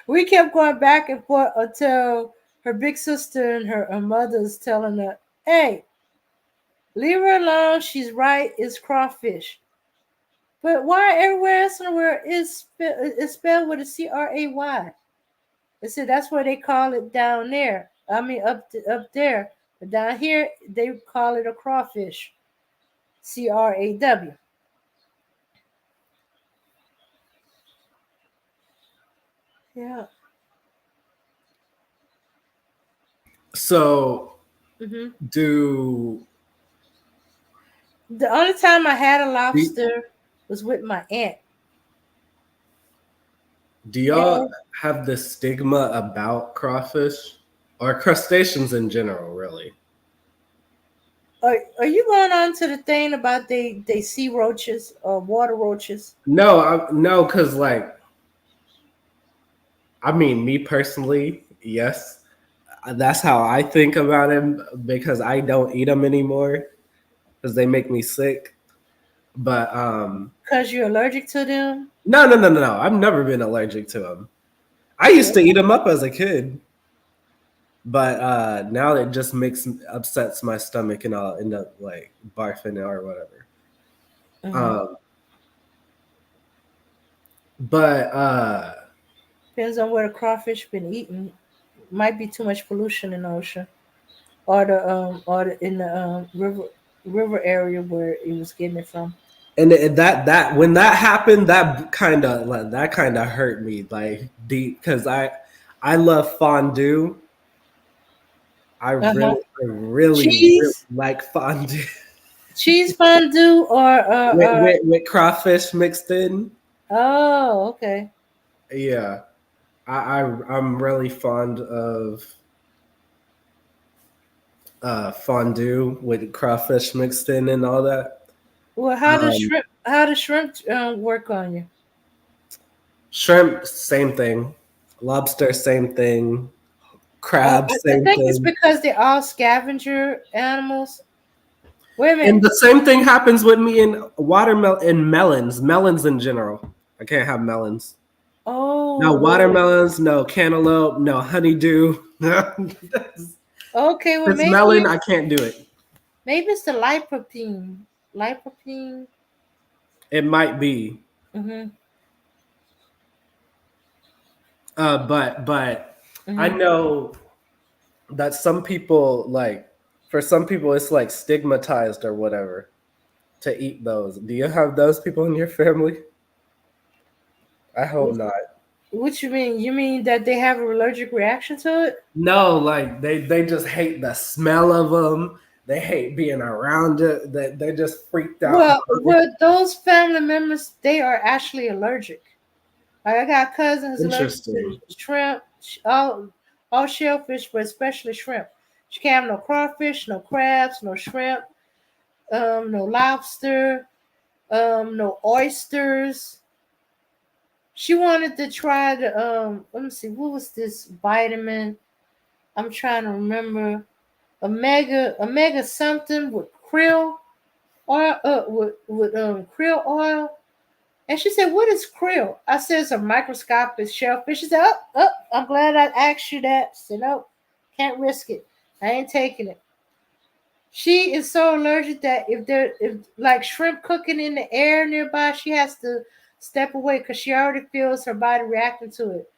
We kept going back and forth until her big sister and her mother's telling her, hey, leave her alone. She's right. It's crawfish. But why everywhere else in the world is spelled with a Cray? They said that's what they call it down there. I mean up there. But down here they call it a crawfish. Craw. Yeah. So, Hmm. do The only time I had a do, lobster was with my aunt. do Yeah. y'all have the stigma about crawfish or crustaceans in general? Really? Are you going on to the thing about they sea roaches or water roaches? No, no, because like I mean, me personally, yes, that's how I think about them because I don't eat them anymore because they make me sick. But Because you're allergic to them? no. I've never been allergic to them. I used Okay. to eat them up as a kid, but now it just makes upsets my stomach, and I'll end up like barfing or whatever. Hmm. Um, but Depends on where the crawfish been eaten. Might be too much pollution in the ocean, or the in the river area where it was getting it from. that when that happened, that kind of hurt me like deep because I love fondue. Uh huh. Really Cheese, like fondue cheese fondue, or with crawfish mixed in. oh, okay. Yeah, I'm really fond of fondue with crawfish mixed in and all that. Well, how does Um, shrimp? How does shrimp work on you? Shrimp, same thing. Lobster, same thing. Crab, I same think it's thing. because they're all scavenger animals. Wait a And minute. the same thing happens with me in watermelon and melons in general. I can't have melons. No Oh, watermelons, no cantaloupe, no honeydew. this okay. Well, melon, I can't do it. maybe it's the lycopene. Lycopene. It might be. Mm-hmm. But I Mm-hmm. know that some people like for some people it's like stigmatized or whatever to eat those. Do you have those people in your family? I hope What, not. what you mean? You mean that they have an allergic reaction to it? No, like they just hate the smell of them. They hate being around it. They just freaked out by it. Well, those family members, they are actually allergic. Like I got cousins allergic to Interesting. shrimp, all shellfish, but especially shrimp. She can't have no crawfish, no crabs, no shrimp, no lobster, no oysters. She wanted to try the let me see, what was this vitamin? I'm trying to remember. Omega something with krill oil, with krill oil. And she said, "What is krill?" I said, "It's a microscopic shellfish." She said, I'm glad I asked you that." I said, "Nope, can't risk it. I ain't taking it." She is so allergic that if like shrimp cooking in the air nearby, she has to step away because she already feels her body reacting to it.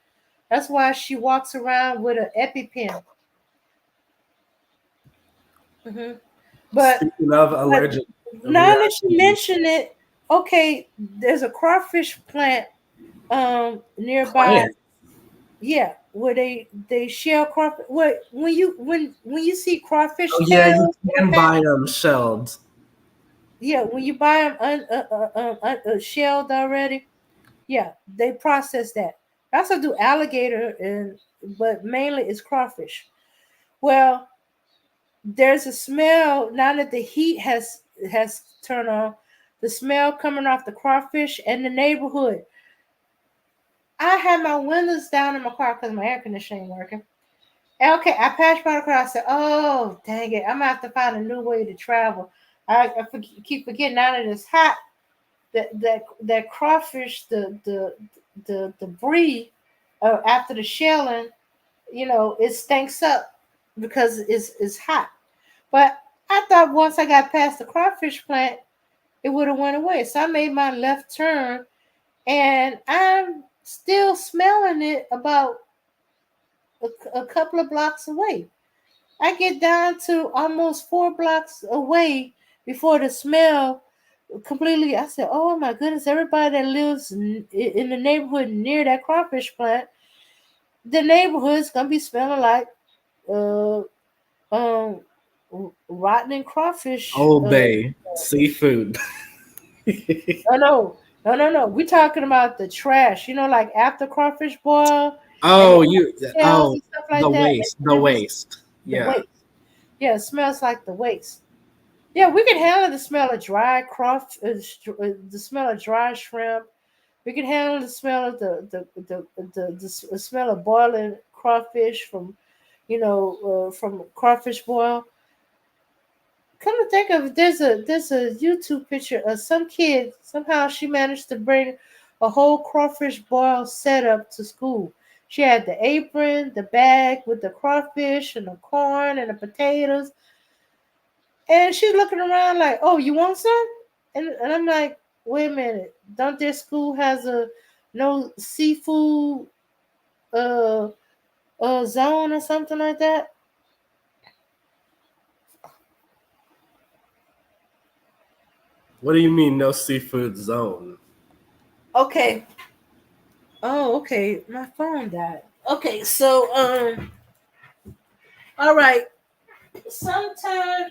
That's why she walks around with an EpiPen. hmm But Speaking of but allergic now that you reactions, mention it, okay, there's a crawfish plant nearby. plants. Yeah, where they shell crawfish. What when you see crawfish Oh yeah, you tails can nearby, buy them shelled. yeah, when you buy them shelled already, yeah, they process that. They also do alligator and but mainly it's crawfish. Well, there's a smell now that the heat has turned on. The smell coming off the crawfish and the neighborhood. I had my windows down in my car because my air conditioning ain't working. Okay, I passed by the car. I said, "Oh, dang it! I'm gonna have to find a new way to travel." Keep forgetting now that it's hot. That crawfish, the debris after the shelling, it stinks up because it's hot. But I thought once I got past the crawfish plant, it would have went away. So I made my left turn, and I'm still smelling it about a couple of blocks away. I get down to almost 4 blocks away before the smell completely. I said, "Oh my goodness!" Everybody that lives in the neighborhood near that crawfish plant, the neighborhood's gonna be smelling like uh um rotten crawfish. Old Bay seafood. Oh no. We're talking about the trash. Like after crawfish boil and Oh, the you. shells Oh, and stuff the like that. waste. The And then waste. the Yeah. waste. Yeah, it smells like the waste. Yeah, we can handle the smell of dry the smell of dry shrimp. We can handle the smell of the smell of boiling crawfish from crawfish boil. Come to think of it, there's a YouTube picture of some kid. Somehow she managed to bring a whole crawfish boil setup to school. She had the apron, the bag with the crawfish and the corn and the potatoes. And she's looking around like, "Oh, you want some?" And I'm like, "Wait a minute. Don't their school has a no seafood uh zone or something like that?" What do you mean no seafood zone? Okay. Oh, okay. My phone died. Okay, so all right. Sometime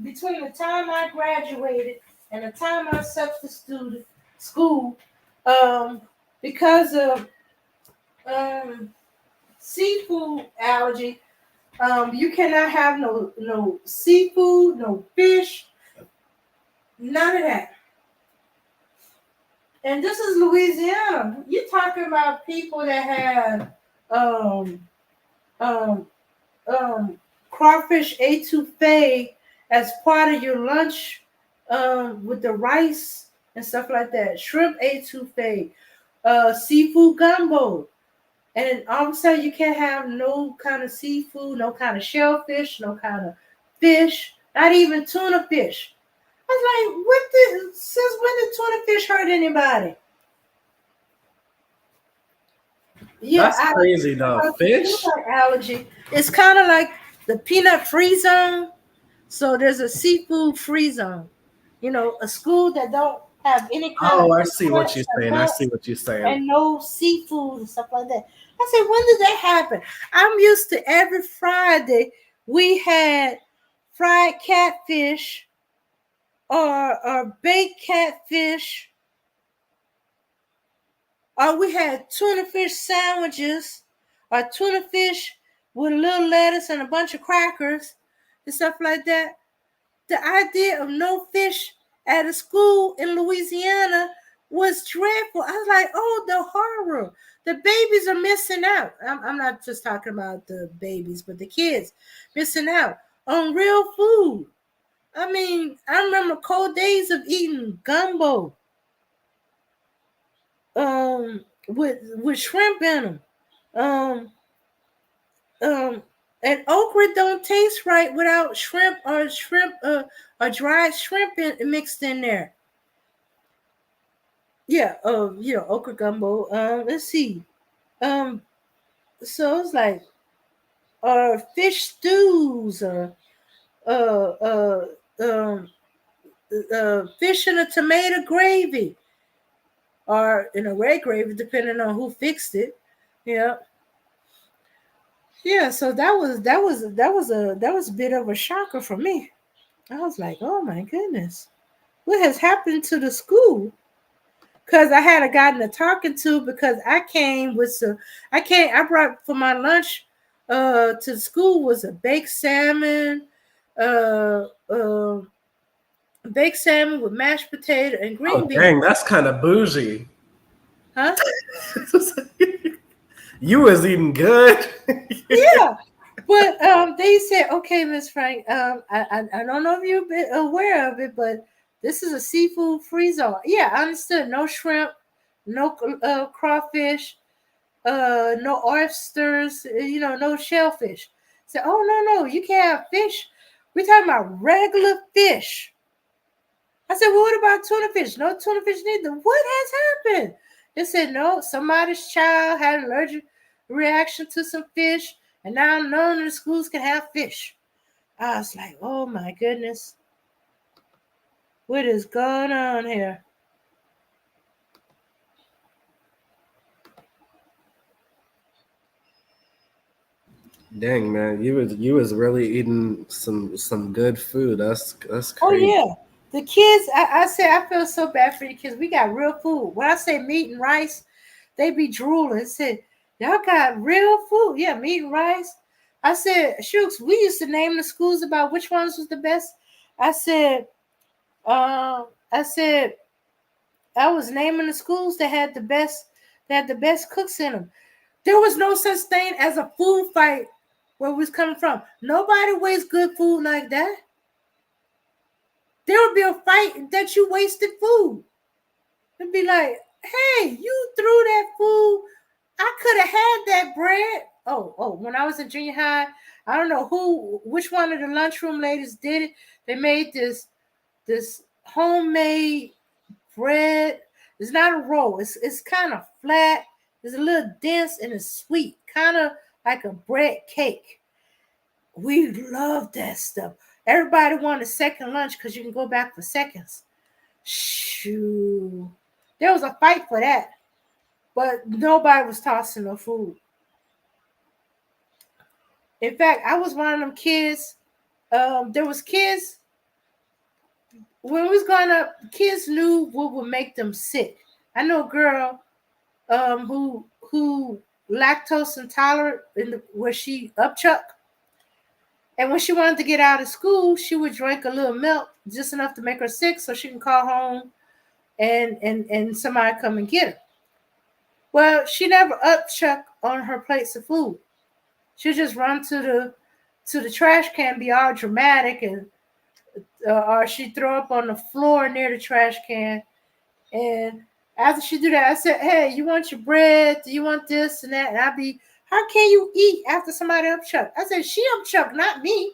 between the time I graduated and the time I substituted school, um, because of um seafood allergy. You cannot have no seafood, no fish, none of that. And this is Louisiana. You're talking about people that have um um crawfish etouffee as part of your lunch with the rice and stuff like that. Shrimp etouffee, seafood gumbo. And all of a sudden you can't have no kind of seafood, no kind of shellfish, no kind of fish, not even tuna fish. I was like, since when did tuna fish hurt anybody? Yeah, That's crazy though. Fish? peanut allergy. It's kind of like the peanut free zone. So there's a seafood free zone. You know, a school that don't have any kind of Oh, I see what nuts you're or saying. I see nuts what you're saying. and no seafood and stuff like that. I said, when did that happen? I'm used to every Friday we had fried catfish or baked catfish, or we had tuna fish sandwiches, or tuna fish with a little lettuce and a bunch of crackers and stuff like that. The idea of no fish at a school in Louisiana was dreadful. I was like, oh, the horror. The babies are missing out. I'm not just talking about the babies, but the kids missing out on real food. I mean, I remember cold days of eating gumbo with shrimp in them. Um, um, and okra don't taste right without shrimp or dried shrimp mixed in there. Yeah, okra gumbo. Let's see. Um, so it's like fish stews or uh uh um fish in a tomato gravy or in a red gravy, depending on who fixed it. Yeah. Yeah, so that was a bit of a shocker for me. I was like, oh my goodness, what has happened to the school? Because I had gotten a talking to because I brought for my lunch to school was a uh, uh, baked salmon with mashed potato and Oh, green beans. dang, that's kind of bougie. Huh? You was eating good. Yeah. But they said, okay, Miss Frank, I don't know if you've been aware of it, but this is a seafood free zone. Yeah, I understood. No shrimp, no crawfish, no oysters, no shellfish. Said, oh no, you can't have fish. We're talking about regular fish. I said, well, what about tuna fish? No tuna fish neither. What has happened? They said, no, somebody's child had an allergic reaction to some fish, and now none of the schools can have fish. I was like, oh my goodness. What is going on here? Dang, man, you was really eating some good food. That's Oh crazy. yeah. The kids, I said I feel so bad for the kids. We got real food. When I say meat and rice, they be drooling. I said, y'all got real food. Yeah, meat and rice. I said, Shooks, we used to name the schools about which ones was the best. I said, I said I was naming the schools that had the best cooks in them. There was no such thing as a food fight where we was coming from. Nobody wastes good food like that. There would be a fight that you wasted food. It'd be like, hey, you threw that food. I could have had that bread. Oh, when I was in junior high, I don't know which one of the lunchroom ladies did it. They made this homemade bread. It's not a roll. It's kind of flat. It's a little dense and it's sweet, kind of like a bread cake. We love that stuff. Everybody wanted second lunch because you can go back for seconds. Shoo. There was a fight for that, but nobody was tossing no food. In fact, I was one of them kids. There was kids when we was growing up. Kids knew what would make them sick. I know a girl who lactose intolerant where she upchuck, and when she wanted to get out of school, she would drink a little milk just enough to make her sick, so she can call home and somebody come and get her. Well, she never upchuck on her plates of food. She'll just run to the trash can, be all dramatic, and or she throw up on the floor near the trash can. And after she do that, I said, "Hey, you want your bread? Do you want this and that?" And I be, "How can you eat after somebody upchuck?" I said, "She upchuck, not me."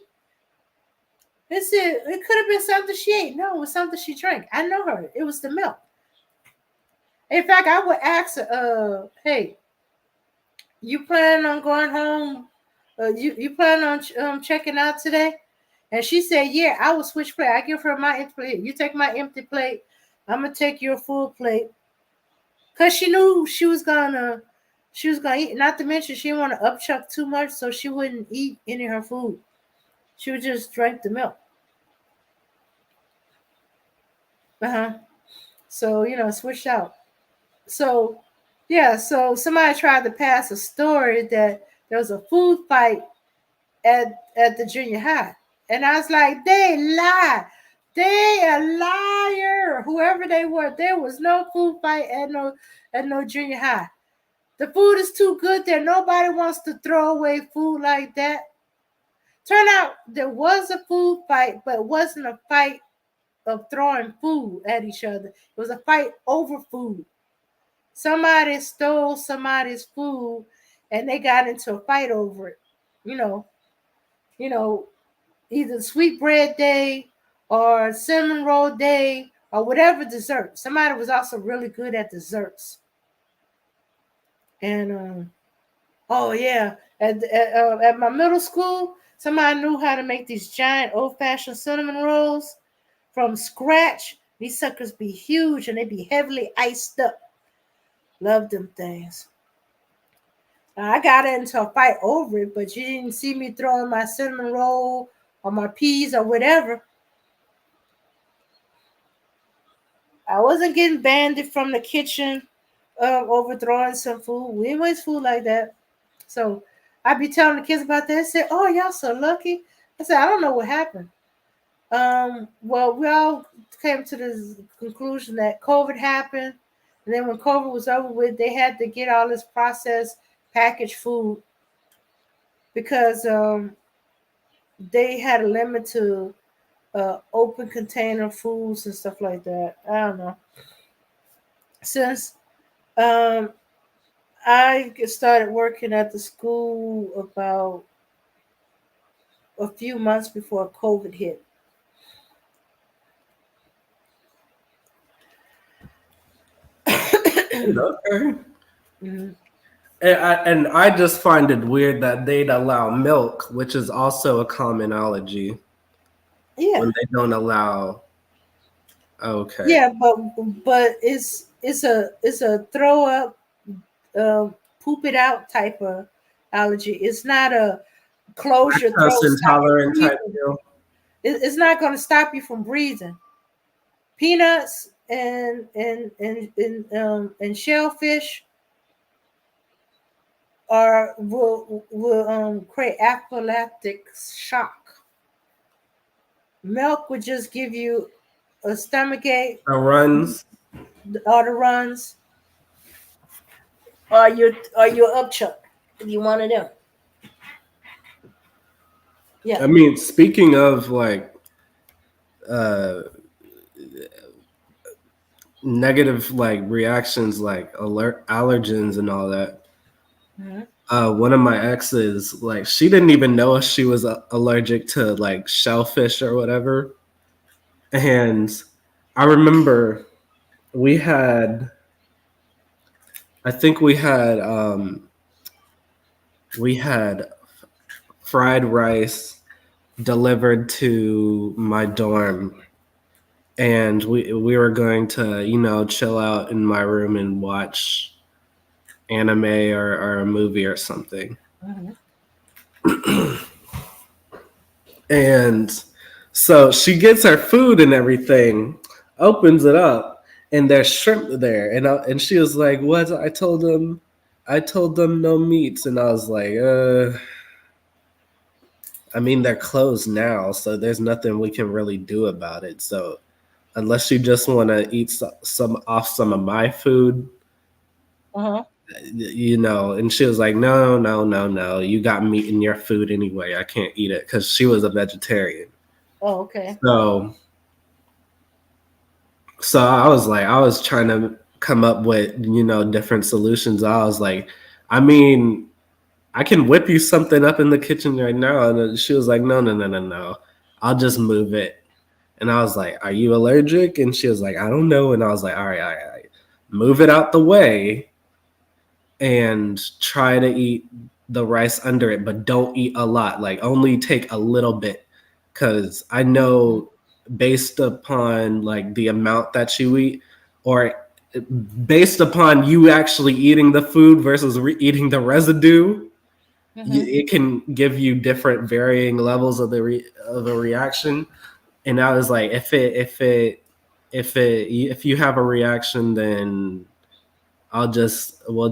They said it could have been something she ate. No, it was something she drank. I know her. It was the milk. In fact, I would ask her, "Hey, you planning on going home? You planning on checking out today?" And she said, "Yeah, I will switch plate. I give her my empty plate. You take my empty plate. I'm gonna take your full plate." Cause she knew she was gonna eat. Not to mention she didn't want to upchuck too much, so she wouldn't eat any of her food. She would just drink the milk. Uh-huh. So, switched out. So yeah, so somebody tried to pass a story that there was a food fight at the junior high. And I was like, they lie. They a liar. Whoever they were, there was no food fight at no junior high. The food is too good there. Nobody wants to throw away food like that. Turn out there was a food fight, but it wasn't a fight of throwing food at each other. It was a fight over food. Somebody stole somebody's food and they got into a fight over it. You know, you know, either sweetbread day or cinnamon roll day or whatever dessert. Somebody was also really good at desserts. And oh yeah, at my middle school, somebody knew how to make these giant old fashioned cinnamon rolls from scratch. These suckers be huge and they be heavily iced up. Love them things. I got into a fight over it, but you didn't see me throwing my cinnamon roll or my peas or whatever. I wasn't getting banded from the kitchen over throwing some food. We didn't waste food like that. So I'd be telling the kids about that. They said, "Oh, y'all so lucky." I said, "I don't know what happened." Well, we all came to the conclusion that COVID happened. And then when COVID was over with, they had to get all this processed packaged food because they had a limit to open container foods and stuff like that. I don't know. Since um, I started working at the school about a few months before COVID hit. Okay. Mhm. And I just find it weird that they'd allow milk, which is also a common allergy, Yeah, when they don't allow. Okay. yeah, but it's a throw up, poop it out type of allergy. It's not a close your Lactose throat, stop your intolerant type breathing. deal. It's not going to stop you from breathing. Peanuts and shellfish are will create anaphylactic shock. Milk would just give you a stomach ache, The runs. or the runs, or your upchuck. If you one of them, yeah. I mean, speaking of like uh negative like reactions like alert allergens and all that. Mhm. One of my exes, like she didn't even know if she was allergic to like shellfish or whatever. And I remember we had, I think we had fried rice delivered to my dorm, and we were going to chill out in my room and watch anime or a movie or something. Mhm. And so she gets her food and everything, opens it up, and there's shrimp there. And she was like, "What?" I told them no meats, and I was like, I mean, they're closed now, so there's nothing we can really do about it. So unless you just want to eat some of my food, Uh-huh. you know. And she was like, no, no, no, no, you got meat in your food anyway. I can't eat it because she was a vegetarian. Oh, okay. So I was like, I was trying to come up with, different solutions. I was like, I mean, I can whip you something up in the kitchen right now. And then she was like, no, no, no, no, no. I'll just move it. And I was like, are you allergic? And she was like, I don't know. And I was like, all right, all right, all right. Move it out the way and try to eat the rice under it, but don't eat a lot. Like only take a little bit. Cause I know based upon like the amount that you eat, or based upon you actually eating the food versus eating the residue, Mm-hmm. it can give you different varying levels of of a reaction. And I was like, if you have a reaction, then we'll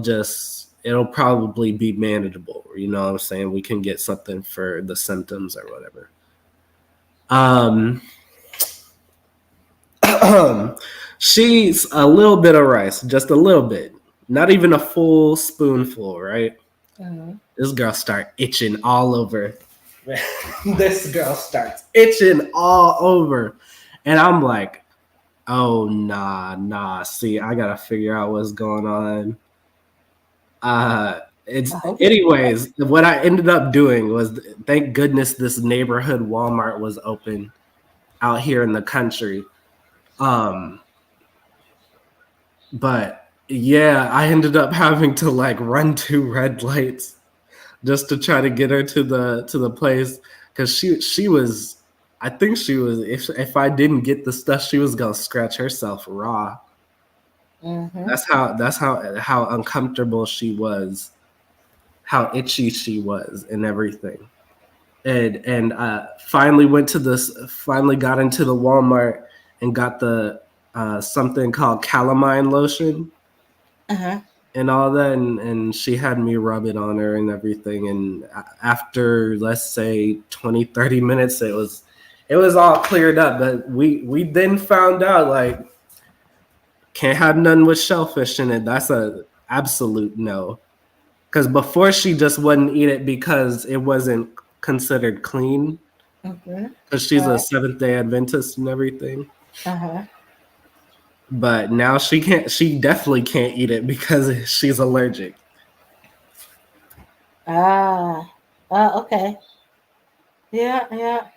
just it'll probably be manageable. You know what I'm saying? We can get something for the symptoms or whatever. Um, she's a little bit of rice, just a little bit, not even a full spoonful, right? Mm-hmm. This girl start itching all over. This girl starts itching all over, and I'm like, oh nah, nah. See, I gotta figure out what's going on. It's I hope she. anyways. What I ended up doing was, thank goodness this neighborhood Walmart was open out here in the country. Um, but yeah, I ended up having to like run 2 red lights just to try to get her to the place because she was. I think she was. If I didn't get the stuff, she was gonna scratch herself raw. Mm-hmm. That's how uncomfortable she was, how itchy she was, and everything. And finally went to this. Finally got into the Walmart and got the something called calamine lotion Uh-huh. and all that, and she had me rub it on her and everything. And after, let's say, 20-30 minutes, it was all cleared up. But we then found out, like, can't have none with shellfish in it. That's a absolute no. Because before, she just wouldn't eat it because it wasn't considered clean, Okay. because she's a Right. Seventh-day Adventist and everything. Uh-huh. But now she definitely can't eat it because she's allergic. Ah. Okay. Yeah, yeah.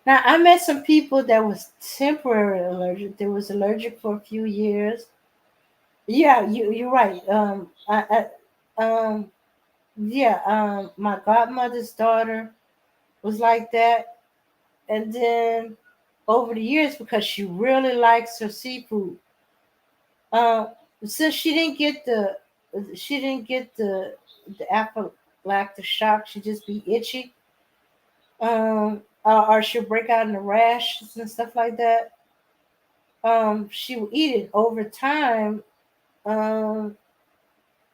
Now I met some people that was temporary allergic. They was allergic for a few years. Yeah, you're right. Um yeah, my godmother's daughter was like that, and then over the years, because she really likes her seafood, um, since she didn't get the anaphylactic shock, she just be itchy, or she'll break out in a rash and stuff like that. She will eat it over time. Um,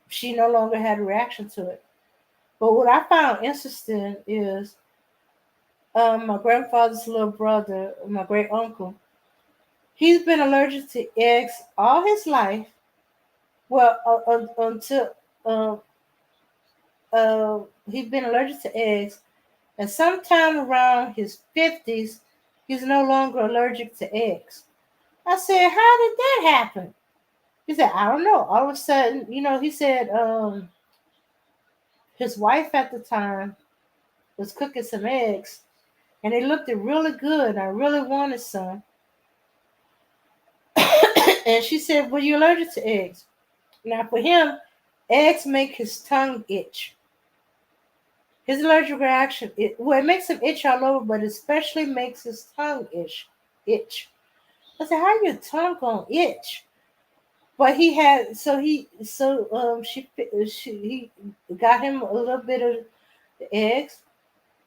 she no longer had a reaction to it. But what I found interesting is my grandfather's little brother, my great uncle. He's been allergic to eggs all his life. Well, until uh, he's been allergic to eggs, and sometime around his 50s, he's no longer allergic to eggs. I said, "How did that happen?" He said, "I don't know. All of a sudden, he said his wife at the time was cooking some eggs, and they looked really good. I really wanted some." And she said, "Well, you're allergic to eggs." Now, for him, eggs make his tongue itch. His allergic reaction, it makes him itch all over, but especially makes his tongue itch. I said, "How your tongue gonna itch?" But he had, he got him a little bit of the eggs.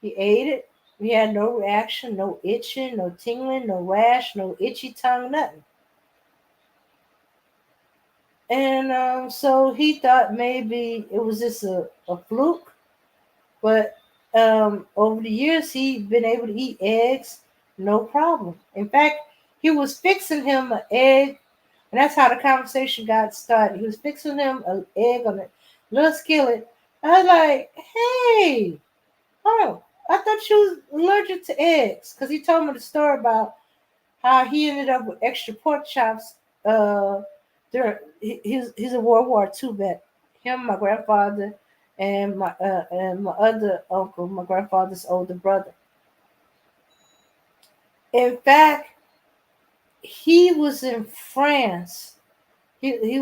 He ate it. He had no reaction, no itching, no tingling, no rash, no itchy tongue, nothing. And so he thought maybe it was just a fluke. But over the years, he'd been able to eat eggs. No problem. In fact, he was fixing him an egg, and that's how the conversation got started. He was fixing him an egg on a little skillet. I was like, hey, oh, I thought you was allergic to eggs. Because he told me the story about how he ended up with extra pork chops. He's a World War II vet. Him, my grandfather, and my other uncle, my grandfather's older brother. In fact, he was in France. He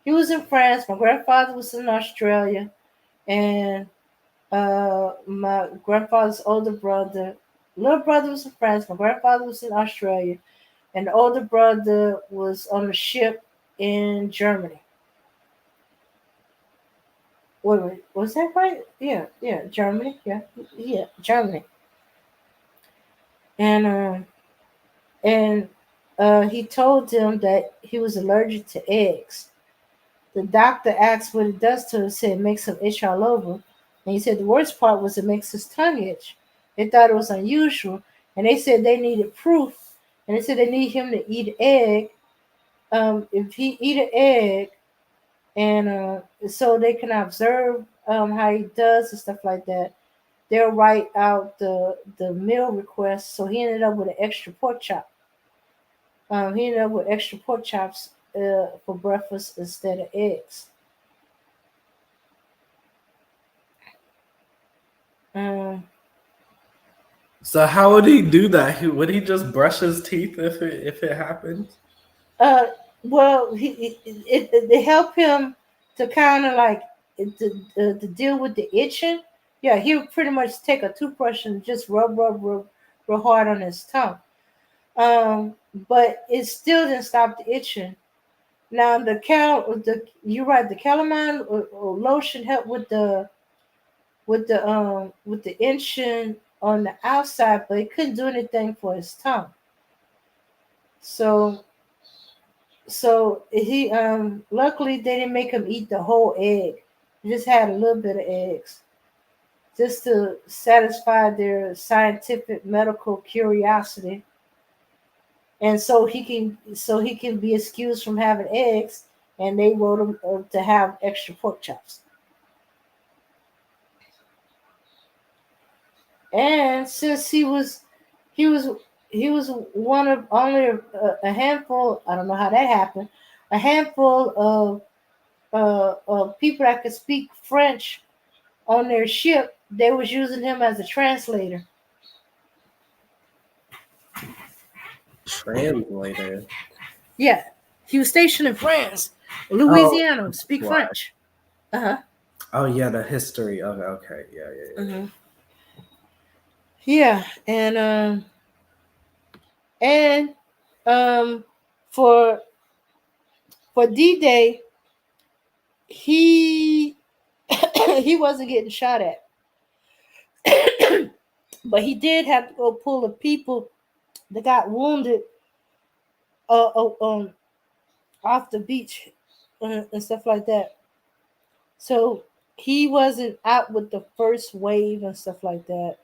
was in France. My grandfather was in Australia, and my grandfather's older brother, little brother was in France. My grandfather was in Australia, and the older brother was on a ship in Germany. Wait, was that right? Yeah, Germany. Yeah, Germany. And he told them that he was allergic to eggs. The doctor asked what it does to him. He said it makes him itch all over. And he said the worst part was it makes his tongue itch. They thought it was unusual, and they said they needed proof. And they said they need him to eat an egg. If he eat an egg, and so they can observe how he does and stuff like that. They'll write out the meal request. So he ended up with an extra pork chop. He ended up with extra pork chops for breakfast instead of eggs. Um, So how would he do that? Would he just brush his teeth if it happened? uh, well, they help him to kind of like to deal with the itching. Yeah, he would pretty much take a toothbrush and just rub real hard on his tongue. But it still didn't stop the itching. Now the you're right, the calamine or lotion helped with the itching on the outside, but it couldn't do anything for his tongue. So he luckily they didn't make him eat the whole egg. He just had a little bit of eggs. Just to satisfy their scientific medical curiosity. And so he can be excused from having eggs, and they wrote him to have extra pork chops. And since he was he was one of only a handful. I don't know how that happened. A handful of people that could speak French on their ship. They was using him as a translator. Translator. Yeah, he was stationed in France, Oh, Louisiana. Speak why? French. Uh huh. Oh yeah, the history. Okay, okay, yeah. Hmm. Yeah, and um for D Day, he he wasn't getting shot at, but he did have to go pull the people that got wounded on off the beach and stuff like that. So he wasn't out with the first wave and stuff like that.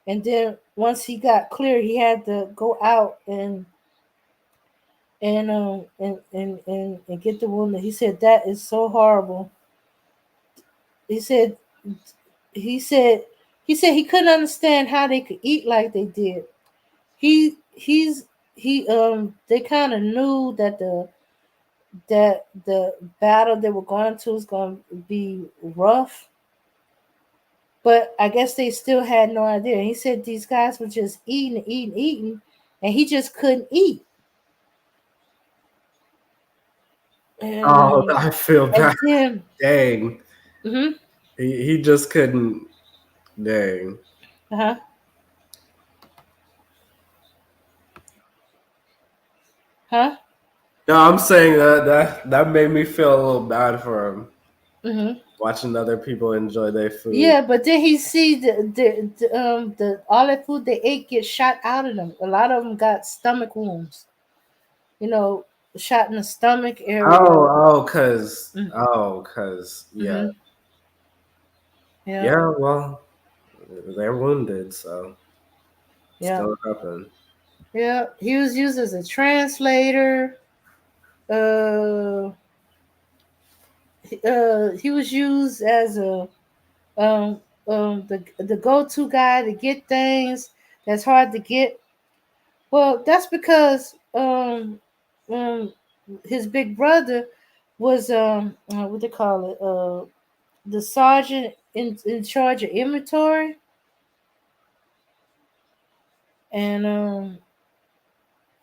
And then once he got clear, he had to go out and get the wounded. He said that is so horrible. He said he said he couldn't understand how they could eat like they did. He they kind of knew that the battle they were going to was going to be rough, but I guess they still had no idea. He said these guys were just eating, and he just couldn't eat. And Oh, I feel bad. then Dang, mm-hmm, he just couldn't. Dang. uh-huh, huh, No, I'm saying that made me feel a little bad for him. mm-hmm. Watching other people enjoy their food. Yeah, but then he see the all that food they ate get shot out of them. A lot of them got stomach wounds. You know, shot in the stomach area. Cause yeah, Mm-hmm. Yeah. yeah. Well, they're wounded, so Yeah, still happen. yeah. He was used as a translator. Uh, he was used as a um the go-to guy to get things that's hard to get. Well, that's because um his big brother was what they call it the sergeant in charge of inventory,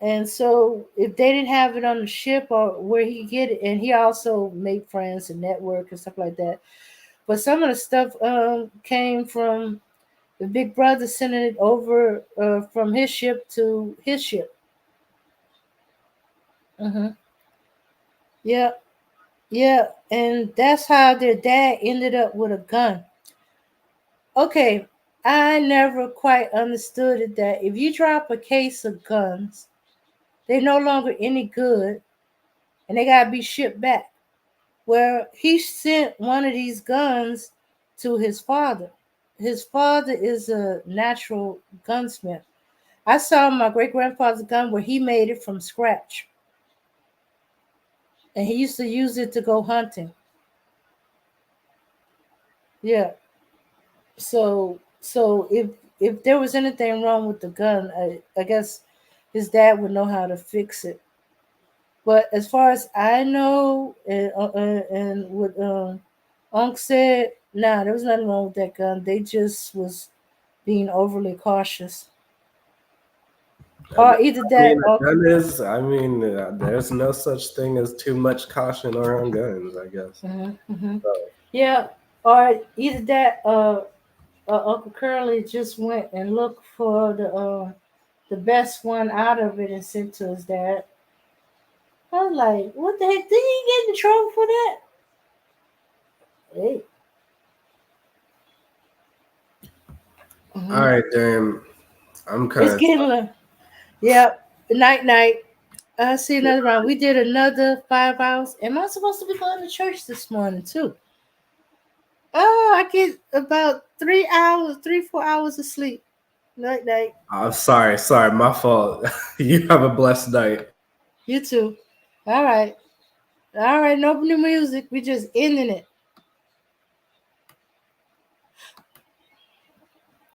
and so if they didn't have it on the ship or where he could get it, and he also made friends and network and stuff like that. But some of the stuff came from the big brother sending it over from his ship to his ship. Hmm. Yeah, yeah, and that's how their dad ended up with a gun. Okay, I never quite understood it that if you drop a case of guns, they're no longer any good and they gotta be shipped back. Well, he sent one of these guns to his father. His father is a natural gunsmith. I saw my great grandfather's gun where he made it from scratch, and he used to use it to go hunting. Yeah. So if there was anything wrong with the gun, I guess his dad would know how to fix it. But as far as I know, and what Unc said, nah, there was nothing wrong with that gun. They just was being overly cautious, or either I mean, that, or a gun is. I mean, there's no such thing as too much caution around guns. I guess. mhm, mhm. So, Yeah, or either that, Uncle Curly just went and looked for the best one out of it and sent to his dad. I was like, what the heck? Did he get in trouble for that? Hey. all Hmm. right, then. I'm kind It's of. getting late. Yep. Night night. I see another round. We did another 5 hours. Am I supposed to be going to church this morning too? Oh, I get about 3 hours, 4 hours of sleep. Night night. I'm sorry. Sorry, my fault. You have a blessed night. You too. All right. All right. No new music. We just ending it.